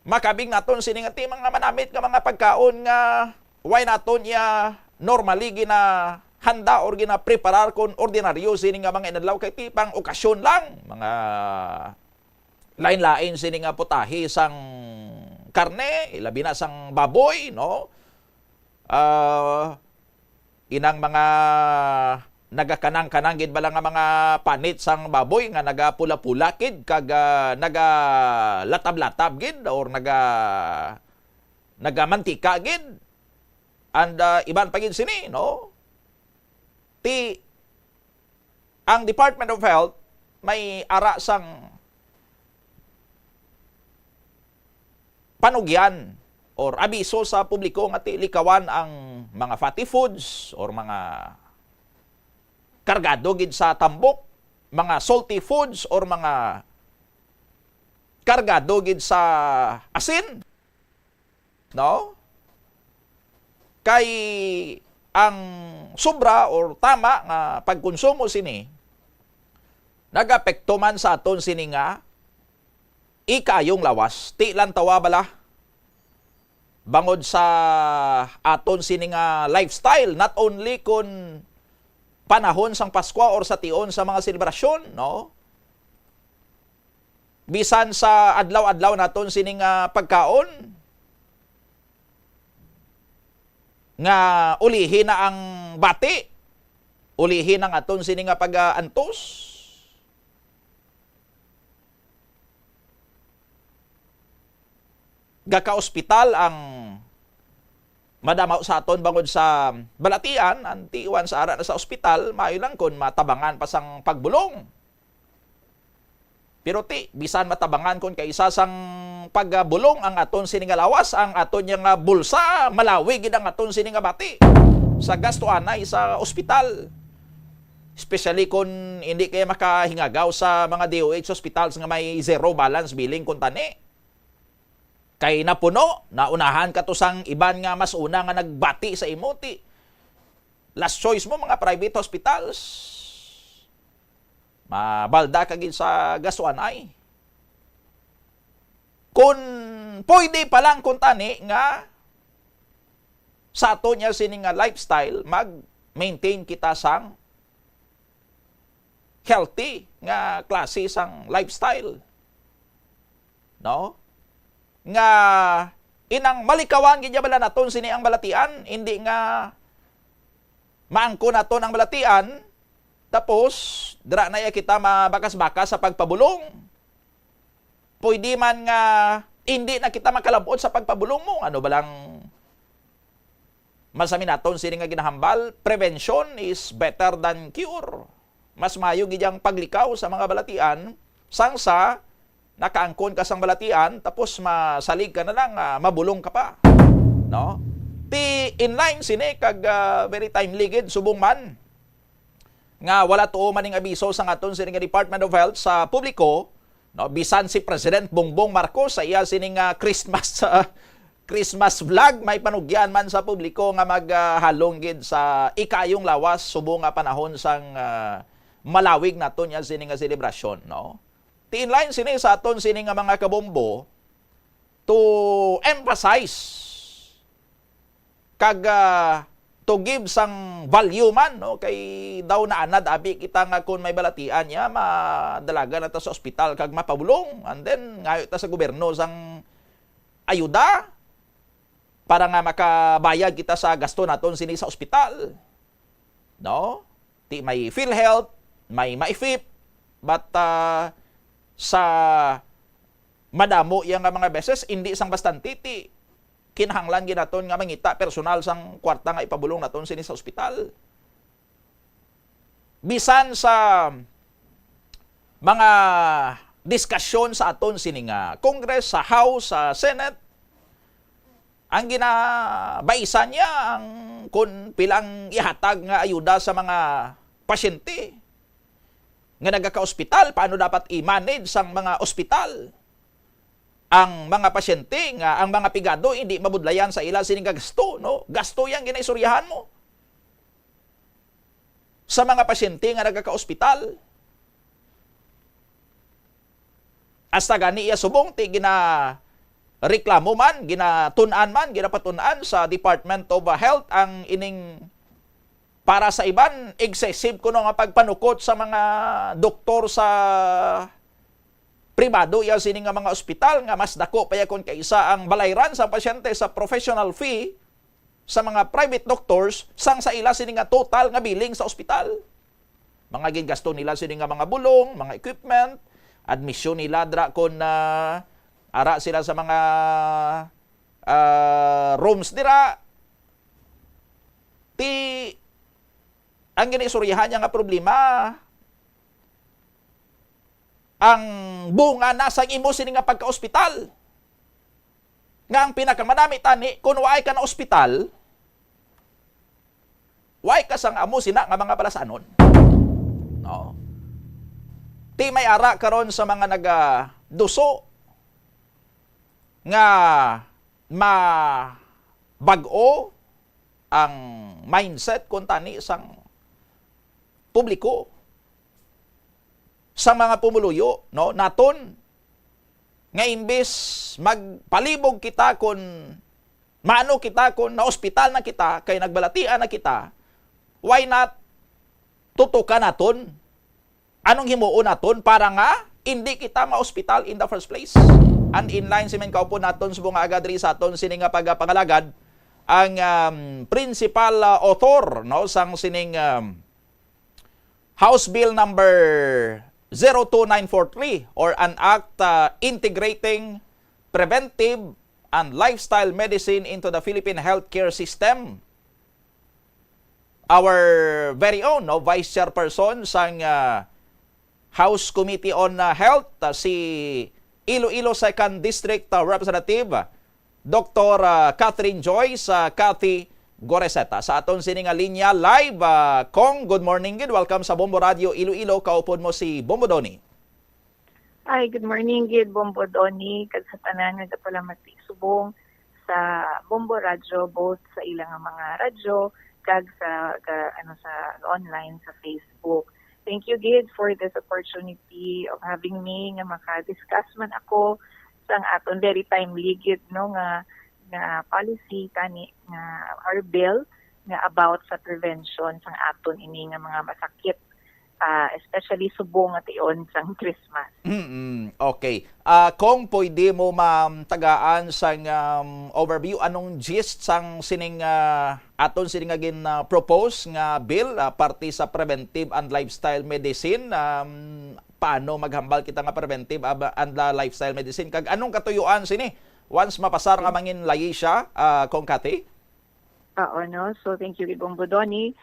makabing naton sining ti mga manamit nga mga pagkaon nga why naton ya normally gina handa or gina preparar kun ordinaryo sining nga mga inadlaw kay ti pang okasyon lang, mga lain-lain sining nga putahe sang karne, ilabi na sang baboy, no? Inang mga nagakanang-kanang gid bala nga mga panit sang baboy nga nagapula-pula kid kag nagalatab-latab gid or nagamantika gid and iban pa gid sini, no? Ti ang Department of Health may ara sang panugyan or abiso sa publiko nga ti likawan ang mga fatty foods or mga kargado gid sa tambok, mga salty foods or mga kargado gid sa asin, no? Kay ang sobra or tama nga pagkonsumo sini nagapekto man sa aton sini nga ikayong lawas, ti lang tawa bala bangod sa aton sini nga lifestyle, not only kun panahon sang Pasko or sa tion sa mga selebrasyon, no? Bisan sa adlaw-adlaw naton sini nga pagkaon nga ulihin na ang bati, ulihin ang aton sini nga pag-antos. Gaka-ospital ang madamaw sa aton bangod sa balatian, anti iwan sa ara na sa ospital, maayo lang kun matabangan pa sang pagbulong. Pero bisan matabangan kun kaysa sang pagbulong ang aton sini nga lawas, ang aton nga bulsa, malawig gid ang aton sini nga bati sa gastuan na sa ospital. Especially kung hindi kayo makahingagaw sa mga DOH hospitals nga may zero balance billing kung tani. Kay napuno, naunahan ka to sang iban nga mas una nga nagbati sa imoti. Last choice mo mga private hospitals. Mabalda ka gid sa gastuan ay. Kung pwede pa lang kung tani nga sa ato niya sining nga lifestyle, mag-maintain kita sang healthy nga klase sang lifestyle. No? Nga inang malikawan gid bala naton sini ang balatian, hindi nga maangko naton ang balatian tapos dira na kita mabakas-bakas sa pagpabulong. Pwede man nga hindi na kita makalabot sa pagpabulong mo. Ano balang masami naton sini nga ginahambal, prevention is better than cure. Mas mayo gid ang paglikaw sa mga balatian sangsa nakaangkon ka sang balatian tapos masalig ka na lang, mabulong ka pa. No? Ti inline sini kag very timely gid subong man nga wala tuo maning abiso sang aton sini nga Department of Health sa publiko, no? Bisan si President Bongbong Marcos sa iya sini nga Christmas vlog may panugyan man sa publiko nga maghalong gid sa ikayong lawas subong nga panahon sang malawig naton ya sini nga selebrasyon, no? Ti-inline sini sa aton sini nga mga kabombo to emphasize kag to give sang value man, no? Kay daw na anad abi kita nga kun may balatian niya madalaga na ta sa ospital kag mapabulong, and then ngayo ta sa gobyerno sang ayuda para nga makabayad kita sa gasto naton sini sa ospital. No? Ti may PhilHealth, may maifip, but sa madamo yang nga mga beses hindi sang bastante ti kinahanglan ginaton nga mangita personal sang kwarta nga ipabulong naton sini sa ospital. Bisan sa mga diskusyon sa aton sini nga Congress, sa House, sa Senate, ang ginabaisan niya ang kun pilang ihatag nga ayuda sa mga pasyente nga nagaka-ospital, paano dapat i-manage sang mga ospital ang mga pasyente nga ang mga pigado hindi mabudlayan sa ila sining gasto, no? Gasto yang ginaisuryahan mo sa mga pasyente nga nagaka-ospital. Hasta gani iya subong ti reklamo man, ginatun-an man, ginapatun-an sa Department of Health ang ining para sa iban, excessive kuno nga pagpanukot sa mga doktor sa pribado ya sini nga mga ospital nga mas dako payakon kaysa ang balayran sa pasyente sa professional fee sa mga private doctors sang sa ila sini nga total nga billing sa ospital. Mga gingasto nila sini nga mga bulong, mga equipment, admission nila dra kon ara sila sa mga rooms dira. Ti ang ginisuryahan niya nga problema, ang bunga nasa imo sini nga pagka-ospital. Nga ang pinakamadami tani, kung waay ka na ospital, waay ka sang amo sina nga mga balasanon. No? Ti may ara karon sa mga nagaduso nga bag-o ang mindset kung tani sang publiko sa mga pumuluyo, no, naton nga imbes magpalibog kita kun maano kita kun na ospital na kita kay nagbalatian na kita, why not tutukan naton anong himuon naton para nga hindi kita ma-ospital in the first place. And inline si men kaupo naton subong agad ri sa aton sini nga pagapangalagad ang principal author, no, sang sining House Bill number 02943 or an act integrating preventive and lifestyle medicine into the Philippine healthcare system. Our very own Vice Chairperson sang House Committee on Health, si Iloilo 2nd District Representative Dr. Catherine Joyce Cathy Goreseta. Sa aton sininga linya live, Kong, good morning, good welcome sa Bombo Radio Iloilo. Kaupod mo si Bombo Doni. Ay, good morning, good Bombo Doni. Kag sa tanan nga pala subong sa Bombo Radio, both sa ilang mga radyo kag sa online sa Facebook. Thank you, Gid, for this opportunity of having me nga maka-discuss man ako sa aton very timely, Gid, no, nga policy tani nga our bill nga about sa prevention sang aton ini nga mga masakit, especially subong at iyon sang Christmas. Okay. Kung pwede mo tagaan sang overview, anong gist sang sining aton sining nga propose nga bill parte sa preventive and lifestyle medicine? Paano maghambal kita nga preventive and lifestyle medicine? Kag anong katuyuan sini? Once mapasar nga mangin layi siya, Kong Cathy? Oo, no? So, thank you, Bombo Doni.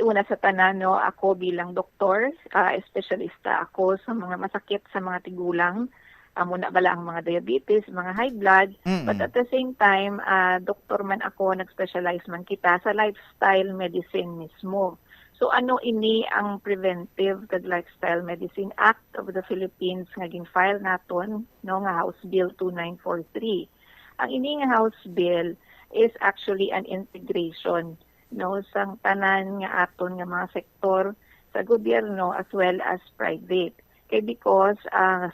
Una sa tanan, no, ako bilang doktor, espesyalista ako sa mga masakit sa mga tigulang. Muna bala ang mga diabetes, mga high blood. But at the same time, doktor man ako, nag-specialize man kita sa lifestyle medicine mismo. So ano ini ang Preventive kag Lifestyle Medicine Act of the Philippines nga gin-file naton, no, nga House Bill 2943. Ang ini nga House Bill is actually an integration, no, sang tanan nga aton nga mga sektor sa gobyerno as well as private. Kay because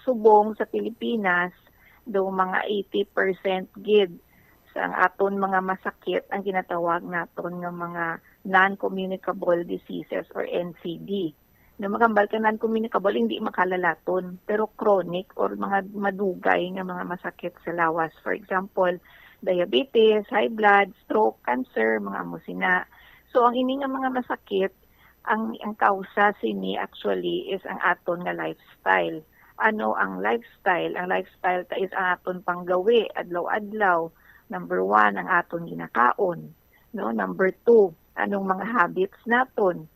subong sa Pilipinas do mga 80% gid sang aton mga masakit ang ginatawag naton nga mga non-communicable diseases or NCD. Na magambal ka non-communicable, hindi makalalaton, pero chronic or mga madugay nga mga masakit sa lawas. For example, diabetes, high blood, stroke, cancer, mga musina. So ang ini nga mga masakit, ang kausa sini actually is ang aton nga lifestyle. Ano ang lifestyle? Ang lifestyle is ang aton panggawi, adlaw-adlaw. Number 1, ang aton ginakaon. No? Number 2, anong mga habits naton?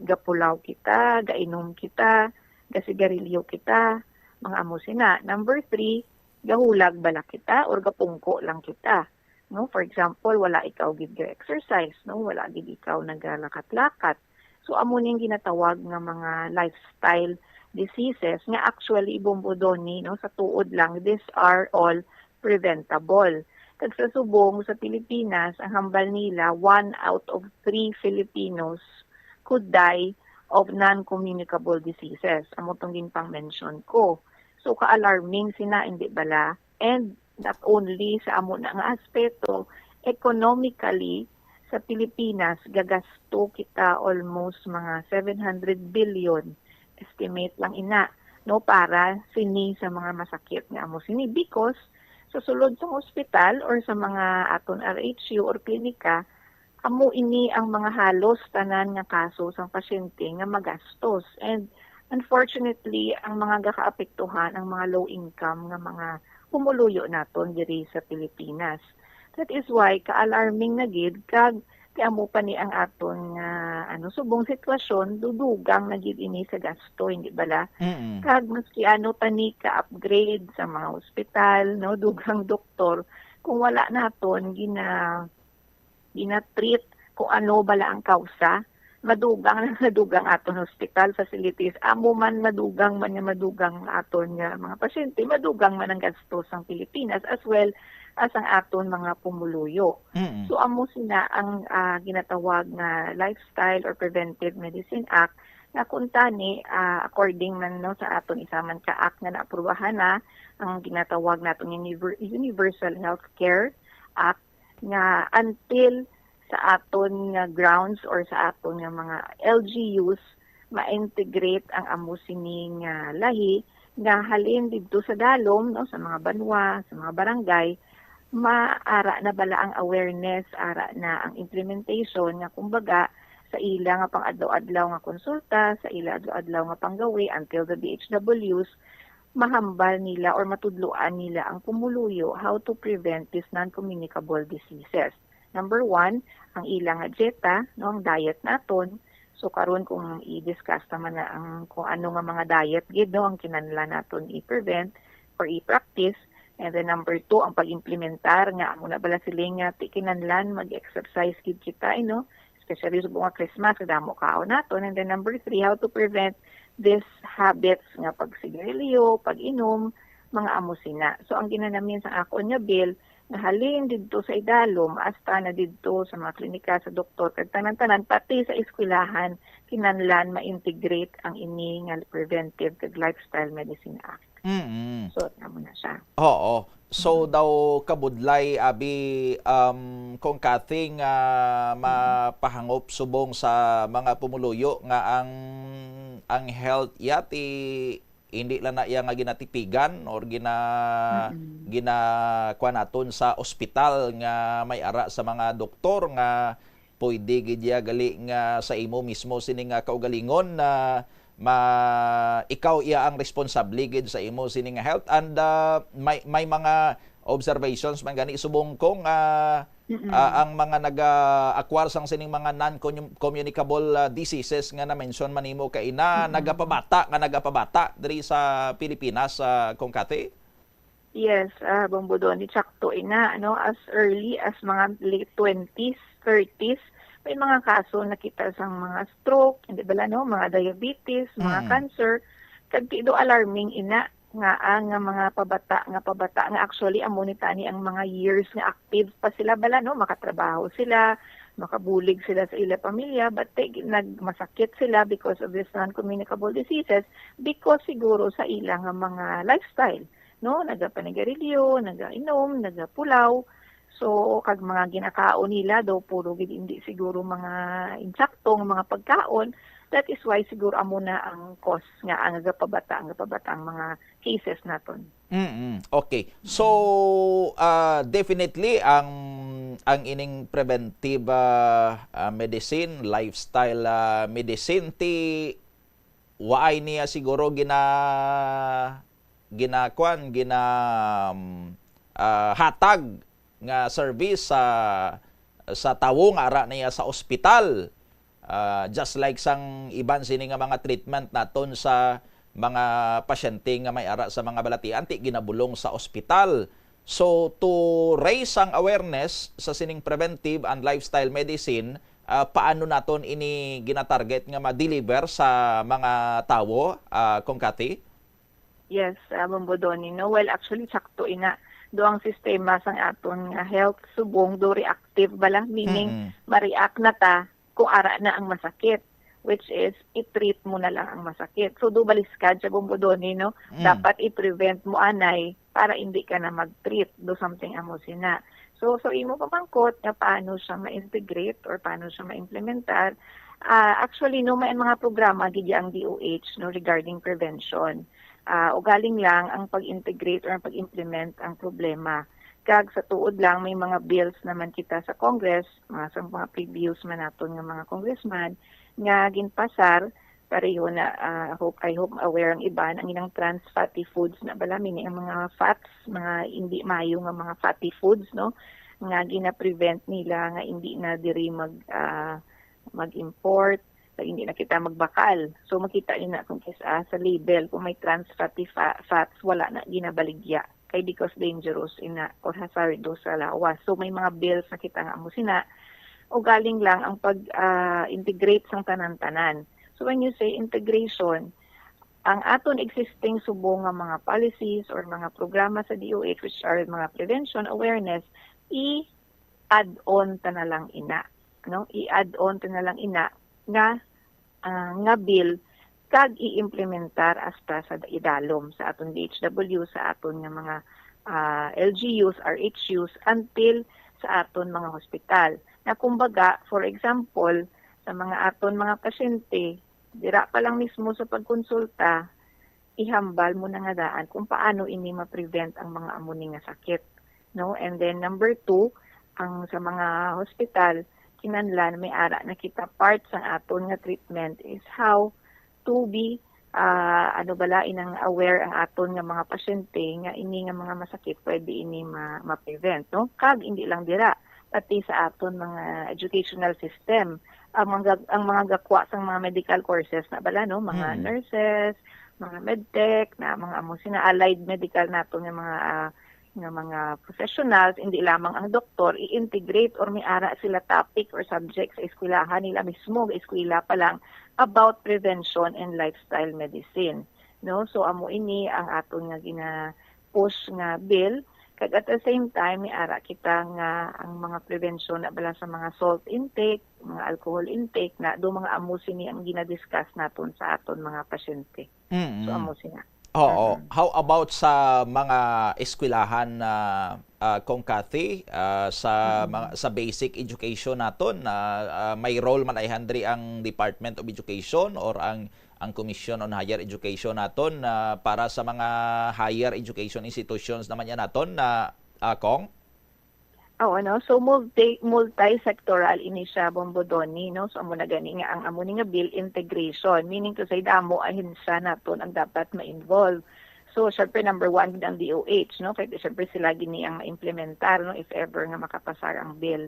Gapulaw kita, gainom kita, gasigarilyo kita, mga amusina. Number 3, gahulag bala kita or gapungko lang kita. No? For example, wala ikaw gid exercise, no? Wala gid ikaw nagalakat-lakat. So amo ning ginatawag nga mga lifestyle diseases nga actually Bombo Doni, no, sa tuod lang, these are all preventable. Kag sa subong sa Pilipinas, ang hambal nila, 1 out of 3 Filipinos could die of non-communicable diseases. Amo tong ginpang-mention ko. So ka-alarming sina, hindi bala? And not only sa amo na nga aspeto, economically, sa Pilipinas, gagasto kita almost mga 700 billion, estimate lang ina, no, para sini sa mga masakit nga amo sini. Because sa sulod sa hospital or sa mga aton RHU or klinika, amo ini ang mga halos tanan nga kaso sa pasyente nga magastos. And unfortunately, ang mga gakaapektuhan, ang mga low income nga mga pumuluyo naton diri sa Pilipinas. That is why ka-alarming na gid kag kaya mo pa ni ang aton subong sitwasyon, dudugang na gid ini sa gasto, hindi bala? Kag maski tani ka-upgrade sa mga ospital, no, dugang doktor, kung wala naton gina-treat kung ano bala ang kausa, madugang aton hospital facilities. Amo man madugang aton nga mga pasyente, madugang man ang gasto sa Pilipinas as well as ang aton mga pumuluyo. So amo sina ang ginatawag na Lifestyle or Preventive Medicine Act na kuntani according man, no, sa aton isaman ka act nga naaprubahan na ang ginatawag naton Universal Healthcare Act nga until sa aton nga grounds or sa aton nga mga LGUs ma-integrate ang amo sining lahi nga halin didto sa dalom, no, sa mga banwa, sa mga barangay, maara na bala ang awareness, ara na ang implementation nga kumbaga sa ila nga pang adlaw-adlaw nga konsulta, sa ila adlaw-adlaw nga panggawi until the DHWs mahambal nila or matudluan nila ang pumuluyo how to prevent these non-communicable diseases. Number 1, ang ilang dieta, no, ang diet naton. So karon kung i-discuss naman na ang kung ano nga mga diet gid no ang kinahanglan naton i-prevent or i-practice. And then number 2, ang pag-implementar nga amo na bala sila nga kinahanglan mag-exercise gid kita, especially sa mga Christmas, damo kaon naton. And then number 3, how to prevent these habits nga pagsigarilyo, pag-inom, mga amusina. So ang ginanamin sa ako nga bill, na halin didto sa idalom, hasta na didto sa mga klinika, sa doktor, kag tanan-tanan, pati sa eskwelahan, kinahanglan ma-integrate ang ini nga Preventive kag Lifestyle Medicine Act. So, namo na siya. Oo. So daw kabudlay abi kung kating mapahangop subong sa mga pumuluyo nga ang health yati hindi lang na iya nga ginatipigan or kuha naton sa ospital nga may ara sa mga doktor nga pwede gid gali nga sa imo mismo sini nga kaugalingon na ikaw iya ang responsable gid sa imo sini nga health and may mga observations man gani subong kong ang mga nag-acquire sang sining mga non-communicable diseases nga na-mention man nimo kay nagapabata diri sa Pilipinas kung kate. Yes, Bombodon, sakto ina as early as mga late 20s, 30s. May mga kaso nakita sang mga stroke, hindi bala mga diabetes, mga cancer, kag tido alarming ina nga ang mga pabata nga actually amo ni tani ang mga years nga active pa sila bala makatrabaho sila, makabulig sila sa ila pamilya, but nagmasakit sila because of these non-communicable diseases because siguro sa ilang mga lifestyle, nagapanigarilyo, nagainom, nagapulaw. So, kag mga ginakaon nila, daw puro hindi siguro mga insaktong mga pagkaon. That is why siguro amo na ang cause nga ang gapabata ang mga cases naton. Okay. So, definitely ang ining preventive medicine, lifestyle medicine ti waay niya siguro hatag nga service sa tawo nga ara niya sa ospital. Just like sang iban sini nga mga treatment naton sa mga pasyente nga may ara sa mga balatian ti ginabulong sa ospital. So to raise ang awareness sa sining preventive and lifestyle medicine, paano naton ini ginatarget nga ma-deliver sa mga tawo, kung kati? Yes, Bombodoni. Well, actually, sakto ina. Do ang sistema sang aton nga health subong do reactive balang, meaning ma-react na ta kung ara na ang masakit, which is i-treat mo na lang ang masakit. So do baliskad sa Bombodoni, dapat i-prevent mo anay para hindi ka na mag-treat, do something amo sina. So imo pamangkot na paano siya ma-integrate or paano siya ma-implementar. Actually, may mga programa gid ang DOH regarding prevention. O galing lang ang pag-integrate or pag-implement ang problema. Kag sa tuod lang, may mga bills naman kita sa Congress, sa mga previous man naton ng mga congressman, nga ginpasar, pareho na, I hope aware ang iba, ang ilang trans fatty foods na bala, meaning ang mga fats, mga hindi mayo nga mga fatty foods, nga gina-prevent nila, nga hindi na diri mag-import, hindi na kita magbakal. So makita niyo na kung sa label, kung may trans fatty fats, wala na ginabaligya. Kay because dangerous or hazardous sa lawas. So may mga bills na kita nga mo sina. O galing lang ang pag-integrate sang tanan-tanan. So when you say integration, ang aton existing subong nga mga policies or mga programa sa DOH, which are mga prevention, awareness, i-add on ta na lang ina. I-add on ta na lang ina nga bill kag i-implementar hasta sa idalom sa aton DHW, sa aton nga mga LGUs, RHUs until sa aton mga hospital. Na kumbaga, for example, sa mga aton mga pasyente, dira pa lang mismo sa pagkonsulta, ihambal mo na nga daan kung paano ini ma-prevent ang mga amuni nga sakit. And then number 2, ang sa mga hospital, kinahanglan may ara na kita part sa aton nga treatment is how to be ano bala inang aware ang aton nga mga pasyente nga ini nga mga masakit pwede ini ma-prevent, no? Kag hindi lang dira, pati sa aton mga educational system, ang mga gakwa sa mga medical courses na bala, no? Mga nurses, mga medtech, na mga amo sina allied medical nato nga mga professionals, hindi lamang ang doktor, i-integrate or may ara sila topic or subject sa eskwelahan nila mismo, eskwela pa lang, about prevention and lifestyle medicine. No? So amo ini ang aton nga gina-push nga bill. Kag at the same time, may ara kita nga ang mga prevention na bala sa mga salt intake, mga alcohol intake, na do mga amo sini ang gina-discuss naton sa aton mga pasyente. So amo sina. Oo. How about sa mga eskwelahan na kung Kathy, sa basic education naton, may role man ay handri ang Department of Education or ang Commission on Higher Education naton para sa mga higher education institutions naman yan naton na Kong? Oo, no? So multi-sectoral ini siya, Bombodoni, no? So amo na gani nga ang amo ni nga bill integration, meaning to say damo ahinsya naton ang dapat ma-involve. So syempre number 1 ang DOH, no? Kaya syempre sila gini ang ma-implementar, no, if ever nga makapasar ang bill.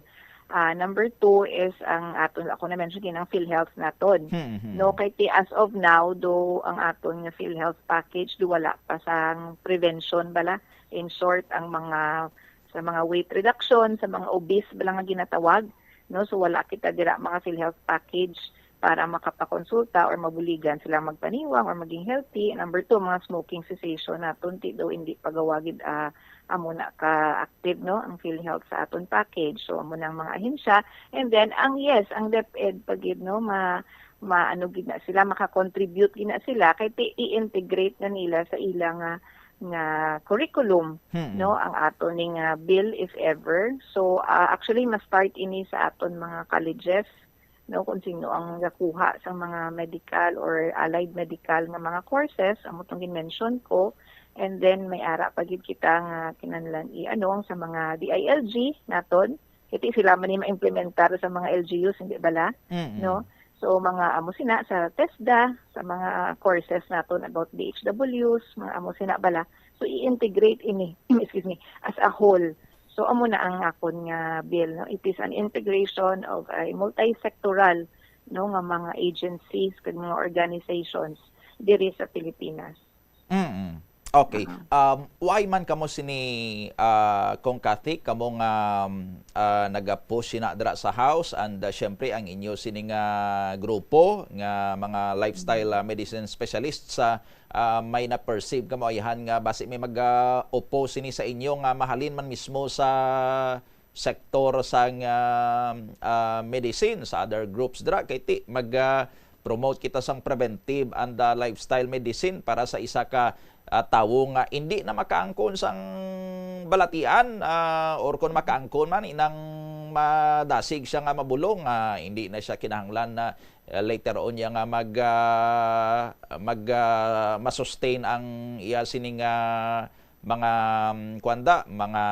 Number 2 is ang aton, ako na mention din, ang PhilHealth naton. No, kay as of now do ang aton nga PhilHealth package do wala pa sang prevention bala. In short, ang mga sa mga weight reduction, sa mga obese bala nga ginatawag, no? So wala kita dira mga PhilHealth package para makapakonsulta or mabuligan sila magpaniwang or maging healthy. Number 2, mga smoking cessation naton do hindi pagawagid amo na ka active, no, ang PhilHealth sa aton package. So amo na ang mga ahensya, and then ang DepEd pagid, no, maano gid na sila, maka-contribute gid na sila kay i-integrate na nila sa ilang nga curriculum, no, ang aton ning bill if ever. So actually ma-start ini sa aton mga colleges, no, kung sino ang nakuha sa mga medical or allied medical nga mga courses amo tong gi-mention ko, and then may ara pagid kita nga kinahanglan i-ano sa mga DILG naton, kiti sila man ni ma-implementar sa mga LGUs, hindi bala, no? So mga amo sina sa TESDA, sa mga courses naton about DHWs, mga amo sina bala. So i-integrate ini, as a whole. So amo na ang akon nga bill, no. It is an integration of a multi-sectoral, no, nga mga agencies kag mga organizations diri sa Pilipinas. Okay. Why man kamo sini kung Kathy kamo nga nagapush sina dra sa house, and syempre ang inyo sini nga grupo nga mga lifestyle medicine specialists sa may na-perceive kamo ayahan nga basi may mag-oppose sini sa inyo nga mahalin man mismo sa sektor sa medicine sa other groups dra kay ti promote kita sang preventive and lifestyle medicine para sa isa ka tawo nga hindi na makaangkon sang balatian or kung makaangkon man inang madasig siya nga mabulong, hindi na siya kinahanglan na later on niya nga masustain ang iya sining mga mga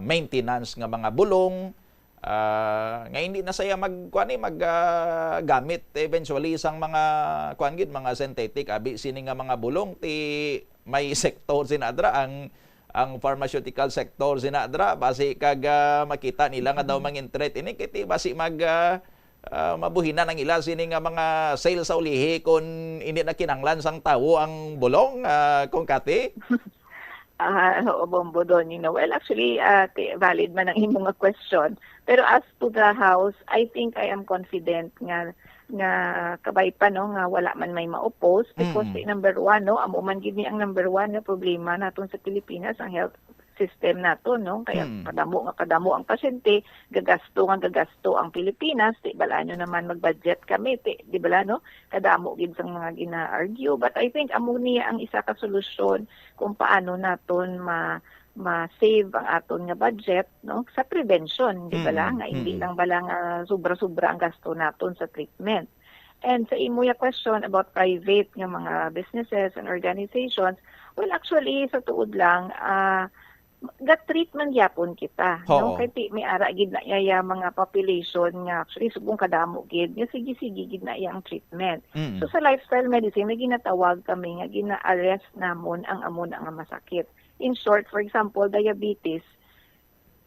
maintenance nga mga bulong. Nga hindi na saya gamit eventually sang mga mga synthetic abi sini nga mga bulong ti may sektor sinadra ang pharmaceutical sector sinadra basi kag makita nila nga daw mang-interest ini kiti basi mabuhinan ang ila sini nga mga sales sa ulihi kung hindi na kinanglan sang tawo ang bulong kung Kati. Bombodoni, no. Well, actually, valid man ang imong question. Pero as to the house, I think I am confident nga kabay pa, no, nga wala man may ma-oppose because number 1, no, amo man gid ni ang number 1 na problema naton sa Pilipinas ang health system nato, no, kaya kadamo ang pasyente, gagasto ang Pilipinas, di bala nyo naman mag-budget kami, di bala, no, kadamo gid sang mga gina-argue, but I think amo niya ang isa ka solusyon kung paano naton ma-save ang aton nga budget, no, sa prevention, di bala, nga hindi lang bala nga sobra-sobra ang gasto naton sa treatment. And sa imo question about private nga mga businesses and organizations, well, actually, sa tuod lang, gat treatment yapon kita, Oo. no? Kay ti may ara gid na iya mga population nga actually subong kadamo gid, nga sige-sige gid na iya ang treatment. Mm. So sa lifestyle medicine may ginatawag kami nga gina-arrest namon ang amon nga masakit. In short, for example, diabetes,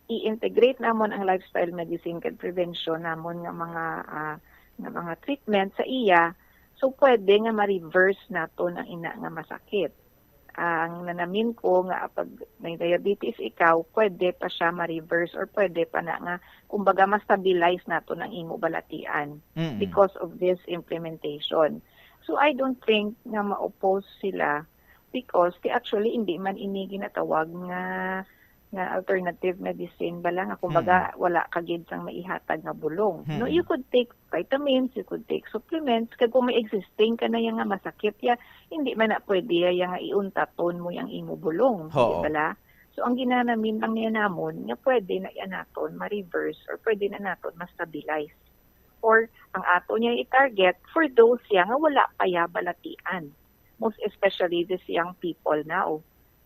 i-integrate namon ang lifestyle medicine kag prevention namon nga mga treatment sa iya, so pwede nga ma-reverse naton ang ina nga masakit. Ang nanamin ko nga pag may diabetes ikaw, pwede pa siya ma-reverse or pwede pa na nga, kumbaga ma-stabilize nato ng imo balatian because of this implementation. So I don't think na ma-oppose sila because actually hindi man ini ginatawag nga alternative medicine bala nga kumbaga wala ka gid sang maihatag nga bulong. No, you could take vitamins, you could take supplements kag kung may existing ka na yang nga masakit ya hindi man na pwede yang nga iuntaton mo yang imo bulong, di bala? So ang ginanamin lang niya namon nga pwede na yan naton ma-reverse or pwede na naton ma-stabilize. Or ang ato niya i-target for those yang nga wala pa ya balatian. Most especially these young people now.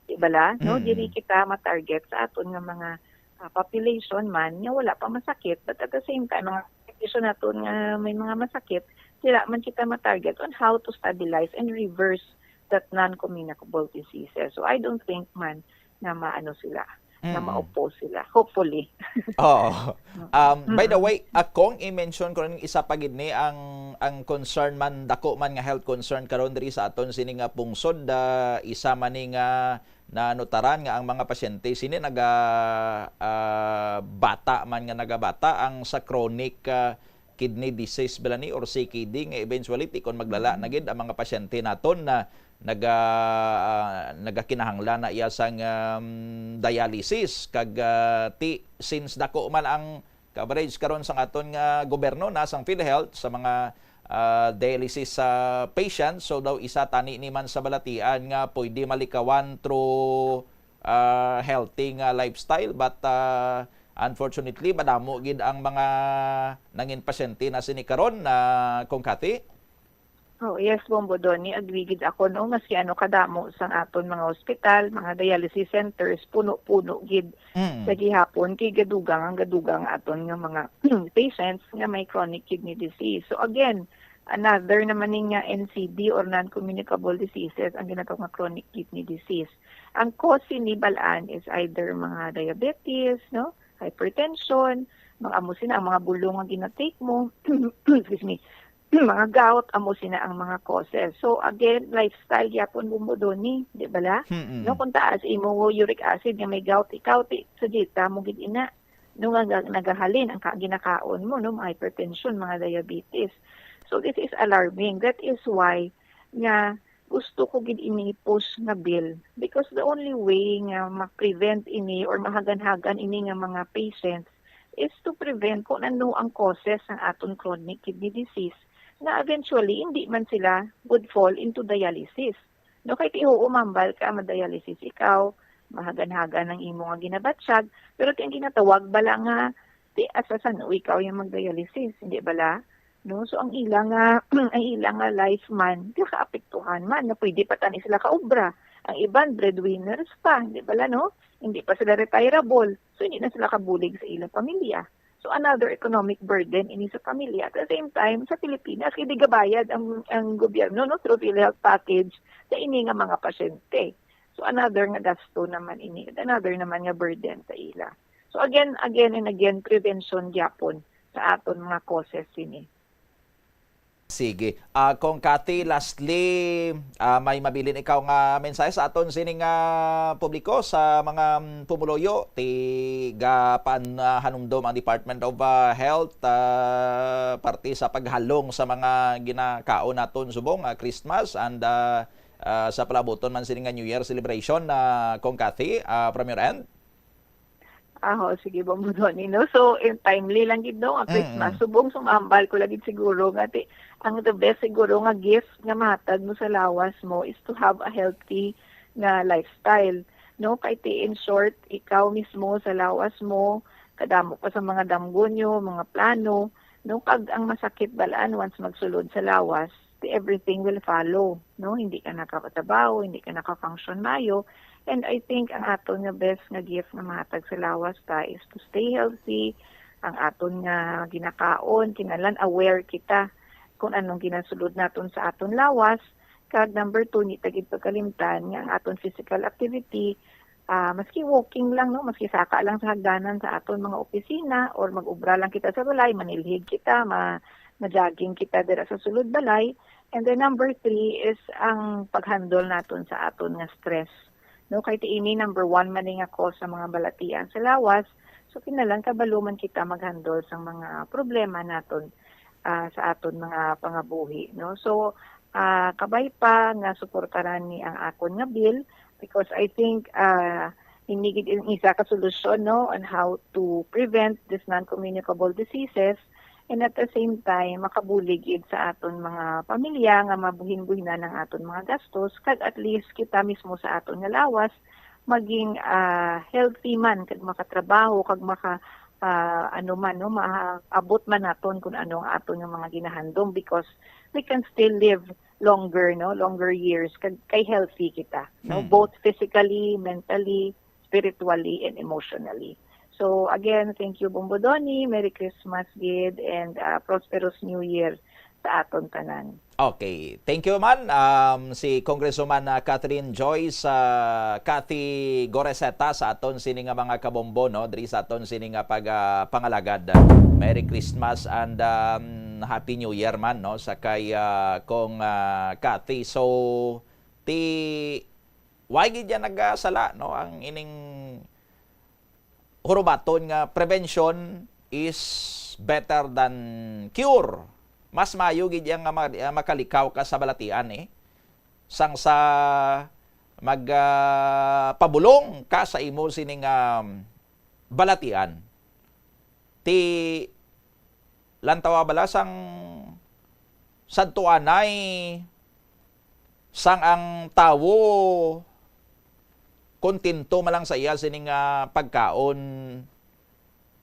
Diba no, diri kita ma-target sa aton nga mga population man nga wala pa masakit, but at the same time mga population naton nga may mga masakit, sila man kita ma-target on how to stabilize and reverse that non-communicable diseases. So I don't think man na maano sila, na ma-oppose sila, hopefully. Oo. By the way, akong i-mention ko rin isa pa gid ni ang concern man dako man nga health concern karon diri sa aton sini nga pungsod, isa man ni nga na notaran nga ang mga pasyente sini bata man nga nagabata ang sa chronic kidney disease balani or CKD nga eventuality kon maglala na gid ang mga pasyente naton na nagakinahanglan na iya sang dialysis kag since dako man ang coverage karon sa aton nga gobyerno na sang PhilHealth sa mga dialysis patients, so daw isa tani ni man sa balatian nga pwede malikawan through healthy nga lifestyle, but unfortunately madamo gid ang mga nangin pasyente na sini karon na kung kati. Oh, yes, Bombo Doni, agree gid ako no nga si ano kadamo sang aton mga ospital, mga dialysis centers puno-puno gid sa gihapon kay gadugang aton nga mga patients nga may chronic kidney disease. So again, another naman ning nga NCD or non-communicable diseases ang ginatawag nga chronic kidney disease. Ang cause ni balaan is either mga diabetes, no, hypertension, mga ang mga bulong nga ginatake mo, excuse me, mga gout, amo sina ang mga causes. So again, lifestyle yapon bumudoni, di bala? No, kung taas imo uric acid nga may gout, ikaw sa dita mo gid ina. No nga nagahalin ang ginakaon mo, no, mga hypertension, mga diabetes. So this is alarming. That is why nga gusto ko gid ini push nga bill because the only way nga ma-prevent ini or mahagan-hagan ini nga mga patients is to prevent kung ano ang causes ng aton chronic kidney disease na eventually hindi man sila would fall into dialysis. No, kay umambal ka ma-dialysis ikaw, mahagan-hagan ng imo nga ginabatsyag, pero ang ginatawag bala nga ti asasan ikaw yung mag-dialysis, hindi bala? No, so ang ilang life man kaapektuhan man na pwede pa tani sila kaobra. Ang iban breadwinners pa, hindi bala no? Hindi pa sila retireable. So hindi na sila kabulig sa ilang pamilya. So another economic burden ini sa pamilya. At the same time, sa Pilipinas, hindi gabayad ang gobyerno no, through PhilHealth package sa ini nga mga pasyente. So another nga gasto naman ini, another naman nga burden sa ila. So again and again, prevention gyapon sa aton mga causes ini. Sige. Kung Kati, lastly, may mabilin ikaw nga mensahe sa aton sining publiko sa mga pumuloyo ti hanumdom ang Department of Health parte sa paghalong sa mga ginakaon naton subong Christmas and sa palabuton man sining New Year celebration kung Kati, from your end? Sige, Bombo Doni, no? So, timely lang gid no, ang Christmas. Subong sumambal ko lagi siguro nga ang the best siguro nga gift nga mahatag mo sa lawas mo is to have a healthy nga lifestyle. No, kay in short, ikaw mismo sa lawas mo, kadamo pa sa mga damgonyo, mga plano, no, kag ang masakit balaan once magsulod sa lawas, everything will follow. No, hindi ka nakakatabaw, hindi ka naka-function mayo, And I think ang aton nga best nga gift na mahatag sa lawas ta is to stay healthy. Ang aton nga ginakaon, kinahanglan aware kita kung anong ginasulod naton sa aton lawas. Kag number 2, ni tagid pagkalimtan nga ang aton physical activity, maski walking lang, no, maski saka lang sa hagdanan sa aton mga opisina or mag-ubra lang kita sa balay, manilhig kita, ma-jogging kita dira sa sulod balay. And then number 3 is ang paghandle naton sa aton nga stress. No, kay tiini number 1 man nga cause sa mga balatian sa lawas. So kinahanglan kabaluman kita maghandle sa mga problema naton sa aton mga pangabuhi, no. So kabay pa nga suportaran ni ang akon nga bill because I think hinigid isa ka solusyon, no, on how to prevent these non-communicable diseases. And at the same time, makabuligid sa aton mga pamilya nga mabuhin-buhinan ng aton mga gastos, kag at least kita mismo sa aton nga lawas maging healthy man, kag makatrabaho, kag maabot man naton kung ano ang aton nga mga ginahandom because we can still live longer, no, longer years, kay healthy kita, no, both physically, mentally, spiritually, and emotionally. So again, thank you Bombo Donnie, Merry Christmas gid, and prosperous New Year sa aton tanan. Okay, thank you man. Si Congresswoman Catherine Joyce Cathy Goreseta sa aton sini nga mga kabombo, no, diri sa aton sini nga pangalagad. Merry Christmas and Happy New Year man, no, sa kay kong Cathy. So why gid yan nagasala, no, ang ining hurubaton nga prevention is better than cure. Mas maayo gid yang makalikaw ka sa balatian sang sa pabulong ka sa imo sining balatian. Ti lantawa bala sang sadtuanay sang ang tawo kontento malang sa iya sining pagkaon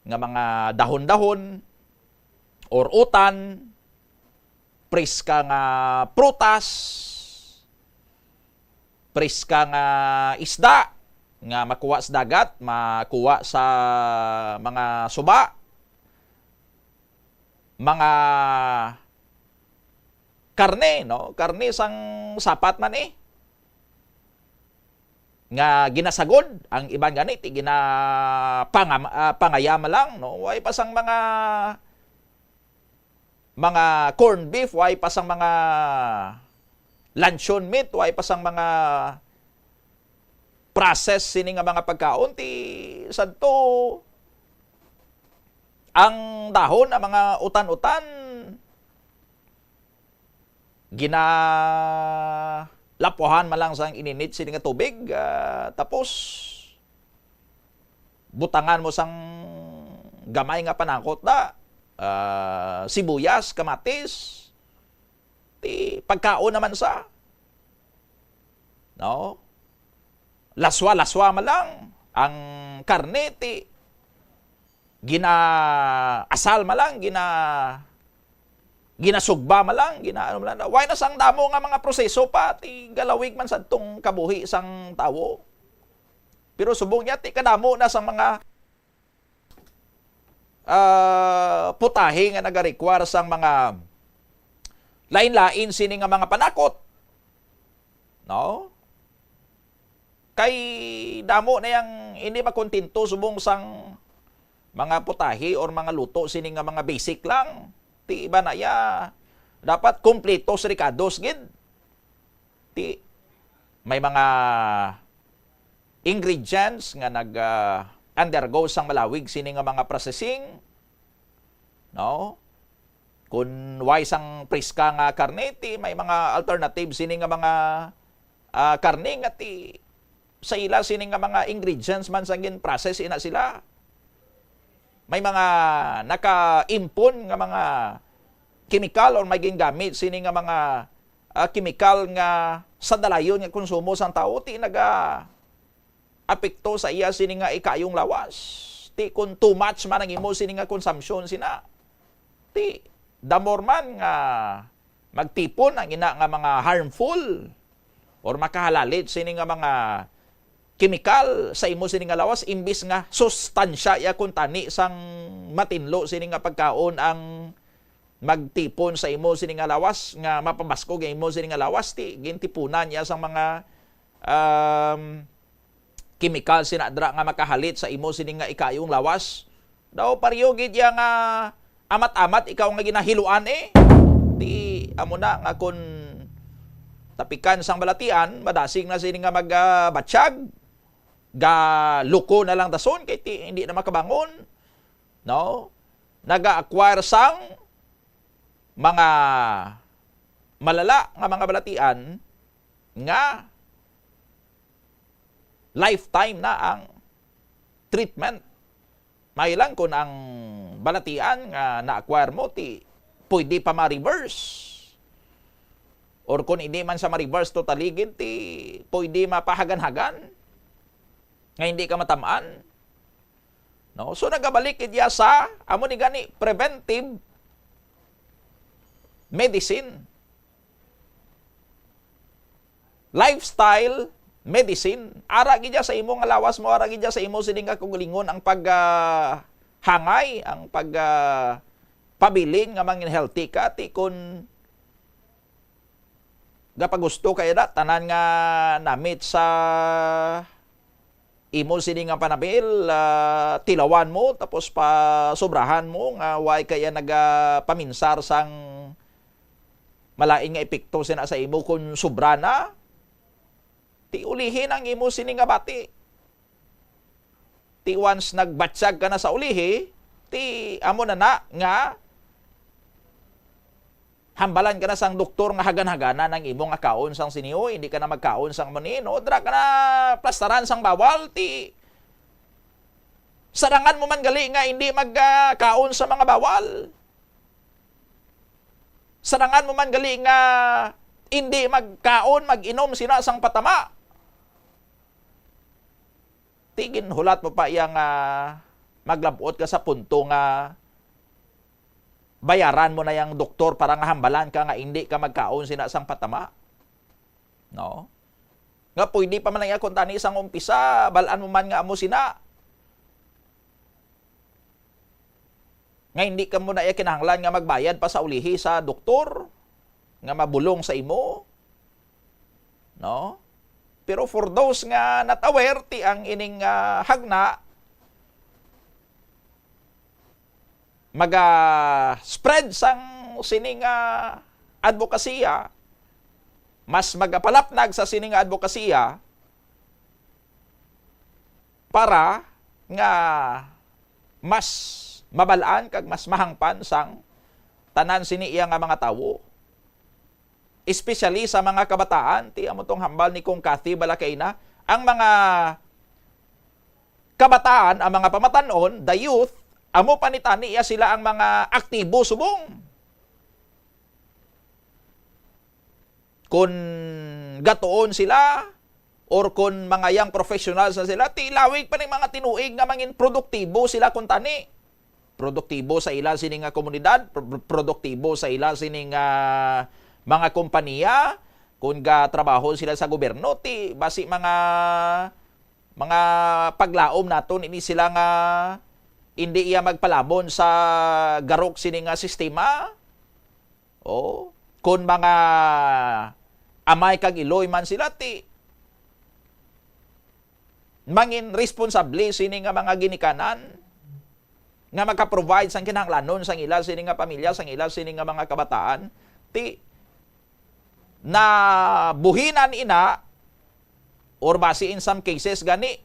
nga mga dahon-dahon or utan, preska nga prutas, preska nga isda nga makuha sa dagat, makuha sa mga suba, mga karne, no, karne sang sapat man nga ginasagod ang iban ganit pangayama lang, no, way pasang mga corned beef, way pasang mga luncheon meat, way pasang mga process sini nga mga pagkaon ti sadto ang dahon ang mga utan-utan lapuhan malang sang ininit sini nga tubig, tapos butangan mo sang gamay nga panangkot sibuyas, kamatis, ti pagkaon naman sa, no, laswa malang ang karne, ti asal malang, ginasugba malang, why na sang damo nga mga proseso pa, ti galawig man sa tong kabuhi sang tawo. Pero subong niya, ti kadamo na sang mga putahe nga nagarequire sang mga lain-lain sini nga mga panakot. No? Kay damo na yang hindi makontento subong sang mga putahe or mga luto sini nga mga basic lang. Ti iba na ya dapat kumpletos ricados gid. Ti may mga ingredients nga undergo sang malawig sini nga mga processing, no, kun why sang preska nga karne, ti may mga alternative sini nga mga karne nga ti sa ila sini nga mga ingredients man sang gin process ina sila. May mga naka-impon nga mga chemical or may gingamit sini nga mga chemical nga sa dalayon nga konsumo sang tao, ti apekto sa iya sini nga ikayong lawas. Ti kung too much man ang imo sini nga consumption sina, ti the more man nga magtipon ang ina nga mga harmful or makahalalit sini nga mga kimikal sa imo sini nga lawas imbis nga sustansya ya kun tani sang matinlo sini nga pagkaon ang magtipon sa imo sini nga lawas nga mapabasko ga imo sini nga lawas ti gintipunan ya sang mga kimikal sinadra nga makahalit sa imo sini nga ikayong lawas daw pariyo gid ya nga amat-amat ikaw nga ginahiluan ti amo na nga kun tapikan sang balatian madasig na sini nga magbatsyag ga luko na lang dason kay hindi na makabangon no naga-acquire sang mga malala nga mga balatian nga lifetime na ang treatment may lang kung ang balatian nga na-acquire mo ti pwede pa ma-reverse or kung hindi man sa ma-reverse totally gid ti pwede mapahagan-hagan nga hindi ka matamaan. No? So nagabalik idya sa amo ni gani preventive medicine. Lifestyle medicine. Ara gidya sa imo nga lawas mo, ara gidya sa imo sining nga kugulingon ang hangay, ang pabilin nga mangin healthy ka ti kun gapagusto kay da tanan nga namit sa imo sini nga panabil tilawan mo tapos pa sobrahan mo nga way kaya nagapaminsar sang malain nga epekto sina sa imo kun sobra na ti ulihin ang imo sini nga bati ti once nagbatsyag ka na sa ulihi ti amo na nga hambalan ka na sang doktor nga hagan-hagana ng imong akaon sang siniyo, hindi ka na magkaon sang manino, dra ka na plastaran sang bawal, ti sarangan mo man gali nga hindi magkaon sa mga bawal. Sarangan mo man gali nga hindi magkaon, mag-inom sina sang patama. Tigin hulat mo pa iyang maglabot ka sa punto nga bayaran mo na yung doktor para nga hambalan ka nga hindi ka magkaon sina sang patama. No? Nga pwede pa man nga kung tani sang umpisa, balaan mo man nga amo sina. Nga hindi ka mo na kinahanglan nga magbayad pa sa ulihi sa doktor nga mabulong sa imo. No? Pero for those nga not aware ti ang ining hagna spread sang sining advokasya, mas magapalapnag sa sining advokasya para nga mas mabalaan kag mas mahangpan sang tanan sini iya nga mga tawo. Especially sa mga kabataan, ti amo tong hambal ni Kong Cathy Balakayna, ang mga kabataan, ang mga pamatanon, the youth, amo panitani iya sila ang mga aktibo subong. Kung gatuon sila or kung mga young professionals na sila, tilawig pa ng mga tinuig nga mangin produktibo sila kung tani. Produktibo sa ila sining nga komunidad, produktibo sa ila sining mga kompanya, kung trabaho sila sa gobyerno, ti basi mga paglaom naton ini sila nga hindi iya magpalabon sa garok sini nga sistema. O, kung mga amay kag iloy man sila, ti mangin responsable sini nga mga ginikanan nga magka-provide sang kinahanglanon sang ila sini nga pamilya, sang ila sini nga mga kabataan, ti na buhinan ina or base in some cases gani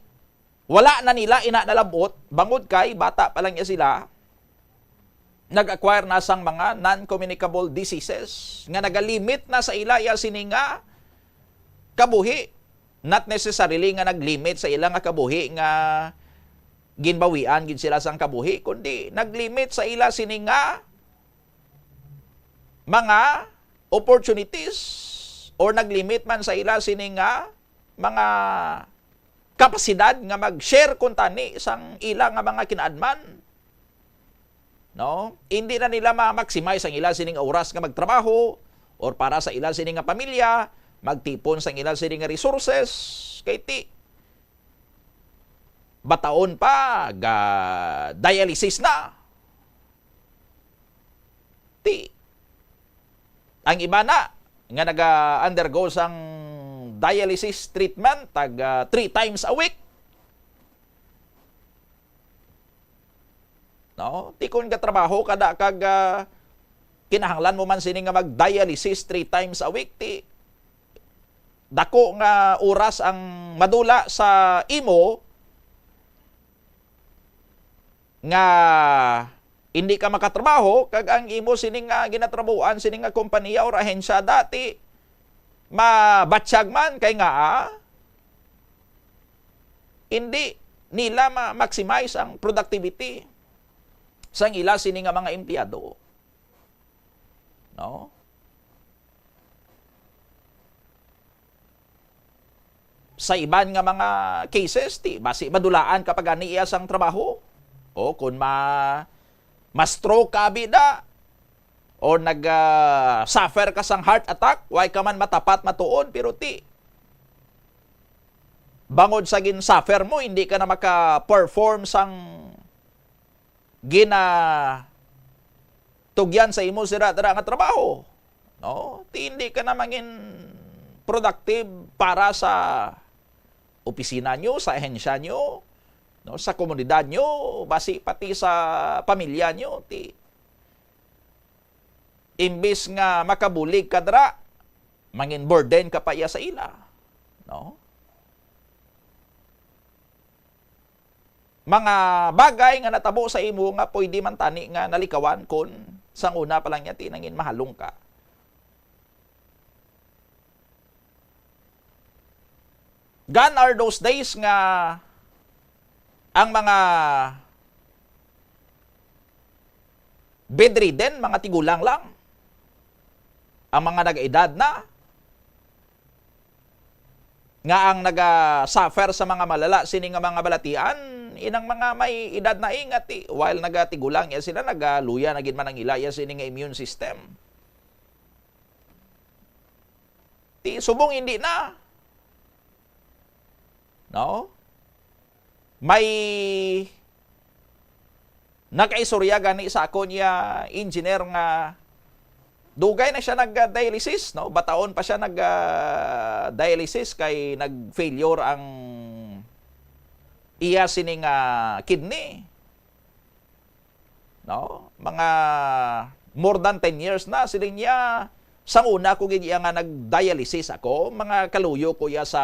wala na nila ina nalabot, bangod kay bata pa lang sila, nag-acquire na sang mga non-communicable diseases, nga nagalimit na sa ila sininga kabuhi. Not necessarily nga naglimit sa ila nga kabuhi nga ginbawian gid sila sang kabuhi, kundi naglimit sa ila sininga mga opportunities or naglimit man sa ila sininga mga kapasidad nga mag-share kung tani sang ila nga mga kinaadman. No? Hindi na nila ma-maximize ang ila sining oras nga magtrabaho or para sa ila sining nga pamilya, magtipon sang ila sining nga resources. Kay ti bataon pa ga dialysis na. Ti ang iba na nga naga-undergo sang dialysis treatment tag 3 times a week. No, ti kun ka trabaho kada kag kinahanglan mo man sini nga mag-dialysis 3 times a week, ti dako nga oras ang madula sa imo nga hindi ka makatrabaho kag ang imo sining nga ginatrabuhan sining nga kompanya or ahensya dati mabatsyag man kay nga hindi nila ma-maximize ang productivity sang ila sining nga mga empleyado. No? Sa iban nga mga cases, basi madulaan kapag aniya sang trabaho. O kung ma-stroke ka bida, o nag-suffer ka sang heart attack, why ka man matapat matuon, pero bangod sa gin-suffer mo, hindi ka na maka-perform sang tugyan sa imo sira-tira nga trabaho. No? Hindi ka na mangin productive para sa opisina nyo, sa ahensya nyo, no, sa komunidad nyo, basi pati sa pamilya nyo. Imbis nga makabulig ka dra, mangin burden ka pa iya sa ila. No? Mga bagay nga natabo sa imo nga pwede man tani nga nalikawan kun sang una pa lang niya tinangin mahalong ka. Gone are those days nga ang mga bedridden, mga tigulang lang, ang mga nag-edad na, nga ang naga-suffer sa mga malala, sining nga mga balatian, inang mga may edad na ingat, while nagatigulang, ya sila nagaluya, nagin man ang ila, ya sining nga immune system. Subong hindi na. No? May nagkaisurya gani sa ako niya engineer nga dugay na siya nag-dialysis, no? Bataon pa siya nag-dialysis kay nag-failure ang iya sining kidney. No? Mga more than 10 years na siling niya. Sang una ko gid nga nag-dialysis ako, mga kaluyo ko ya sa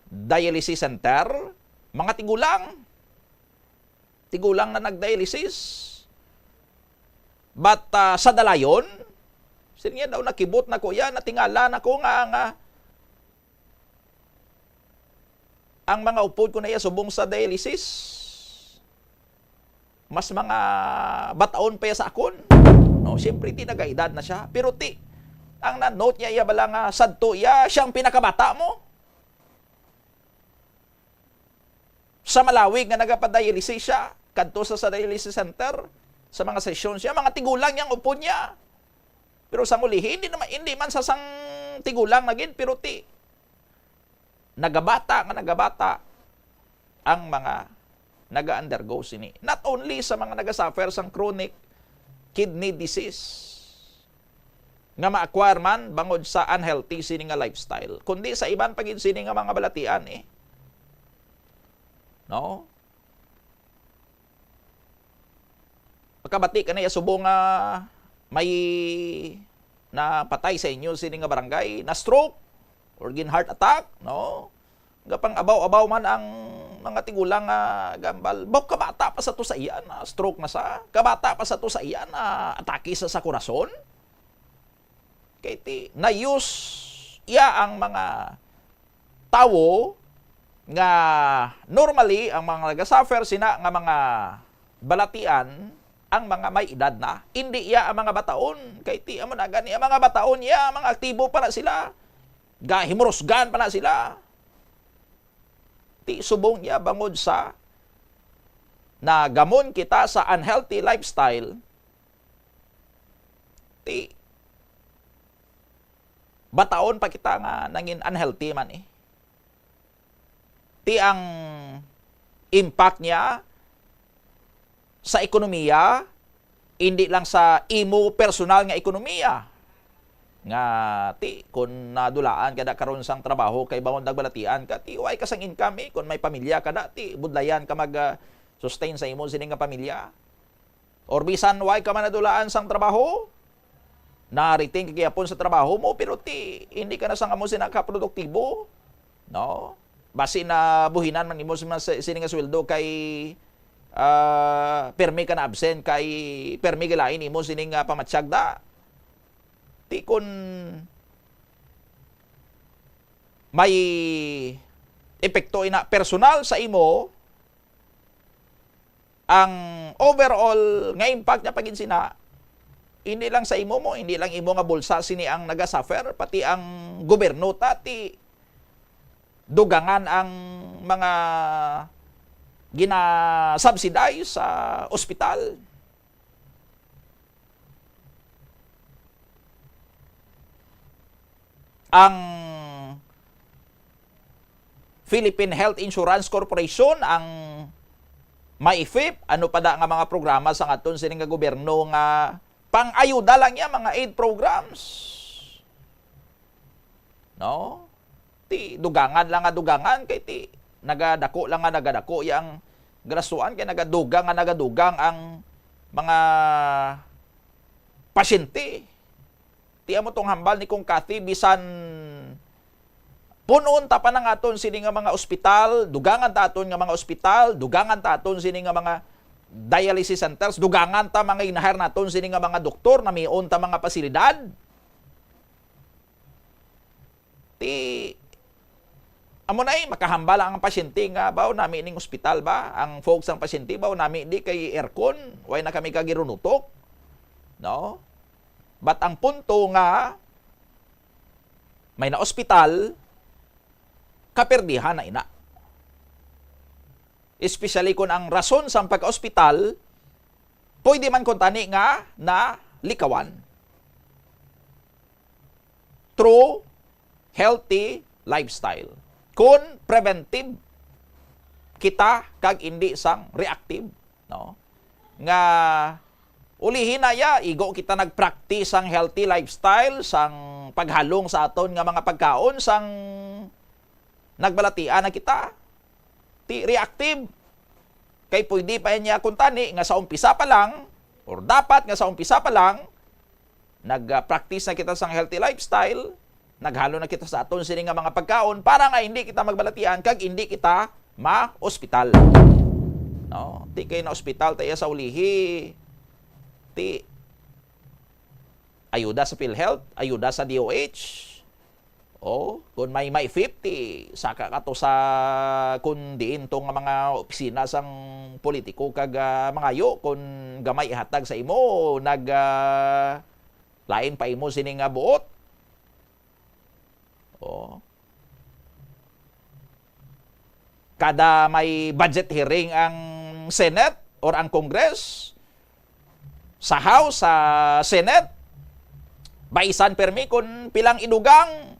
dialysis center, mga tigulang na nag-dialysis. But sa dalayon, siya daw nakibot na ko yan, natingala na ko nga ang mga upod ko na iya subong sa dialysis, mas mga bataon pa sa akon. No, siyempre nagaedad na siya, pero ang na-note niya iya bala nga sadto iya siyang pinakabata mo. Sa Malawi nga nagapadialysis siya, kadto sa dialysis center, sa mga session siya, mga tigulang yang upo niya. Pero sa mulihi, hindi man sa sang tigulang nagin, pero nagabata ang mga naga-undergo sini. Not only sa mga nagasuffer sang chronic kidney disease, nga ma-acquire man bangod sa unhealthy sini nga lifestyle, kundi sa iban pagin sini nga mga balatian No? Pagkabati ka na subong nga may napatay sa inyo sini nga barangay, na stroke or gin heart attack, no? Gapang abaw-abaw man ang mga tigulang nga gambal. Bok kabata pa sa to sa iyan, na stroke na sa. Kabata pa sa to sa iyan, na atake sa kurason. Kaya na-use iya ang mga tawo nga normally ang mga nagasuffer sina nga mga balatian ang mga may edad na, hindi iya ang mga bataon. Kay amo na gani ang mga bataon iya, mga aktibo pa na sila, himurusgan pa na sila. Subong niya bangod sa nagamon kita sa unhealthy lifestyle, bataon pa kita nga nangin unhealthy man ang impact niya sa ekonomiya, hindi lang sa imo personal nga ekonomiya. Nga ti kung nadulaan kada karon sang trabaho kay bawon nagbalatian ka ti way ka sang income kung may pamilya ka ti budlayan ka mag sustain sa imo sining nga pamilya. Or bisan way ka man nadulaan sang trabaho, nariting kagiyapon sa trabaho mo pero ti hindi ka na sang amo sinakaproduktibo, no? Basi na buhinan man imo sining nga sweldo kay permi ka na absent kay permi gilain imo sining pamatsyag da. Ti kun may epekto ina personal sa imo, ang overall nga impact niya pagin sina, hindi lang sa imo mo, hindi lang imo nga bulsa sini ang nagasuffer, pati ang gobyerno ti dugangan ang mga gina-subsidize sa ospital. Ang Philippine Health Insurance Corporation ang maifip ano pa da nga mga programa sa aton sining nga gobyerno nga pang-ayuda lang ya mga aid programs. No? Ti dugangan lang nga dugangan kay ti nagadako lang nga nagadako yang grasuan kay nagadugang ang mga pasyente. Ti amo tong hambal ni Kong Kathy bisan punon ta pa ng aton sini nga mga ospital, dugangan ta aton nga mga ospital, dugangan ta aton sini nga mga dialysis centers, dugangan ta mga inahir naton sini nga mga doktor na mion ta mga pasilidad. Ti amo na makahambal ang pasyente nga baw nami ning ospital ba, ang folks ang pasyente baw nami di kay aircon, way na kami kagirunutok. No? But ang punto nga may na ospital kaperdihan na ina. Especially kung ang rason sa pagka-ospital pwede man kuntani nga na likawan. Through healthy lifestyle. Kung preventive kita kag hindi sang reactive, no? Nga ulihin na ya, igo kita nag-practice ang healthy lifestyle, sang paghalong sa aton nga mga pagkaon, sang nagbalatian na kita. Ti reactive. Kay pwede pa niya kuntani nga sa umpisa pa lang, or dapat nga sa umpisa pa lang, nag-practice na kita sang healthy lifestyle, naghalo na kita sa aton sini nga mga pagkaon, para nga hindi kita magbalatian, kag hindi kita ma-ospital. No? Ti kay na ospital tayo sa ulihi, ti ayuda sa PhilHealth, ayuda sa DOH. O, kung may 50, saka ka to sa kung diin tong mga opisina sang politiko kag mangayo, kung gamay ihatag sa imo, lain pa imo sining buot. O, kada may budget hearing ang Senate or ang Congress, sa House, sa Senate, baisan permi kung pilang idugang,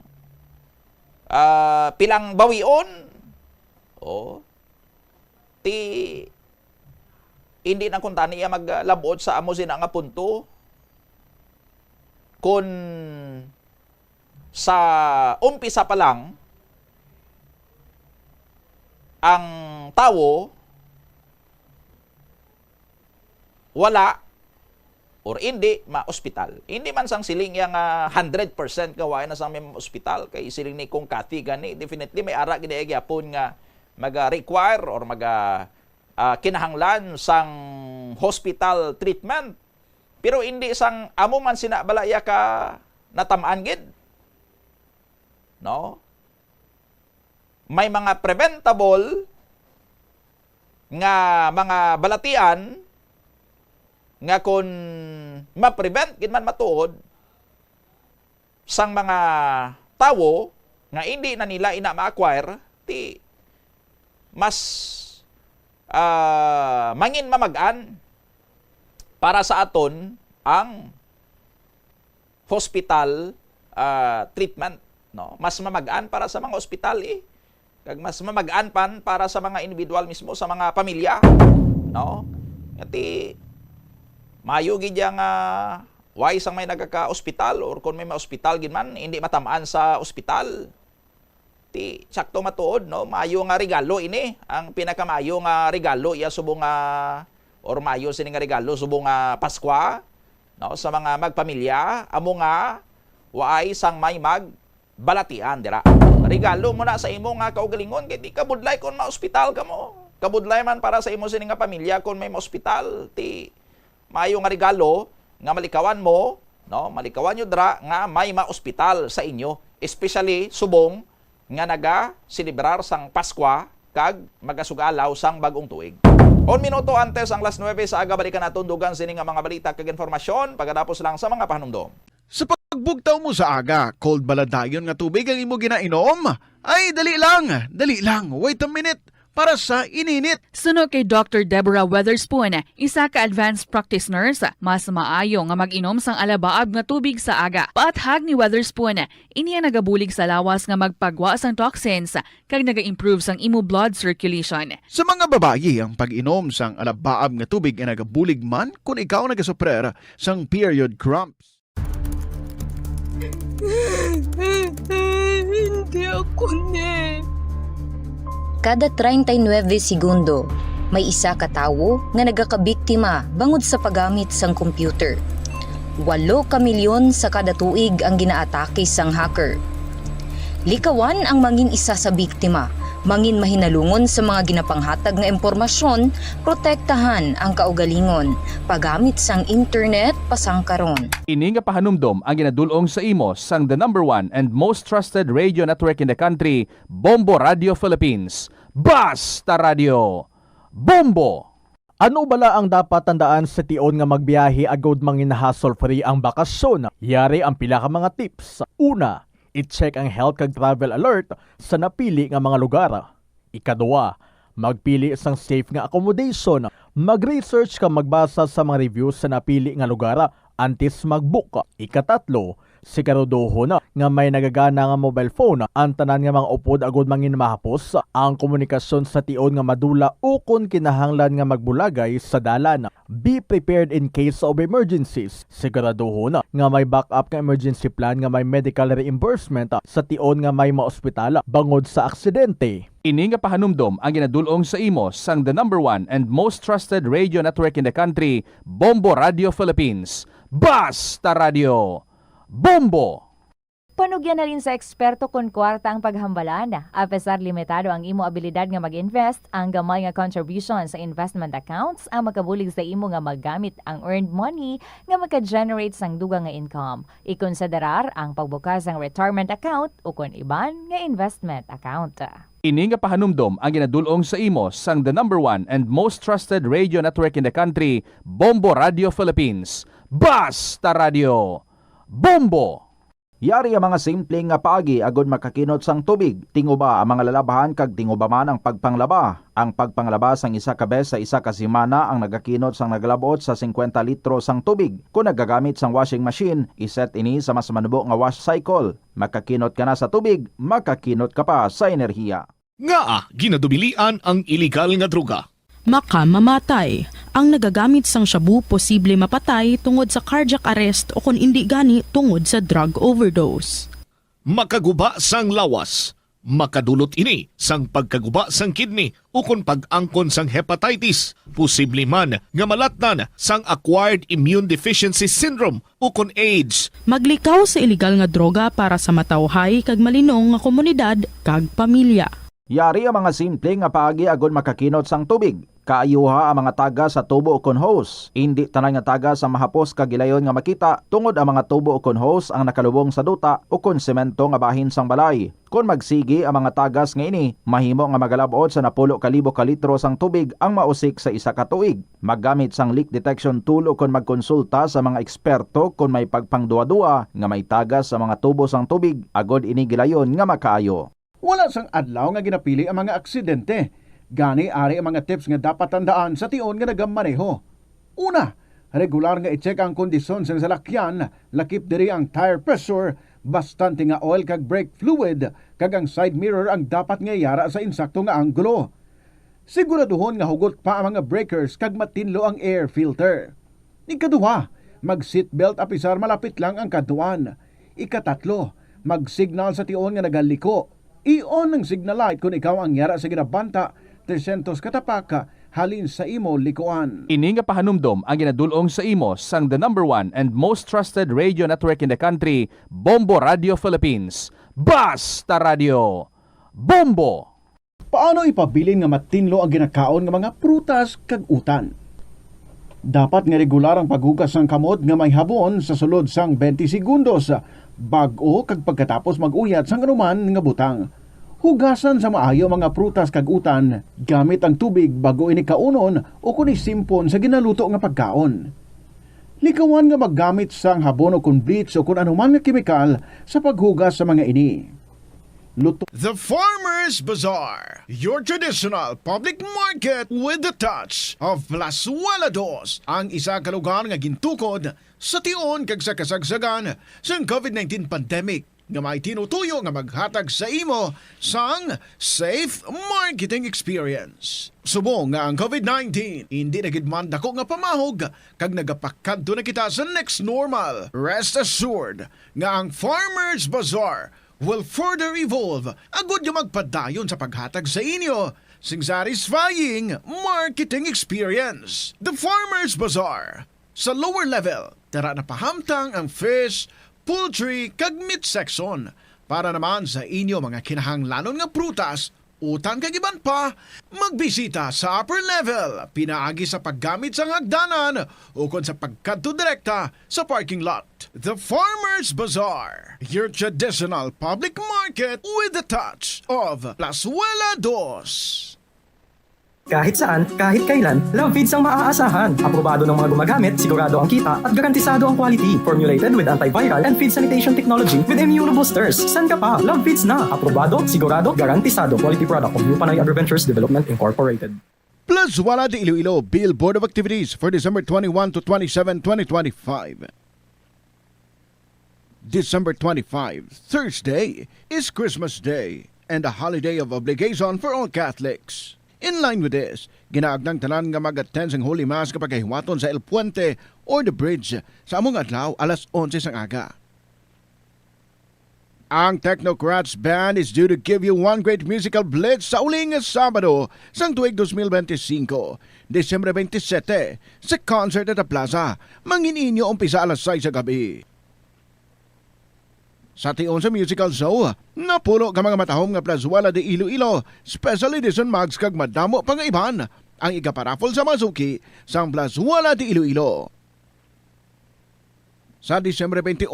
pilang bawion, o, ti, hindi na kuntani iya maglabot sa amo sina nga punto, kung sa umpisa pa lang, ang tao, wala, or hindi ma-ospital. Hindi man sang siling yang 100% gawain na sa may ospital kay siling ni Kong Kathy gani definitely may ara gid gyapon nga mag-require or kinahanglan sang hospital treatment. Pero hindi sang amo man sinabalaya ka natamaan gid. No? May mga preventable nga mga balatian nga kung ma-prevent gid man matuod sang mga tawo nga hindi na nila ina ma-acquire, ti mas mangin mamagan para sa aton ang hospital treatment, no? Mas mamagaan para sa mga ospital Kag mas mamagaan pan para sa mga individual mismo, sa mga pamilya. No? Iti mayo gid yang why sang may nagaka-ospital or kung may ma-ospital gid man hindi matamaan sa ospital. Ti sakto matuod no, mayo nga regalo ini. Ang pinakamayo nga regalo iya subong or mayo sini nga regalo subong Paskwa no sa mga magpamilya amo nga waay sang may magbalatian dira. Regalo mo na sa imo nga kaugalingon kay di kabudlay kon ma-ospital ka mo. Kabudlay man para sa imo sini nga pamilya kung may ma-ospital. Ti mayo nga regalo nga malikawan mo, no? Malikawan nyo dra nga may ma-ospital sa inyo, especially subong nga naga-celebrar sang Paskwa kag magasugalaw sang bagong tuig. 1 minuto antes ang 9:00 sa aga balikan naton dugang sini nga mga balita kag informasyon pagkatapos lang sa mga pahanumdom. Sa pagbugtaw mo sa aga, cold baladayon nga tubig ang imo ginainom? Ay, dali lang, wait a minute. Para sa ininit. Suno kay Dr. Deborah Weatherspoon, isa ka advanced practice nurse, mas maayo nga mag-inom sang alabaab nga tubig sa aga. Paathag ni Weatherspoon, iniya nagabulig sa lawas nga magpagwa sang toxins kag naga-improve sang imo blood circulation. Sa mga babayi, ang pag-inom sang alabaab nga tubig ay nagabulig man kung ikaw nagasuprer sang period cramps. Hindi ako ne. Kada 39 segundo, may isa ka tawo nga nagakabiktima bangod sa paggamit sang computer. 8 ka milyon sa kada tuig ang ginaatake sang hacker. Likawan ang mangin isa sa biktima, mangin mahinalungon sa mga ginapanghatag nga impormasyon, protektahan ang kaugalingon, paggamit sang internet pasangkaron. Ini nga pahanumdom ang ginadulong sa imo sang the #1 and most trusted radio network in the country, Bombo Radio Philippines. Basta Radio Bombo! Ano bala ang dapat tandaan sa tion nga magbiyahe agod mangin hassle-free ang bakasyon? Yari ang pila ka mga tips. Una, i-check ang health kag travel alert sa napili nga mga lugar. Ikadua, magpili sang safe nga accommodation. Mag-research ka magbasa sa mga reviews sa napili nga lugar antes mag-book. Ikatatlo, siguraduhon nga may nagagana nga mobile phone ang tanan nga mga upod agod mangin mahapos ang komunikasyon sa tion nga madula o kung kinahanglan nga magbulagay sa dalan. Be prepared in case of emergencies. Siguraduhon nga may backup nga emergency plan nga may medical reimbursement sa tion nga may maospital bangod sa aksidente. Ini nga pahanumdom ang ginadulong sa imo sang the #1 and most trusted radio network in the country, Bombo Radio Philippines. Basta Radio Bombo! Panugyan na rin sa eksperto kung kwarta ang paghambalan. Apesar limitado ang imo abilidad nga mag-invest, ang gamay nga contribution sa investment accounts ang makabulig sa imo nga maggamit ang earned money nga maka-generate sang dugang nga income. Ikonsiderar ang pagbukas ng retirement account o kung iban nga investment account. Ini nga pahanumdom ang ginadulong sa imo sang the #1 and most trusted radio network in the country, Bombo Radio Philippines. Basta Radio Bombo! Yari ang mga simpleng nga paagi agod makakinot sang tubig. Tinguba ang mga lalabahan kag tinguba man ang pagpanglaba. Ang pagpanglaba sang isa ka bes sa isa ka semana ang nagakinot sang naglabot sa 50 litro sang tubig. Kung nagagamit sang washing machine, iset ini sa mas manubo nga wash cycle. Makakinot ka na sa tubig, makakinot ka pa sa enerhiya. Nga ginadubilian ang iligal nga droga. Makamamatay. Ang nagagamit sang shabu posible mapatay tungod sa cardiac arrest o kung hindi gani tungod sa drug overdose. Makaguba sang lawas. Makadulot ini sang pagkaguba sang kidney o kung pag-angkon sang hepatitis. Posible man nga malatnan sang acquired immune deficiency syndrome o kung AIDS. Maglikaw sa iligal nga droga para sa matawhay kag malinong nga komunidad kag pamilya. Yari ang mga simple nga paagi agod makakinot sang tubig. Kaayuha ang mga taga sa tubo o kon hose. Hindi tanan nga taga sa mahapos kagilayon nga makita tungod ang mga tubo o kon hose ang nakalubong sa duta o kon semento nga bahin sang balay. Kung magsigi ang mga tagas nga ini, mahimo nga magalabot sa 10,000 ka litro sang tubig ang mausik sa isa ka tuig. Maggamit sang leak detection tool o kung magkonsulta sa mga eksperto kung may pagpangduwa-duwa nga may tagas sa mga tubo sang tubig agod ini gilayon nga makaayo. Wala sang adlaw nga ginapili ang mga aksidente. Gani ari ang mga tips nga dapat tandaan sa tion nga nagamaneho. Una, regular nga i-check ang kondisyon sa salakyan, lakip diri ang tire pressure, bastante nga oil kag brake fluid kag ang side mirror ang dapat nga yara sa insakto nga anggulo. Siguraduhon nga hugot pa ang mga breakers kag matinlo ang air filter. Ikaduha, mag-seatbelt apisar malapit lang ang kantuan. Ikatatlo, mag-signal sa tion nga nagaliko. I-on ang signal light kung ikaw ang yara sa ginabanta 300 katapaka halin sa imo likuan. Ini nga pahanumdom ang ginadulong sa imo sang the number 1 and most trusted radio network in the country, Bombo Radio Philippines. Basta Radio! Bombo! Paano ipabilin nga matinlo ang ginakaon nga mga prutas kag utan? Dapat nga regular ang paghugas ng kamot nga may habon sa sulod sang 20 segundos bag-o kag pagkatapos mag-uyat sang anuman nga butang. Hugasan sa maayo mga prutas kag utan gamit ang tubig bago ini kaunon o kun isimpon sa ginaluto nga pagkaon. Likawan nga maggamit sang habon o kun bleach o kun anuman nga kemikal sa paghugas sa mga ini. The Farmers Bazaar, your traditional public market with the touch of Plazuela Dos, ang isa ka lugar nga gintukod sa tion kag sa kasagsagan sa COVID-19 pandemic nga may tinutuyo nga maghatag sa imo sang safe marketing experience. Subong nga ang COVID-19 hindi na gid man dako nga pamahog kag nagapakadto na kita sa next normal. Rest assured nga ang Farmers Bazaar will further evolve agud yung magpadayon sa paghatag sa inyo sing satisfying marketing experience. The Farmers Bazaar. Sa lower level, tara na pahamtang ang fish, poultry, kag meat section para naman sa inyo mga kinahanglanon nga prutas, utan kag iban pa, magbisita sa upper level, pinaagi sa paggamit sa hagdanan o kon sa pagkadto direkta sa parking lot. The Farmers Bazaar, your traditional public market with the touch of Plazuela Dos. Kahit saan, kahit kailan, Love Feeds ang maaasahan. Aprobado ng mga gumagamit, sigurado ang kita at garantisado ang quality. Formulated with antiviral and feed sanitation technology with immunoboosters. San ka pa? Love Feeds na. Aprobado, sigurado, garantisado. Quality product of New Panay Agroventures Development Incorporated. Plazuela de Iloilo Bill Board of Activities for December 21 to 27, 2025. December 25, Thursday, is Christmas Day and a holiday of obligation for all Catholics. In line with this, ginaagnang tanan nga mag-attend sang Holy Mass kapag kahiwaton sa El Puente or the Bridge sa among adlaw alas 11 sang aga. Ang Technocrats Band is due to give you one great musical blitz sa uling Sabado sang tuig 2025, Desyembre 27, sa concert at the Plaza. Mangininyo umpisa alas 6 sa gabi. Sa tion sa musical show, napulo ka mga matahom nga Plazuela de Iloilo, special edition mags kag madamo pang iban ang ikaparafol sa Mazuki sang Plazuela de Iloilo. Sa Disyembre 28,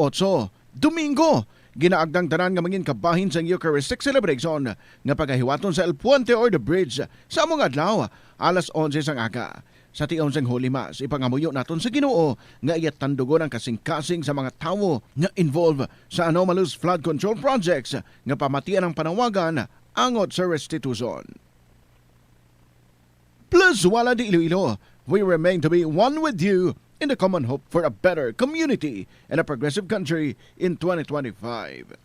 Domingo, ginaagdang tanan nga mangin kabahin sang Eucharistic celebration nga pagahiwaton sa El Puente or the Bridge sa among adlaw alas 11 sang aga. Sa tion sang Holy Mass, ipangamuyo naton sa Ginoo nga iyat tandugon ang kasing-kasing sa mga tawo nga involved sa anomalous flood control projects nga pamatian ang panawagan angot sa restitution. Plazuela de Iloilo, we remain to be one with you in the common hope for a better community and a progressive country in 2025.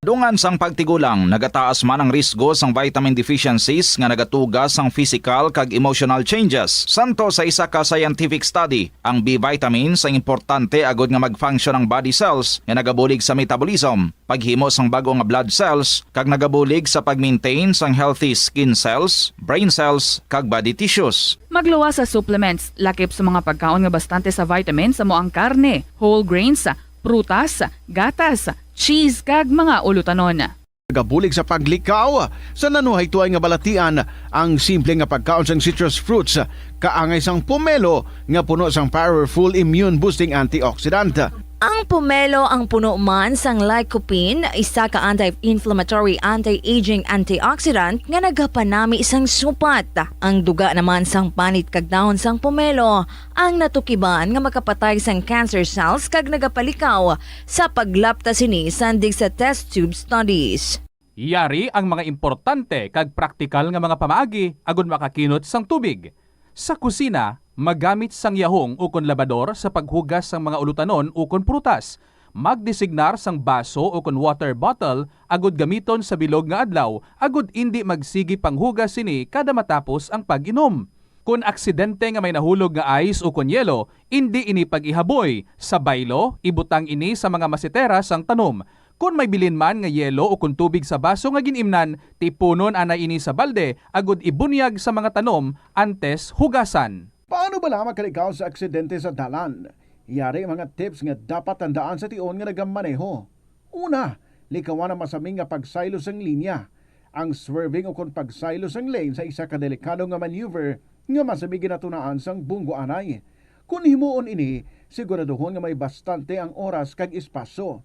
Kadungan sang pagtigulang, nagataas man ang risgo sang vitamin deficiencies nga nagatugas sang physical kag emotional changes. Santo sa isa ka scientific study, ang B vitamins ang importante agod nga mag-function ang body cells nga nagabulig sa metabolism, paghimo sang bago nga blood cells, kag nagabulig sa pag-maintain sang healthy skin cells, brain cells, kag body tissues. Magluwa sa supplements, lakip sa mga pagkaon nga bastante sa vitamins sa moang karne, whole grains, prutas, gatas, cheese kag mga ulutanon. Nagabulig sa paglikaw sa nanuhay tuay nga balatian ang simple nga pagkaon sang citrus fruits kaangay sang pomelo nga puno sang powerful immune boosting antioxidant. Ang pomelo ang puno man sang lycopene, isa ka anti-inflammatory, anti-aging antioxidant nga nagapanami isang supat. Ang duga naman sang panit kag dahon sang pomelo ang natukiban nga makapatay sang cancer cells kag nagapalikaw sa paglapta sini sandig sa test tube studies. Yari ang mga importante kag praktikal nga mga pamaagi agud makakinot sang tubig. Sa kusina, magamit sang yahong ukon labador sa paghugas sang mga ulutanon ukon prutas. magdesignar sang baso o kun water bottle agud gamiton sa bilog nga adlaw agud indi magsigi panghugas sini kada matapos ang pag-inom. Kung aksidente nga may nahulog nga ice o kun yelo, indi ini pag-ihaboy. Sa baylo, ibutang ini sa mga masitera sang tanom. Kung may bilin man nga yelo o kung tubig sa baso nga ginimnan, tipunon anay ini sa balde agud ibunyag sa mga tanom antes hugasan. Paano ba lamang kalikaw sa aksidente sa dalan? Yari mga tips nga dapat tandaan sa tion nga nagamaneho. Una, likawan ang masaming nga pagsaylo sang linya. Ang swerving o kung pagsaylo sang lane sa isa ka delikado nga maneuver nga masaming ginatunaan sang bunggo anay. Kung himuon ini, siguraduhon nga may bastante ang oras kag espasyo.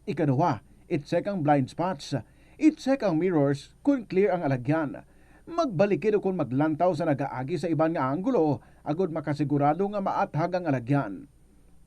Ikaduha, i-check ang blind spots. I-check ang mirrors kung clear ang alagyan. Magbalikid o kung maglantaw sa nagaagi sa ibang nga anggulo agud makasigurado nga maathag ang alagyan.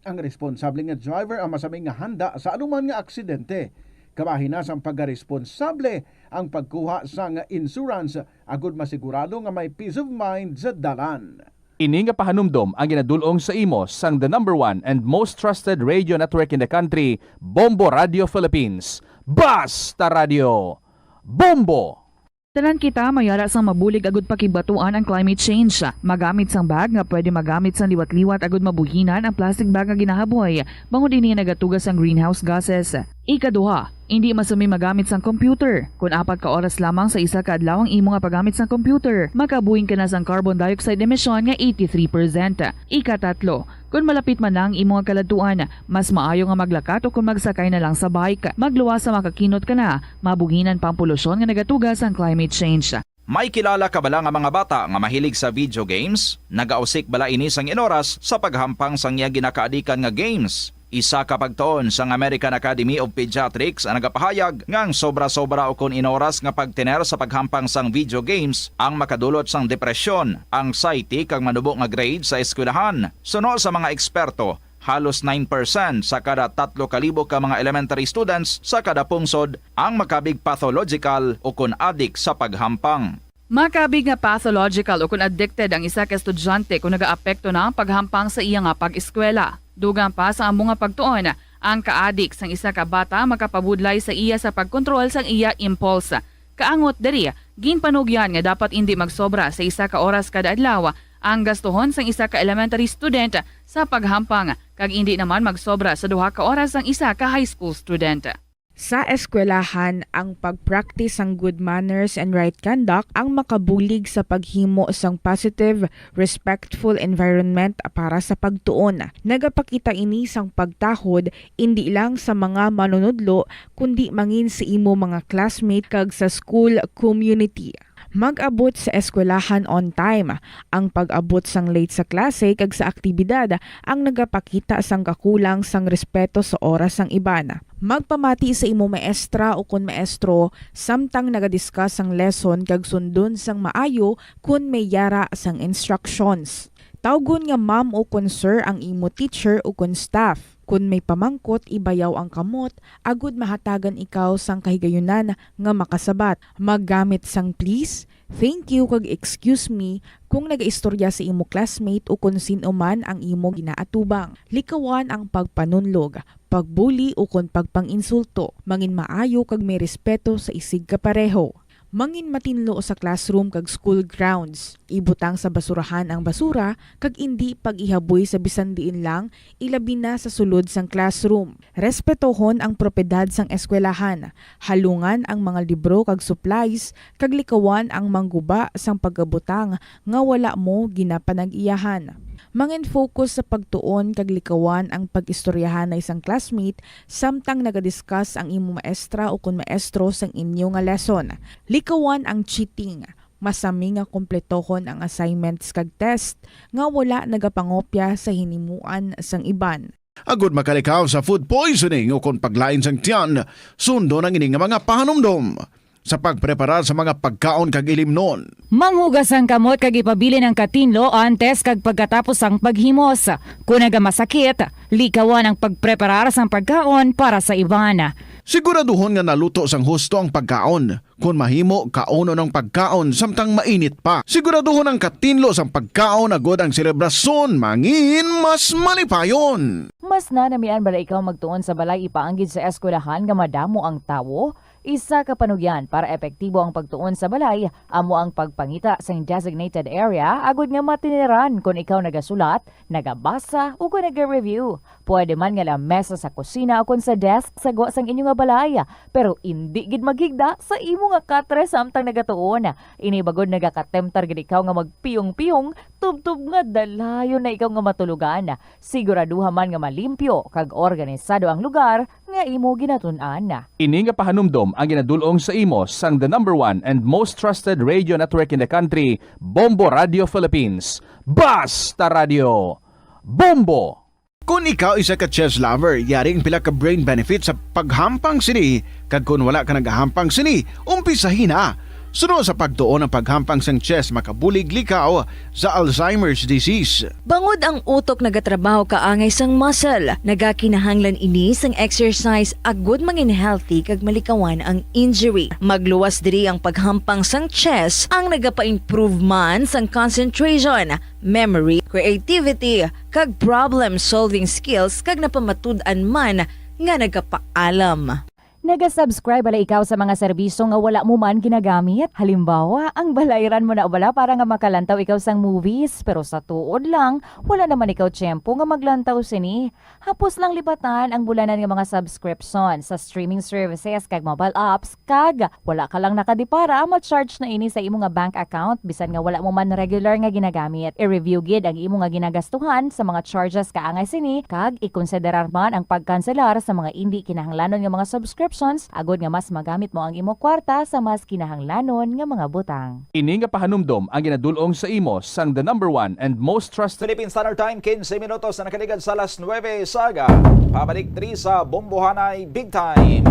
Ang responsable nga driver ang masaming nga handa sa anuman nga aksidente. Kabahin na sang pagkaresponsable ang pagkuha sa nga insurance agud masigurado nga may peace of mind sa dalan. Ini nga pahanumdom ang ginadulong sa imo sang the #1 and most trusted radio network in the country, Bombo Radio Philippines. Basta Radio! Bombo! Tanan kita mayara sang mabulig agud pakibatuan ang climate change. Magamit sang bag nga pwede magamit sang liwat-liwat agud mabuhinan ang plastic bag nga ginahaboy. Bangod ini nagatugas ang greenhouse gases. Ikaduha, hindi masumi magamit sang computer. Kung 4 ka oras lamang sa isa ka adlaw ang imo nga paggamit sang computer, makabuhing ka na sang carbon dioxide emission nga 83%. Ikatatlo, kung malapit man lang imo nga kaladuan, mas maayo nga maglakat o kung magsakay na lang sa bike. Magluwas sa makakinot ka na, mabuhinan pang polusyon nga nagatugas ang climate change. May kilala ka bala nga mga bata nga mahilig sa video games? Nagausik bala ini sang inoras sa paghampang sang iya ginakaadikan nga games? Isa ka pagtuon sang American Academy of Pediatrics ang nagapahayag ngang sobra-sobra o kun inoras nga pagtiner sa paghampang sang video games ang makadulot sang depresyon, anxiety kag manubo nga grade sa eskwelahan. Suno sa mga eksperto, halos 9% sa kada 3,000 ka mga elementary students sa kada pungsod ang makabig pathological o kun addict sa paghampang. Makabig nga pathological o kung addicted ang isa ka estudyante kung nagaapekto na ang paghampang sa iya nga pag-eskwela. Dugang pa sa among nga pagtuon, ang ka-addict sang isa ka bata makapabudlay sa iya sa pagkontrol sang iya impulse. Kaangot diri, ginpanugyan nga dapat hindi magsobra sa isa ka oras kada adlaw ang gastuhon sang isa ka elementary student sa paghampang kag hindi naman magsobra sa 2 ka oras ang isa ka high school student. Sa eskwelahan, ang pag-practice ng good manners and right conduct ang makabulig sa paghimo sang positive, respectful environment para sa pagtuon. Nagapakita ini sang pagtahod hindi lang sa mga manunudlo kundi mangin sa imo mga classmate kag sa school community. Mag-abot sa eskwelahan on time. Ang pag-abot sang late sa klase kag sa aktibidad ang nagapakita sang kakulang sang respeto sa oras sang iban. Magpamati sa imo maestra o kun maestro samtang nagadiscuss sang lesson kag sundon sang maayo kun may yara sang instructions. Tawgon nga ma'am o kun sir ang imo teacher o kun staff. Kung may pamangkot, ibayaw ang kamot, agud mahatagan ikaw sang kahigayunan nga makasabat. Maggamit sang please, thank you kag excuse me kung nagaistorya sa imo classmate o kung sino man ang imo ginaatubang. Likawan ang pagpanunlog, pagbuli o kung pagpanginsulto. Mangin maayo kag may respeto sa isig kapareho. Mangin matinlo sa classroom kag school grounds. Ibutang sa basurahan ang basura kag indi pag-ihaboy sa bisan diin lang, ilabi na sa sulod sang classroom. Respetohon ang propiedad sang eskwelahan. Halungan ang mga libro kag supplies kag likawan ang mangguba sang pagabutang nga wala mo ginapanag-iyahan. Mangin focus sa pagtuon kag likawan ang pag-istoryahan na isang classmate samtang nagadiscuss ang imo maestra o kun maestro sang inyo nga lesson. Likawan ang cheating. Masami nga kompletohon ang assignments kag test nga wala nagapangopya sa hinimuan sang iban. Agud makalikaw sa food poisoning o kung paglain sang tiyan, sundo ng ining mga pahanumdom sa pagpreparar sa mga pagkaon kag ilimnon. Manghugas ang kamot kag ipabili ng katinlo antes kag pagkatapos ang paghimos. Kung nagamasakit, likawan ang pagpreparar sang pagkaon para sa iban. Siguraduhon nga naluto sang husto ang pagkaon. Kung mahimo, kauno ng pagkaon samtang mainit pa. Siguraduhon ang katinlo sang pagkaon agud ang selebrasyon mangin mas malipayon. Mas na namian bala ikaw magtuon sa balay ipaanggid sa eskwelahan nga madamo ang tawo? Isa ka panugyan para epektibo ang pagtuon sa balay, amo ang pagpangita sa designated area agud nga matiniran kung ikaw nagasulat, nagabasa o kung nag-review. Pwede man nga lamesa sa kusina o kung sa desk sa gwa sang inyo nga balay, pero hindi gid maghigda sa imo nga katre samtang nagatuon. Ini bagod nagakatemptar gid ikaw nga magpiyong-piyong, tubtub nga dalayon na ikaw nga matulugan. Siguraduha man nga malimpyo kag organisado ang lugar nga imo ginatun-an. Ini nga pahanumdom ang ginadulong sa imo sang the #1 and most trusted radio network in the country, Bombo Radio Philippines. Basta Radio! Bombo! Kung ikaw isa ka chess lover, yaring pila ka brain benefit sa paghampang sini. Kag kung wala ka nagahampang sini, umpisahin na. Sunod sa pagtuon ng paghampang sang chess makabulig likaw sa Alzheimer's disease. Bangod ang utok nagatrabaho kaangay sang muscle, nagakinahanglan ini sang exercise agud mangin healthy kag malikawan ang injury. Magluwas diri ang paghampang sang chess ang nagapa-improve man sang concentration, memory, creativity kag problem solving skills kag napamatud-an man nga nagapaalam. Naga-subscribe bala ikaw sa mga serbisyo nga wala mo man ginagamit? Halimbawa, ang balayran mo na bala para nga makalantaw ikaw sang movies, pero sa tuod lang, wala naman ikaw tiyempo nga maglantaw sini. Hapos lang libatan ang bulanan nga mga subscription sa streaming services kag mobile apps, kag wala ka lang nakadipara, ma-charge na ini sa imo nga bank account bisan nga wala mo man regular nga ginagamit. I-review gid ang imo nga ginagastuhan sa mga charges kaangay sini, kag ikonsiderar man ang pagkanselar sa mga hindi kinahanglanon nga mga subscription agod nga mas magamit mo ang imo kwarta sa mas kinahanglanon nga mga butang. Ini nga pahanumdom ang ginadulong sa imo sang the #1 and most trusted Philippine Standard Time, 15 minutos na nakaligad sa alas 9 saga. Pabalik 3 sa Bombohanay Big Time.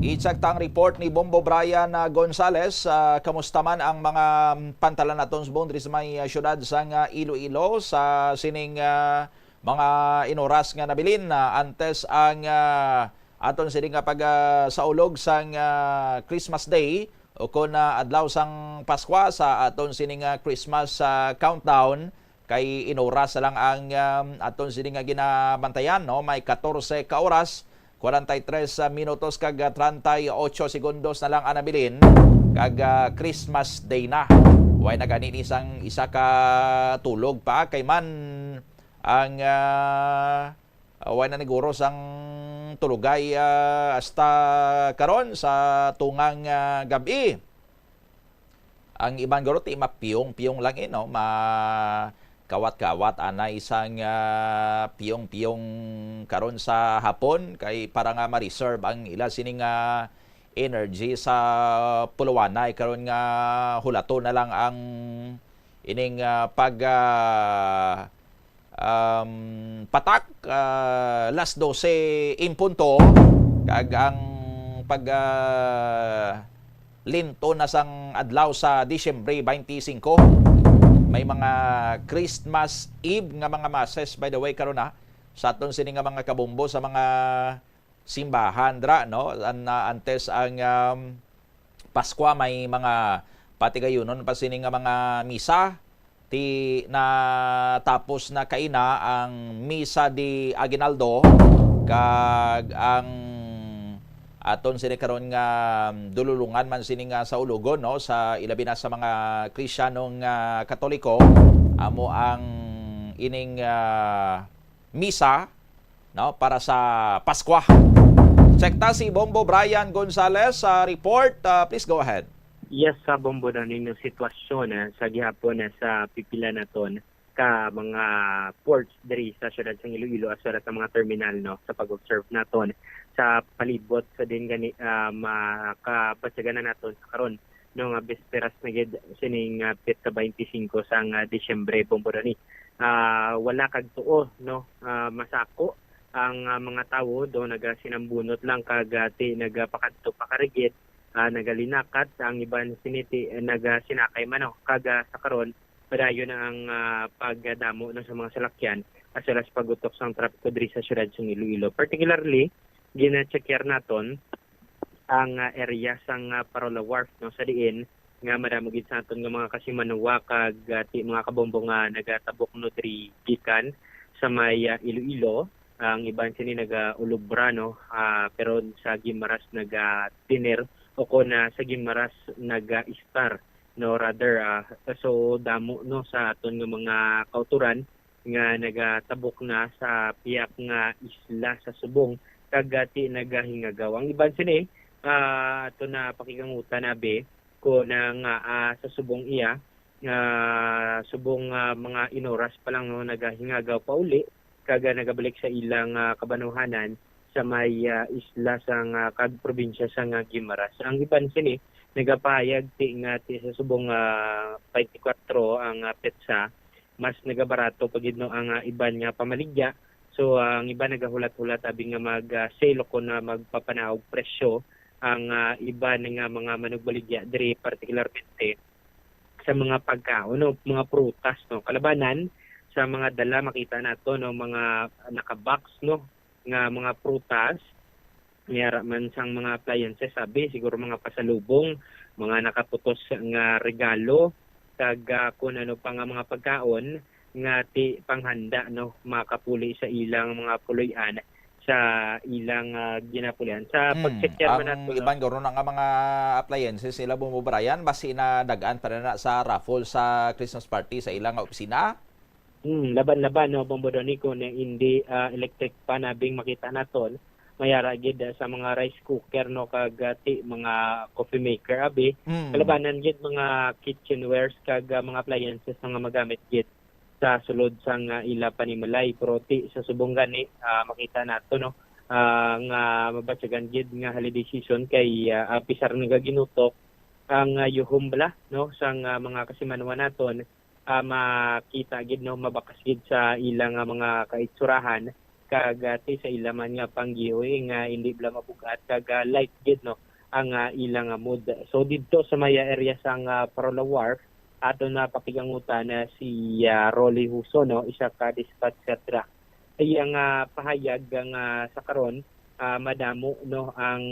I-check tang report ni Bombo Brian Gonzales. Kamusta man ang mga pantalan naton sa boundaries sa may syudad sang Iloilo sa sining mga inoras nga nabilin antes ang aton sini nga pag saulog sang Christmas Day o kun adlaw sang Pasko sa aton sini nga Christmas countdown kay inoras lang ang aton sini nga ginabantayan no, may 14 ka oras 43 minutos kag 38 segundos na lang anabilin kag Christmas Day na. Way nagani isang isa ka tulog pa kay man ang way na niguro sang tulugay hasta karon sa tungang gabi. Ang ibang guro ti mapiyong-piyong lang no, kawat-kawat ana isang piyong-piyong karon sa hapon kay para nga ma-reserve ang ila sining energy sa puluwanay karon nga hulaton na lang ang ining patak last 12 in punto kag ang pag linto na sang adlaw sa Disyembre 25 may mga Christmas Eve nga mga masses by the way karon na sa aton sini nga mga kabombo sa mga simbahan dra no antes ang Pasko may mga patigayunon pa sini nga mga misa ti na tapos na kaina ang Misa di Aguinaldo kag ang aton sini karon nga dululungan man sini nga sa ulugon no sa ilabi na sa mga Kristiyanong Katoliko amo ang ining misa no para sa Pasko. Sekta si Bombo Brian Gonzales sa report, please go ahead. Yes, sa Bombo na ninyo sitwasyon sa gihapon sa pipila naton ka mga ports diri sa syudad sang Iloilo as well as sa mga terminal no sa pag-observe naton sa palibot sa din gani makapasyagan naton sa karon no nga bisperas na gid sining pita 25 sang Disyembre Bombo ni. Wala kag tuo no masako ang mga tawo do nagasinambunot lang kagati nagapakadto pakarigit nagalinakat ang iban siniti nagasinakay man kaga sa karon padayon na ang pagdamo no sa mga salakyan as well as pagutok sa trapiko diri sa syudad sa Iloilo. Particularly gina-checker naton ang area sang Parola Wharf no sa diin nga madamo gid sa aton nga mga kasimanwa kag mga kabombo nga nagatabok no diri gikan sa may Iloilo Ang iban sini nag-ulubra, no? Pero sa Gimaras nag-tiner o kung sa Gimaras nag-star, no? Rather, so damo, no, sa aton nga mga kauturan nga nagatabok na sa piyak nga isla sa Subong kagati nagahingagaw. Ang iban sini ito na pakikangutan nabi ko nga sa Subong iya subong mga inoras pa lang, no, nagahingagaw pa uli kaga nagabalik sa ilang kabanuhanan sa may isla sang kag-probinsya sa Gimaras. Ang iban sini nagapayag ti sa Subong 24 ang petsa, mas nagabarato pagidno ang iban nga pamaligya. So ang iba nagahulat-hulat abi nga mag-sale ko na magpapanaog presyo ang iba nga mga manugbaligya diri particularmente sa mga pagkaon, no, mga prutas, no, kalabanan sa mga dala makita nato, no, mga naka-box, no, nga mga prutas niyara man sang mga appliances, sabi siguro mga pasalubong, mga nakaputos nga regalo kag kun ano pa nga mga pagkaon nga ti panghanda, no, makapuli sa ilang mga puloy-an sa ilang ginapulian. Sa pag-check man nato, iban guro nga mga appliances sila bumubrayan basi na dagaan pa na sa raffle sa Christmas party sa ilang opisina. Laban-laban, no, Bombodoni, kung hindi electric pa nabing makita naton mayara gid sa mga rice cooker, no, kagati mga coffee maker abi. Kalabanan gid mga kitchenwares kag mga appliances nga magamit gid sa sulod sang ila panimalay. Pero sa Subong gani makita nato, no, nga mabatyagan gid nga holiday season kay pisar nga ginutok ang yuhom bala, no, sang mga kasimanwa naton makita gid, no, mabakas gid sa ilang mga kaitsurahan kagati sa ilaman nga panggihoy nga hindi bala mabugat kag light gid, no, ang ilang mood. So didto sa maya area sang Parola Wharf ato na pakigangutan na si Rolly Huso, no, isa ka dispatcher truck. Ay ang pahayag nga sa karon madamo, no, ang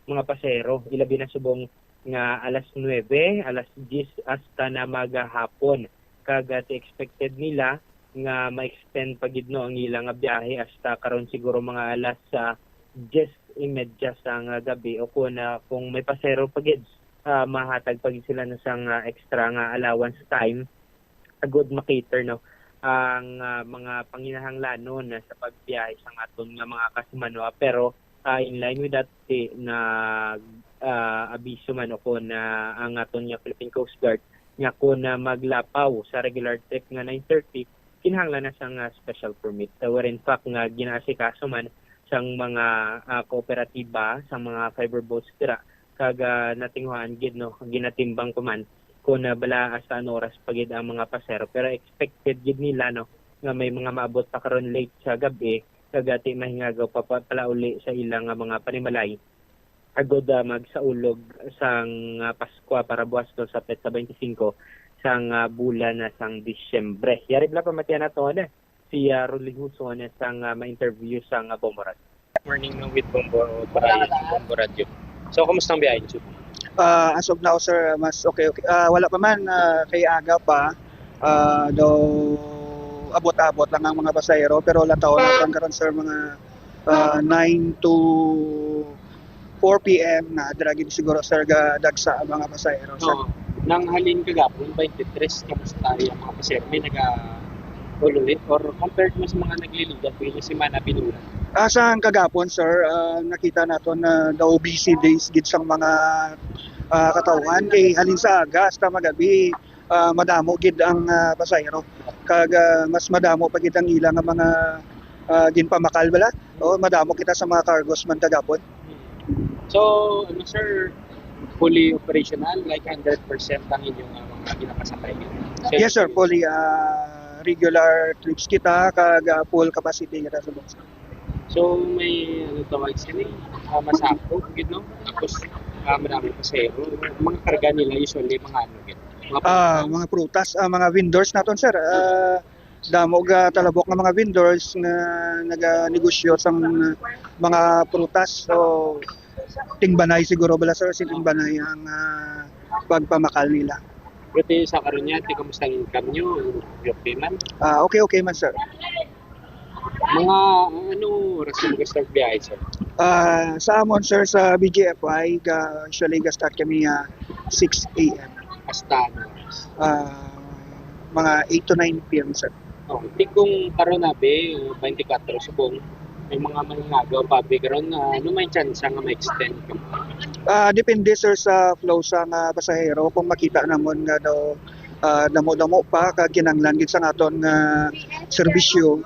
mga pasero ilabi na Subong nga alas 9, alas 10 hasta na maghapon. Kagati expected nila nga ma-extend pagid, no, ang ilang biyahe hasta karon siguro mga alas 10:30 sang gabi o kung may pasero pagid mahatag pagid sila na sang extra nga allowance time agud makater, no, ang mga panginahanglanon sa pagbiyahe sang aton nga mga kasimanwa. Pero in line with that na abiso man o ang aton nga Philippine Coast Guard nga maglapaw sa regular trip nga 9:30 kinahanglan na sang special permit. Where in fact nga ginaasikaso man sang mga kooperatiba sang mga fiber boats tira kag natinghuan gid, no, ginatimbang ko man kung bala hasta oras pagid ang mga pasero. Pero expected gid nila, no, nga may mga maabot pa karon late sa gabi kagati mahingagaw pa pala uli sa ilang mga panimalay agod magsaulog sang Pasko para buwas do sa petsa 25 sang bulan na sang Disyembre. Yari bla pamatian nato na si Rolly Huso na sang ma-interview sang Bombo Radio. Morning, no, with Bombo Radio. So, kumusta ang biyahe niyo? As of now, sir, mas okay. Wala pa man, kay aga pa, daw abot-abot lang ang mga pasahero, pero lataw na karon, sir, mga 9 to 4 p.m. na dragin siguro, sir, dagsa ang mga pasahero, sir. Nang halin kagapon, 23, kamusta tayo ang mga pasahero? May nag-ululit or compared mo sa mga nagliligat, yung simana binulan? Sa kagapon, sir, nakita nato na daw busy days gid sang mga katawan kay halin sa aga hasta magabi madamo gid ang pasahero kag mas madamo pa gid ang ilang mga ginpamakal bala o madamo kita sa mga cargos man kagapon. So ano, sir, fully operational, like 100% ang inyong mga ginapasakay? Yes, sir, fully regular trips kita kag full capacity kita sa bus. So may tawag sila masako gid, no, tapos marami pasahero. Mga karga nila usually mga gid mga prutas, mga vendors naton, sir. Damo ga talabok nga mga vendors na naganegosyo sang mga prutas. So tingbanay siguro bala, sir, tingbanay ang pagpamakal nila. Pero sa karon niya, kamusta ang income nyo? Okay man? Okay man, sir. Mga anong oras yung mag-start biyahe, sir? Sa amon sir sa BGFI, usually start kami 6 a.m. Hasta ano? Mga 8 to 9 p.m. sir. Oh, di kung karon na be 24 subong may mga maningagaw pa be karon ano may chance nga ma-extend ka? Depende sir sa flow sa pasahero kung makita namon nga daw damo-damo pa kag kinanglan gid sa aton nga serbisyo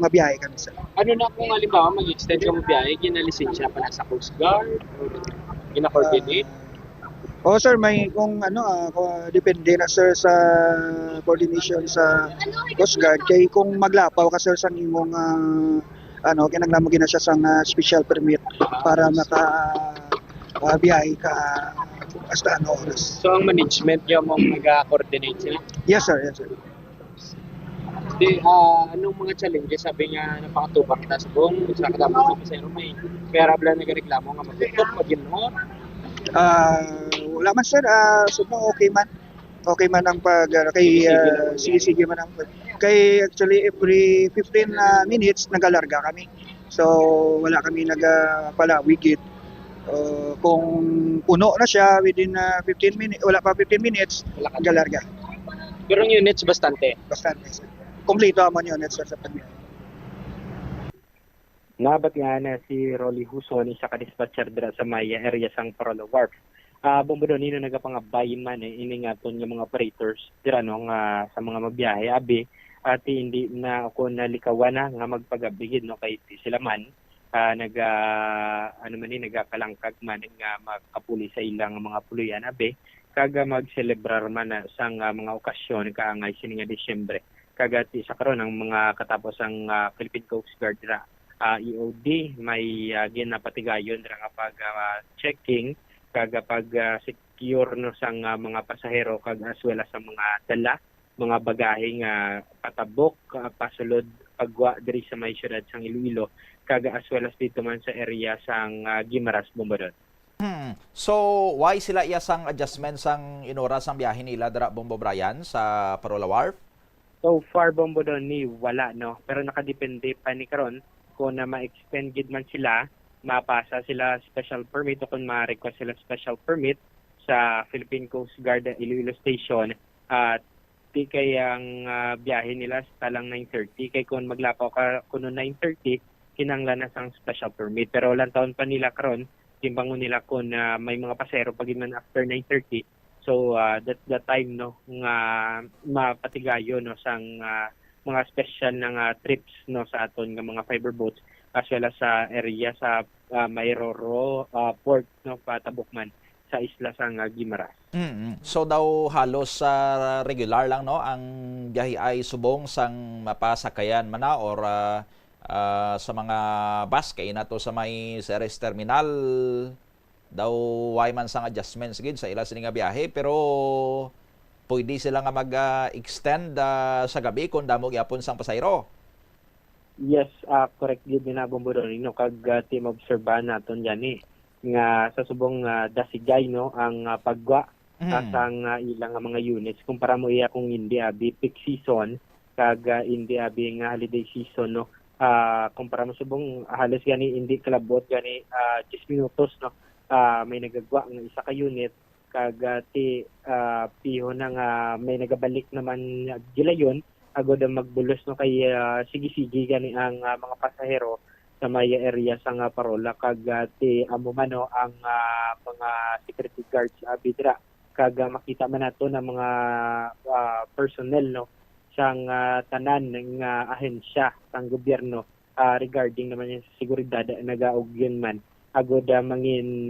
mabiyahe kami sir. Ano na kung halimbawa mag-extend ka mo biyahe, ginalisensya pa na sa Coast Guard or gina-coordinate? Sir, may kung depende na sir sa coordination sa Coast Guard kay kung maglapaw ka sir sa imong kinanglan mo gina siya sang special permit para biyahe ka hasta oras. So ang management yung mag-coordinate sila? Yes sir, yes sir. Di, anong mga challenges sabi nga napakatubang kita sa buong sa kadamang sa pasero may kayarabla nagreklamo nga mag-tutok, mag-inor? Wala man sir, okay man ang sige man ang kay actually every 15 minutes nagalarga kami, so wala kami nagpalawigit. Kung puno na siya within 15 minutes, wala pa 15 minutes nagalarga. Pero ang units bastante sir. Kompleto amon units sir sa pagbiyahe. Nabat nga na si Rolly Huson, isa ka-dispatcher dira sa may area sang Parola Wharf. Bombo doon, nino nagapangabay man iningaton yung mga operators dira no, sa mga mabiyahe. Abi, at hindi na ako nalikawan na nga magpagabigid no, kay sila man nagakalangkag man nga magkapuli sa ilang mga puluyan. Abi, kaga mag-celebrar man sang mga okasyon kaangay sininga Disyembre. Kagati sa karon ang mga katapos ang Philippine Coast Guard dira. EOD may ginapatigayon dira nga pag checking kag pag secure no sang mga pasahero kag as well as sa mga dala mga bagahe nga patabok pasulod pagwa diri sa may syudad sang Iloilo kag as well as dito man sa area sang Guimaras Bombodon. So why sila iya sang adjustment sang inoras sang biyahe nila dira Bombo Brian sa Parola Wharf? So far Bombodon ni wala no, pero nakadepende pa ni karon kung na ma-extend gid man sila, mapasa sila special permit o kung ma-request sila special permit sa Philippine Coast Guard Iloilo Station at di kay ang biyahe nila sa talang 9:30 kay kung maglapaw ka kuno 9:30 kinanglan na sang special permit pero lang taon pa nila karon timbangon nila kung may mga pasahero pag man after 9:30 so that's the time no nga mapatigayo no sang mga special nga trips no sa aton nga mga fiber boats as well as sa area sa Mayroro port no patabokman sa isla sang Guimaras. So daw halos regular lang no ang biyahe ay subong sang mapasakayan man na or sa mga bus kay nato sa may Ceres Terminal daw way man sang adjustments gid sa ila sini nga biyahe pero pwede sila nga mag-extend sa gabi kung damo gyapon sang pasahero. Yes, correct gid na Bombodon no kag team obserbahan naton yani nga sa subong dasigay no ang pagwa sang ilang mga units kumpara mo iya kung hindi abi peak season kag hindi abi nga holiday season no kumpara mo subong halos gani hindi kalabot gani 10 minutos no may nagagwa nga isa ka unit kagati piho na nga may nagabalik naman gilayon agod ang magbulos no kay sige-sige gani ang mga pasahero sa may area sa Parola kagati amo man no ang mga security guards bidra kag makita man nato na mga personnel no sang tanan ng ahensya sang gobyerno regarding naman yung seguridad nagaugyon man agod mangin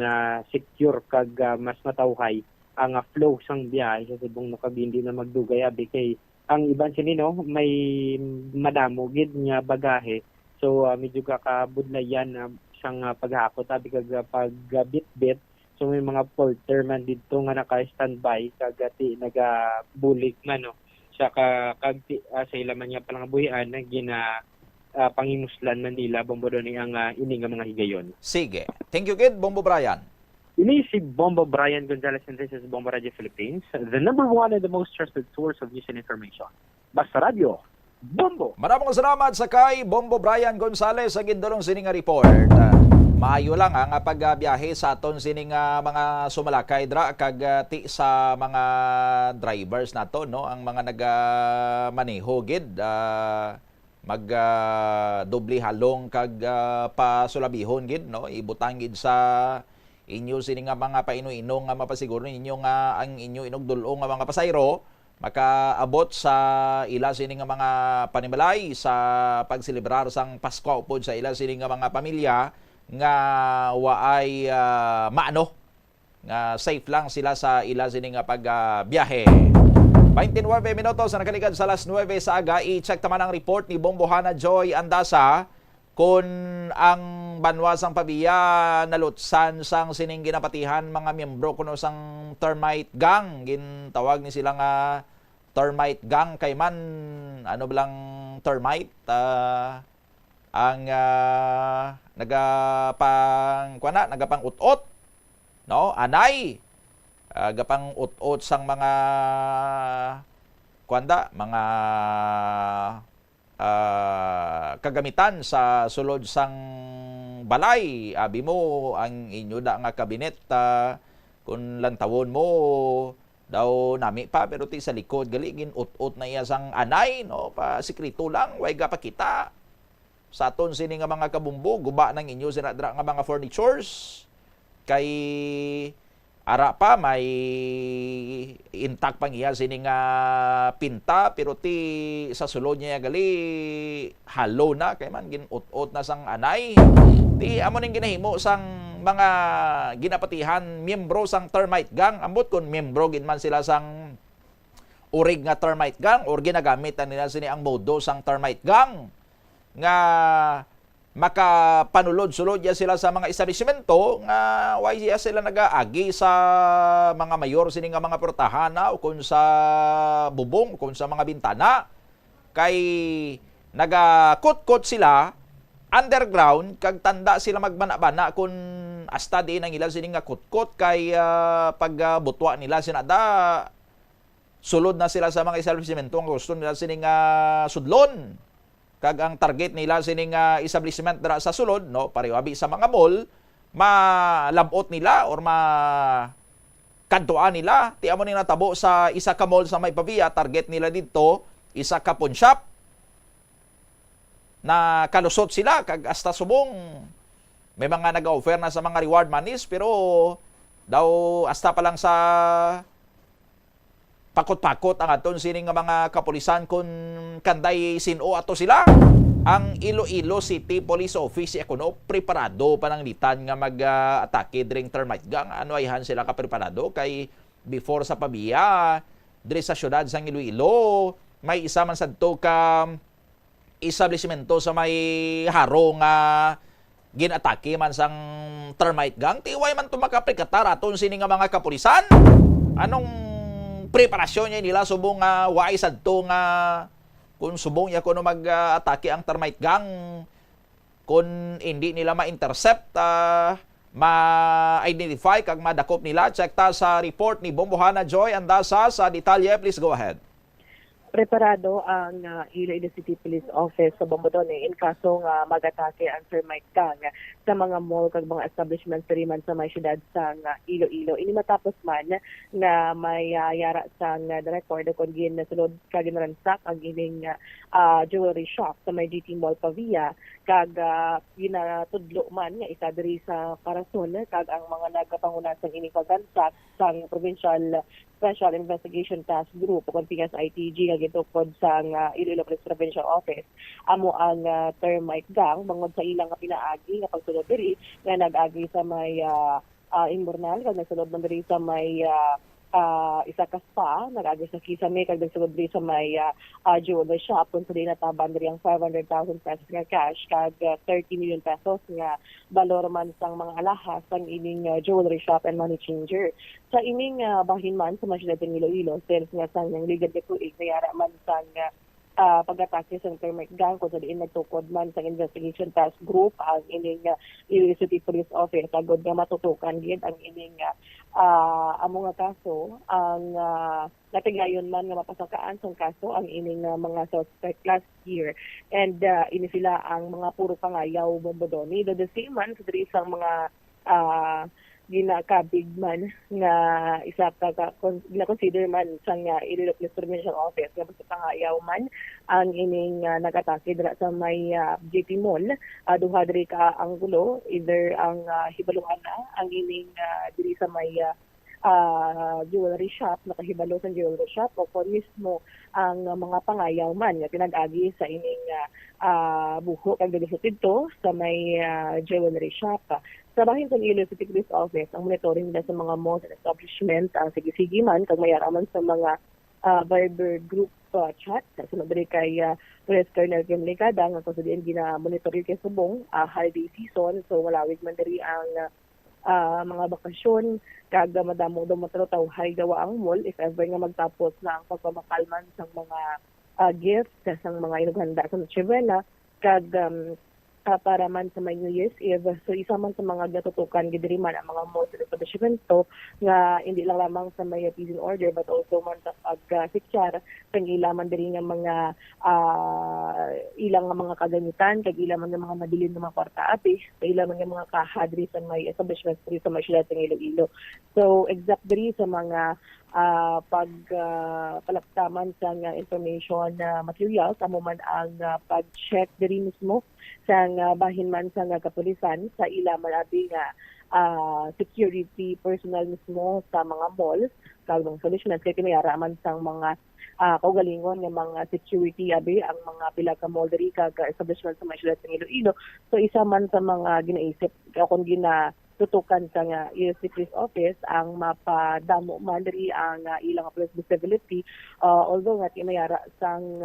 secure kag mas matawhay ang flow sang biyahe sa subong no kag hindi na magdugay abi kay ang iban sinino may madamo gid nga bagahe so medyo kakabudlayan sang paghakot abi kag pagbitbit so may mga porter man didto nga naka-standby kagati nagabulig man no siya kag sa ila man nga palangabuhian na pangimuslan man nila Bombodon ang ini nga mga higayon. Sige. Thank you gid Bombo Brian. Ini si Bombo Brian Gonzalez and this is Bombo Radio Philippines, the #1 and the most trusted source of news and information. Basta Radio, Bombo. Maraming salamat sa kay Bombo Brian Gonzales sa gindulong sining nga report. Maayo lang nga pagbiyahe sa aton sining mga sumalakay dra kag ti sa mga drivers nato no, ang mga nagamaneho gid mag doble halong kag pasulabihon gid no, ibutang gid sa inyo sining nga mga paino-ino nga mapasiguro ninyo nga ang inyo inugdulong nga mga pasayro makaabot sa ila sining nga mga panimalay sa pagselebrar sang Pasko upod sa ila sining nga mga pamilya nga waay maano nga safe lang sila sa ila sining nga pagbiyahe. 29 minutos na nakaligad sa alas 9 sa aga. I-check naman ang report ni Bombohana Joy Andasa kung ang banwasang pabiya nalutsan sang sining ginapatihan mga miyembro kuno sang termite gang. Gintawag ni sila nga termite gang kay man ano bilang termite ang nagapang utot no anay gapang utot sang mga mga kagamitan sa sulod sang balay. Abi mo ang inyo da nga kabinet kung lantawon mo daw nami pa pero ti sa likod gali gin utot na iya sang anay no pa sikrito lang way gapakita sa aton sini nga mga kabumbo guba ng inyo sinadra nga mga furnitures kay ara pa may intact pang iya sini nga pinta pero ti sa sulod niya gali halo na kay man gin-ut-ut na sang anay ti amo ning ginahimo sang mga ginapatihan miyembro sang termite gang ambot kun miyembro gin man sila sang urig nga termite gang or ginagamit nila sini ang modo sang termite gang nga makapanulod-sulod ya sila sa mga establishmento nga why ya sila nagaagi sa mga mayor sini nga mga portahana o kung sa bubong kung sa mga bintana kay nagakot-kot sila underground kag tanda sila magbana-bana kung asta di nang ilan sini nga kot-kot kay pagbutwa nila sinada sulod na sila sa mga establishmento nga gusto nila sini nga sudlon kag ang target nila sining establishment dira sa sulod no pariwabi sa mga mall malabot nila or kantuan nila ti amo ning natabo sa isa ka mall sa may pabiya target nila dito isa ka pawn shop na kalusot sila kag hasta subong may mga nag-offer na sa mga reward monies pero daw hasta pa lang sa pakot-pakot ang aton sining nga mga kapulisan kun kanday sino ato sila. Ang Iloilo City Police Office kuno preparado pananglitan nga mag-atake during termite gang. Ano ayhan sila ka preparado kay before sa pabiya diri sa syudad sang Iloilo may isa man sadto ka establishmento sa may haro nga ginatake man sang termite gang. Tiway man tumakapikatar aton sining nga mga kapulisan. Anong preparasyon niya nila subong waay sadto nga kung subong niya kuno mag-atake ang termite gang kung hindi nila ma-intercept ma-identify kag madakop nila. Check ta sa report ni Bombohana Joy Andasa sa detalye. Please go ahead. Preparado ang Iloilo City Police Office sa Bombodone in kaso nga mag-atake ang termite gang sa mga mall kag mga establishments man sa may syudad sa Iloilo. Ini matapos man nga may yara sa director kung ginasulod kag ginransak ang ining jewelry shop sa may GT Mall Pavia kag ginatudlo man nga isa diri sa Parason kag ang mga nagapanguna sa ining pagransak sa Provincial Special Investigation Task Group o kung PSITG nga gitukod sa Iloilo Police Provincial Office amo ang termite gang bangod sa ilang nga pinaagi nga pagsulod diri nga nag-agi sa may Imbornal kag nagsulod man diri sa may isa ka spa nag-agi sa Kisame kag nagsulod diri sa may jewelry shop kung sa di nataban diri ang 500,000 pesos nga cash kag 30 million pesos nga balor man sang mga alahas sang ining jewelry shop and money changer. Sa ining bahin man sa mga syudad ng Iloilo, sales nga sang ng Liga de Tuig, nayara man sang pag-atake sa termite gang kung saan nagtukod man sa investigation task group ang ining Iloilo City Police Office agod nga matutukan gid ang ining amo nga kaso ang natigayon man nga mapasakaan sa kaso ang ining mga suspect last year and ini sila ang mga puro pangayaw bombodoni the same man sa diri isang mga ginakabig man nga isa ka gina-consider man sa nga Iloilo Police Provincial Office nga basta pangayaw man ang ining nag-atake dira sa may JP Mall duha diri ka anggulo either ang hibaluan na ang ining diri sa may jewelry shop nakahibalo sa jewelry shop o kung mismo ang mga pangayaw man nga pinag-agi sa ining buho kag dili dito sa may jewelry shop. Sa bahin sa Iloilo City Police Office, ang monitoring nila sa mga malls and establishment, ang sige-sige man, kag mayaraman sa mga Viber group chat. Sunod rin kay Police Colonel Kim Ligada, nga kung saan gina-monitor kay Subong, holiday season, so malawig man diri ang mga bakasyon, kag madamo daw matataw-hay gawa ang mall, if ever nga magtapos na ang pagpamakalman sa mga gifts, sa mga inughanda sa Noche Buena, kag para man sa may New Year's Eve. So isa man sa mga gatutukan gidiri man ang mga malls and establishmento nga hindi lang lamang sa may peace and order but also man sa pag-picture kang ilaman diri nga mga ilang nga mga kagamitan kag ilaman nga mga madilim nga mga kwarta api ilaman nga mga kahadri sa may establishments diri sa may siyudad ng Iloilo. So exact diri sa mga pagpalaktaman sa information materials amo man ang pag-check diri mismo sa bahin man sa kapulisan sa ilaman abi nga security personnel mismo sa mga malls kag mga establishments kay kinayara man sa mga kaugalingon nga mga security abi ang mga pila ka mall diri kag establishment sa mga siyudad ng Iloilo. So isa man sa mga ginaisip kung tutukan sa nga Iloilo Police Office ang mapadamo man diri ang ilang police visibility although nga tinayara sang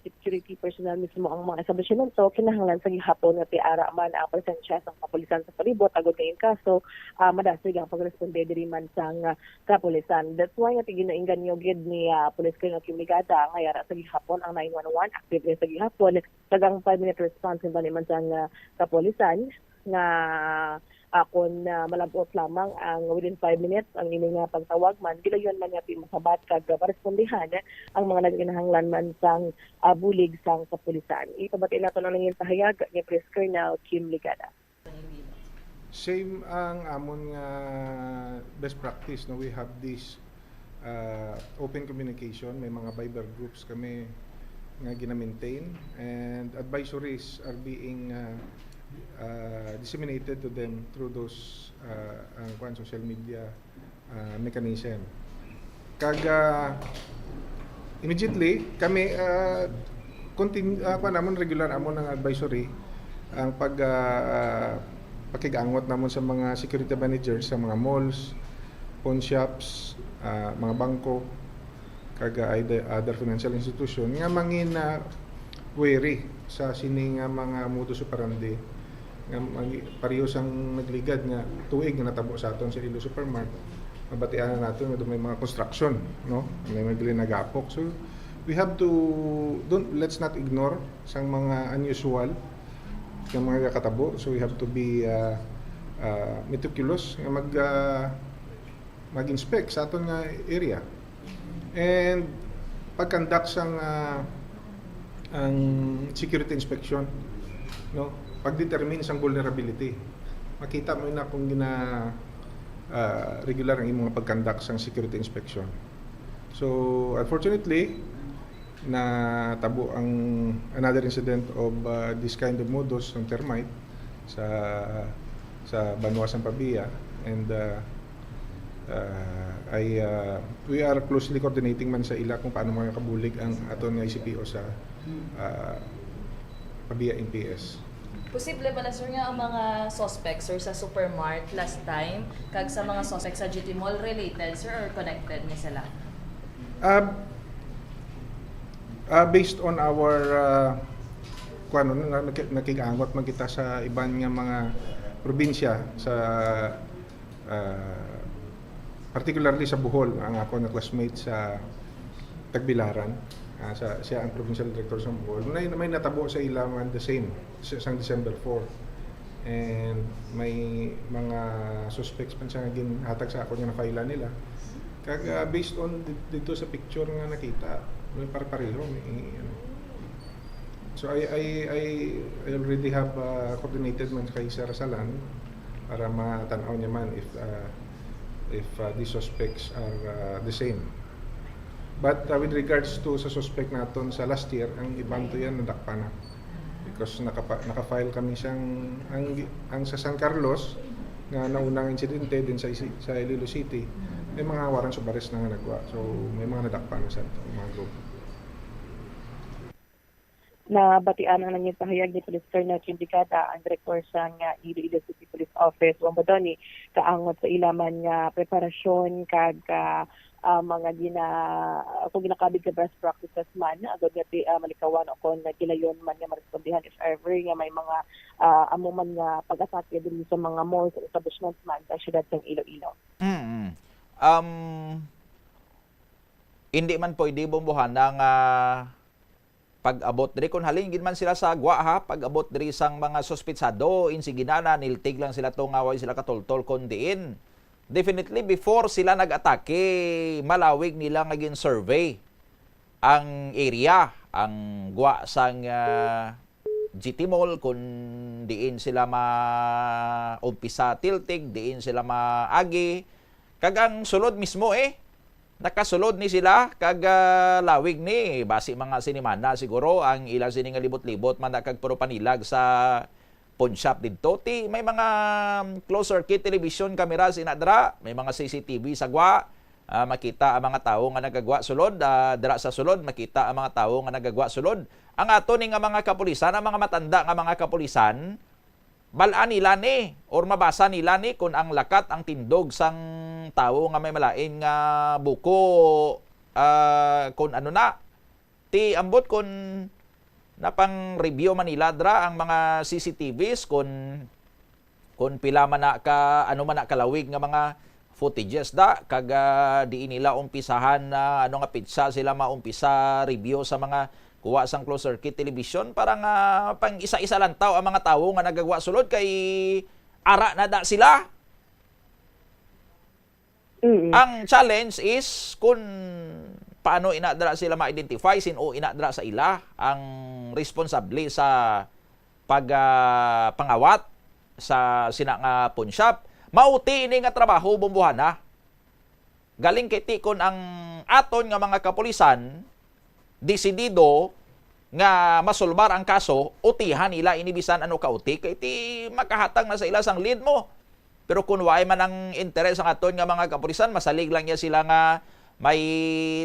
security personnel mismo ang mga establishmento kinahanglan sa gihapon nga tiara man ang presensya sa kapulisan sa palibot agud kay kaso madasig ang pagresponde diri man sa kapulisan. That's why nga ginainganyo gid ni Police Colonel Kim Ligada nga yara sa gihapon ang 911 active sa gihapon tagang 5-minute response man sa kapulisan nga akon malabot lamang ang within 5 minutes ang ining pagtawag man gilayon man nga masabat kag parespondihan ang mga nagkinahanglan man sang bulig sang kapulisan. Ipabati nato na nangin pahayag ni Police Colonel Kim Ligada. Same ang amon nga best practice no, we have this open communication, may mga Viber groups kami nga gina-maintain and advisories are being disseminated to them through those social media mechanism. Kaga immediately kami namon regular amon ng advisory ang pakigangot namon sa mga security managers sa mga malls, pawn shops, mga bangko, kaga other financial institution nga mangin wary sa sining mga modus operandi nga pareho sang nagligad nga tuig nga natabo sa aton sa Iloilo Supermart. Mabatian na natin nga may mga construction, no? May mga nagapok. So we have to let's not ignore sang mga unusual nga mga katabo. So we have to be meticulous nga mag-inspect sa aton nga area. And pag-conduct sang ang security inspection, no? Pag-determine sang vulnerability. Makita mo na kung regular ang imong pag-conduct sang security inspection. So unfortunately na tabo ang another incident of this kind of modus ng termite sa Banwas ng Pabia and we are closely coordinating man sa ila kung paano makakabulig ang aton nga ICPO sa Pabia NPS. Posible ba na sir nga ang mga suspects sir sa Supermart last time kag sa mga suspects sa GT Mall related sir or connected ni sila? Based on our nakikangot man kita sa iban nga mga probinsya sa particularly sa Bohol ang ako na classmate sa Tagbilaran siya ang provincial director sa Bohol. May natabo sa ilaman the same sa December 4. And may mga suspects pa siya ginhatag sa ako nga na file nila. Kag based on dito sa picture nga nakita, may pareho So I already have coordinated man kay Sir Salan para matanaw niya man if the suspects are the same. But with regards to sa suspect naton sa last year, ang ibang to yan nadakpa na. Because naka-file kami siyang ang sa San Carlos nga naunang insidente din sa Iloilo City. May mga warrants of arrest na nga nagwa. So may mga nadakpa na sa mga group. Nabatian ang nanging pahayag ni Police Colonel Chindicata, ang direktor sa Iloilo City Police Office, Wambodoni, kaangot sa ilaman nga preparasyon kag mga kung ginakabig ka best practices man, agad nga malikawan o kung gilayon man nga marespondihan if ever nga may mga amuman nga pag-atake din sa mga malls o establishments man sa syudad ng Iloilo. Hindi man pwede bumbuhan ng pag-abot diri kung halingin man sila sa agwa ha, pag-abot diri sang mga suspitsado insiginana niltig lang sila to ngaway sila katultol kon diin. Definitely before sila nag-atake, malawig nila ngagin survey ang area, ang gwa sang GT Mall kung diin sila umpisa tiltig, diin sila maagi. Kag ang sulod mismo nakasulod ni sila kag lawig ni basi mga sinimana siguro ang ilang sini nga libot-libot man kag puro panilag sa pawn shop didto ti may mga closed circuit television camera sinadra, may mga CCTV sa gwa, makita ang mga tawo nga nagagwa sulod, dira sa sulod makita ang mga tawo nga nagagwa sulod. Ang ato ni nga mga kapulisan, ang mga matanda nga mga kapulisan, balaan nila ni or mabasa nila ni kung ang lakat ang tindog sang tawo nga may malain nga buko kung ano na ti ambot kung napang review Manila dra ang mga CCTVs kung pila man na ka ano man na kalawig nga mga footages da kag di nila umpisahan na ano nga pizza sila maumpisa review sa mga kuha sang closed circuit television para nga pang isa-isa lang tao ang mga tawo nga nagagawa sulod kay ara na da sila. Ang challenge is kung paano inadra sila ma-identify sino inadra sa ila ang responsable sa pangawat sa sina nga pawn shop. Mauti ini nga trabaho bumbuhana. Galing kay tikon ang aton nga mga kapulisan desidido nga masulbar ang kaso, utihan nila inibisan ano kauti kay ti makahatag na sa ila sang lead mo. Pero kung waay man ang interes ang aton nga mga kapulisan, masalig lang niya sila nga may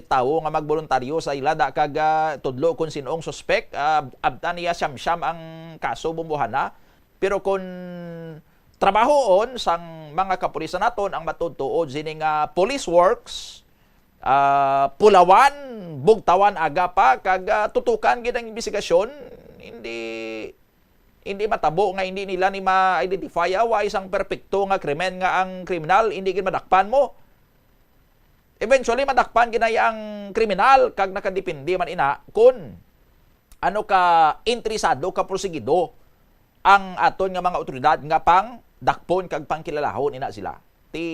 tawo nga magboluntaryo sa ila da kag tudlo kung sinong suspect, abtan niya siyam-siyam ang kaso bumbuhana. Pero kung trabahoon sang mga kapulisan naton ang matutuod sining police works, pulawan, bugtawan aga pa kag tutukan gid ang investigasyon, hindi matabo nga hindi nila ni ma-identify wa isang perpekto nga krimen nga ang kriminal hindi gid madakpan mo. Eventually madakpan gid ang kriminal kag nakadepende man ina kun ano ka interesado ka prosegido ang aton nga mga otoridad nga pang dakpon kag pangkilalahon ina sila. Ti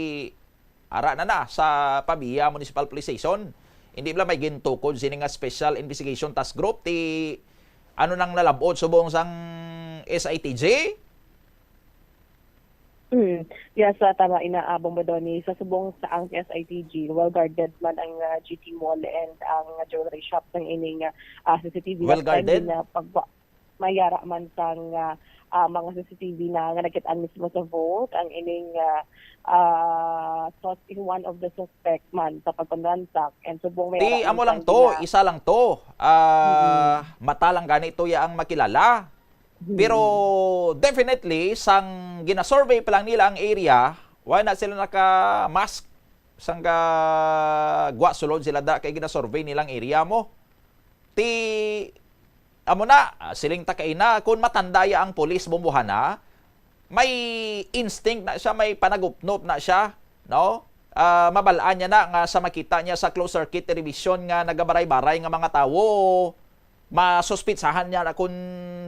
ara na sa Pabia Municipal Police Station. Hindi bala may gintukod sini nga Special Investigation Task Group ti ano nang nalabot subong sang SITJ. Yes, tama inaabong mo doon sa subong sa ang SITG, well-guarded man ang GT Mall and ang jewelry shop ng ining CCTV. Well-guarded? Mayara man sang mga CCTV na nakitaan mismo sa vote ang ining one of the suspect man sa pagpanransak and subong may amo lang to, isa lang to. Mata lang ganito ya ang makilala. Pero definitely sang gina-survey pa lang nila ang area, why na sila naka-mask sang gwa sulod sila da kay gina-survey nilang area mo. Ti amo na siling takay na kung matandaya ang pulis bumbuhana, may instinct na siya, may panagupnop na siya, no? mabalaan niya na nga sa makita niya sa closed circuit television nga nagabaray-baray nga mga tawo, masuspitsahan niya na kung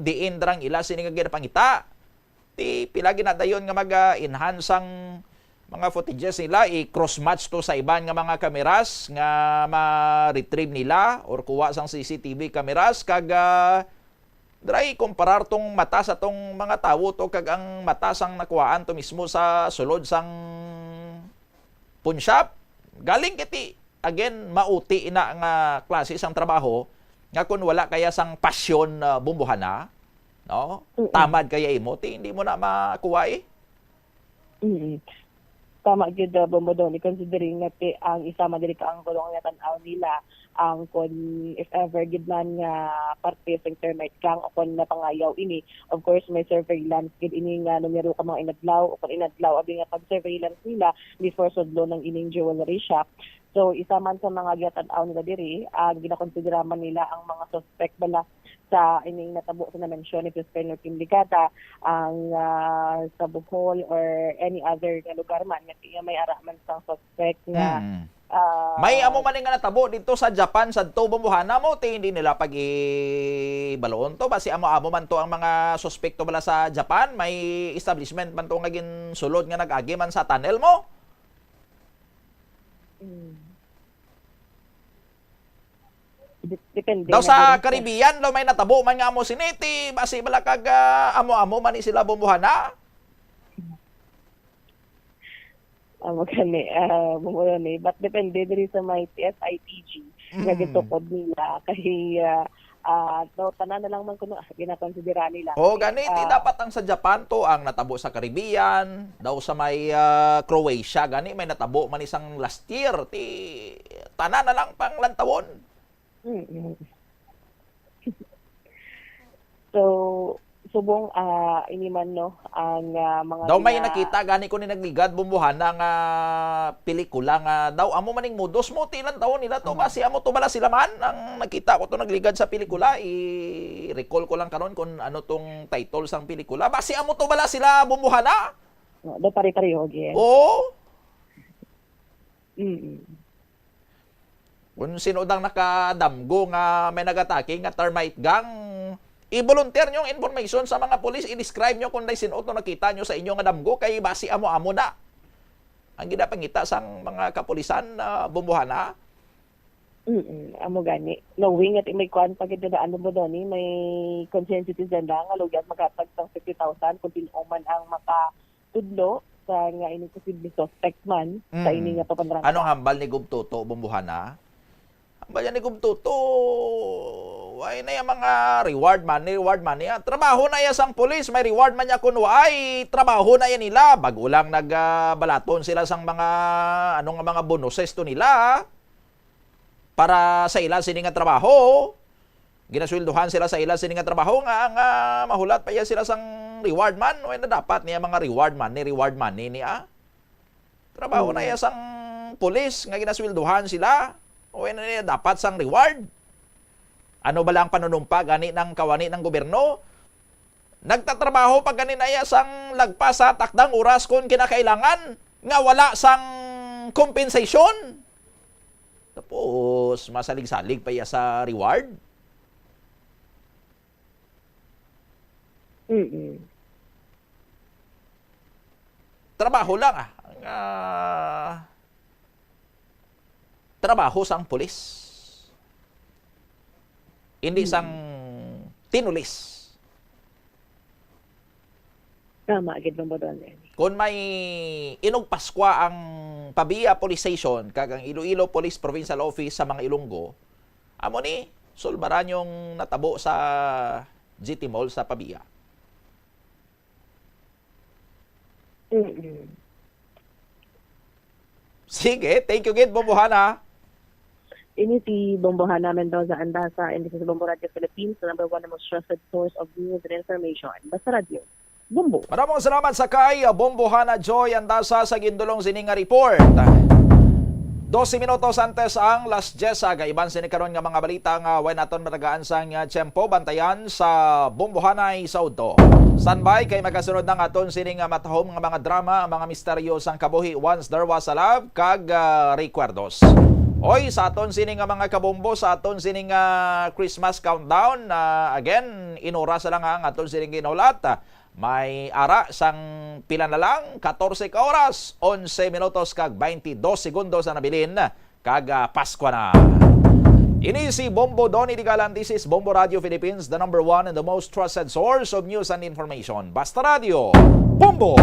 diin darang ila sini nga ginapangita. Ti pilagi na dayon nga mag-enhance ang mga footages nila, i-cross-match to sa iban nga mga kameras nga ma-retrieve nila or kuha sang CCTV kameras kag dry comparar tong mata sa tong mga tawo to kag ang mata sang nakuhaan to mismo sa sulod sang pawn shop. Galing kiti again mauti ina nga klase sang trabaho nga kun wala kaya sang pasyon bumbuhana, no? Tamad kaya imo ti hindi mo na makuha eh. Tama gyud Bombodoni, considering nga ang isa man diri ka ang gulong nga tan-aw nila ang kun if ever gid man nga parte sa termite gang o kun napangayaw ini, of course may surveillance gid ini nga numero ka mga inadlaw o kun inadlaw abi nga pag-surveillance nila before sudlo ng ining jewelry shop. So isa man sa mga gatan-aw nila diri ang ginakonsidera man nila ang mga suspect bala sa ining natabo sa na-mention ni Principal Kim Ligata ang sa Bohol or any other na lugar man nga may araman sang suspect nga may amo man nga natabo dito sa Japan sadto bumbuhana mo ti hindi nila pag-ibaloon to basi amo man to ang mga suspekto bala sa Japan, may establishment man to nga ginsulod nga nag-agi man sa tunnel mo. Depende daw sa Caribbean daw may natabo man nga amo siniti basi bala kag amo-amo man ni sila bumbuhana. Magani but depende diri sa may PSITG nga gitukod nila kay daw tanan na lang man kuno ginakonsidera nila. Ganiti dapat ang sa Japan to ang natabo sa Caribbean, daw sa may Croatia gani may natabo man isang last year ti tanan na lang pang lantawon. So subong ini man no ang mga daw may nakita gani ko ni nagligad bumbuhana nga pelikula nga daw amo maning modus mo ti ilang taon nila to basi amo to bala sila man ang nakita ko to nagligad sa pelikula, i-recall ko lang karon kung ano tong title sang pelikula basi amo to bala sila bumbuhana. Do pare-pareho gyud. Oo. Kung sino dang nakadamgo nga may nagatake nga termite gang, i-volunteer nyo information sa mga pulis, i-describe nyo kung sino to nakita nyo sa inyo nga damgo, kay basi amo-amo na. Ang ginapangita sang mga kapulisan na bumbuhana. Amo gani. Knowing at may kuan pagid na ano mo doni, may consent citizen lang, alugyan magatag sang 50,000 kung tinuman ang makatudlo sa nga ini posible suspect man sa ini nga papandrang. Anong hambal ni Gubtuto bumbuhana? Hambal ni Gubtuto, why na yung mga reward money. Trabaho na yan sang pulis, may reward man niya kung why, trabaho na yan nila. Bago lang nagbalaton sila sang mga, mga bonuses to nila. Para sa ilan sini nga trabaho. Ginasweldohan sila sa ilan sini nga trabaho nga mahulat pa yan sila sang reward man. Why na dapat niya mga reward money niya. Trabaho na yan sang pulis nga ginasweldohan sila. Why na niya dapat sang reward. Ano ba lang panunumpa gani ng kawani ng gobyerno? Nagtatrabaho pag gani na sang lagpas sa takdang oras kung kinakailangan nga wala sang compensation. Tapos masalig-salig pa iya sa reward. Trabaho lang trabaho sang pulis. Hindi sang tinulis. Tama, gid mo doon. Kung may inugpaskwa ang Pabia Police Station, kag ang Iloilo Police Provincial Office sa mga Ilonggo, amo ni sulbaran yung natabo sa GT Mall sa Pabia. Sige, thank you gid Bumbuhana. Ini si Bombohana Mendoza Andasa, and this is Bombo Radio Philippines, the number one and most trusted source of news and information. Basta Radio. Bombo. Maraming salamat sa kay Bombohana Joy Andasa sa gindulong sininga report. 12 minutos antes ang Las 10 aga iban sinikaron nga mga balita nga way naton matagaan sang tiyempo bantayan sa Bumbuhanay sa Udto. Standby kay magasunod ng aton sining matahom nga mga drama, mga misteryo sang kabuhi once there was a love kag recuerdos. Oy, sa aton sining mga kabombo, sa aton sining Christmas countdown, again, inura sa lang ang aton sining ginulat. May ara sang pila na lang, 14 ka oras, 11 minutos kag 22 segundos na nabilin, kag Pasko na. Ini si Bombo Donny Digalan. This is Bombo Radio Philippines, the #1 and the most trusted source of news and information. Basta Radio, Bombo!